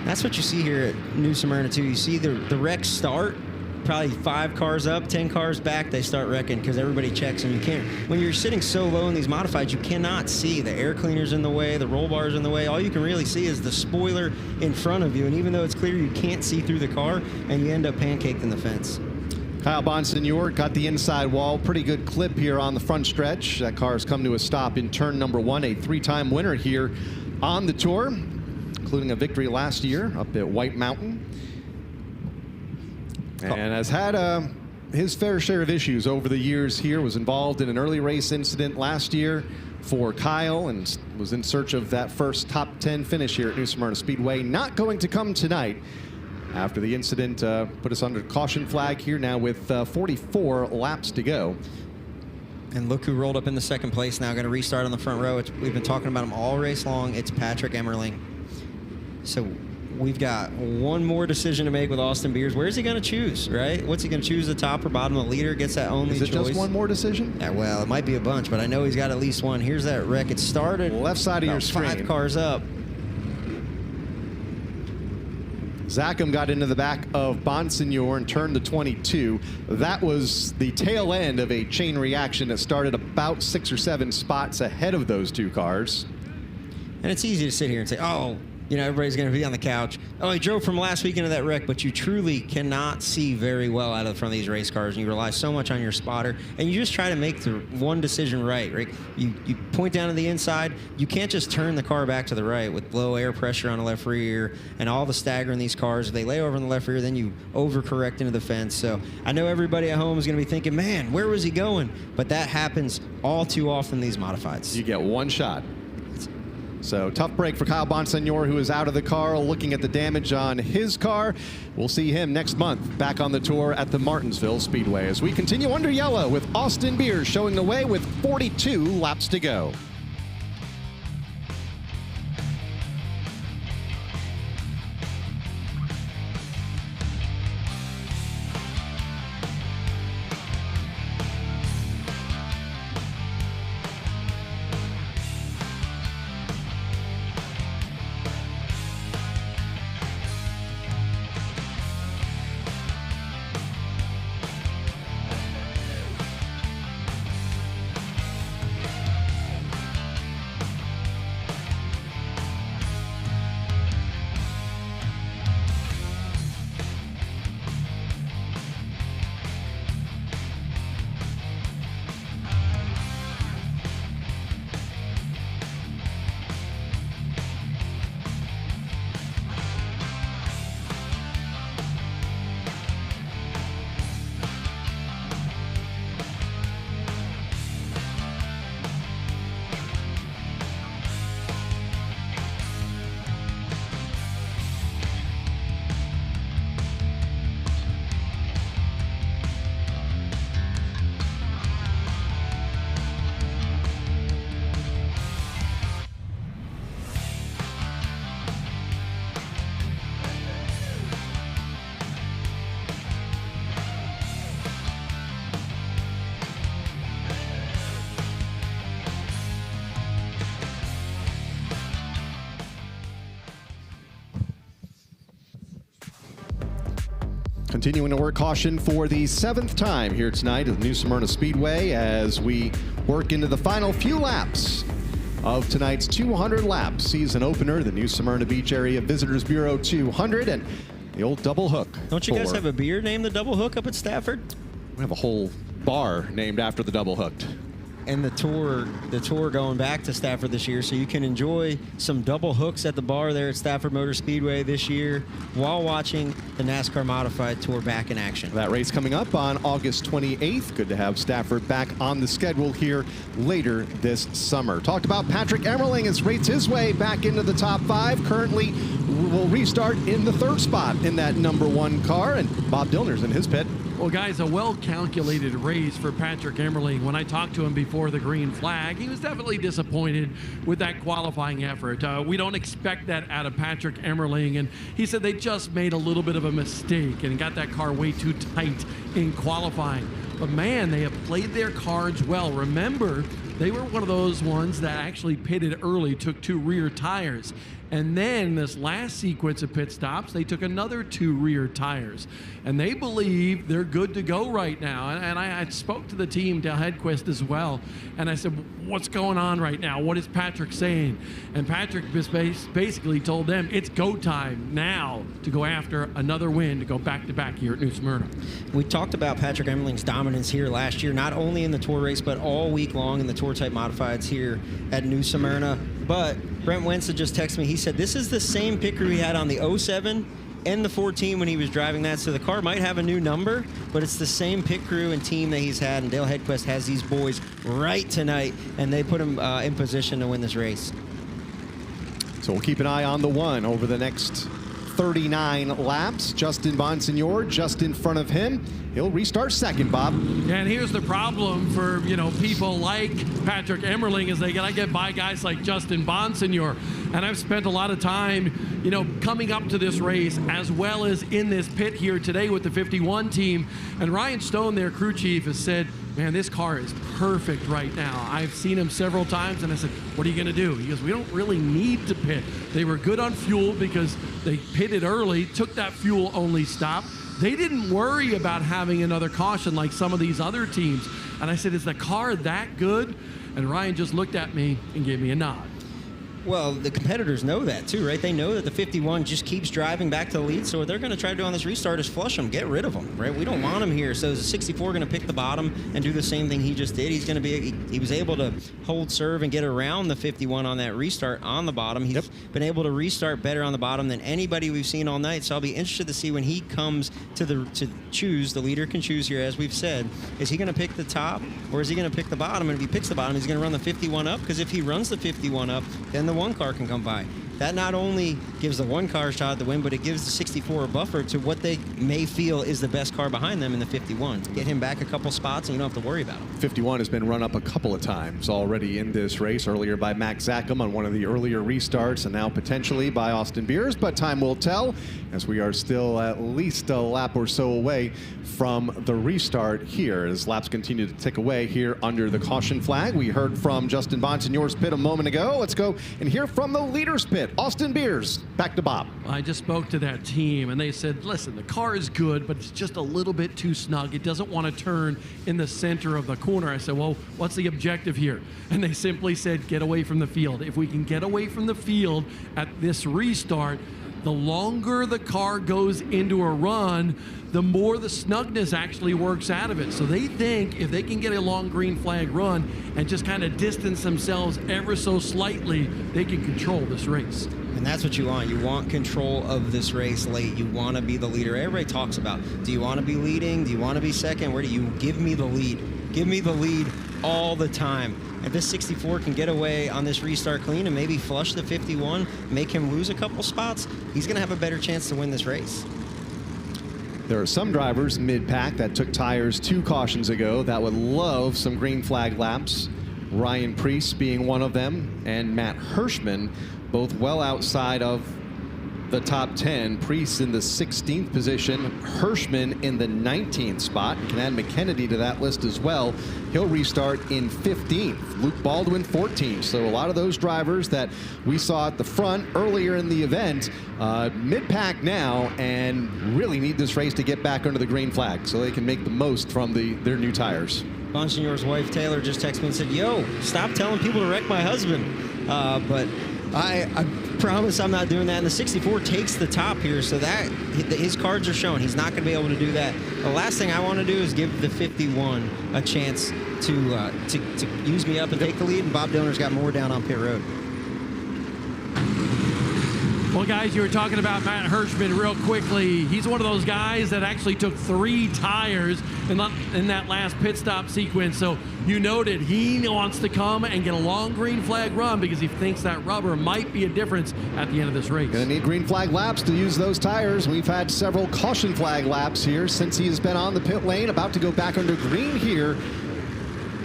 That's what you see here at New Smyrna, too. You see the wrecks start, probably 5 cars up, 10 cars back, they start wrecking because everybody checks, and you can't. When you're sitting so low in these modifieds, you cannot see. The air cleaner's in the way, the roll bar's in the way. All you can really see is the spoiler in front of you, and even though it's clear, you can't see through the car, and you end up pancaked in the fence. Kyle Bonsignor got the inside wall. Pretty good clip here on the front stretch. That car has come to a stop in turn number 1, a 3-time winner here on the tour, including a victory last year up at White Mountain. And has had his fair share of issues over the years here. Was involved in an early race incident last year for Kyle and was in search of that first top 10 finish here at New Smyrna Speedway. Not going to come tonight after the incident put us under caution flag here now with 44 laps to go. And look who rolled up in the 2nd place now, going to restart on the front row. We've been talking about him all race long. It's Patrick Emmerling. So we've got one more decision to make with Austin Beers. Where's he going to choose, right? What's he going to choose, the top or bottom? The leader gets that only choice. Is it just one more decision? Yeah, well, it might be a bunch, but I know he's got at least one. Here's that wreck. It started left side of your screen. 5 cars up. Zachem got into the back of Bonsignor and turned to 22. That was the tail end of a chain reaction that started about 6 or 7 spots ahead of those 2 cars. And it's easy to sit here and say, oh, you know, everybody's going to be on the couch. Oh, he drove from last week into that wreck, but you truly cannot see very well out of the front of these race cars, and you rely so much on your spotter, and you just try to make the one decision right? You point down to the inside. You can't just turn the car back to the right with low air pressure on the left rear and all the stagger in these cars. If they lay over in the left rear, then you overcorrect into the fence. So I know everybody at home is going to be thinking, man, where was he going? But that happens all too often in these modifieds. You get one shot. So tough break for Kyle Bonsignor, who is out of the car, looking at the damage on his car. We'll see him next month back on the tour at the Martinsville Speedway as we continue under yellow with Austin Beers showing the way with 42 laps to go. Continuing to work caution for the 7th time here tonight at the New Smyrna Speedway as we work into the final few laps of tonight's 200 lap season opener, the New Smyrna Beach Area Visitors Bureau 200, and the old double hook. Don't you guys have a beer named the Double Hook up at Stafford? We have a whole bar named after the double hooked. And the tour going back to Stafford this year, so you can enjoy some double hooks at the bar there at Stafford Motor Speedway this year while watching the NASCAR Modified Tour back in action. That race coming up on August 28th. Good to have Stafford back on the schedule here later this summer. Talked about Patrick Emmerling has raced his way back into the top 5. Currently will restart in the 3rd spot in that #1 car, and Bob Dillner's in his pit. Well, guys, a well-calculated race for Patrick Emmerling. When I talked to him before the green flag, he was definitely disappointed with that qualifying effort. We don't expect that out of Patrick Emmerling, and he said they just made a little bit of a mistake and got that car way too tight in qualifying. But man, they have played their cards well. Remember, they were one of those ones that actually pitted early, took 2 rear tires. And then this last sequence of pit stops, they took another 2 rear tires. And they believe they're good to go right now. And I spoke to the team, Dale Hedquist as well. And I said, what's going on right now? What is Patrick saying? And Patrick basically told them it's go time now to go after another win, to go back-to-back here at New Smyrna. We talked about Patrick Emmerling's dominance here last year, not only in the tour race, but all week long in the tour-type modifieds here at New Smyrna. But Brent Wensa just texted me. He said this is the same pit crew he had on the 07 and the 14 when he was driving that. So the car might have a new number, but it's the same pit crew and team that he's had. And Dale Hedquist has these boys right tonight, and they put him in position to win this race. So we'll keep an eye on the 1 over the next 39 laps. Justin Bonsignor just in front of him. He'll restart 2nd, Bob. And here's the problem for, people like Patrick Emmerling is they gotta get by guys like Justin Bonsignor. And I've spent a lot of time, coming up to this race as well as in this pit here today with the 51 team. And Ryan Stone, their crew chief, has said, man, this car is perfect right now. I've seen him several times, and I said, what are you going to do? He goes, we don't really need to pit. They were good on fuel because they pitted early, took that fuel-only stop. They didn't worry about having another caution like some of these other teams. And I said, is the car that good? And Ryan just looked at me and gave me a nod. Well, the competitors know that too, right? They know that the 51 just keeps driving back to the lead, so what they're going to try to do on this restart is flush them, get rid of them, right? We don't want them here. So is the 64 going to pick the bottom and do the same thing he just did? He's going to be, he was able to hold serve and get around the 51 on that restart on the bottom. He's been able to restart better on the bottom than anybody we've seen all night. So I'll be interested to see when he comes to choose. The leader can choose here, as we've said. Is he going to pick the top or is he going to pick the bottom? And if he picks the bottom, he's going to run the 51 up, because if he runs the 51 up, then the 1 car can come by. That not only gives the 1 car shot at the win, but it gives the 64 a buffer to what they may feel is the best car behind them in the 51. Get him back a couple spots and you don't have to worry about him. 51 has been run up a couple of times already in this race, earlier by Max Zackham on one of the earlier restarts, and now potentially by Austin Beers, but time will tell, as we are still at least a lap or so away from the restart here as laps continue to tick away here under the caution flag. We heard from Justin Bonsignor's pit a moment ago. Let's go and hear from the leader's pit. Austin Beers, back to Bob. I just spoke to that team, and they said, listen, the car is good, but it's just a little bit too snug. It doesn't want to turn in the center of the corner. I said, well, what's the objective here? And they simply said, get away from the field. If we can get away from the field at this restart, the longer the car goes into a run, the more the snugness actually works out of it. So they think if they can get a long green flag run and just kind of distance themselves ever so slightly, they can control this race. And that's what you want. You want control of this race late. You want to be the leader. Everybody talks about, do you want to be leading? Do you want to be second? Where do you give me the lead? Give me the lead all the time. If this 64 can get away on this restart clean and maybe flush the 51, make him lose a couple spots, he's going to have a better chance to win this race. There are some drivers mid-pack that took tires 2 cautions ago that would love some green flag laps. Ryan Preece being one of them, and Matt Hirschman, both well outside of the top 10. Priest in the 16th position. Hirschman in the 19th spot. You can add McKennedy to that list as well. He'll restart in 15th. Luke Baldwin 14th. So a lot of those drivers that we saw at the front earlier in the event, mid-pack now, and really need this race to get back under the green flag so they can make the most from their new tires. Bonsignore's wife Taylor just texted me and said, "Yo, stop telling people to wreck my husband." But I promise I'm not doing that. And the 64 takes the top here, so that his cards are shown. He's not going to be able to do that. The last thing I want to do is give the 51 a chance to use me up and take the lead. And Bob Dillner's got more down on pit road. Well, guys, you were talking about Matt Hirschman real quickly. He's one of those guys that actually took 3 tires in that last pit stop sequence. So you noted he wants to come and get a long green flag run because he thinks that rubber might be a difference at the end of this race. Gonna need green flag laps to use those tires. We've had several caution flag laps here since he has been on the pit lane. About to go back under green here.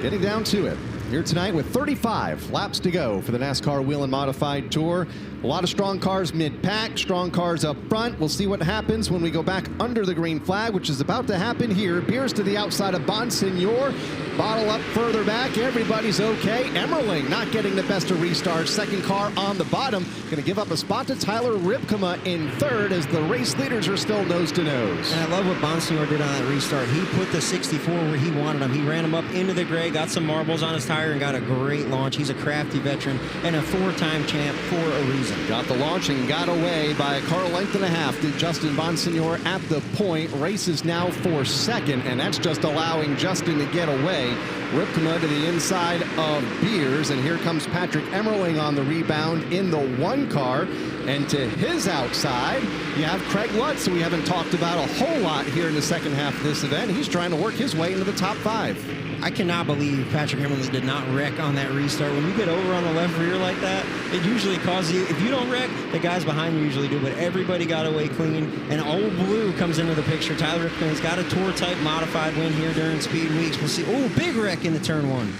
Getting down to it. Here tonight with 35 laps to go for the NASCAR Wheel and Modified Tour. A lot of strong cars mid-pack, strong cars up front. We'll see what happens when we go back under the green flag, which is about to happen here. Beers to the outside of Bonsignor. Bottle up further back. Everybody's okay. Emmerling not getting the best of restarts. Second car on the bottom. Going to give up a spot to Tyler Ripkema in third as the race leaders are still nose to nose. And I love what Bonsignor did on that restart. He put the 64 where he wanted him. He ran him up into the gray, got some marbles on his tire, and got a great launch. He's a crafty veteran and a 4-time champ for a reason. Got the launch and got away by a car length and a half. Did Justin Bonsignor at the point. Race is now for second, and that's just allowing Justin to get away. Ripkema to the inside of Beers, and here comes Patrick Emmerling on the rebound in the 1 car. And to his outside, you have Craig Lutz, who we haven't talked about a whole lot here in the second half of this event. He's trying to work his way into the top 5. I cannot believe Patrick Emmerling did not wreck on that restart. When you get over on the left rear like that, it usually causes you, if you don't wreck, the guys behind you usually do, but everybody got away clean. And Old Blue comes into the picture. Tyler Ripken's got a Tour-type modified win here during Speed Weeks. We'll see. Oh, big wreck into turn 1.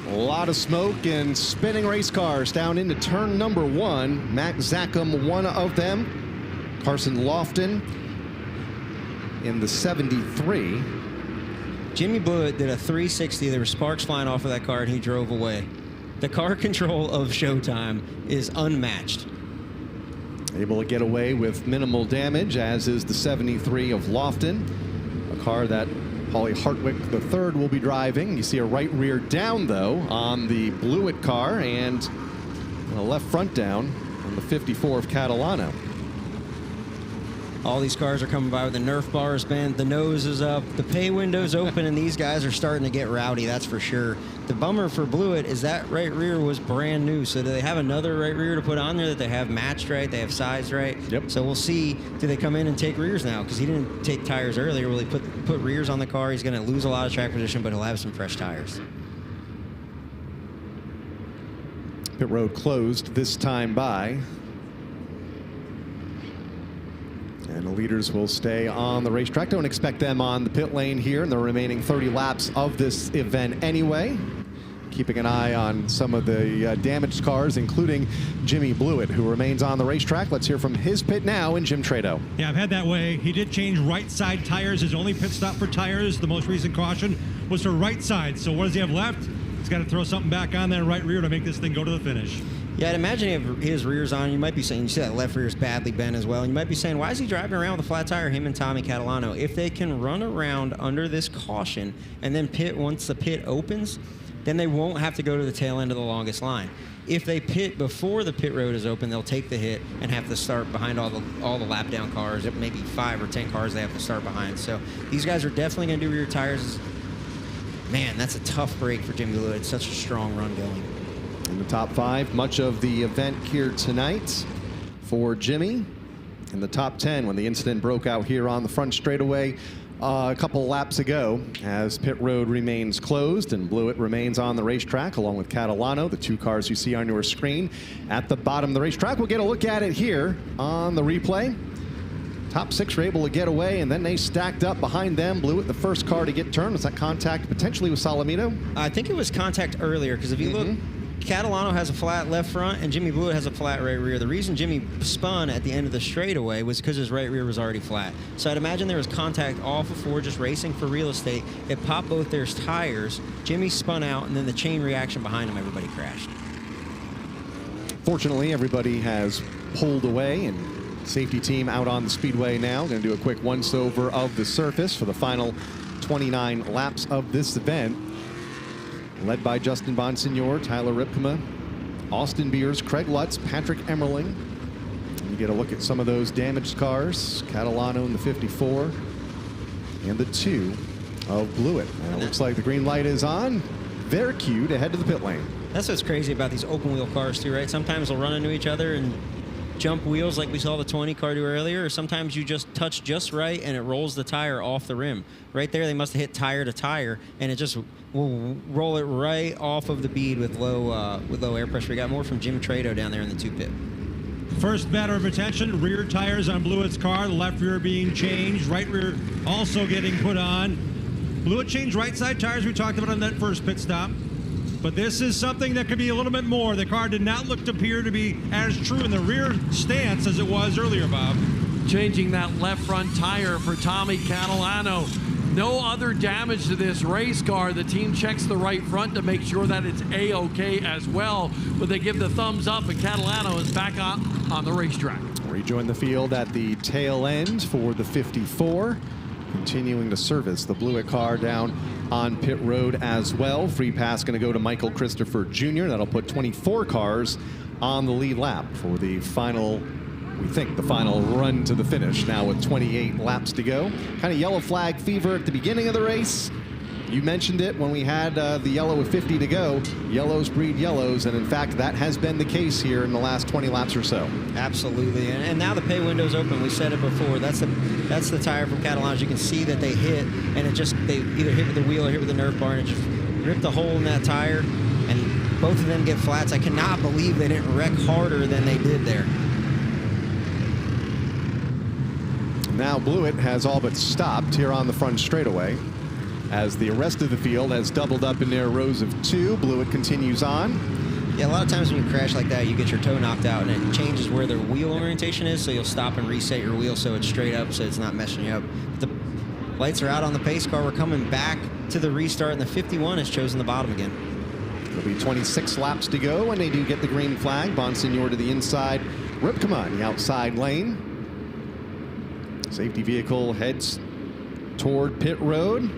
A lot of smoke and spinning race cars down into turn number 1. Matt Zackham, one of them. Carson Lofton in the 73. Jimmy Blewett did a 360. There were sparks flying off of that car, and he drove away. The car control of Showtime is unmatched. Able to get away with minimal damage, as is the 73 of Lofton, a car that Paulie Hartwick III will be driving. You see a right rear down, though, on the Blewett car, and a left front down on the 54 of Catalano. All these cars are coming by with the Nerf bars bent, the nose is up, the pay window's open, and these guys are starting to get rowdy, that's for sure. The bummer for Blewett is that right rear was brand new, so do they have another right rear to put on there that they have matched right, they have sized right? Yep. So we'll see, do they come in and take rears now? Because he didn't take tires earlier. Will he put rears on the car? He's going to lose a lot of track position, but he'll have some fresh tires. Pit road closed this time by. And the leaders will stay on the racetrack. Don't expect them on the pit lane here in the remaining 30 laps of this event anyway. Keeping an eye on some of the damaged cars, including Jimmy Blewett, who remains on the racetrack. Let's hear from his pit now in Jim Trado. Yeah, I've had that way. He did change right side tires. His only pit stop for tires, the most recent caution, was for right side. So what does he have left? He's got to throw something back on that right rear to make this thing go to the finish. Yeah, I'd imagine you have his rears on. You might be saying, you see that left rear is badly bent as well. And you might be saying, why is he driving around with a flat tire, him and Tommy Catalano? If they can run around under this caution and then pit once the pit opens, then they won't have to go to the tail end of the longest line. If they pit before the pit road is open, they'll take the hit and have to start behind all the lap down cars. Maybe 5 or 10 cars they have to start behind. So these guys are definitely going to do rear tires. Man, that's a tough break for Jimmy Blewett. Such a strong run going. In the top 5, much of the event here tonight for Jimmy. In the top 10 when the incident broke out here on the front straightaway a couple laps ago, as pit road remains closed and Blewett remains on the racetrack along with Catalano, the 2 cars you see on your screen at the bottom of the racetrack. We'll get a look at it here on the replay. Top 6 were able to get away, and then they stacked up behind them. Blewett, the first car to get turned. Was that contact potentially with Salamito? I think it was contact earlier, because if you look Catalano has a flat left front and Jimmy Blewett has a flat right rear. The reason Jimmy spun at the end of the straightaway was because his right rear was already flat. So I'd imagine there was contact off of four, just racing for real estate. It popped both their tires. Jimmy spun out, and then the chain reaction behind him, everybody crashed. Fortunately, everybody has pulled away, and safety team out on the speedway now. Going to do a quick once-over of the surface for the final 29 laps of this event. Led by Justin Bonsignor, Tyler Ripkema, Austin Beers, Craig Lutz, Patrick Emmerling. You get a look at some of those damaged cars. Catalano in the 54 and the 2 of Blewett. And it looks like the green light is on. They're queued to head to the pit lane. That's what's crazy about these open wheel cars too, right? Sometimes they'll run into each other and jump wheels like we saw the 20 car do earlier, or sometimes you just touch just right and it rolls the tire off the rim. Right there, they must have hit tire to tire, and it just will roll it right off of the bead with low air pressure. We got more from Jim Trado down there in the 2 pit. First matter of attention, rear tires on Blewett's car, the left rear being changed, right rear also getting put on. Blewett changed right side tires we talked about on that first pit stop. But this is something that could be a little bit more. The car did not look to appear to be as true in the rear stance as it was earlier, Bob. Changing that left front tire for Tommy Catalano. No other damage to this race car. The team checks the right front to make sure that it's A-OK as well. But they give the thumbs up, and Catalano is back on the racetrack. Rejoin the field at the tail end for the 54. Continuing to service the Blewett car down on pit road as well. Free pass going to go to Michael Christopher Jr. That'll put 24 cars on the lead lap for the final, we think, the final run to the finish. Now with 28 laps to go. Kind of yellow flag fever at the beginning of the race. You mentioned it when we had the yellow with 50 to go. Yellows breed yellows, and in fact, that has been the case here in the last 20 laps or so. Absolutely, and now the pay window's open. We said it before. That's the tire from Catalano. You can see that they hit, and they either hit with the wheel or hit with the Nerf bar, and it just ripped a hole in that tire, and both of them get flats. I cannot believe they didn't wreck harder than they did there. Now Blewett has all but stopped here on the front straightaway, as the rest of the field has doubled up in their rows of 2. Blewett continues on. Yeah, a lot of times when you crash like that, you get your toe knocked out, and it changes where the wheel orientation is, so you'll stop and reset your wheel so it's straight up, so it's not messing you up. But the lights are out on the pace car. We're coming back to the restart, and the 51 has chosen the bottom again. There'll be 26 laps to go when they do get the green flag. Bonsignor to the inside. Ripkema in the outside lane. Safety vehicle heads toward pit road.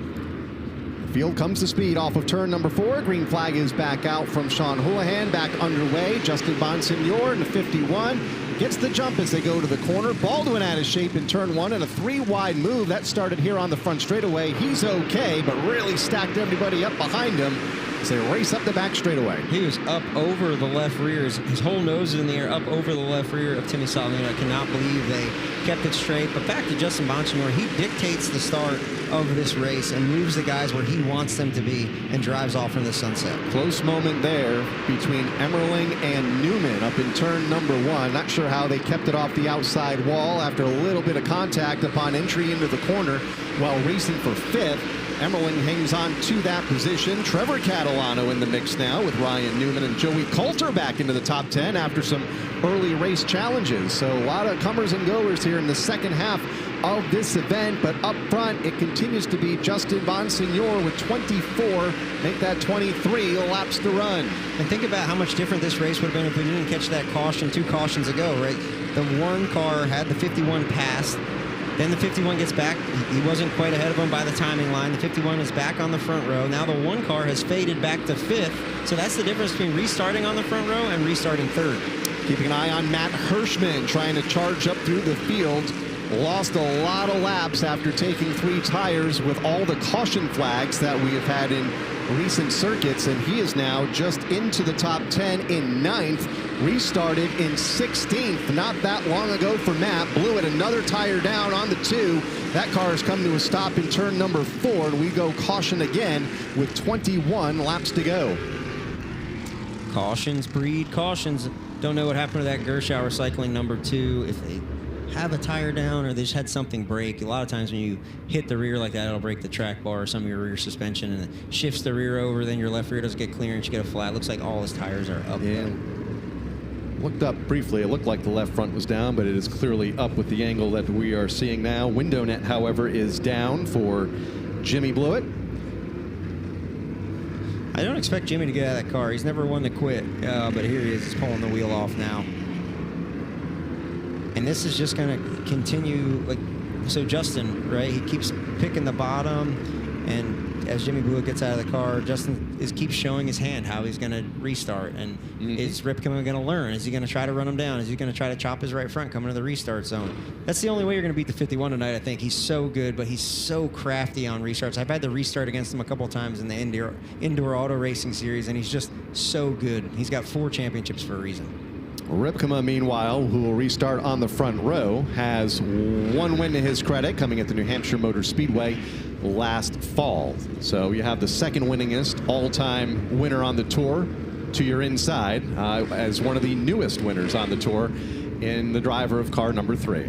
Field comes to speed off of turn number 4. Green flag is back out from Sean Houlihan. Back underway. Justin Bonsignor in the 51 gets the jump as they go to the corner. Baldwin out of shape in turn 1 and a 3-wide move. That started here on the front straightaway. He's okay, but really stacked everybody up behind him as they race up the back straightaway. He was up over the left rear. His whole nose is in the air, up over the left rear of Timmy Salamino. I cannot believe they kept it straight. But back to Justin Bonsignor, he dictates the start of this race and moves the guys where he wants them to be and drives off in the sunset. Close moment there between Emmerling and Newman up in turn number 1. Not sure how they kept it off the outside wall after a little bit of contact upon entry into the corner while racing for 5th. Emmerling hangs on to that position. Trevor Catalano in the mix now with Ryan Newman and Joey Coulter back into the top 10 after some early race challenges. So a lot of comers and goers here in the second half of this event, but up front it continues to be Justin Bonsignor with 24, make that 23 laps to run. And think about how much different this race would have been if we didn't catch that caution 2 cautions ago, right? The one car had the 51 passed, then the 51 gets back. He wasn't quite ahead of him by the timing line. The 51 is back on the front row. Now the one car has faded back to 5th. So that's the difference between restarting on the front row and restarting 3rd. Keeping an eye on Matt Hirschman trying to charge up through the field. Lost a lot of laps after taking 3 tires with all the caution flags that we have had in recent circuits, and he is now just into the top 10 in 9th. Restarted in 16th not that long ago for Matt. Blewett another tire down on the 2. That car has come to a stop in turn number 4, and we go caution again with 21 laps to go. Cautions breed cautions. Don't know what happened to that Gershauer cycling number 2. If they have a tire down or they just had something break. A lot of times when you hit the rear like that, it'll break the track bar or some of your rear suspension, and it shifts the rear over, then your left rear doesn't get clearance, you get a flat. Looks like all his tires are up. Yeah. Looked up briefly. It looked like the left front was down, but it is clearly up with the angle that we are seeing now. Window net, however, is down for Jimmy Blewett. I don't expect Jimmy to get out of that car. He's never one to quit, but here he is. He's pulling the wheel off now. And this is just going to continue. So Justin, right, he keeps picking the bottom, and as Jimmy Blewett gets out of the car, Justin keeps showing his hand how he's going to restart. And is Rip going to learn? Is he going to try to run him down? Is he going to try to chop his right front coming to the restart zone? That's the only way you're going to beat the 51 tonight, I think. He's so good, but he's so crafty on restarts. I've had to restart against him a couple times in the indoor auto racing series, and he's just so good. He's got 4 championships for a reason. Ripkema, meanwhile, who will restart on the front row, has 1 win to his credit, coming at the New Hampshire Motor Speedway last fall. So you have the second winningest all-time winner on the tour to your inside, as one of the newest winners on the tour in the driver of car number 3. Yeah.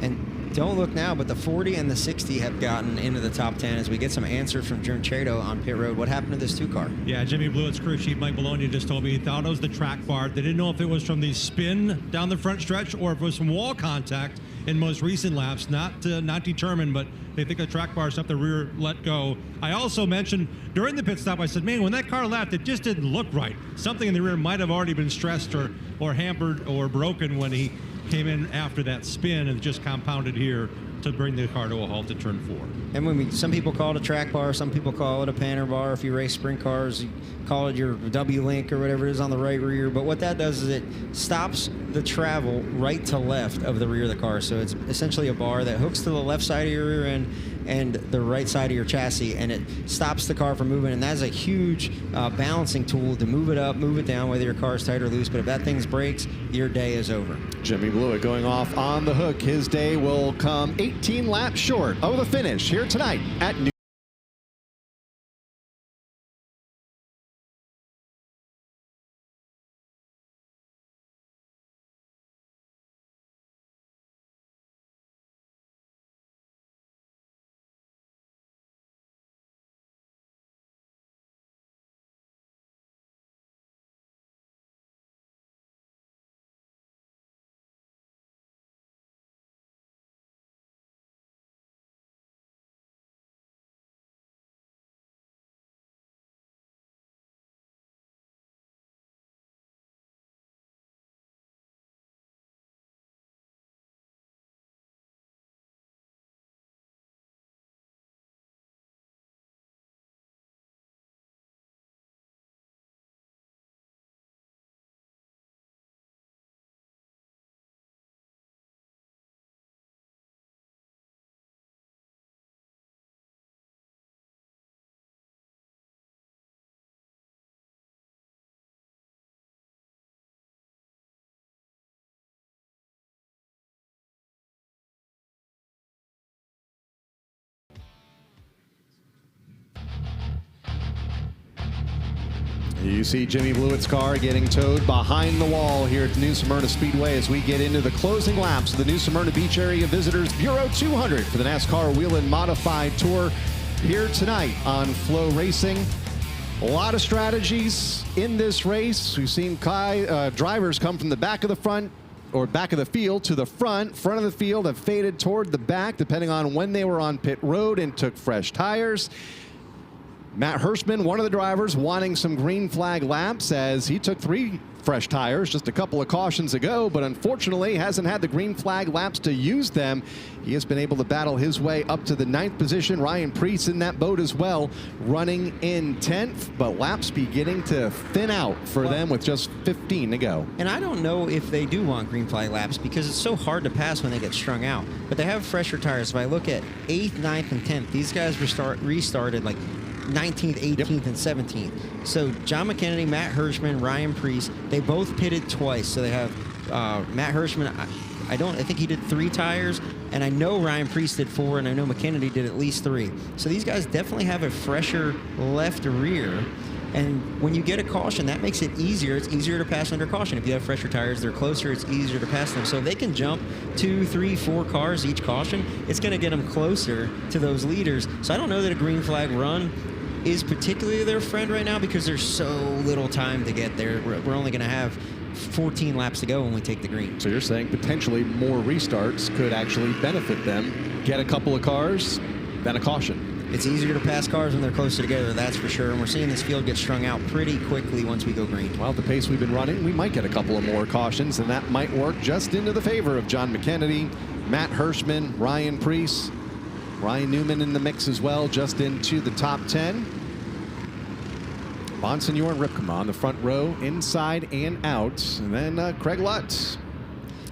And don't look now, but the 40 and the 60 have gotten into the top 10 as we get some answers from Jern Chado on pit road. What happened to this 2-car? Yeah, Jimmy Blewett's crew chief Mike Bologna just told me he thought it was the track bar. They didn't know if it was from the spin down the front stretch or if it was from wall contact in most recent laps. Not determined, but they think the track bar is up the rear let go. I also mentioned during the pit stop, I said, man, when that car left, it just didn't look right. Something in the rear might have already been stressed or hampered or broken when he came in after that spin, and just compounded here to bring the car to a halt at turn 4. And some people call it a track bar, some people call it a panner bar. If you race sprint cars, you call it your W-link or whatever it is on the right rear. But what that does is it stops the travel right to left of the rear of the car. So it's essentially a bar that hooks to the left side of your rear end and the right side of your chassis, and it stops the car from moving. And that's a huge balancing tool to move it up, move it down, whether your car is tight or loose. But if that thing breaks, your day is over. Jimmy Blewett going off on the hook. His day will come 18 laps short of the finish here tonight at New. You see Jimmy Blewett's car getting towed behind the wall here at the New Smyrna Speedway as we get into the closing laps of the New Smyrna Beach Area Visitors Bureau 200 for the NASCAR Whelen Modified Tour here tonight on FloRacing. A lot of strategies in this race. We've seen drivers come from the back of the front or back of the field to the front. Front of the field have faded toward the back depending on when they were on pit road and took fresh tires. Matt Hirschman, one of the drivers, wanting some green flag laps as he took 3 fresh tires just a couple of cautions ago, but unfortunately hasn't had the green flag laps to use them. He has been able to battle his way up to the 9th position. Ryan Preece in that boat as well, running in 10th, but laps beginning to thin out for them with just 15 to go. And I don't know if they do want green flag laps because it's so hard to pass when they get strung out, but they have fresher tires. If I look at 8th, 9th, and 10th, these guys restarted like 19th, 18th, and 17th. So John McKennedy, Matt Hirschman, Ryan Preece, they both pitted twice. So they have Matt Hirschman, I think he did 3 tires, and I know Ryan Preece did 4, and I know McKennedy did at least 3. So these guys definitely have a fresher left rear. And when you get a caution, that makes it easier. It's easier to pass under caution. If you have fresher tires, they're closer, it's easier to pass them. So if they can jump 2, 3, 4 cars each caution, it's going to get them closer to those leaders. So I don't know that a green flag run is particularly their friend right now because there's so little time to get there. We're only going to have 14 laps to go when we take the green. So you're saying potentially more restarts could actually benefit them. Get a couple of cars, then a caution. It's easier to pass cars when they're closer together, that's for sure. And we're seeing this field get strung out pretty quickly once we go green. Well, at the pace we've been running, we might get a couple of more cautions, and that might work just into the favor of John McKennedy, Matt Hirschman, Ryan Preece, Ryan Newman in the mix as well, just into the top 10. Bonsignor and Ripkema on the front row, inside and out. And then Craig Lutz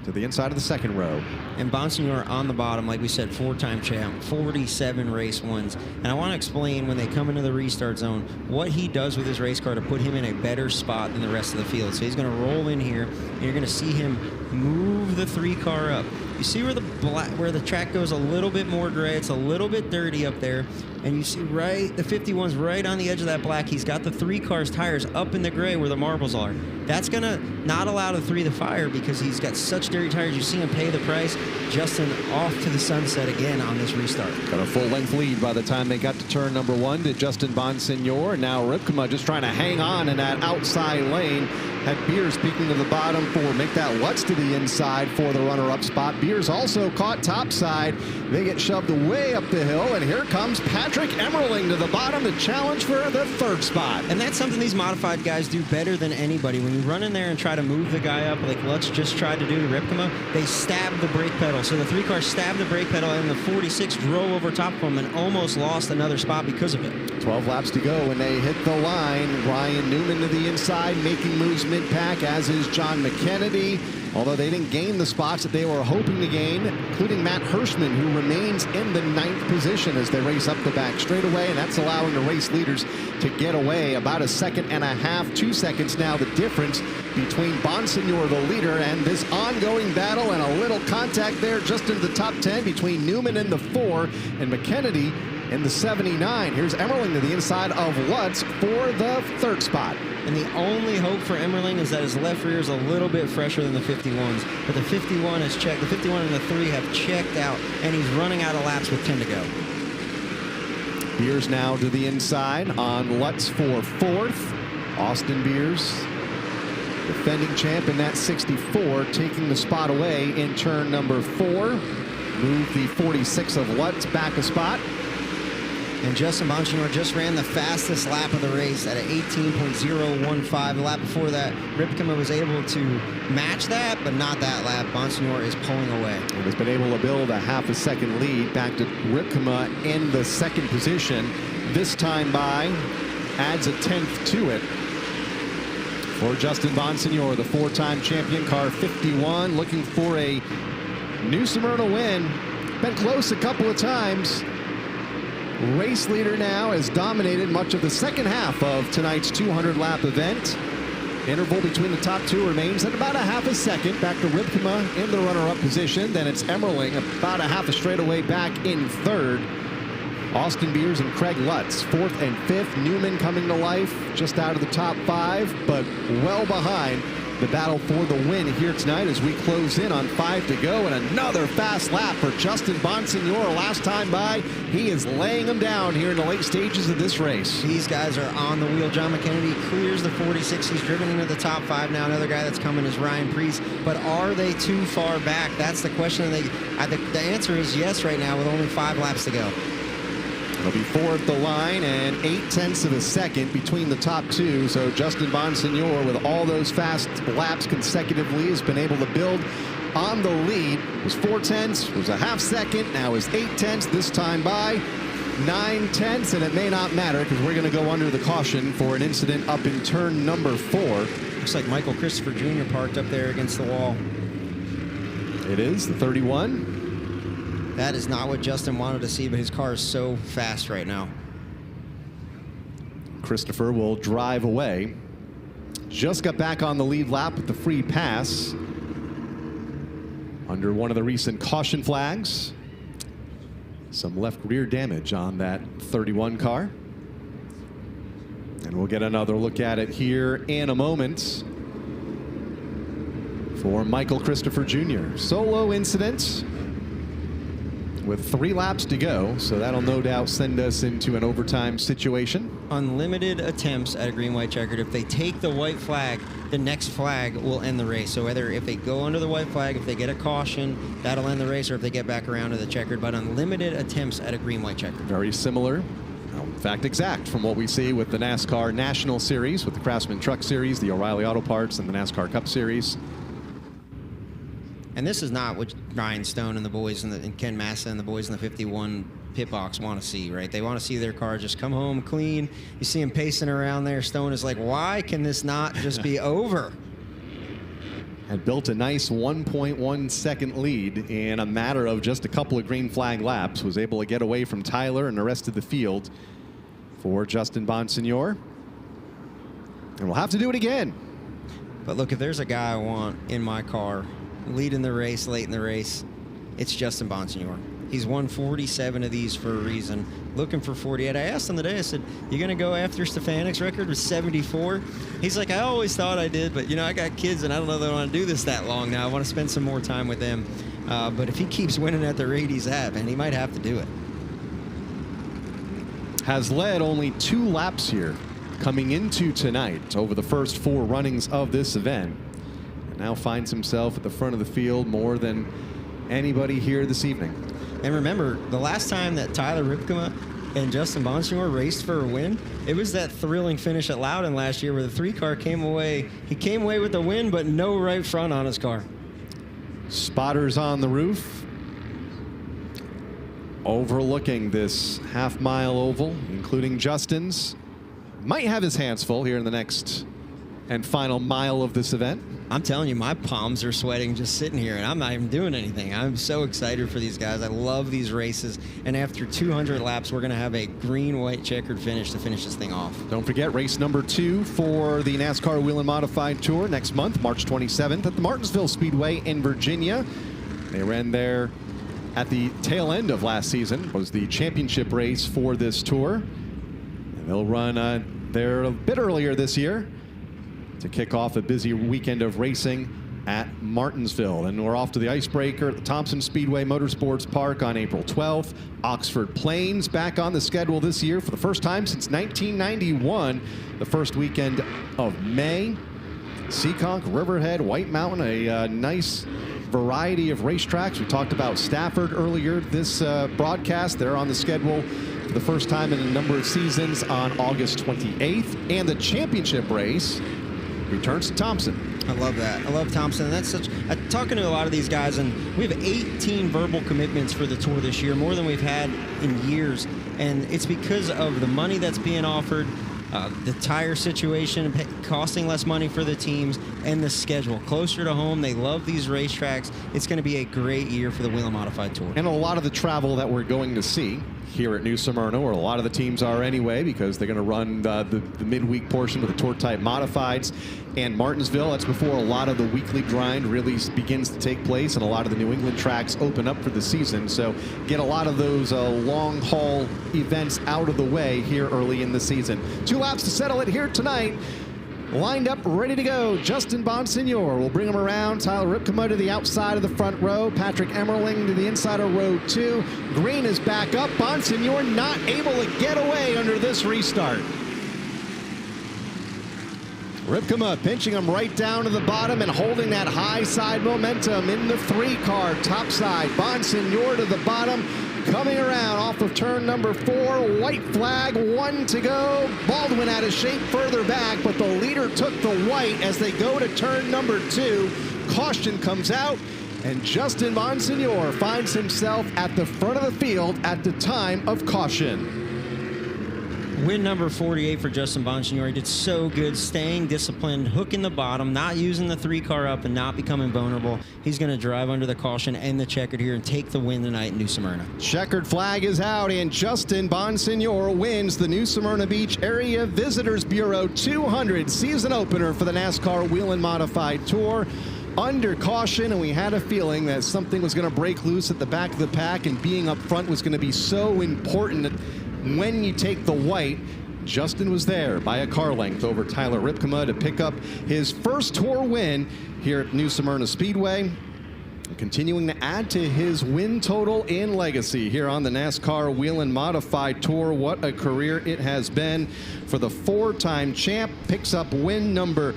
to the inside of the second row. And Bonsignor on the bottom, like we said, 4-time champ, 47 race wins. And I want to explain when they come into the restart zone what he does with his race car to put him in a better spot than the rest of the field. So he's going to roll in here, and you're going to see him move the 3 car up. You see where the track goes a little bit more gray. It's a little bit dirty up there. And you see the 51's right on the edge of that black. He's got the 3 cars tires up in the gray where the marbles are. That's going to not allow the 3 to fire because he's got such dirty tires. You see him pay the price. Justin off to the sunset again on this restart. Got a full-length lead by the time they got to turn number 1 to Justin Bonsignor. Now Ripkema just trying to hang on in that outside lane. Had Beers peeking to the bottom for make that Lutz to the inside for the runner-up spot. Beers also caught topside. They get shoved way up the hill, and here comes Patrick Emmerling to the bottom to challenge for the 3rd spot. And that's something these modified guys do better than anybody. When you run in there and try to move the guy up like Lutz just tried to do to Ripkema, they stab the brake pedal. So the 3 cars stabbed the brake pedal, and the 46 drove over top of him and almost lost another spot because of it. 12 laps to go when they hit the line. Ryan Newman to the inside, making moves mid-pack, as is John McKennedy. Although they didn't gain the spots that they were hoping to gain, including Matt Hirschman, who remains in the 9th position as they race up the back straightaway, and that's allowing the race leaders to get away about 1.5 seconds, 2 seconds now, the difference between Bonsignor, the leader, and this ongoing battle, and a little contact there just into the top 10 between Newman in the 4 and McKennedy in the 79. Here's Emmerling to the inside of Lutz for the 3rd spot. And the only hope for Emmerling is that his left rear is a little bit fresher than the 51s. But the 51 is checked. The 51 and the 3 have checked out, and he's running out of laps with 10 to go. Beers now to the inside on Lutz for 4th. Austin Beers, defending champ in that 64, taking the spot away in turn number 4. Move the 46 of Lutz back a spot. And Justin Bonsignor just ran the fastest lap of the race at an 18.015. The lap before that, Ripkema was able to match that, but not that lap. Bonsignor is pulling away. And has been able to build a 1/2 second lead back to Ripkema in the 2nd position. This time by adds a 10th to it. For Justin Bonsignor, the 4-time champion, car 51, looking for a new Smyrna win. Been close a couple of times. Race leader now has dominated much of the second half of tonight's 200-lap event. Interval between the top 2 remains at about 1/2 second. Back to Ripkema in the runner-up position. Then it's Emmerling about 1/2 straightaway back in 3rd. Austin Beers and Craig Lutz 4th and 5th. Newman coming to life just out of the top 5, but well behind the battle for the win here tonight as we close in on 5 to go, and another fast lap for Justin Bonsignor. Last time by, he is laying them down here in the late stages of this race. These guys are on the wheel. John McKennedy clears the 46. He's driven into the top 5 now. Another guy that's coming is Ryan Preece. But are they too far back? That's the question. The answer is yes right now with only 5 laps to go. It'll be 4 at the line and 0.8 seconds between the top 2. So Justin Bonsignor, with all those fast laps consecutively, has been able to build on the lead. It was 0.4, was a 1/2 second, now is 0.8 this time by 0.9, and it may not matter because we're going to go under the caution for an incident up in turn number 4. Looks like Michael Christopher Jr. parked up there against the wall. It is the 31. That is not what Justin wanted to see, but his car is so fast right now. Christopher will drive away. Just got back on the lead lap with the free pass under one of the recent caution flags. Some left rear damage on that 31 car. And we'll get another look at it here in a moment. For Michael Christopher Jr. Solo incident with 3 laps to go, so that'll no doubt send us into an overtime situation. Unlimited attempts at a green, white, checkered. If they take the white flag, the next flag will end the race. So whether if they go under the white flag, if they get a caution, that'll end the race, or if they get back around to the checkered. But unlimited attempts at a green, white, checkered. Very similar. In fact, exact from what we see with the NASCAR National Series, with the Craftsman Truck Series, the O'Reilly Auto Parts, and the NASCAR Cup Series. And this is not what Ryan Stone and the boys and Ken Massa and the boys in the 51 pit box want to see, right? They want to see their car just come home clean. You see him pacing around there. Stone is like, why can this not just be over? Had built a nice 1.1 second lead in a matter of just a couple of green flag laps. Was able to get away from Tyler and the rest of the field for Justin Bonsignor. And we'll have to do it again. But look, if there's a guy I want in my car leading the race late in the race, it's Justin Bonsignor. He's won 47 of these for a reason, looking for 48. I asked him today, I said, you going to go after Stefanik's record with 74? He's like, I always thought I did, but, you know, I got kids, and I don't know that I want to do this that long now. I want to spend some more time with them. But if he keeps winning at the rate he's at, man, he might have to do it. Has led only 2 laps here coming into tonight over the first 4 runnings of this event. Now finds himself at the front of the field more than anybody here this evening. And remember, the last time that Tyler Ripkema and Justin Bonsignor raced for a win, it was that thrilling finish at Loudon last year where the 3-car came away. He came away with the win, but no right front on his car. Spotters on the roof, overlooking this half-mile oval, including Justin's. Might have his hands full here in the next and final mile of this event. I'm telling you, my palms are sweating just sitting here, and I'm not even doing anything. I'm so excited for these guys. I love these races, and after 200 laps, we're going to have a green, white, checkered finish to finish this thing off. Don't forget, race number 2 for the NASCAR Wheel and Modified Tour next month, March 27th at the Martinsville Speedway in Virginia. They ran there at the tail end of last season, was the championship race for this tour. And they'll run there a bit earlier this year to kick off a busy weekend of racing at Martinsville. And we're off to the icebreaker at the Thompson Speedway Motorsports Park on April 12th. Oxford Plains back on the schedule this year for the first time since 1991, the first weekend of May. Seekonk, Riverhead, White Mountain, a nice variety of racetracks. We talked about Stafford earlier this broadcast. They're on the schedule for the first time in a number of seasons on August 28th. And the championship race returns to Thompson. I love that. I love Thompson. And that's such. Talking to a lot of these guys, and we have 18 verbal commitments for the tour this year, more than we've had in years. And it's because of the money that's being offered, the tire situation costing less money for the teams, and the schedule closer to home. They love these racetracks. It's going to be a great year for the Wheel and Modified Tour. And a lot of the travel that we're going to see here at New Smyrna, where a lot of the teams are anyway, because they're going to run the midweek portion with the Tour Type Modifieds. And Martinsville, that's before a lot of the weekly grind really begins to take place, and a lot of the New England tracks open up for the season. So get a lot of those long haul events out of the way here early in the season. 2 laps to settle it here tonight. Lined up, ready to go. Justin Bonsignor will bring him around. Tyler Ripkema to the outside of the front row. Patrick Emmerling to the inside of row 2. Green is back up. Bonsignor not able to get away under this restart. Ripkema pinching him right down to the bottom and holding that high side momentum in the 3-car top side. Bonsignor to the bottom, coming around off of turn number 4. White flag, 1 to go. Baldwin out of shape further back, but the leader took the white as they go to turn number 2. Caution comes out, and Justin Bonsignor finds himself at the front of the field at the time of caution. Win number 48 for Justin Bonsignor. He did so good, staying disciplined, hooking the bottom, not using the 3-car up and not becoming vulnerable. He's going to drive under the caution and the checkered here and take the win tonight in New Smyrna. Checkered flag is out, and Justin Bonsignor wins the New Smyrna Beach Area Visitors Bureau 200 season opener for the NASCAR Wheel and Modified Tour. Under caution, and we had a feeling that something was going to break loose at the back of the pack, and being up front was going to be so important when you take the white. Justin was there by a car length over Tyler Ripkema to pick up his first Tour win here at New Smyrna Speedway. Continuing to add to his win total in legacy here on the NASCAR Whelen Modified Tour. What a career it has been for the four-time champ. Picks up win number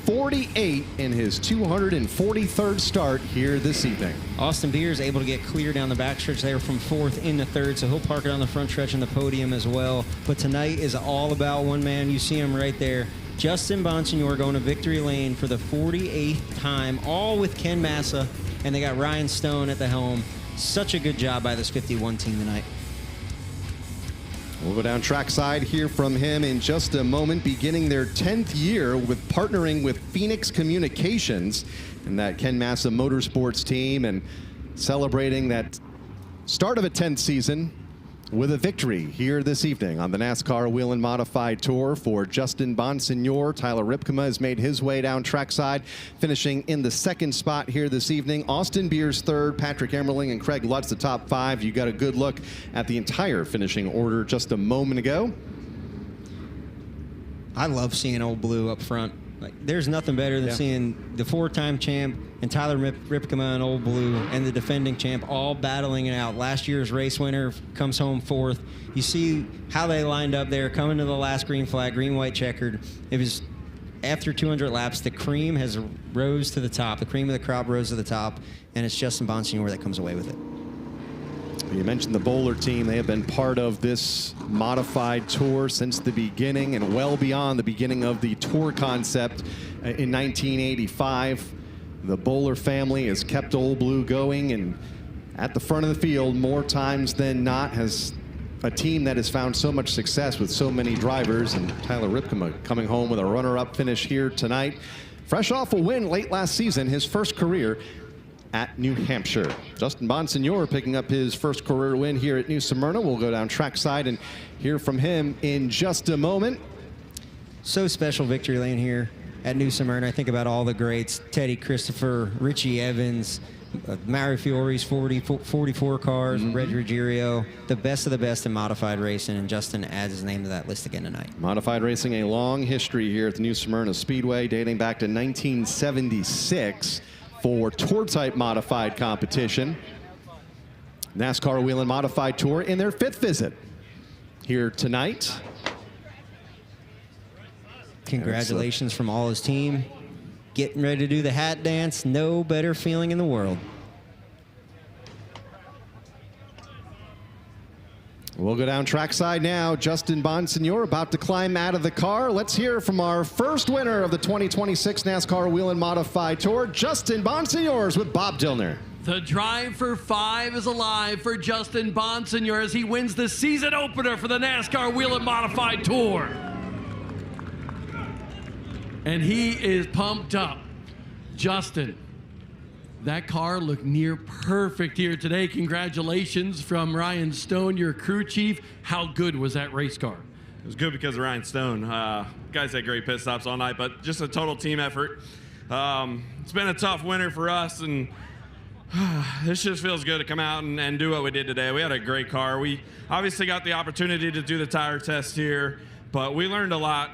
48 in his 243rd start here this evening. Austin Beers able to get clear down the backstretch there from 4th into 3rd, so he'll park it on the front stretch in the podium as well. But tonight is all about one man. You see him right there. Justin Bonsignore going to victory lane for the 48th time, all with Ken Massa, and they got Ryan Stone at the helm. Such a good job by this 51 team tonight. We'll go down trackside, hear from him in just a moment, beginning their 10th year with partnering with Phoenix Communications and that Ken Massa Motorsports team, and celebrating that start of a 10th season with a victory here this evening on the NASCAR Whelen Modified Tour for Justin Bonsignore. Tyler Ripkema has made his way down trackside, finishing in the 2nd spot here this evening. Austin Beers 3rd, Patrick Emmerling and Craig Lutz the top 5. You got a good look at the entire finishing order just a moment ago. I love seeing Old Blue up front. Like, there's nothing better than seeing the 4-time champ and Tyler Ripkema and Old Blue and the defending champ all battling it out. Last year's race winner comes home 4th. You see how they lined up there, coming to the last green flag, green, white, checkered. It was after 200 laps, the cream has rose to the top. The cream of the crop rose to the top, and it's Justin Bonsignore that comes away with it. You mentioned the Bowler team. They have been part of this modified tour since the beginning and well beyond the beginning of the tour concept in 1985. The Bowler family has kept Old Blue going, and at the front of the field more times than not has a team that has found so much success with so many drivers. And Tyler Ripkema coming home with a runner-up finish here tonight. Fresh off a win late last season, his first career at New Hampshire. Justin Bonsignore picking up his first career win here at New Smyrna. We'll go down trackside and hear from him in just a moment. So special victory lane here at New Smyrna. I think about all the greats: Teddy Christopher, Richie Evans, Mario Fiore's 44 cars, Reg Ruggiero, the best of the best in modified racing, and Justin adds his name to that list again tonight. Modified racing, a long history here at the New Smyrna Speedway, dating back to 1976. For tour-type modified competition. NASCAR Whelen Modified Tour in their 5th visit here tonight. Congratulations from all his team. Getting ready to do the hat dance. No better feeling in the world. We'll go down trackside now. Justin Bonsignore about to climb out of the car. Let's hear from our first winner of the 2026 NASCAR Whelen Modified Tour, Justin Bonsignore, with Bob Dillner. The drive for 5 is alive for Justin Bonsignore as he wins the season opener for the NASCAR Whelen Modified Tour. And he is pumped up. Justin, that car looked near perfect here today. Congratulations from Ryan Stone, your crew chief. How good was that race car? It was good because of Ryan Stone. Guys had great pit stops all night, but just a total team effort. It's been a tough winter for us, and this just feels good to come out and do what we did today. We had a great car. We obviously got the opportunity to do the tire test here, but we learned a lot.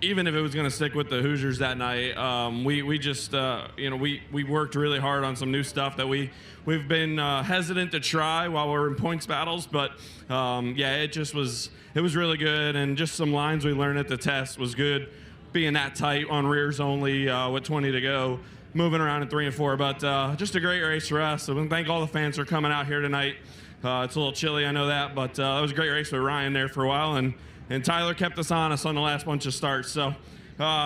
Even if it was going to stick with the Hoosiers that night, we just, we worked really hard on some new stuff that we've been hesitant to try while we're in points battles. But it was really good, and just some lines we learned at the test was good. Being that tight on rears only with 20 to go, moving around in 3 and 4. But just a great race for us. So thank all the fans for coming out here tonight. It's a little chilly, I know that, but it was a great race with Ryan there for a while, and Tyler kept us honest on the last bunch of starts. So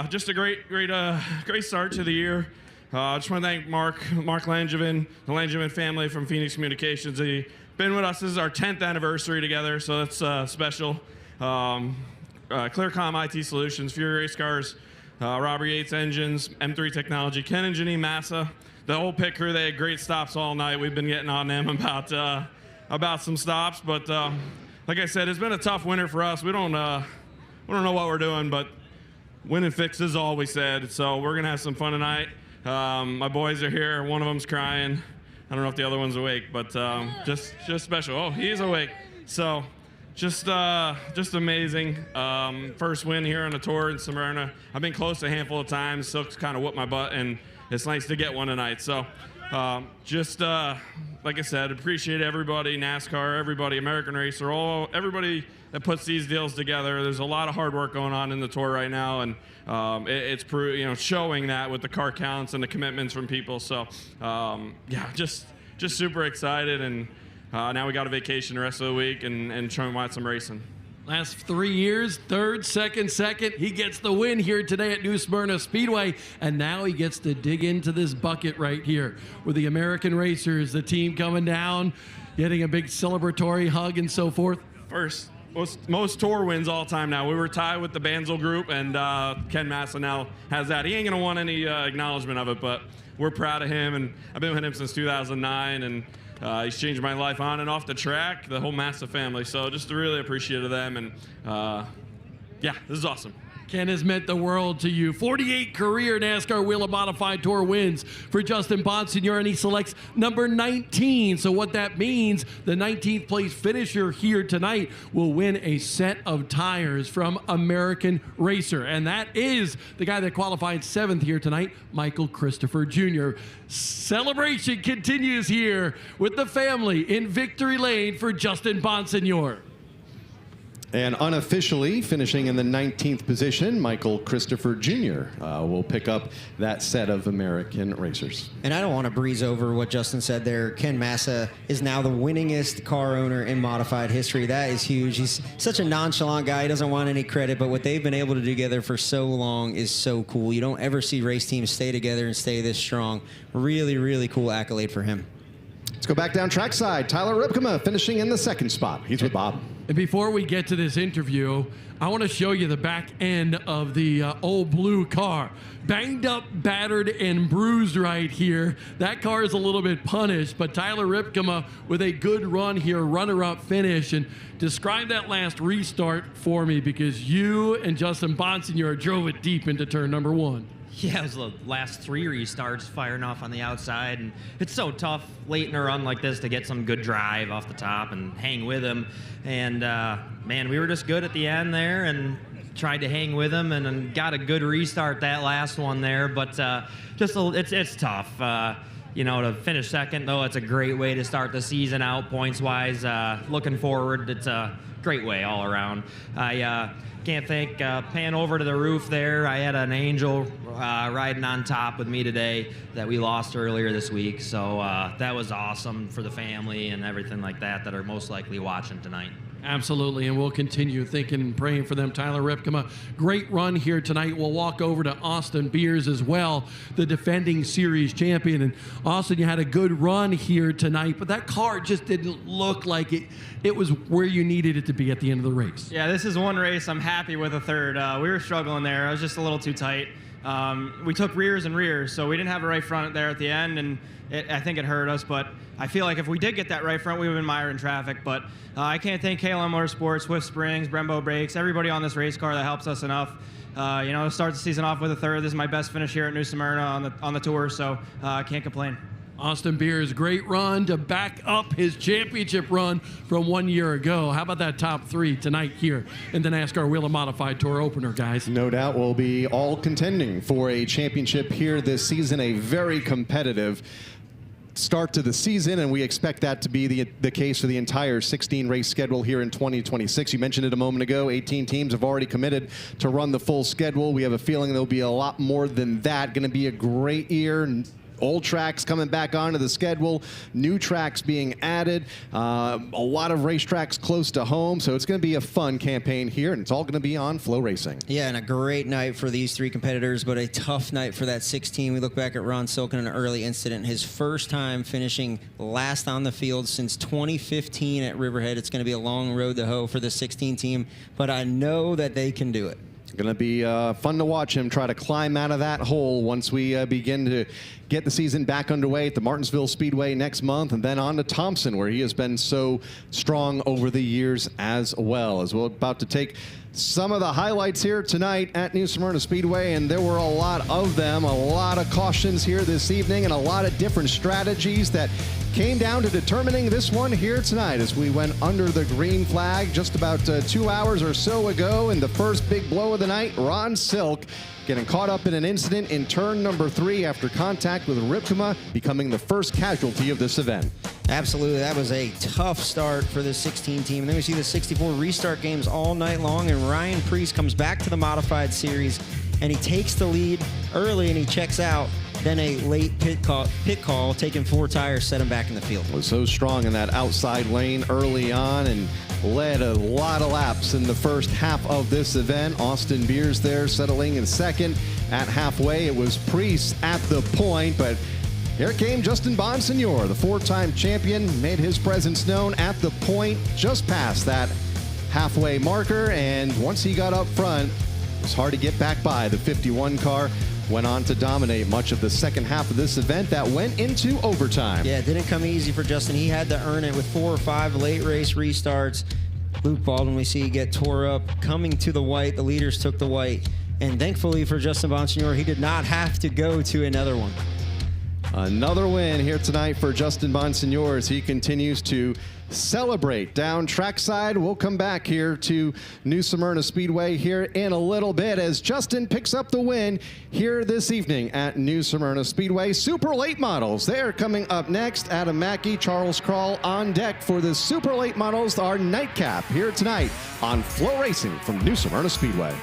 just a great start to the year. Just want to thank Mark Langevin, the Langevin family from Phoenix Communications. He's been with us. This is our 10th anniversary together, so that's special. Clearcom IT Solutions, Fury Race Cars, Robert Yates Engines, M3 Technology, Ken and Janine Massa, the whole pit crew. They had great stops all night. We've been getting on them about some stops, but like I said, it's been a tough winter for us. We don't know what we're doing, but win and fix is all we said. So we're gonna have some fun tonight. My boys are here. One of them's crying. I don't know if the other one's awake, but just special. Oh, he's awake. So just amazing. First win here on the tour in Smyrna. I've been close a handful of times. Silk's kind of whooped my butt, and it's nice to get one tonight. So like I said, appreciate everybody, NASCAR, everybody, American Racer, everybody that puts these deals together. There's a lot of hard work going on in the tour right now, and it's showing that with the car counts and the commitments from people. So yeah, just super excited, and now we got a vacation the rest of the week and trying to watch some racing. Last 3 years, third, second. He gets the win here today at New Smyrna Speedway, and now he gets to dig into this bucket right here with the American Racers, the team coming down, getting a big celebratory hug and so forth. First, most tour wins all time now. We were tied with the Banzel group, and Ken Massa now has that. He ain't going to want any acknowledgement of it, but we're proud of him, and I've been with him since 2009, and he's changed my life on and off the track, the whole Massa family. So just really appreciative of them. And yeah, this is awesome. Ken has meant the world to you. 48 career NASCAR Wheel of Modified Tour wins for Justin Bonsignore, and he selects number 19. So what that means, the 19th place finisher here tonight will win a set of tires from American Racer. And that is the guy that qualified 7th here tonight, Michael Christopher Jr. Celebration continues here with the family in Victory Lane for Justin Bonsignore. And unofficially finishing in the 19th position, Michael Christopher Jr. Will pick up that set of American Racers. And I don't want to breeze over what Justin said there. Ken Massa is now the winningest car owner in modified history. That is huge. He's such a nonchalant guy. He doesn't want any credit, but what they've been able to do together for so long is so cool. You don't ever see race teams stay together and stay this strong. Really, really cool accolade for him. Let's go back down trackside. Tyler Ripkema finishing in the 2nd spot. He's with Bob. And before we get to this interview, I want to show you the back end of the old blue car. Banged up, battered, and bruised right here. That car is a little bit punished, but Tyler Ripkema with a good run here, runner-up finish. And describe that last restart for me, because you and Justin Bonsignore drove it deep into turn number 1. Yeah, it was the last 3 restarts firing off on the outside, and it's so tough late in a run like this to get some good drive off the top and hang with him. And man, we were just good at the end there and tried to hang with him and got a good restart that last one there. But it's tough. To finish 2nd, though, it's a great way to start the season out points-wise. Looking forward, it's a great way all around. I can't thank, pan over to the roof there. I had an angel riding on top with me today that we lost earlier this week. So that was awesome for the family and everything like that are most likely watching tonight. Absolutely, and we'll continue thinking and praying for them. Tyler Ripkema, great run here tonight. We'll walk over to Austin Beers as well, the defending series champion. And Austin, you had a good run here tonight, but that car just didn't look like it was where you needed it to be at the end of the race. Yeah, this is one race I'm happy with a third. We were struggling there. I was just a little too tight. We took rears and rears, so we didn't have a right front there at the end, and I think it hurt us, but I feel like if we did get that right front, we would have been mired in traffic. But I can't thank KLM Motorsports, Swift Springs, Brembo Brakes, everybody on this race car that helps us enough. To start the season off with a third. This is my best finish here at New Smyrna on the tour, so I can't complain. Austin Beers, great run to back up his championship run from 1 year ago. How about that top 3 tonight here in the NASCAR Wheel of Modified Tour opener, guys? No doubt we'll be all contending for a championship here this season, a very competitive start to the season, and we expect that to be the case for the entire 16-race schedule here in 2026. You mentioned it a moment ago, 18 teams have already committed to run the full schedule. We have a feeling there'll be a lot more than that. Going to be a great year. Old tracks coming back onto the schedule, new tracks being added, a lot of racetracks close to home, so it's going to be a fun campaign here, and it's all going to be on FloRacing. Yeah, and a great night for these 3 competitors, but a tough night for that 16. We look back at Ron Silken, an early incident, his first time finishing last on the field since 2015 at Riverhead. It's going to be a long road to hoe for the 16 team, but I know that they can do it. Going to be fun to watch him try to climb out of that hole once we begin to get the season back underway at the Martinsville Speedway next month, and then on to Thompson, where he has been so strong over the years as well. As we're about to take some of the highlights here tonight at New Smyrna Speedway, and there were a lot of them, a lot of cautions here this evening, and a lot of different strategies that came down to determining this one here tonight as we went under the green flag just about 2 hours or so ago. And the first big blow of the night, Ron Silk getting caught up in an incident in turn number 3 after contact with Ripkema, becoming the first casualty of this event. Absolutely. That was a tough start for the 16 team. And then we see the 64 restart games all night long, and Ryan Priest comes back to the modified series, and he takes the lead early and he checks out. Then a late pit call, taking 4 tires, set him back in the field. Was so strong in that outside lane early on and led a lot of laps in the first half of this event. Austin Beers there settling in second. At halfway, it was Priest at the point, but here came Justin Bonsignor, the 4-time champion, made his presence known at the point just past that halfway marker, and once he got up front, it was hard to get back by. The 51 car went on to dominate much of the second half of this event that went into overtime. Yeah, it didn't come easy for Justin. He had to earn it with 4 or 5 late race restarts. Luke Baldwin, we see, get tore up, coming to the white. The leaders took the white. And thankfully for Justin Bonsignor, he did not have to go to another one. Another win here tonight for Justin Bonsignor as he continues to celebrate down trackside. We'll come back here to New Smyrna Speedway here in a little bit as Justin picks up the win here this evening at New Smyrna Speedway. Super late models, they're coming up next. Adam Mackey, Charles Kral on deck for the super late models, our nightcap here tonight on FloRacing from New Smyrna Speedway.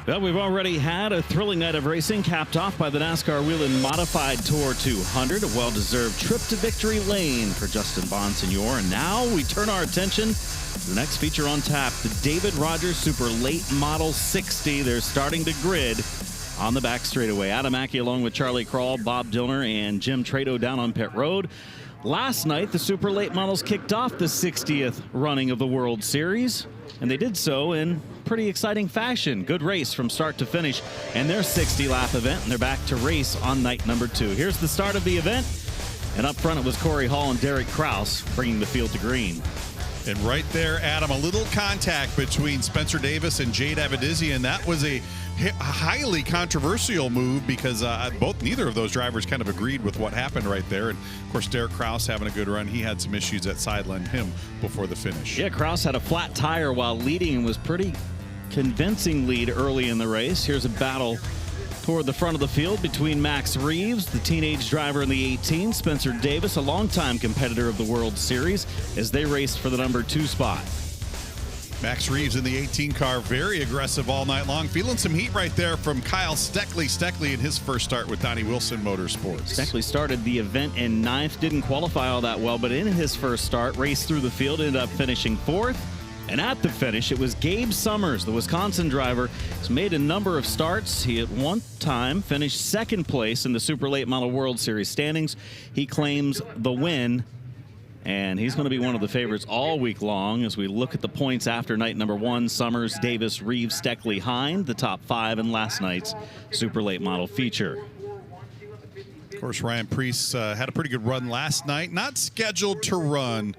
Well, we've already had a thrilling night of racing, capped off by the NASCAR Whelen Modified Tour 200, a well-deserved trip to victory lane for Justin Bonsignor. And now we turn our attention to the next feature on tap, the David Rogers Super Late Model 60. They're starting to grid on the back straightaway. Adam Mackey along with Charlie Crawl, Bob Dillner, and Jim Trado down on pit road. Last night, the Super Late Models kicked off the 60th running of the World Series, and they did so in pretty exciting fashion. Good race from start to finish and their 60-lap event, and they're back to race on night number 2. Here's the start of the event, and up front it was Corey Hall and Derek Kraus bringing the field to green. And right there, Adam, a little contact between Spencer Davis and Jade Avedizian. That was a highly controversial move because neither of those drivers kind of agreed with what happened right there. And of course, Derek Kraus having a good run. He had some issues that sidelined him before the finish. Yeah, Kraus had a flat tire while leading and was pretty convincing lead early in the race. Here's a battle toward the front of the field between Max Reeves, the teenage driver in the 18, Spencer Davis, a longtime competitor of the World Series, as they raced for the number 2 spot. Max Reeves in the 18 car, very aggressive all night long. Feeling some heat right there from Kyle Steckley. Steckley in his first start with Donnie Wilson Motorsports. Steckley started the event in 9th, didn't qualify all that well, but in his first start, raced through the field, ended up finishing 4th. And at the finish, it was Gabe Summers, the Wisconsin driver. He's made a number of starts. He at one time finished 2nd place in the Super Late Model World Series standings. He claims the win, and he's going to be one of the favorites all week long as we look at the points after night number 1. Summers, Davis, Reeves, Steckley, Hind, the top 5 in last night's Super Late Model feature. Of course, Ryan Preece had a pretty good run last night. Not scheduled to run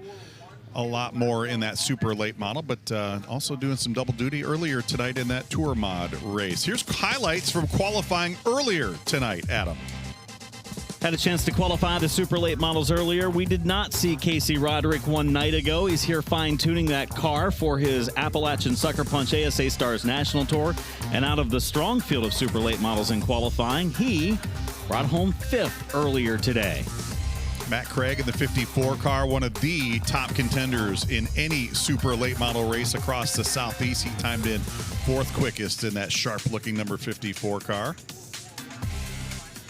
a lot more in that Super Late Model, but also doing some double duty earlier tonight in that Tour Mod race. Here's highlights from qualifying earlier tonight, Adam. Had a chance to qualify the Super Late Models earlier. We did not see Casey Roderick one night ago. He's here fine-tuning that car for his Appalachian Sucker Punch ASA Stars National Tour. And out of the strong field of Super Late Models in qualifying, he brought home 5th earlier today. Matt Craig in the 54 car, one of the top contenders in any Super Late Model race across the Southeast. He timed in 4th quickest in that sharp-looking number 54 car.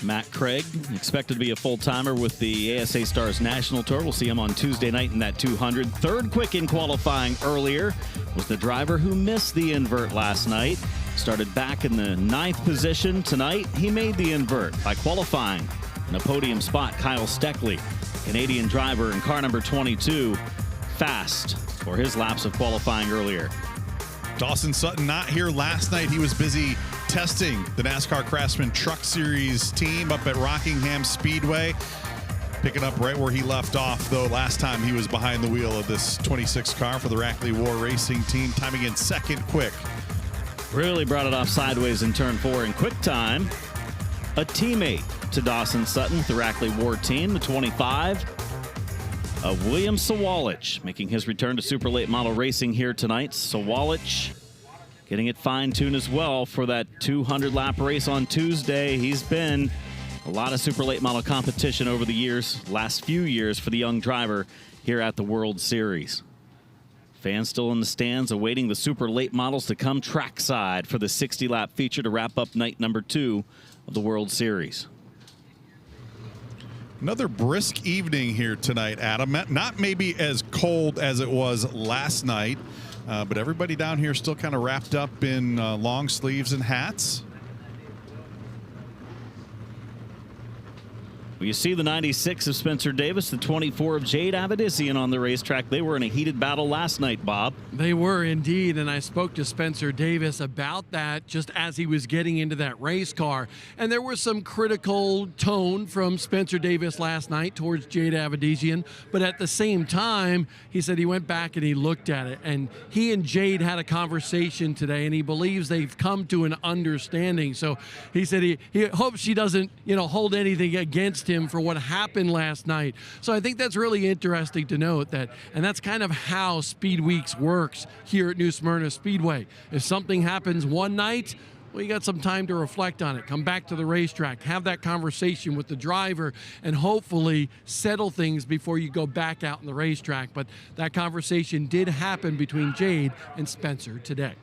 Matt Craig expected to be a full-timer with the ASA Stars National Tour. We'll see him on Tuesday night in that 200. 3rd quick in qualifying earlier was the driver who missed the invert last night. Started back in the 9th position tonight. He made the invert by qualifying in a podium spot. Kyle Steckley, Canadian driver in car number 22, fast for his laps of qualifying earlier. Dawson Sutton not here last night. He was busy testing the NASCAR Craftsman Truck Series team up at Rockingham Speedway. Picking up right where he left off, though, last time he was behind the wheel of this 26 car for the Rackley War Racing team, timing in 2nd quick. Really brought it off sideways in turn 4 in quick time. A teammate to Dawson Sutton with the Rackley War team, the 25 of William Sawalich, making his return to Super Late Model Racing here tonight. Sawalich getting it fine-tuned as well for that 200-lap race on Tuesday. He's been a lot of Super Late Model competition over the years, last few years for the young driver here at the World Series. Fans still in the stands awaiting the Super Late Models to come trackside for the 60-lap feature to wrap up night number 2 of the World Series. Another brisk evening here tonight, Adam. Not maybe as cold as it was last night, but everybody down here still kind of wrapped up in long sleeves and hats. Well, you see the 96 of Spencer Davis, the 24 of Jade Avedizian on the racetrack. They were in a heated battle last night, Bob. They were indeed, and I spoke to Spencer Davis about that just as he was getting into that race car. And there was some critical tone from Spencer Davis last night towards Jade Avedizian, but at the same time, he said he went back and he looked at it, and he and Jade had a conversation today, and he believes they've come to an understanding. So he said he hopes she doesn't, hold anything against him for what happened last night. So I think that's really interesting to note that, and that's kind of how Speed Weeks works here at New Smyrna Speedway. If something happens one night, well, you got some time to reflect on it. Come back to the racetrack, have that conversation with the driver, and hopefully settle things before you go back out on the racetrack. But that conversation did happen between Jade and Spencer today.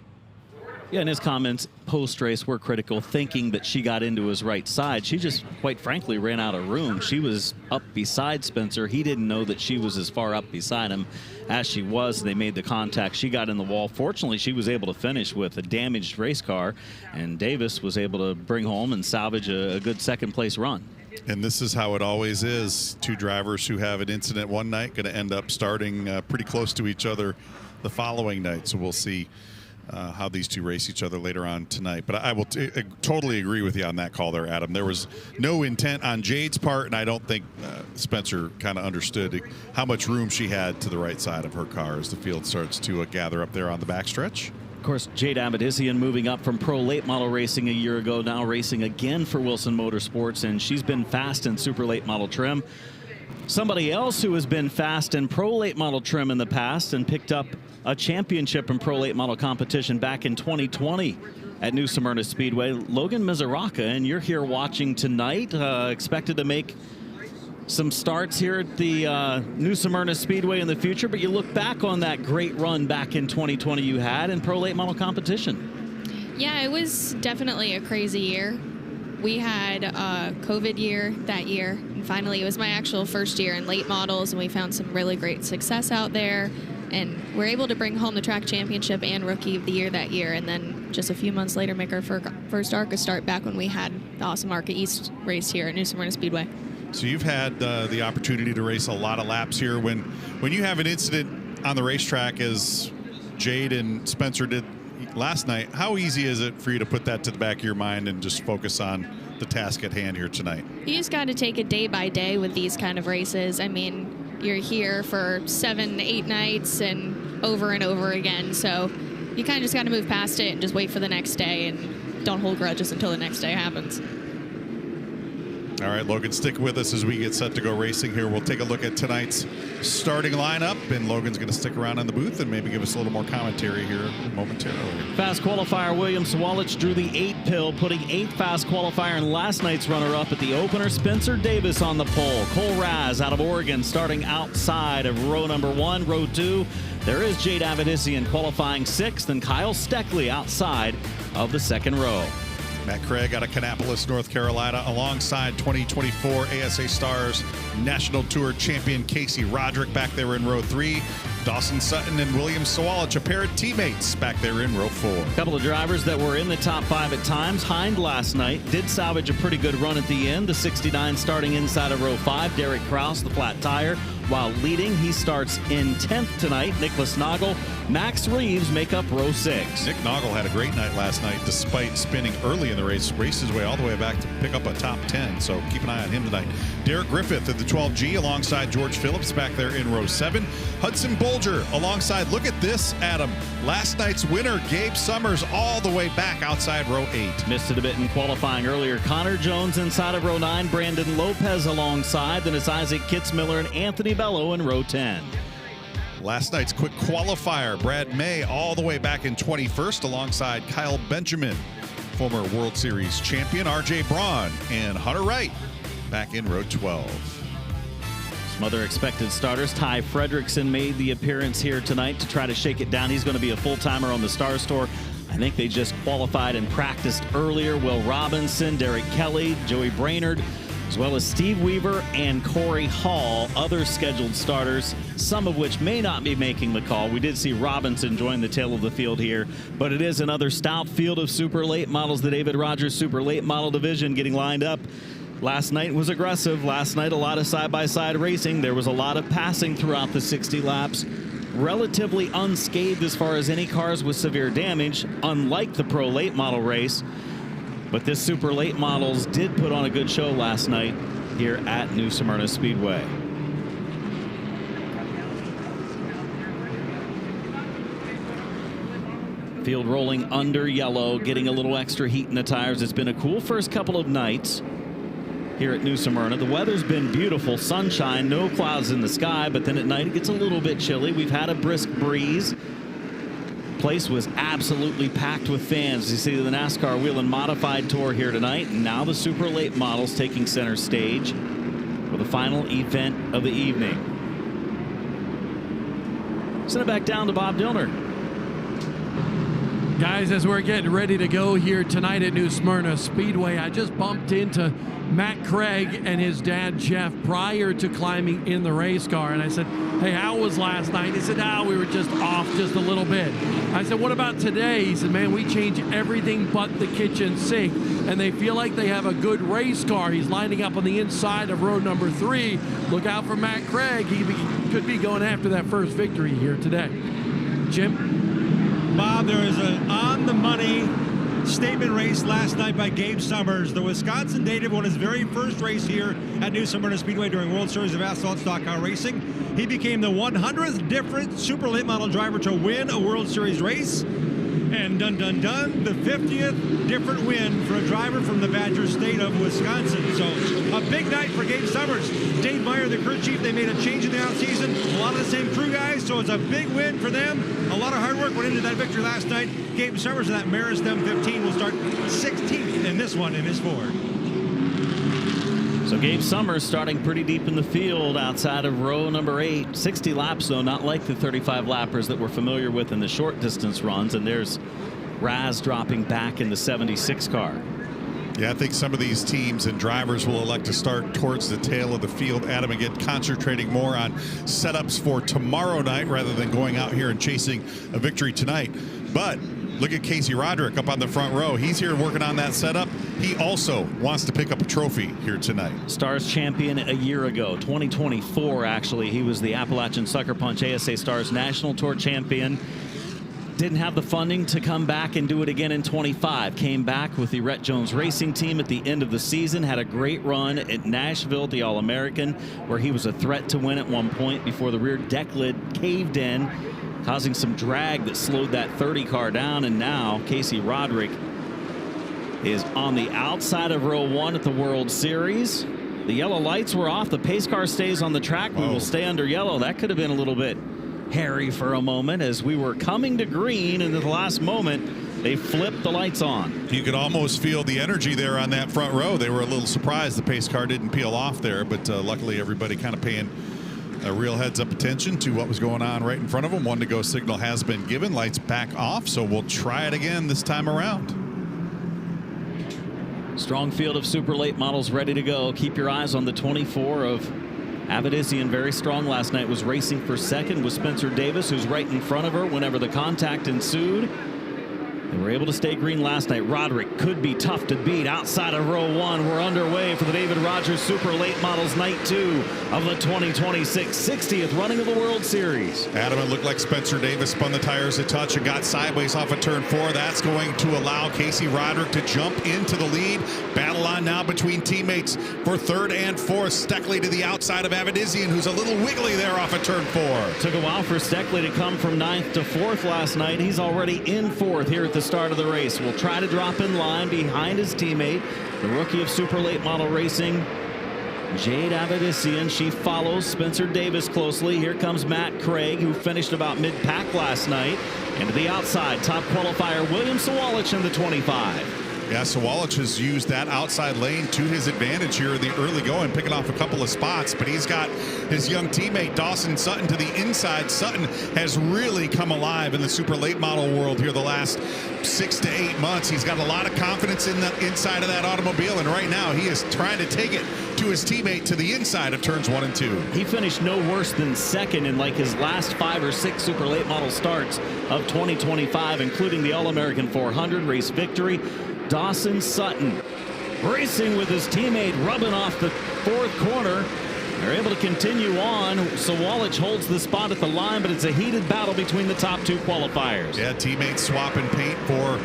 Yeah, and his comments post-race were critical, thinking that she got into his right side. She just, quite frankly, ran out of room. She was up beside Spencer. He didn't know that she was as far up beside him as she was. They made the contact. She got in the wall. Fortunately, she was able to finish with a damaged race car, and Davis was able to bring home and salvage a good second-place run. And this is how it always is. Two drivers who have an incident one night going to end up starting pretty close to each other the following night. So we'll see how these two race each other later on tonight. But I will totally agree with you on that call there, Adam. There was no intent on Jade's part, and I don't think Spencer kind of understood how much room she had to the right side of her car as the field starts to gather up there on the backstretch. Of course, Jade Abedissian moving up from pro late model racing a year ago, now racing again for Wilson Motorsports, and she's been fast in super late model trim. Somebody else who has been fast in pro late model trim in the past and picked up a championship in pro late model competition back in 2020 at New Smyrna Speedway, Logan Mizuraka, and you're here watching tonight, expected to make some starts here at the New Smyrna Speedway in the future, but you look back on that great run back in 2020 you had in pro late model competition. Yeah, it was definitely a crazy year. We had a COVID year that year, and finally it was my actual first year in late models, and we found some really great success out there, and we're able to bring home the track championship and rookie of the year that year, and then just a few months later make our first ARCA start back when we had the awesome ARCA East race here at New Smyrna Speedway. So you've had the opportunity to race a lot of laps here. When you have an incident on the racetrack, as Jade and Spencer did last night, how easy is it for you to put that to the back of your mind and just focus on the task at hand here tonight? You just got to take it day by day with these kind of races. I mean, you're here for 7-8 nights and over again, so you kind of just got to move past it and just wait for the next day and don't hold grudges until the next day happens. All right, Logan, stick with us as we get set to go racing here. We'll take a look at tonight's starting lineup, and Logan's going to stick around in the booth and maybe give us a little more commentary here momentarily. Fast qualifier William Sawalich drew the 8 pill, putting 8th fast qualifier and last night's runner-up at the opener. Spencer Davis on the pole. Cole Raz out of Oregon starting outside of row number 1. Row 2, there is Jade Abedissian qualifying 6th, and Kyle Steckley outside of the second row. Matt Craig out of Kannapolis, North Carolina, alongside 2024 ASA Stars National Tour champion Casey Roderick back there in row 3. Dawson Sutton and William Sawalich, a pair of teammates back there in row 4. A couple of drivers that were in the top 5 at times. Hind last night did salvage a pretty good run at the end. The 69 starting inside of row 5. Derek Kraus, the flat tire, while leading. He starts in 10th tonight. Nicholas Noggle, Max Reeves make up row 6. Nick Noggle had a great night last night despite spinning early in the race. Raced his way all the way back to pick up a top 10, so keep an eye on him tonight. Derek Griffith of the 12G alongside George Phillips back there in row 7. Hudson Bolger alongside, look at this, Adam, last night's winner, Gabe Summers, all the way back outside row 8. Missed it a bit in qualifying earlier. Connor Jones inside of row 9. Brandon Lopez alongside. Then it's Isaac Kitzmiller and Anthony Bello in row 10. Last night's quick qualifier, Brad May all the way back in 21st alongside Kyle Benjamin, former World Series champion RJ Braun, and Hunter Wright back in row 12. Some other expected starters. Ty Fredrickson made the appearance here tonight to try to shake it down. He's going to be a full-timer on the Stars Tour. I think they just qualified and practiced earlier. Will Robinson, Derek Kelly, Joey Brainerd, as well as Steve Weaver and Corey Hall, other scheduled starters, some of which may not be making the call. We did see Robinson join the tail of the field here, but it is another stout field of super late models. The David Rogers Super Late Model Division getting lined up. Last night was aggressive. Last night, a lot of side-by-side racing. There was a lot of passing throughout the 60 laps. Relatively unscathed as far as any cars with severe damage, unlike the Pro Late Model race. But this Super Late Models did put on a good show last night here at New Smyrna Speedway. Field rolling under yellow, getting a little extra heat in the tires. It's been a cool first couple of nights here at New Smyrna. The weather's been beautiful, sunshine, no clouds in the sky, but then at night it gets a little bit chilly. We've had a brisk breeze. Place was absolutely packed with fans. You see the NASCAR Wheel and Modified Tour here tonight, and now the Super Late Models taking center stage for the final event of the evening. Send it back down to Bob Dillner. Guys, as we're getting ready to go here tonight at New Smyrna Speedway, I just bumped into Matt Craig and his dad, Jeff, prior to climbing in the race car. And I said, hey, how was last night? He said, we were just off just a little bit. I said, what about today? He said, man, we change everything but the kitchen sink. And they feel like they have a good race car. He's lining up on the inside of row number 3. Look out for Matt Craig. He could be going after that first victory here today. Jim? Bob, there was an on-the-money statement race last night by Gabe Summers. The Wisconsin native won his very first race here at New Smyrna Speedway during World Series of Asphalt Stock Car Racing. He became the 100th different super late model driver to win a World Series race. And dun dun dun, the 50th different win for a driver from the Badger State of Wisconsin. So a big night for Gabe Summers. Dave Meyer, the crew chief, they made a change in the offseason. A lot of the same crew guys, so it's a big win for them. A lot of hard work went into that victory last night. Gabe Summers in that Maristem 15 will start 16th in this one in his Ford. So Gabe Summers starting pretty deep in the field outside of row number 8. 60 laps, though, not like the 35 lappers that we're familiar with in the short distance runs. And there's Raz dropping back in the 76 car. Yeah, I think some of these teams and drivers will elect to start towards the tail of the field, Adam, and get concentrating more on setups for tomorrow night rather than going out here and chasing a victory tonight. But look at Casey Roderick up on the front row. He's here working on that setup. He also wants to pick up a trophy here tonight. Stars champion a year ago, 2024, actually. He was the Appalachian Sucker Punch ASA Stars National Tour champion. Didn't have the funding to come back and do it again in 25. Came back with the Rhett Jones Racing Team at the end of the season. Had a great run at Nashville, the All-American, where he was a threat to win at one point before the rear deck lid caved in, causing some drag that slowed that 30 car down. And now Casey Roderick is on the outside of row 1 at the World Series. The yellow lights were off. The pace car stays on the track. We will stay under yellow. That could have been a little bit hairy for a moment as we were coming to green, and at the last moment they flipped the lights on. You could almost feel the energy there on that front row. They were a little surprised the pace car didn't peel off there, but luckily everybody kind of paying a real heads-up attention to what was going on right in front of them. 1 to go signal has been given. Lights back off, so we'll try it again this time around. Strong field of super late models ready to go. Keep your eyes on the 24 of Avidizian, very strong last night, was racing for second with Spencer Davis, who's right in front of her whenever the contact ensued. They were able to stay green last night. Roderick could be tough to beat outside of row 1. We're underway for the David Rogers Super Late Models Night 2 of the 2026 60th running of the World Series. Adam, it looked like Spencer Davis spun the tires a touch and got sideways off of turn 4. That's going to allow Casey Roderick to jump into the lead. Battle on now between teammates for 3rd and 4th. Steckley to the outside of Avidizian, who's a little wiggly there off of turn 4. Took a while for Steckley to come from 9th to 4th last night. He's already in 4th here at the start of the race. Will try to drop in line behind his teammate, the rookie of Super Late Model Racing, Jade Avidizian. She follows Spencer Davis closely. Here comes Matt Craig, who finished about mid-pack last night. And to the outside, top qualifier William Sawalich in the 25. Yeah, Sawalich has used that outside lane to his advantage here in the early going, picking off a couple of spots, but he's got his young teammate Dawson Sutton to the inside. Sutton has really come alive in the super late model world here the last 6 to 8 months. He's got a lot of confidence in the inside of that automobile, and right now he is trying to take it to his teammate to the inside of turns 1 and 2. He finished no worse than second in like his last 5 or 6 super late model starts of 2025, including the All-American 400 race victory. Dawson Sutton racing with his teammate, rubbing off the 4th corner. They're able to continue on. Sawalich holds the spot at the line, but it's a heated battle between the top 2 qualifiers. Yeah, teammates swapping paint for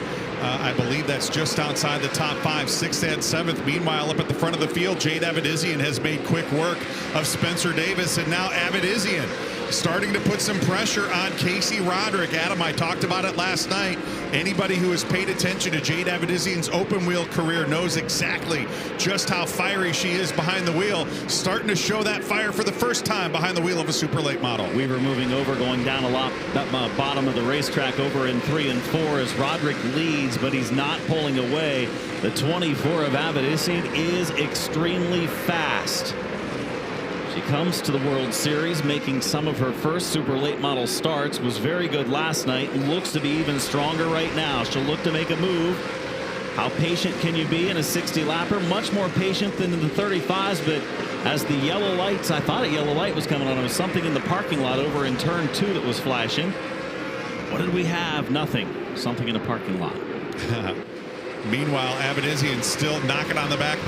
I believe that's just outside the top 5, 6th and 7th. Meanwhile, up at the front of the field, Jade Avidizian has made quick work of Spencer Davis, and now Avidizian starting to put some pressure on Casey Roderick. Adam, I talked about it last night. Anybody who has paid attention to Jade Avidizian's open wheel career knows exactly just how fiery she is behind the wheel. Starting to show that fire for the first time behind the wheel of a super late model. Weaver moving over, going down a lot, that bottom of the racetrack over in 3 and 4 as Roderick leads, but he's not pulling away. The 24 of Avidizian is extremely fast. She comes to the World Series making some of her first super late model starts. Was very good last night and looks to be even stronger right now. She'll look to make a move. How patient can you be in a 60 lapper? Much more patient than in the 35s, but as the yellow lights, I thought a yellow light was coming on. There was something in the parking lot over in turn 2 that was flashing. What did we have? Nothing. Something in a parking lot. Meanwhile, Abadizian still knocking on the back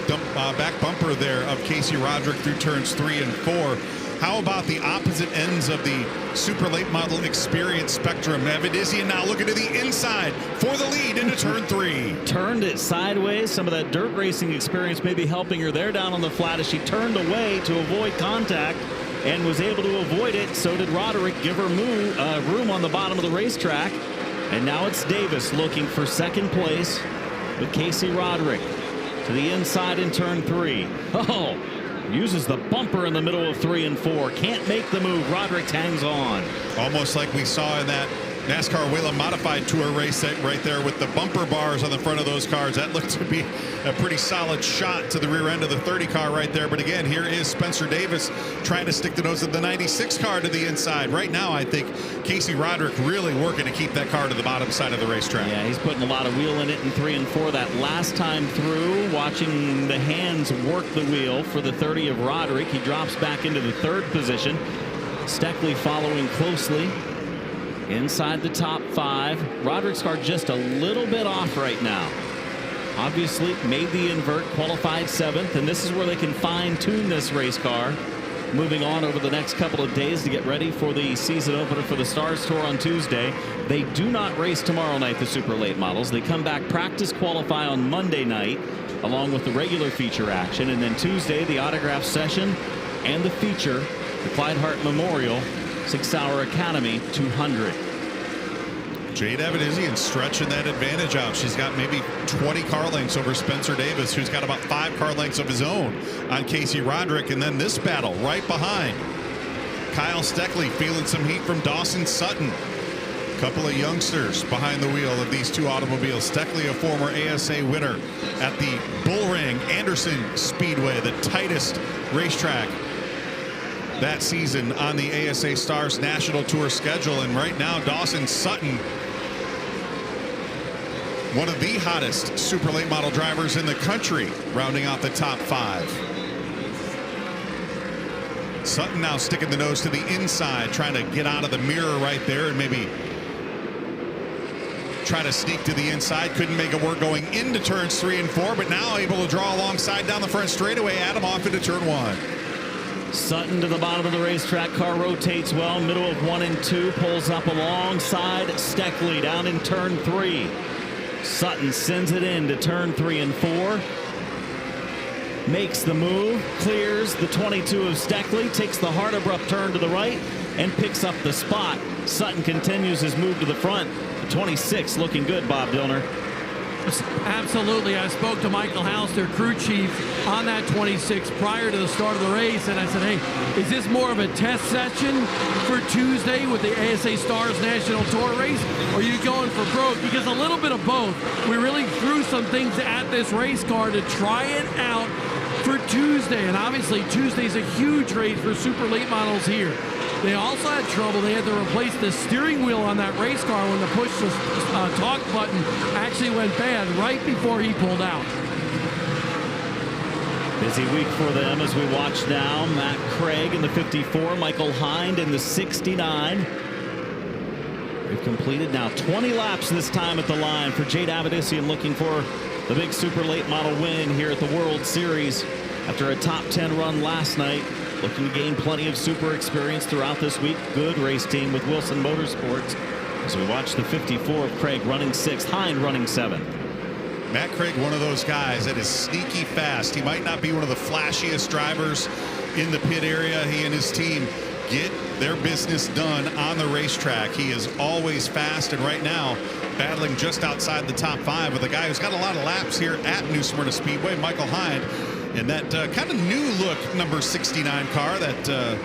bumper there of Casey Roderick through turns 3 and 4. How about the opposite ends of the super late model experience spectrum? Abadizian now looking to the inside for the lead into turn 3. Turned it sideways. Some of that dirt racing experience may be helping her there down on the flat as she turned away to avoid contact and was able to avoid it. So did Roderick. Give her room on the bottom of the racetrack. And now it's Davis looking for second place with Casey Roderick to the inside in turn 3. Oh, uses the bumper in the middle of 3 and 4. Can't make the move. Roderick hangs on. Almost like we saw in that NASCAR Whelen Modified Tour race right there with the bumper bars on the front of those cars. That looked to be a pretty solid shot to the rear end of the 30 car right there. But again, here is Spencer Davis trying to stick the nose of the 96 car to the inside. Right now, I think Casey Roderick really working to keep that car to the bottom side of the racetrack. Yeah, he's putting a lot of wheel in it in 3 and 4. That last time through, watching the hands work the wheel for the 30 of Roderick. He drops back into the 3rd position. Steckley following closely. Inside the top 5. Roderick's car just a little bit off right now. Obviously made the invert, qualified 7th, and this is where they can fine-tune this race car. Moving on over the next couple of days to get ready for the season opener for the Stars Tour on Tuesday. They do not race tomorrow night, the super late models. They come back, practice, qualify on Monday night, along with the regular feature action, and then Tuesday the autograph session and the feature, the Clyde Hart Memorial 6-Hour Academy 200. Jade Abadizian stretching that advantage out. She's got maybe 20 car lengths over Spencer Davis, who's got about 5 car lengths of his own on Casey Roderick. And then this battle right behind. Kyle Steckley feeling some heat from Dawson Sutton. A couple of youngsters behind the wheel of these 2 automobiles. Steckley, a former ASA winner at the Bullring Anderson Speedway, the tightest racetrack that season on the ASA Stars National Tour schedule. And right now, Dawson Sutton, one of the hottest super late model drivers in the country, rounding out the top 5. Sutton now sticking the nose to the inside, trying to get out of the mirror right there and maybe try to sneak to the inside. Couldn't make it work going into turns 3 and 4, but now able to draw alongside down the front straightaway. Adam off into turn 1. Sutton to the bottom of the racetrack. Car rotates well. Middle of 1 and 2. Pulls up alongside Steckley down in turn 3. Sutton sends it in to turn 3 and 4. Makes the move. Clears the 22 of Steckley. Takes the hard abrupt turn to the right and picks up the spot. Sutton continues his move to the front. The 26 looking good, Bob Dillner. Absolutely. I spoke to Michael House, their crew chief, on that 26 prior to the start of the race, and I said, hey, is this more of a test session for Tuesday with the ASA Stars National Tour race, or are you going for broke? Because a little bit of both. We really threw some things at this race car to try it out for Tuesday, and obviously Tuesday's a huge race for super late models here. They also had trouble. They had to replace the steering wheel on that race car when the push to talk button actually went bad right before he pulled out. Busy week for them as we watch now. Matt Craig in the 54, Michael Hind in the 69. We've completed now 20 laps this time at the line for Jade Abadizian, looking for the big super late model win here at the World Series after a top 10 run last night. Looking to gain plenty of super experience throughout this week. Good race team with Wilson Motorsports as we watch the 54 of Craig running 6th, Hind running 7th. Matt Craig, one of those guys that is sneaky fast. He might not be one of the flashiest drivers in the pit area. He and his team get their business done on the racetrack. He is always fast, and right now battling just outside the top 5 with a guy who's got a lot of laps here at New Smyrna Speedway, Michael Hind. And that kind of new look number 69 car that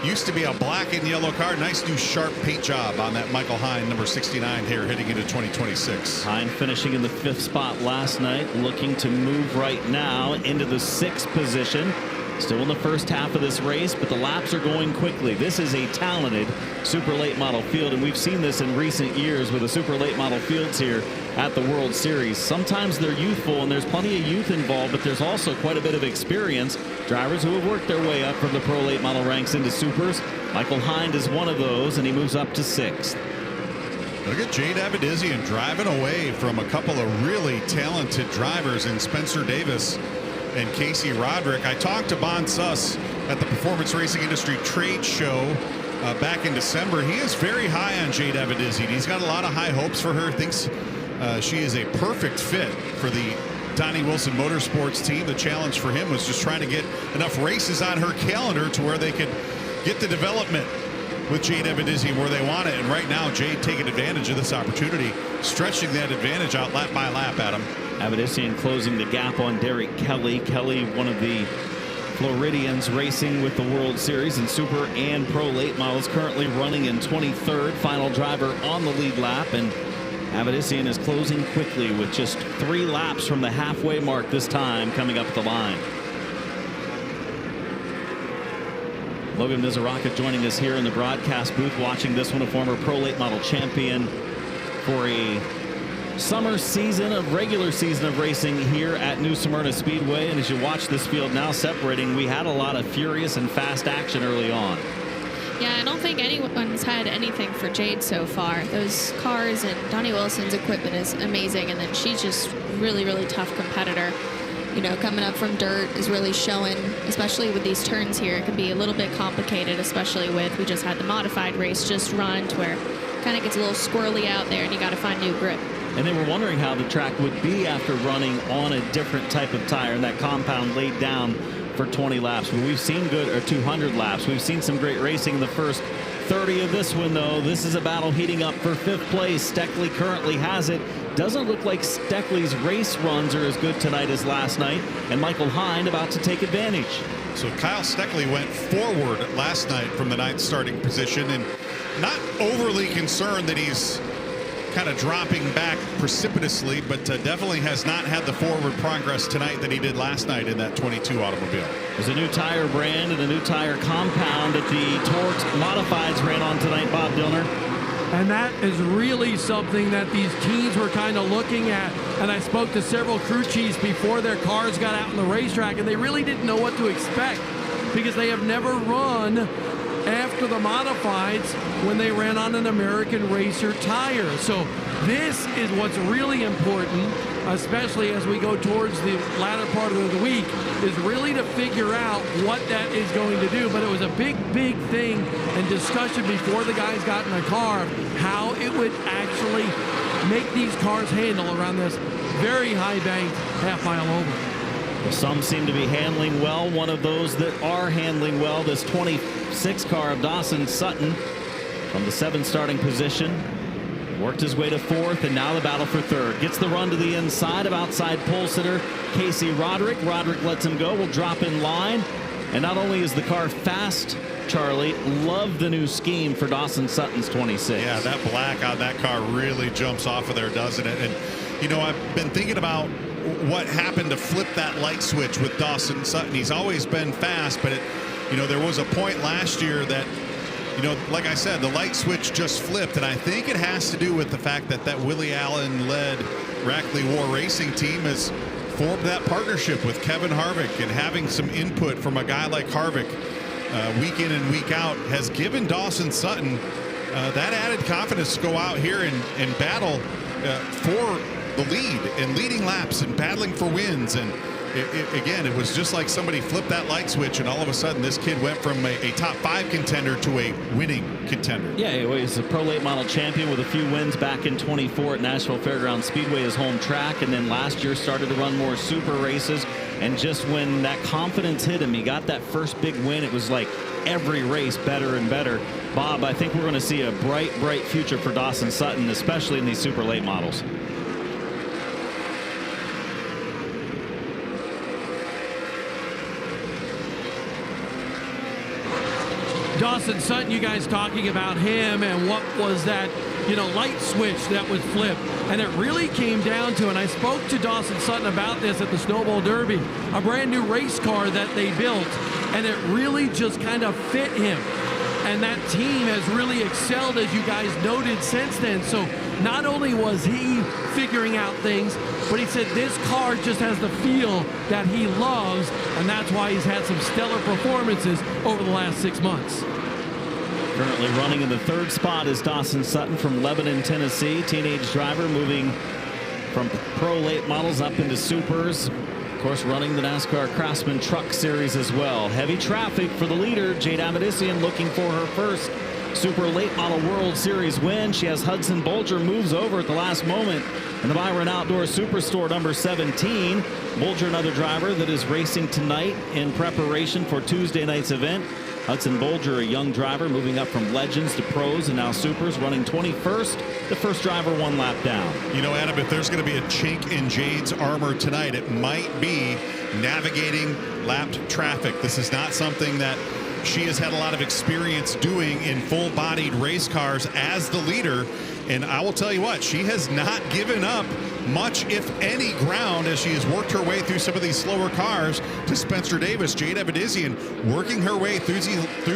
used to be a black and yellow car. Nice new sharp paint job on that Michael Hind number 69 here heading into 2026. Hind finishing in the 5th spot last night, looking to move right now into the 6th position. Still in the first half of this race, but the laps are going quickly. This is a talented super late model field, and we've seen this in recent years with the super late model fields here at the World Series. Sometimes they're youthful, and there's plenty of youth involved, but there's also quite a bit of experience. Drivers who have worked their way up from the pro late model ranks into supers. Michael Hind is one of those, and he moves up to 6th. Look at Jade Abadizian driving away from a couple of really talented drivers in Spencer Davis and Casey Roderick. I talked to Bon Suss at the Performance Racing Industry Trade Show back in December. He is very high on Jade Abadizian. He's got a lot of high hopes for her. Thinks she is a perfect fit for the Donnie Wilson Motorsports team. The challenge for him was just trying to get enough races on her calendar to where they could get the development with Jade Abadizian where they want it. And right now, Jade taking advantage of this opportunity, stretching that advantage out lap by lap, Adam. Abadizian closing the gap on Derek Kelly. Kelly, one of the Floridians racing with the World Series in super and pro late models, currently running in 23rd, final driver on the lead lap, and Abadizian is closing quickly with just 3 laps from the halfway mark this time coming up the line. Logan Mizuraka joining us here in the broadcast booth, watching this one, a former pro late model champion for a summer season of regular season of racing here at New Smyrna Speedway. And as you watch this field now separating, we had a lot of furious and fast action early on. Yeah, I don't think anyone's had anything for Jade so far. Those cars and Donnie Wilson's equipment is amazing, and then she's just really, really tough competitor. You know, coming up from dirt is really showing, especially with these turns here. It can be a little bit complicated, especially with, we just had the modified race just run to where it kind of gets a little squirrely out there and you got to find new grip. And they were wondering how the track would be after running on a different type of tire, and that compound laid down for 20 laps. But we've seen good, or 200 laps. We've seen some great racing in the first 30 of this one, though. This is a battle heating up for 5th place. Steckley currently has it. Doesn't look like Steckley's race runs are as good tonight as last night, and Michael Hind about to take advantage. So Kyle Steckley went forward last night from the 9th starting position, and not overly concerned that he's kind of dropping back precipitously, but definitely has not had the forward progress tonight that he did last night in that 22 automobile. There's a new tire brand and a new tire compound that the Torx Modifieds ran on tonight, Bob Dillner. And that is really something that these teams were kind of looking at. And I spoke to several crew chiefs before their cars got out on the racetrack, and they really didn't know what to expect because they have never run after the modifieds when they ran on an American Racer tire. So this is what's really important, especially as we go towards the latter part of the week, is really to figure out what that is going to do. But it was a big thing and discussion before the guys got in the car, how it would actually make these cars handle around this very high banked half-mile oval. Some seem to be handling well. One of those that are handling well, this 26 car of Dawson Sutton from the 7th starting position. Worked his way to 4th, and now the battle for 3rd. Gets the run to the inside of outside pole sitter Casey Roderick. Roderick lets him go, will drop in line. And not only is the car fast, Charlie, love the new scheme for Dawson Sutton's 26. Yeah, that black on that car really jumps off of there, doesn't it? And, you know, I've been thinking about what happened to flip that light switch with Dawson Sutton. He's always been fast, but, you know, there was a point last year that, you know, like I said, the light switch just flipped, and I think it has to do with the fact that that Willie Allen-led Rackley War Racing team has formed that partnership with Kevin Harvick, and having some input from a guy like Harvick week in and week out has given Dawson Sutton that added confidence to go out here and battle for the lead and leading laps and battling for wins. And again, it was just like somebody flipped that light switch, and all of a sudden this kid went from a top 5 contender to a winning contender. Yeah, he was a pro late model champion with a few wins back in 24 at Nashville Fairgrounds Speedway, his home track, and then last year started to run more super races. And just when that confidence hit him, he got that first big win, it was like every race better and better. Bob, I think we're going to see a bright future for Dawson Sutton, especially in these super late models. Dawson Sutton, you guys talking about him and what was that, light switch that was flipped. And it really came down to, and I spoke to Dawson Sutton about this at the Snowball Derby, a brand new race car that they built, and it really just kind of fit him. And that team has really excelled, as you guys noted, since then. So not only was he figuring out things, but he said this car just has the feel that he loves, and that's why he's had some stellar performances over the last 6 months. Currently running in the 3rd spot is Dawson Sutton from Lebanon, Tennessee. Teenage driver moving from pro late models up into supers. Of course, running the NASCAR Craftsman Truck Series as well. Heavy traffic for the leader, Jade Avedissian, looking for her first Super Late Model World Series win. She has Hudson Bolger, moves over at the last moment in the Byron Outdoor Superstore number 17. Bolger, another driver that is racing tonight in preparation for Tuesday night's event. Hudson Bolger, a young driver, moving up from Legends to Pros and now Supers, running 21st, the first driver 1 lap down. Adam, if there's going to be a chink in Jade's armor tonight, it might be navigating lapped traffic. This is not something that she has had a lot of experience doing in full-bodied race cars as the leader. And I will tell you what, she has not given up much, if any, ground as she has worked her way through some of these slower cars to Spencer Davis. Jade Avedissian working her way through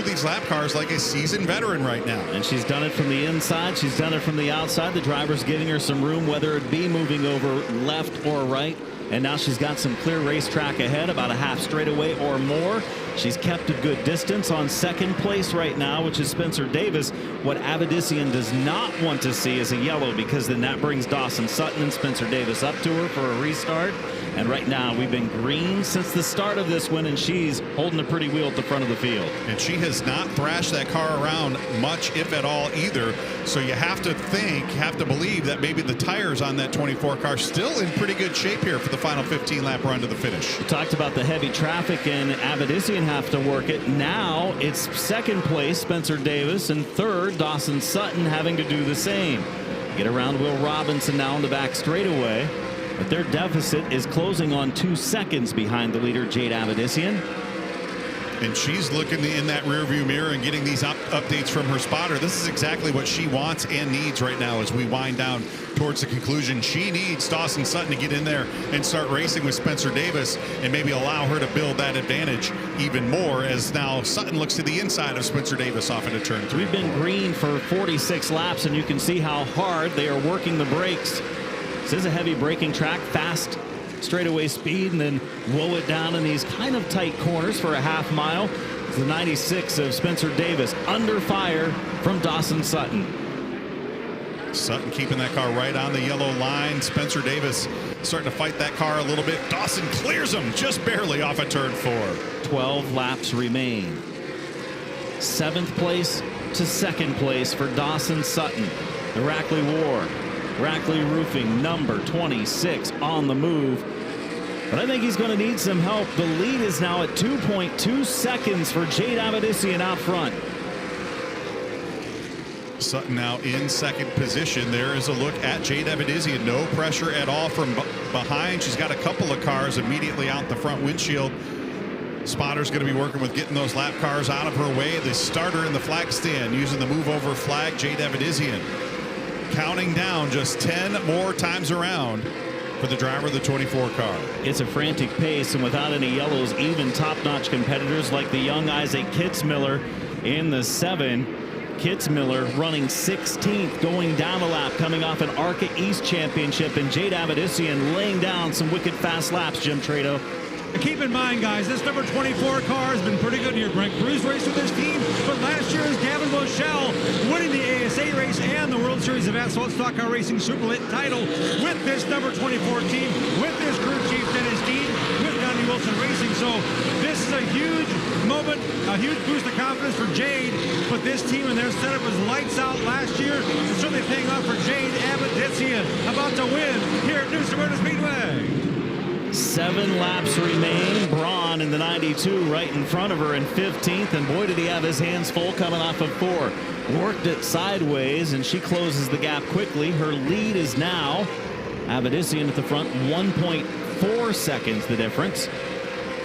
these lap cars like a seasoned veteran right now. And she's done it from the inside. She's done it from the outside. The driver's giving her some room, whether it be moving over left or right. And now she's got some clear racetrack ahead, about a half straightaway or more. She's kept a good distance on 2nd place right now, which is Spencer Davis. What Avedissian does not want to see is a yellow, because then that brings Dawson Sutton and Spencer Davis up to her for a restart. And right now we've been green since the start of this one, and she's holding a pretty wheel at the front of the field. And she has not thrashed that car around much, if at all, either. So you have to believe that maybe the tires on that 24 car still in pretty good shape here for the final 15-lap run to the finish. We talked about the heavy traffic, and Avedissian have to work it. Now it's 2nd place, Spencer Davis, and 3rd, Dawson Sutton, having to do the same. Get around Will Robinson now in the back straightaway. But their deficit is closing on 2 seconds behind the leader, Jade Avedissian. And she's looking in that rearview mirror and getting these updates from her spotter. This is exactly what she wants and needs right now as we wind down towards the conclusion. She needs Dawson Sutton to get in there and start racing with Spencer Davis and maybe allow her to build that advantage even more, as now Sutton looks to the inside of Spencer Davis off into turn 3. We've been green for 46 laps, and you can see how hard they are working the brakes. This is a heavy braking track, fast straightaway speed, and then roll it down in these kind of tight corners for a half mile. It's the 96 of Spencer Davis under fire from Dawson Sutton. Sutton keeping that car right on the yellow line. Spencer Davis starting to fight that car a little bit. Dawson clears him just barely off of turn 4. 12 laps remain. 7th place to 2nd place for Dawson Sutton. The Rackley War. Rackley Roofing, number 26, on the move. But I think he's going to need some help. The lead is now at 2.2 seconds for Jade Avedissian out front. Sutton now in 2nd position. There is a look at Jade Avedissian. No pressure at all from behind. She's got a couple of cars immediately out the front windshield. Spotter's going to be working with getting those lap cars out of her way. The starter in the flag stand using the move over flag, Jade Avedissian. Counting down just 10 more times around for the driver of the 24 car. It's a frantic pace, and without any yellows, even top-notch competitors like the young Isaac Kitzmiller in the 7. Kitzmiller running 16th, going down a lap, coming off an ARCA East championship, and Jade Avedissian laying down some wicked fast laps, Jim Trado. Keep in mind, guys, this number 24 car has been pretty good here. Brent Cruz raced with this team, but last year is Gavin Boschel winning the ASA race and the World Series of Asphalt Stock Car Racing Super Lit title with this number 24 team, with this crew chief Dennis Dean, with Donnie Wilson Racing. So this is a huge moment, a huge boost of confidence for Jade. But this team and their setup was lights out last year. It's certainly paying off for Jade Avedissian, about to win here at New Smyrna Speedway. 7 laps remain. Braun in the 92 right in front of her in 15th, and boy did he have his hands full coming off of 4. Worked it sideways, and she closes the gap quickly. Her lead is now Avedissian at the front, 1.4 seconds the difference.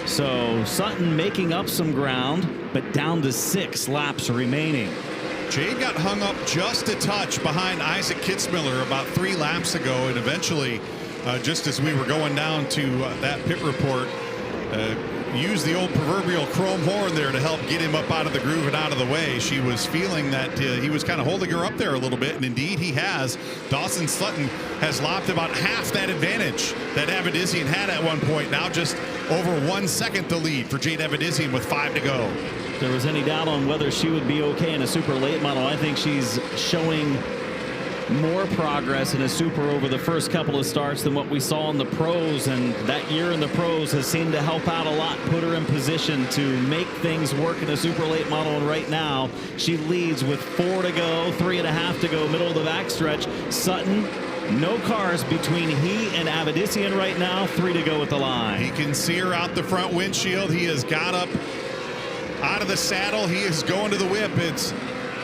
So Sutton making up some ground, but down to 6 laps remaining. Jade got hung up just a touch behind Isaac Kitzmiller about 3 laps ago, and eventually, just as we were going down to that pit report, used the old proverbial chrome horn there to help get him up out of the groove and out of the way. She was feeling that he was kind of holding her up there a little bit, and indeed he has. Dawson Sutton has lopped about half that advantage that Avedissian had at one point. Now just over 1 second the lead for Jade Avedissian with 5 to go. If there was any doubt on whether she would be okay in a super late model, I think she's showing more progress in a super over the first couple of starts than what we saw in the pros, and that year in the pros has seemed to help out a lot, put her in position to make things work in a super late model. And right now she leads with 4 to go, 3.5 to go, middle of the backstretch. Sutton, no cars between he and Avedissian right now, 3 to go at the line. He can see her out the front windshield. He has got up out of the saddle. He is going to the whip. It's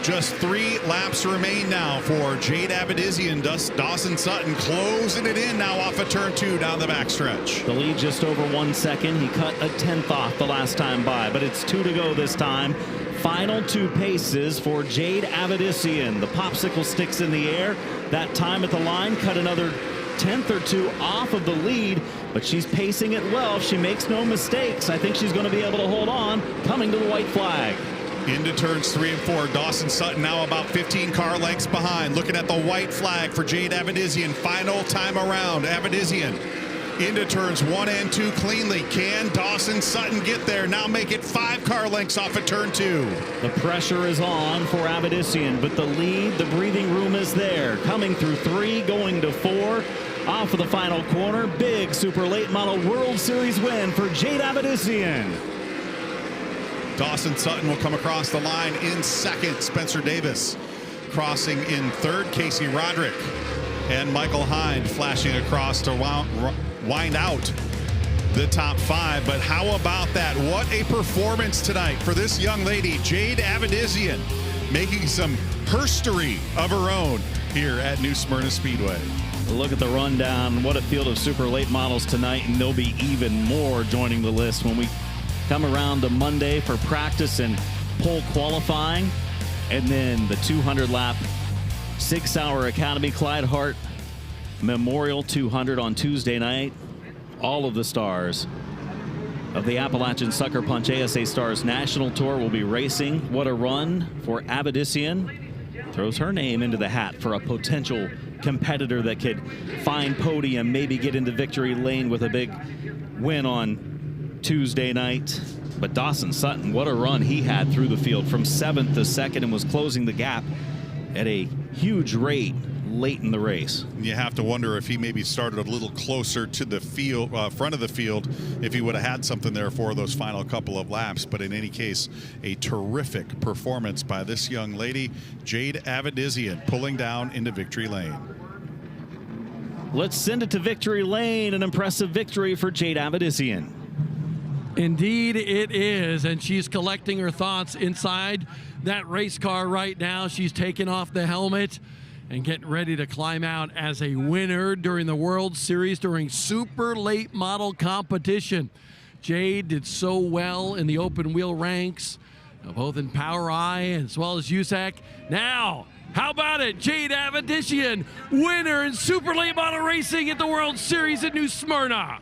just 3 laps remain now for Jade Avedissian. Dawson Sutton closing it in now off of turn 2 down the backstretch. The lead just over 1 second. He cut a 10th off the last time by, but it's 2 to go this time. Final 2 paces for Jade Avedissian. The popsicle sticks in the air. That time at the line cut another 10th or 2 off of the lead, but she's pacing it well. If she makes no mistakes, I think she's going to be able to hold on coming to the white flag. Into turns 3 and 4. Dawson Sutton now about 15 car lengths behind. Looking at the white flag for Jade Avedissian. Final time around. Avedissian into turns 1 and 2 cleanly. Can Dawson Sutton get there? Now make it 5 car lengths off of turn 2. The pressure is on for Avedissian, but the lead, the breathing room is there. Coming through 3, going to 4. Off of the final corner. Big super late model World Series win for Jade Avedissian. Dawson Sutton will come across the line in second. Spencer Davis crossing in third. Casey Roderick and Michael Hind flashing across to wind out the top 5. But how about that? What a performance tonight for this young lady, Jade Avedissian, making some herstory of her own here at New Smyrna Speedway. Look at the rundown. What a field of super late models tonight, and there'll be even more joining the list when we come around to Monday for practice and pole qualifying, and then the 200-lap 6-hour Academy Clyde Hart Memorial 200 on Tuesday night. All of the stars of the Appalachian Sucker Punch ASA Stars National Tour will be racing. What a run for Avedissian. Throws her name into the hat for a potential competitor that could find podium, maybe get into victory lane with a big win on Tuesday night. But Dawson Sutton, what a run he had through the field from 7th to 2nd, and was closing the gap at a huge rate late in the race. You have to wonder if he maybe started a little closer to the field, front of the field, if he would have had something there for those final couple of laps. But in any case, a terrific performance by this young lady, Jade Avedissian, pulling down into victory lane. Let's send it to victory lane. An impressive victory for Jade Avedissian. Indeed it is, and she's collecting her thoughts inside that race car right now. She's taking off the helmet and getting ready to climb out as a winner during the World Series during super late model competition. Jade did so well in the open wheel ranks, both in Power I as well as USAC. Now, how about it? Jade Avedissian, winner in super late model racing at the World Series at New Smyrna.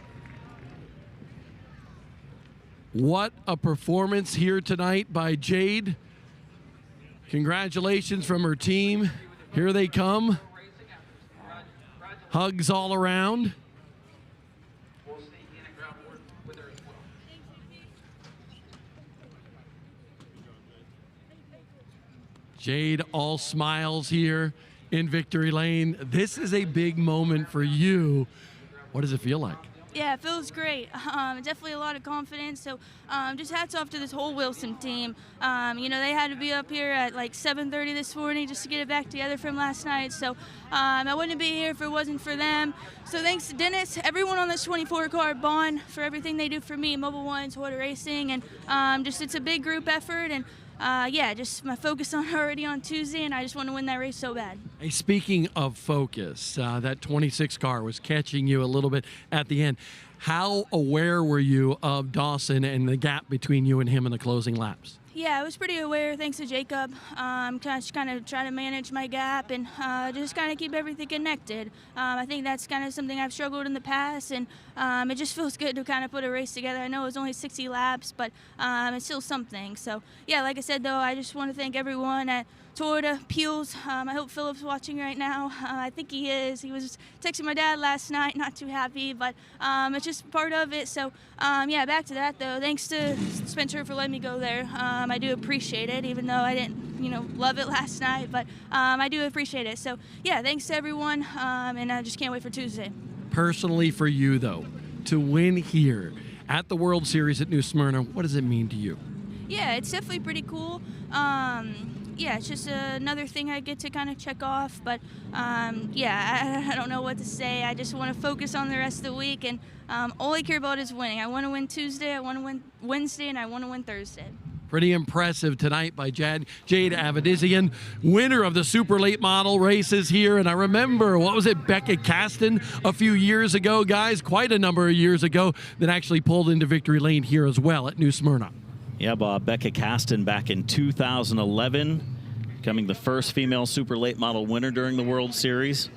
What a performance here tonight by Jade. Congratulations from her team. Here they come. Hugs all around. Jade all smiles here in victory lane. This is a big moment for you. What does it feel like? Yeah, it feels great. Definitely a lot of confidence. So just hats off to this whole Wilson team. You know, they had to be up here at like 7:30 this morning just to get it back together from last night. So I wouldn't be here if it wasn't for them. So thanks to Dennis, everyone on this 24 car, Bond, for everything they do for me, Mobile Ones, Water Racing, and just it's a big group effort. And yeah, just my focus on already on Tuesday, and I just want to win that race so bad. Hey, speaking of focus, that 26 car was catching you a little bit at the end. How aware were you of Dawson and the gap between you and him in the closing laps? Yeah, I was pretty aware, thanks to Jacob. Just kind of try to manage my gap and just kind of keep everything connected. I think that's kind of something I've struggled in the past, and it just feels good to kind of put a race together. I know it was only 60 laps, but it's still something. So, yeah, like I said, though, I just want to thank everyone at Toyota, Peels. I hope Philip's watching right now. I think he is. He was texting my dad last night, not too happy, but it's just part of it. So, yeah, back to that, though. Thanks to Spencer for letting me go there. I do appreciate it, even though I didn't, love it last night, but I do appreciate it. So, yeah, thanks to everyone, and I just can't wait for Tuesday. Personally For you, though, to win here at the World Series at New Smyrna, what does it mean to you? Yeah, it's definitely pretty cool. Yeah, it's just another thing I get to kind of check off. But, yeah, I don't know what to say. I just want to focus on the rest of the week, and all I care about is winning. I want to win Tuesday, I want to win Wednesday, and I want to win Thursday. Pretty impressive tonight by Jade Avedissian, winner of the super late model races here. And I remember, Becca Caston a few years ago, guys, quite a number of years ago, that actually pulled into victory lane here as well at New Smyrna. Yeah, Bob, Becca Caston back in 2011, becoming the first female super late model winner during the World Series.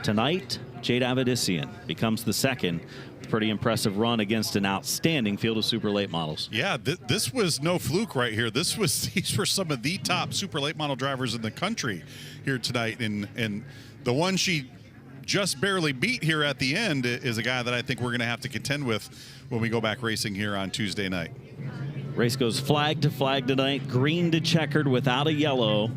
Tonight, Jade Avedissian becomes the second. Pretty impressive run against an outstanding field of super late models. Yeah, this was no fluke right here. These were some of the top super late model drivers in the country here tonight, and the one she just barely beat here at the end is a guy that I think we're going to have to contend with when we go back racing here on Tuesday night. Race goes flag to flag tonight, green to checkered without a yellow.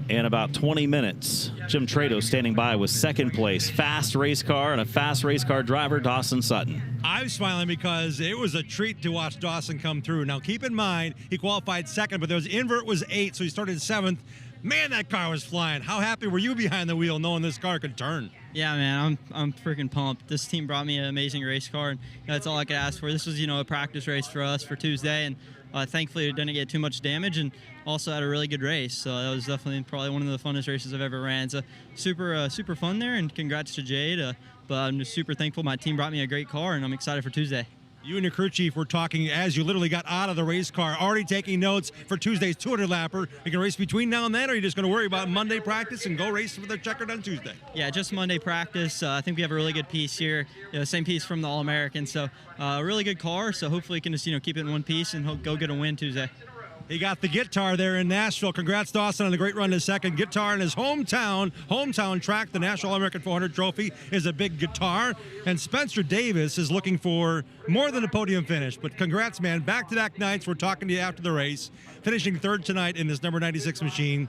In about 20 minutes, Jim Trado standing by with second place. Fast race car and a fast race car driver, Dawson Sutton. I'm smiling because it was a treat to watch Dawson come through. Now, keep in mind, he qualified second, but there was invert was 8, so he started 7th. Man, that car was flying. How happy were you behind the wheel knowing this car could turn? Yeah, man, I'm freaking pumped. This team brought me an amazing race car, and that's all I could ask for. This was, a practice race for us for Tuesday, and thankfully it didn't get too much damage, and also had a really good race. So that was definitely probably one of the funnest races I've ever ran. So super fun there, and congrats to Jade. But I'm just super thankful my team brought me a great car, and I'm excited for Tuesday. You and your crew chief were talking as you literally got out of the race car, already taking notes for Tuesday's 200-lapper. You can race between now and then, or are you just going to worry about Monday practice and go race with the checkered on Tuesday? Yeah, just Monday practice. I think we have a really good piece here. Same piece from the All-American. So a really good car. So hopefully we can just keep it in one piece and go get a win Tuesday. He got the guitar there in Nashville. Congrats, Dawson, on the great run to second. Guitar in his hometown track. The National All-American 400 trophy is a big guitar. And Spencer Davis is looking for more than a podium finish. But congrats, man. Back-to-back nights. We're talking to you after the race. Finishing third tonight in this number 96 machine.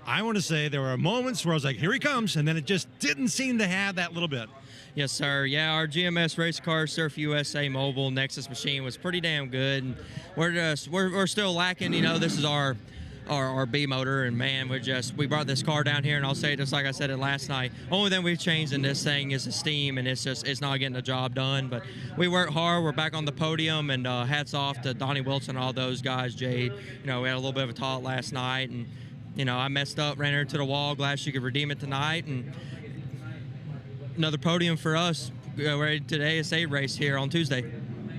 I want to say there were moments where I was like, here he comes. And then it just didn't seem to have that little bit. Yes, sir. Yeah, our GMS race car, Surf USA Mobile Nexus machine was pretty damn good, and we're still lacking. This is our B motor, and man, we brought this car down here, and I'll say it just like I said it last night. Only thing we've changed in this thing is the steam, and it's not getting the job done. But we worked hard. We're back on the podium, and hats off to Donnie Wilson and all those guys. Jade, we had a little bit of a talk last night, and I messed up, ran her into the wall. Glad she could redeem it tonight, and another podium for us. Ready today is a race here on Tuesday.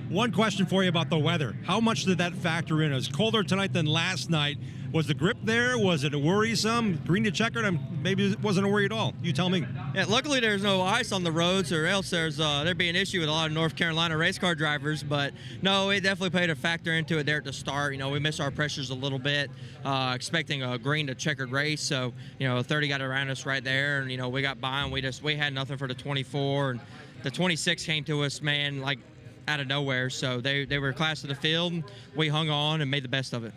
One question for you about the weather. How much did that factor in? It was colder tonight than last night. Was the grip there? Was it worrisome? Green to checkered? Maybe it wasn't a worry at all. You tell me. Yeah, luckily there's no ice on the roads, or else there'd be an issue with a lot of North Carolina race car drivers. But no, it definitely played a factor into it there at the start. We missed our pressures a little bit, expecting a green to checkered race. So 30 got around us right there, and we got by, and we had nothing for the 24, and the 26 came to us, man, like out of nowhere. So they were class of the field, and we hung on and made the best of it.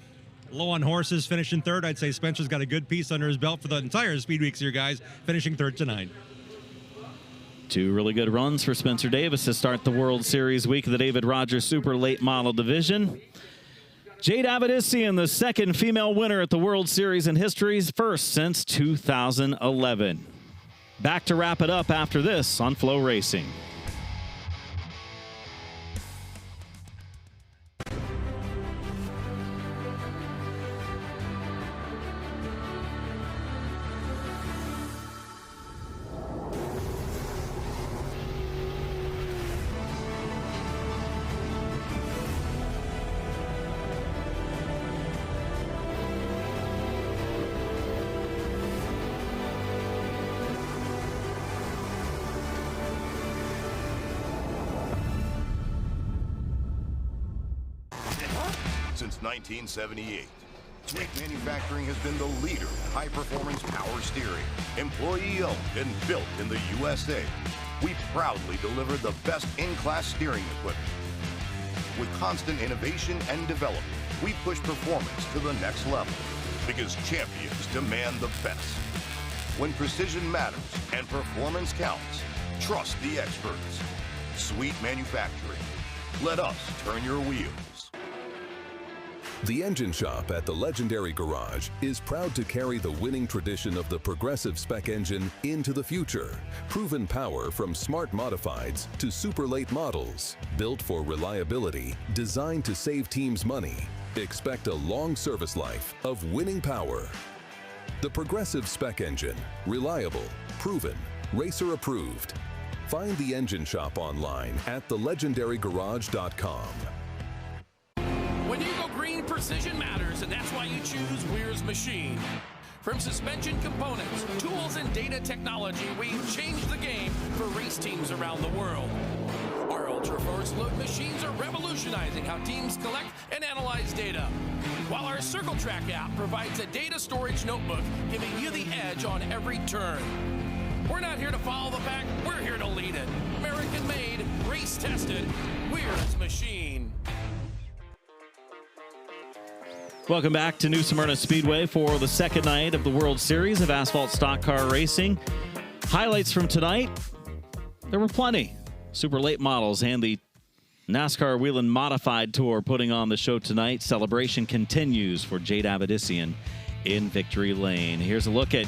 Low on horses, finishing third. I'd say Spencer's got a good piece under his belt for the entire Speed Weeks here, guys, finishing third tonight. Two really good runs for Spencer Davis to start the World Series week of the David Rogers Super Late Model Division. Jade Avedissian, the second female winner at the World Series in history's first since 2011. Back to wrap it up after this on FloRacing. since 1978. Sweet Manufacturing has been the leader in high-performance power steering. Employee-owned and built in the USA. We proudly deliver the best in-class steering equipment. With constant innovation and development, we push performance to the next level because champions demand the best. When precision matters and performance counts, trust the experts. Sweet Manufacturing. Let us turn your wheels. The Engine Shop at the legendary garage is proud to carry the winning tradition of the progressive spec engine into the future. Proven power from smart modifieds to super late models. Built for reliability, designed to save teams money. Expect a long service life of winning power. The progressive spec engine. Reliable, proven, racer approved. Find the Engine Shop online at thelegendarygarage.com. When you go green, precision matters, and that's why you choose Weir's Machine. From suspension components, tools, and data technology, we've changed the game for race teams around the world. Our ultra-force load machines are revolutionizing how teams collect and analyze data, while our Circle Track app provides a data storage notebook, giving you the edge on every turn. We're not here to follow the pack, we're here to lead it. American-made, race-tested, Weir's Machine. Welcome back to New Smyrna Speedway for the second night of the World Series of Asphalt Stock Car Racing. Highlights from tonight, there were plenty. Super late models and the NASCAR Whelen Modified Tour putting on the show tonight. Celebration continues for Jade Avedissian in Victory Lane. Here's a look at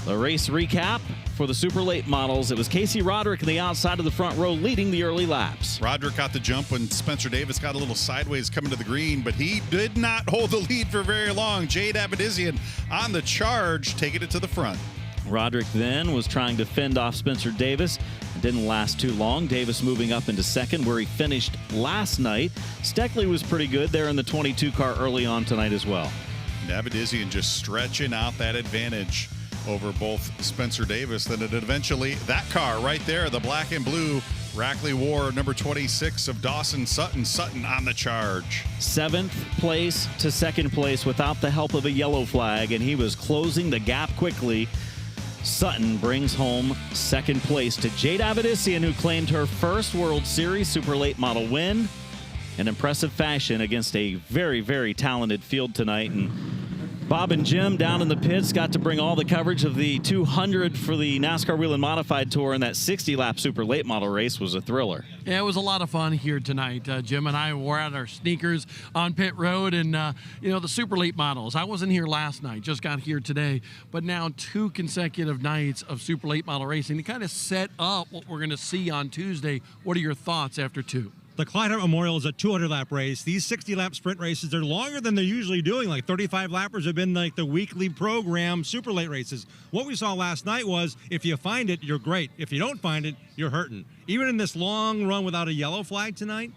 the race recap for the super late models. It was Casey Roderick on the outside of the front row leading the early laps. Roderick got the jump when Spencer Davis got a little sideways coming to the green, but he did not hold the lead for very long. Jade Avedissian on the charge, taking it to the front. Roderick then was trying to fend off Spencer Davis. It didn't last too long. Davis moving up into second where he finished last night. Steckley was pretty good there in the 22 car early on tonight as well. Avedissian just stretching out that advantage over both Spencer Davis. Then it eventually, that car right there, the black and blue Rackley War, number 26 of Dawson Sutton. Sutton on the charge. 7th place to 2nd place without the help of a yellow flag, and he was closing the gap quickly. Sutton brings home 2nd place to Jade Avedissian, who claimed her first World Series super late model win in impressive fashion against a very, very talented field tonight. And Bob and Jim down in the pits got to bring all the coverage of the 200 for the NASCAR Whelen Modified Tour, and that 60-lap super late model race was a thriller. Yeah, it was a lot of fun here tonight. Jim and I wore out our sneakers on pit road, and the super late models. I wasn't here last night, just got here today, but now 2 consecutive nights of super late model racing to kind of set up what we're going to see on Tuesday. What are your thoughts after 2? The Clyde Hart Memorial is a 200-lap race. These 60-lap sprint races, they're longer than they're usually doing. Like 35-lappers have been like the weekly program super late races. What we saw last night was if you find it, you're great. If you don't find it, you're hurting. Even in this long run without a yellow flag tonight,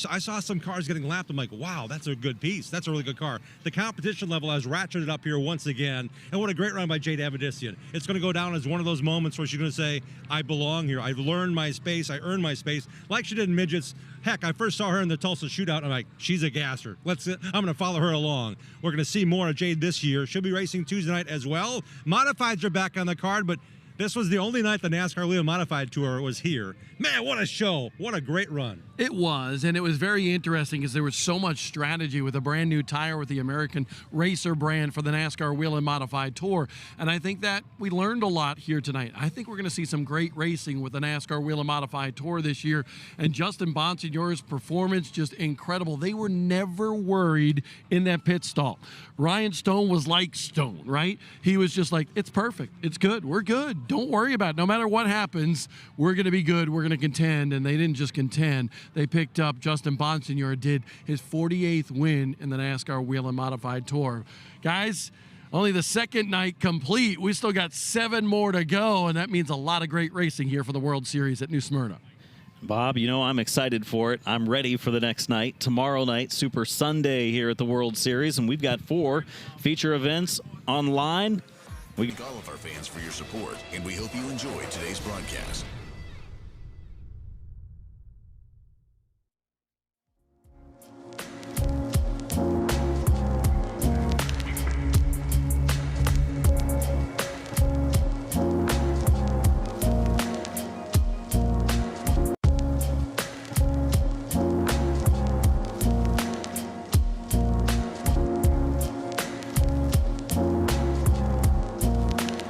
I saw some cars getting lapped. I'm like, wow, that's a good piece. That's a really good car. The competition level has ratcheted up here once again. And what a great run by Jade Avedissian. It's going to go down as one of those moments where she's going to say, I belong here. I've learned my space. I earned my space. Like she did in midgets. Heck, I first saw her in the Tulsa shootout. I'm like, she's a gasser. I'm going to follow her along. We're going to see more of Jade this year. She'll be racing Tuesday night as well. Modifieds are back on the card, but this was the only night the NASCAR Whelen Modified Tour was here. Man, what a show. What a great run. It was, and it was very interesting because there was so much strategy with a brand new tire with the American Racer brand for the NASCAR Whelen Modified Tour. And I think that we learned a lot here tonight. I think we're going to see some great racing with the NASCAR Whelen Modified Tour this year. And Justin Bonsignore's performance, just incredible. They were never worried in that pit stall. Ryan Stone was like Stone, right? He was just like, it's perfect. It's good. We're good. Don't worry about it. No matter what happens, we're going to be good. We're going to contend. And they didn't just contend. They picked up, Justin Bonsignore did his 48th win in the NASCAR Whelen Modified Tour. Guys, only the second night complete. We still got 7 more to go, and that means a lot of great racing here for the World Series at New Smyrna. Bob, you know I'm excited for it. I'm ready for the next night. Tomorrow night, Super Sunday here at the World Series, and we've got 4 feature events online. We thank all of our fans for your support, and we hope you enjoyed today's broadcast.